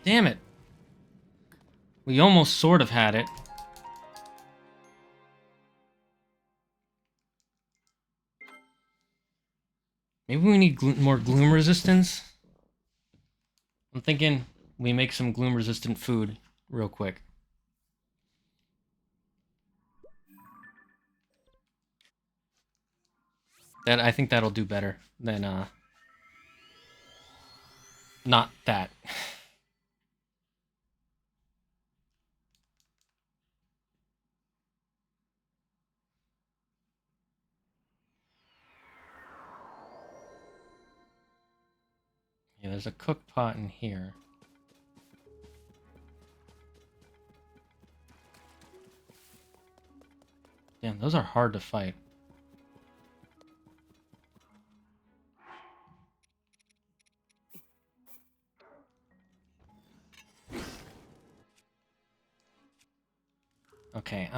Damn it. We almost sort of had it. Maybe we need more gloom resistance? I'm thinking we make some gloom resistant food real quick. I think that'll do better than not that. Yeah, there's a cook pot in here. Damn, those are hard to fight. Okay,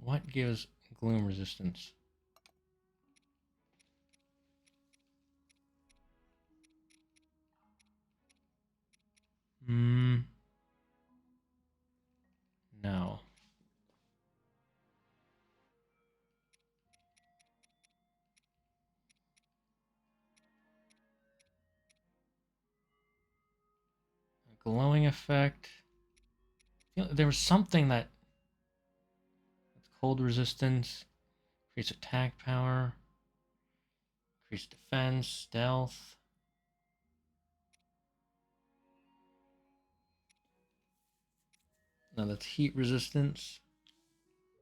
what gives gloom resistance? No. A glowing effect. You know, there was something that's cold resistance, increase attack power, increase defense, stealth. No, that's heat resistance,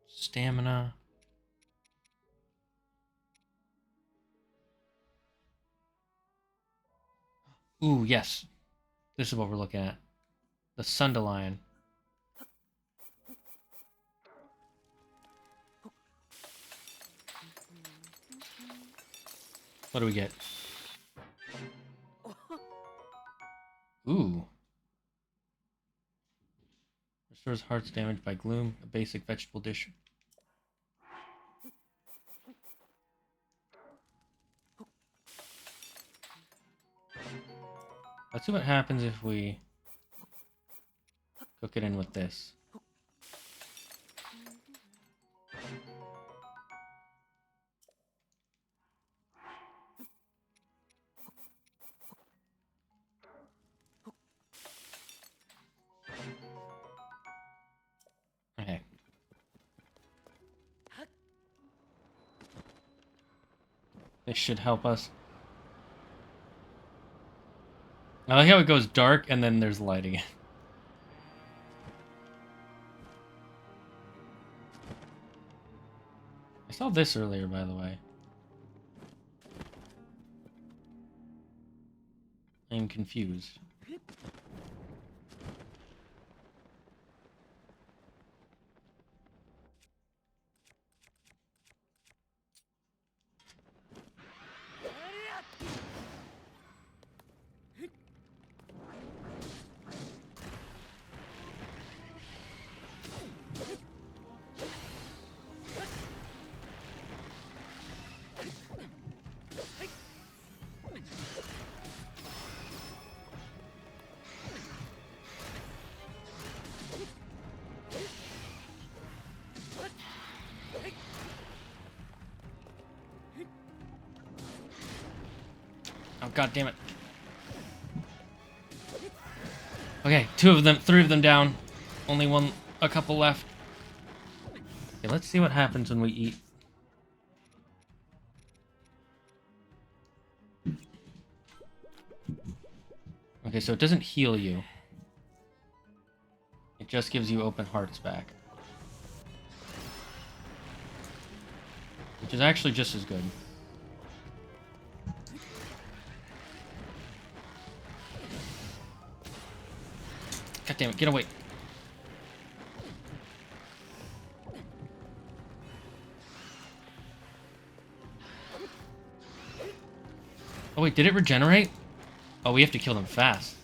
stamina. Ooh, yes. This is what we're looking at. The Sundelion. What do we get? Ooh. Restores hearts damaged by gloom, a basic vegetable dish. Let's see what happens if we cook it in with this. Okay. This should help us. I like how it goes dark and then there's light again. I saw this earlier, by the way. I'm confused. God damn it. Okay, 2 of them, 3 of them down. Only a couple left. Okay, let's see what happens when we eat. Okay, so it doesn't heal you. It just gives you open hearts back. Which is actually just as good. God damn it, get away. Oh wait, did it regenerate? Oh, we have to kill them fast.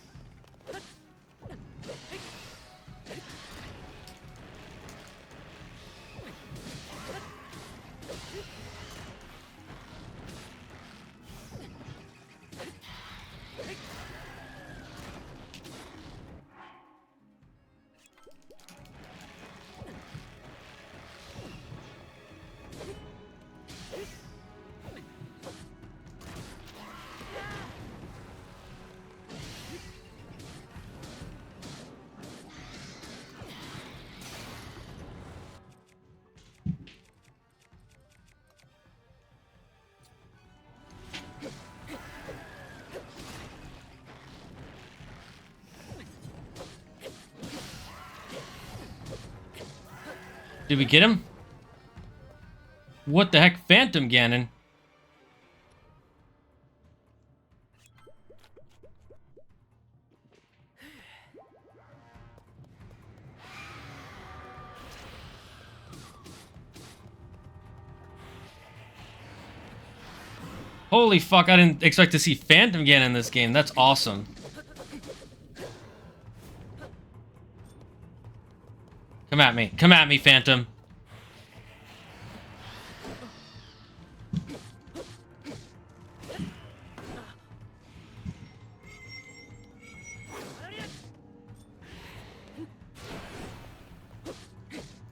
Did we get him? What the heck, Phantom Ganon? Holy fuck, I didn't expect to see Phantom Ganon in this game. That's awesome. Come at me. Come at me, Phantom.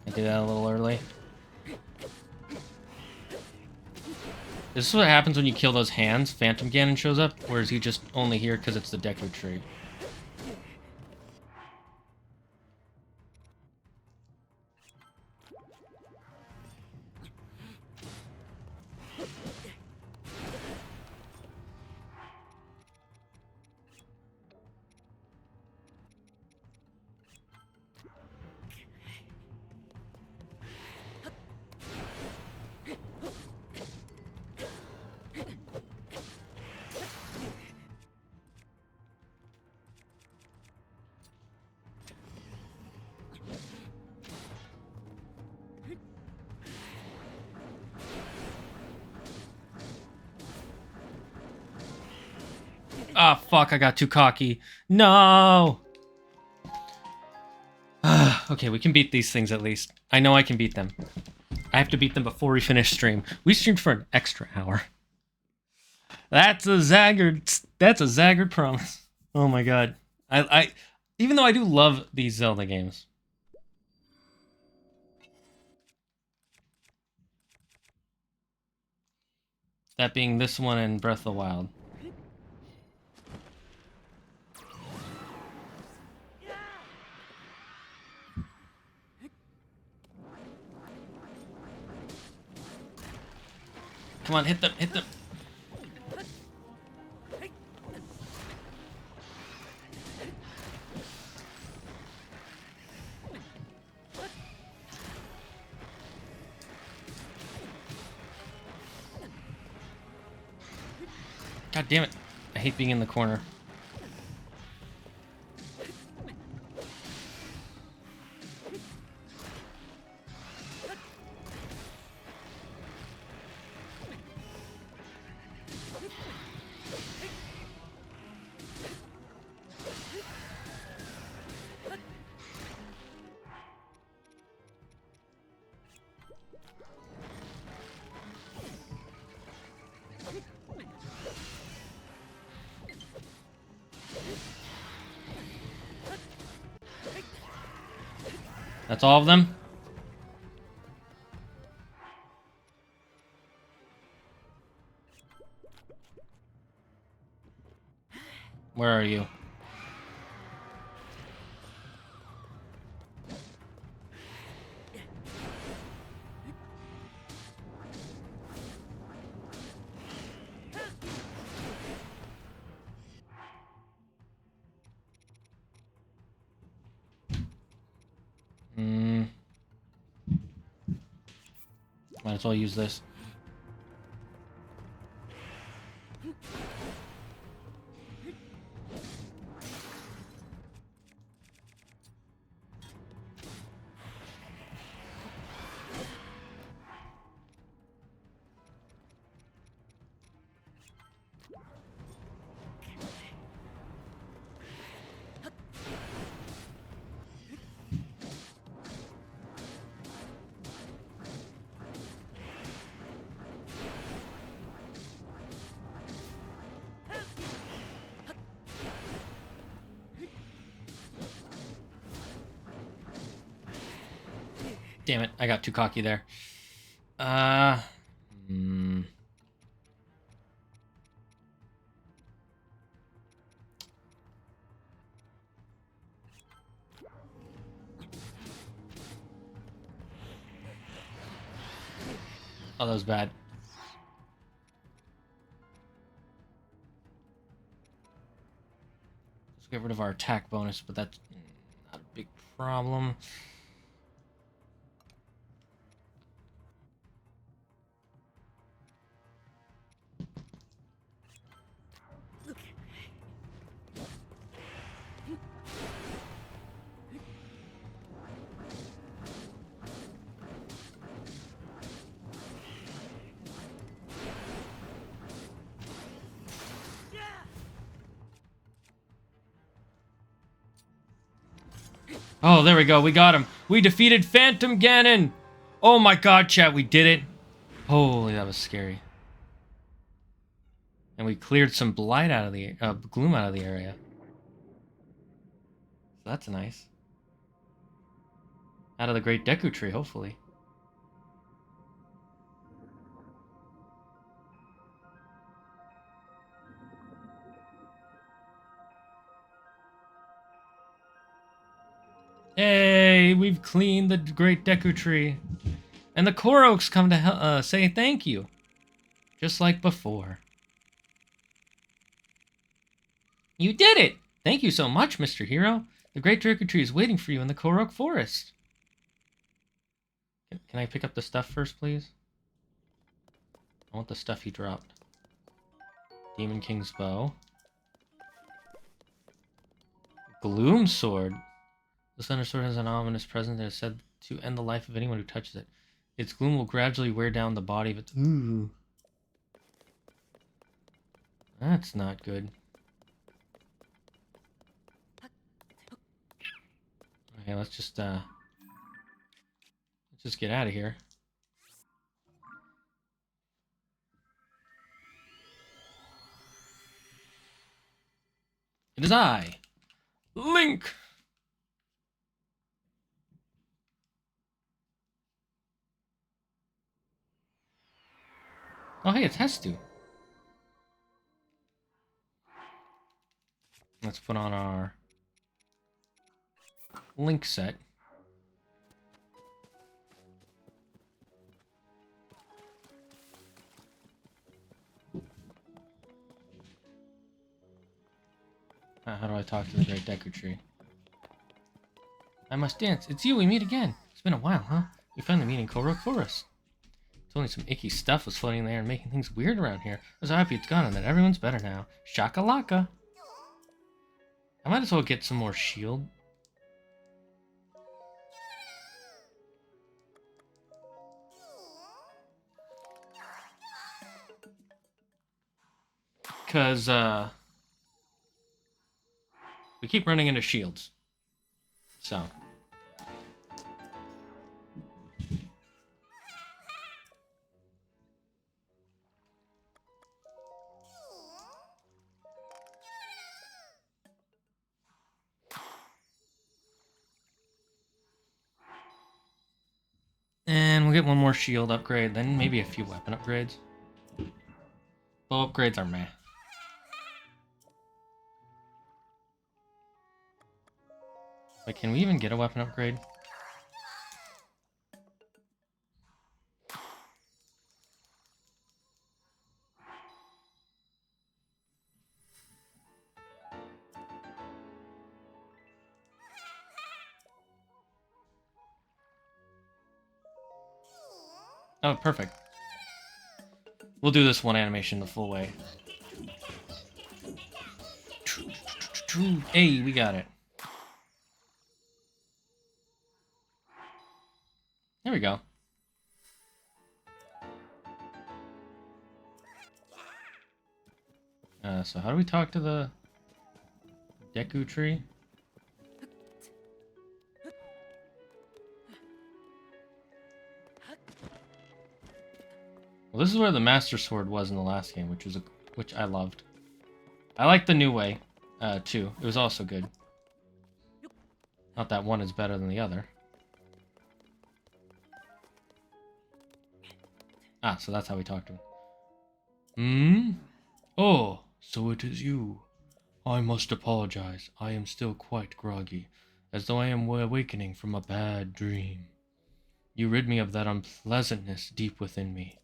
I did that a little early. This is what happens when you kill those hands. Phantom Ganon shows up, or is he just only here because it's the Deku Tree? Ah, fuck, I got too cocky. No! Okay, we can beat these things at least. I know I can beat them. I have to beat them before we finish stream. We streamed for an extra hour. That's a Zaggard promise. Oh my god. I even though I do love these Zelda games. That being this one and Breath of the Wild. Come on, hit them, hit them. God damn it. I hate being in the corner. That's all of them? Where are you? Might as well use this. Damn it, I got too cocky there. Oh, that was bad. Let's get rid of our attack bonus, but that's not a big problem. Oh, there we go. We got him. We defeated Phantom Ganon. Oh my god, chat. We did it. Holy, that was scary. And we cleared some blight out of the gloom out of the area. So that's nice. Out of the Great Deku Tree, hopefully. Hey, we've cleaned the Great Deku Tree. And the Koroks come to say thank you. Just like before. You did it! Thank you so much, Mr. Hero. The Great Deku Tree is waiting for you in the Korok Forest. Can I pick up the stuff first, please? I want the stuff he dropped. Demon King's Bow. Gloom Sword. The Thunder Sword has an ominous presence that is said to end the life of anyone who touches it. Its gloom will gradually wear down the body of its... Ooh. That's not good. Okay, let's just get out of here. It is I, Link. Oh, hey, it's Hestu. Let's put on our Link set. How do I talk to the Great Deku Tree? I must dance. It's you. We meet again. It's been a while, huh? We finally meet in Korok Forest. It's only some icky stuff was floating there and making things weird around here. I'm so happy it's gone and that everyone's better now. Shakalaka. I might as well get some more shield. Because, we keep running into shields. So. And we'll get one more shield upgrade, then maybe a few weapon upgrades. Bow upgrades are meh. Wait, can we even get a weapon upgrade? Oh, perfect. We'll do this one animation the full way. Hey, we got it. There we go. So how do we talk to the Deku tree? Well, this is where the Master Sword was in the last game, which I loved. I like the new way, too. It was also good. Not that one is better than the other. Ah, so that's how we talk to him. Hmm? Oh, so it is you. I must apologize. I am still quite groggy, as though I am awakening from a bad dream. You rid me of that unpleasantness deep within me.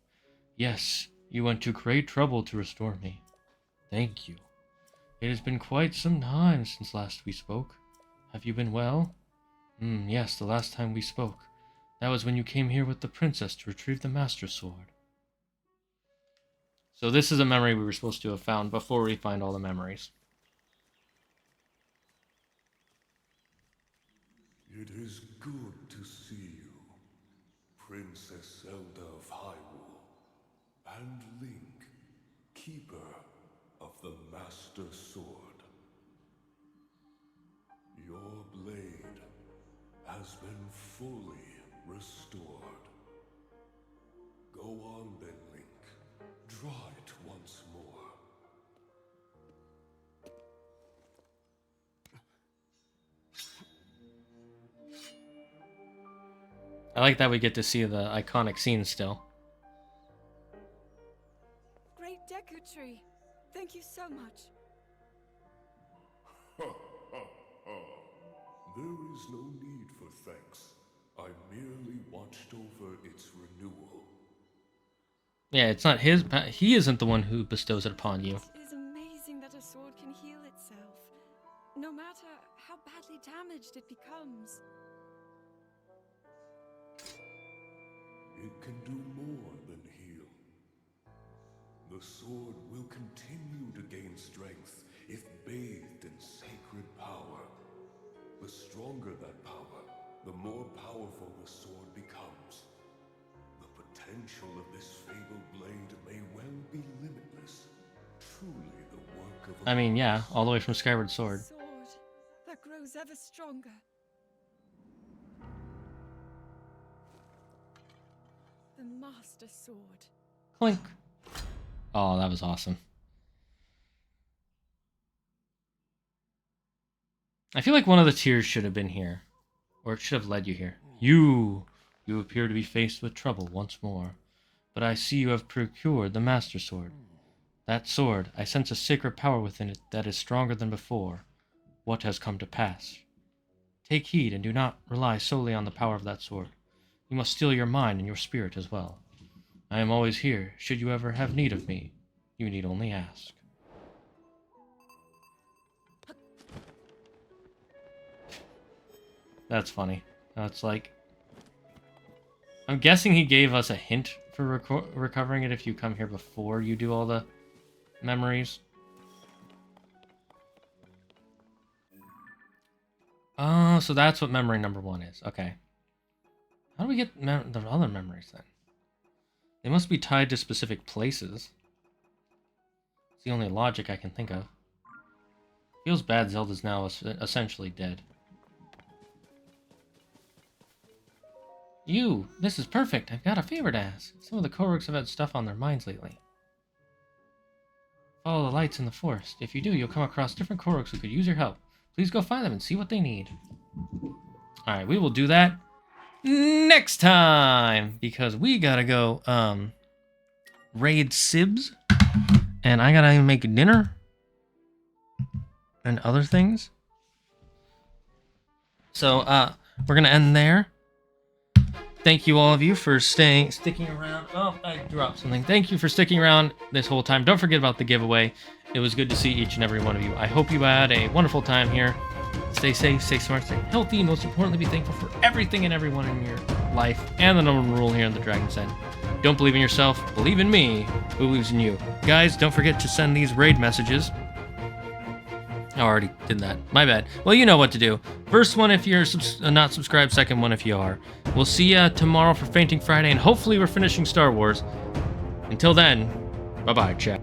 Yes, you went to great trouble to restore me. Thank you. It has been quite some time since last we spoke. Have you been well? Yes, the last time we spoke. That was when you came here with the princess to retrieve the Master Sword. So this is a memory we were supposed to have found before we find all the memories. It is good to see you, Princess Zelda of Hyrule, and Link, keeper of the Master Sword. Your blade has been fully restored. Go on then, Link. Draw it once more. I like that we get to see the iconic scene still. Great Deku Tree, thank you so much. There is no need for thanks. I merely watched over its renewal. Yeah, it's not his. He isn't the one who bestows it upon you. It is amazing that a sword can heal itself, no matter how badly damaged it becomes. It can do more than heal. The sword will continue to gain strength if bathed in sacred power. The stronger that power, the more powerful the sword becomes. The potential of this fabled blade may well be limitless. Truly the work of I mean, yeah, all the way from Skyward Sword. Sword that grows ever stronger. The Master Sword. Clink. Oh, that was awesome. I feel like one of the tears should have been here. Or it should have led you here. You appear to be faced with trouble once more. But I see you have procured the Master Sword. That sword, I sense a sacred power within it that is stronger than before. What has come to pass? Take heed and do not rely solely on the power of that sword. You must steel your mind and your spirit as well. I am always here, should you ever have need of me. You need only ask. That's funny. It's like... I'm guessing he gave us a hint for recovering it if you come here before you do all the memories. Oh, so that's what memory number 1 is. Okay. How do we get the other memories then? They must be tied to specific places. It's the only logic I can think of. Feels bad Zelda's now essentially dead. This is perfect. I've got a favor to ask. Some of the Koroks have had stuff on their minds lately. Follow the lights in the forest. If you do, you'll come across different Koroks who could use your help. Please go find them and see what they need. Alright, we will do that next time, because we gotta go raid Sibs, and I gotta make dinner and other things. So, we're gonna end there. Thank you all of you for sticking around. Oh, I dropped something. Thank you for sticking around this whole time. Don't forget about the giveaway. It was good to see each and every one of you. I hope you had a wonderful time here. Stay safe, stay smart, stay healthy. Most importantly, be thankful for everything and everyone in your life. And the number one rule here in the Dragon's Den. Don't believe in yourself. Believe in me, who believes in you. Guys, don't forget to send these raid messages. I already did that. My bad. Well, you know what to do. First one if you're not subscribed. Second one if you are. We'll see ya tomorrow for Fainting Friday, and hopefully we're finishing Star Wars. Until then, bye-bye, chat.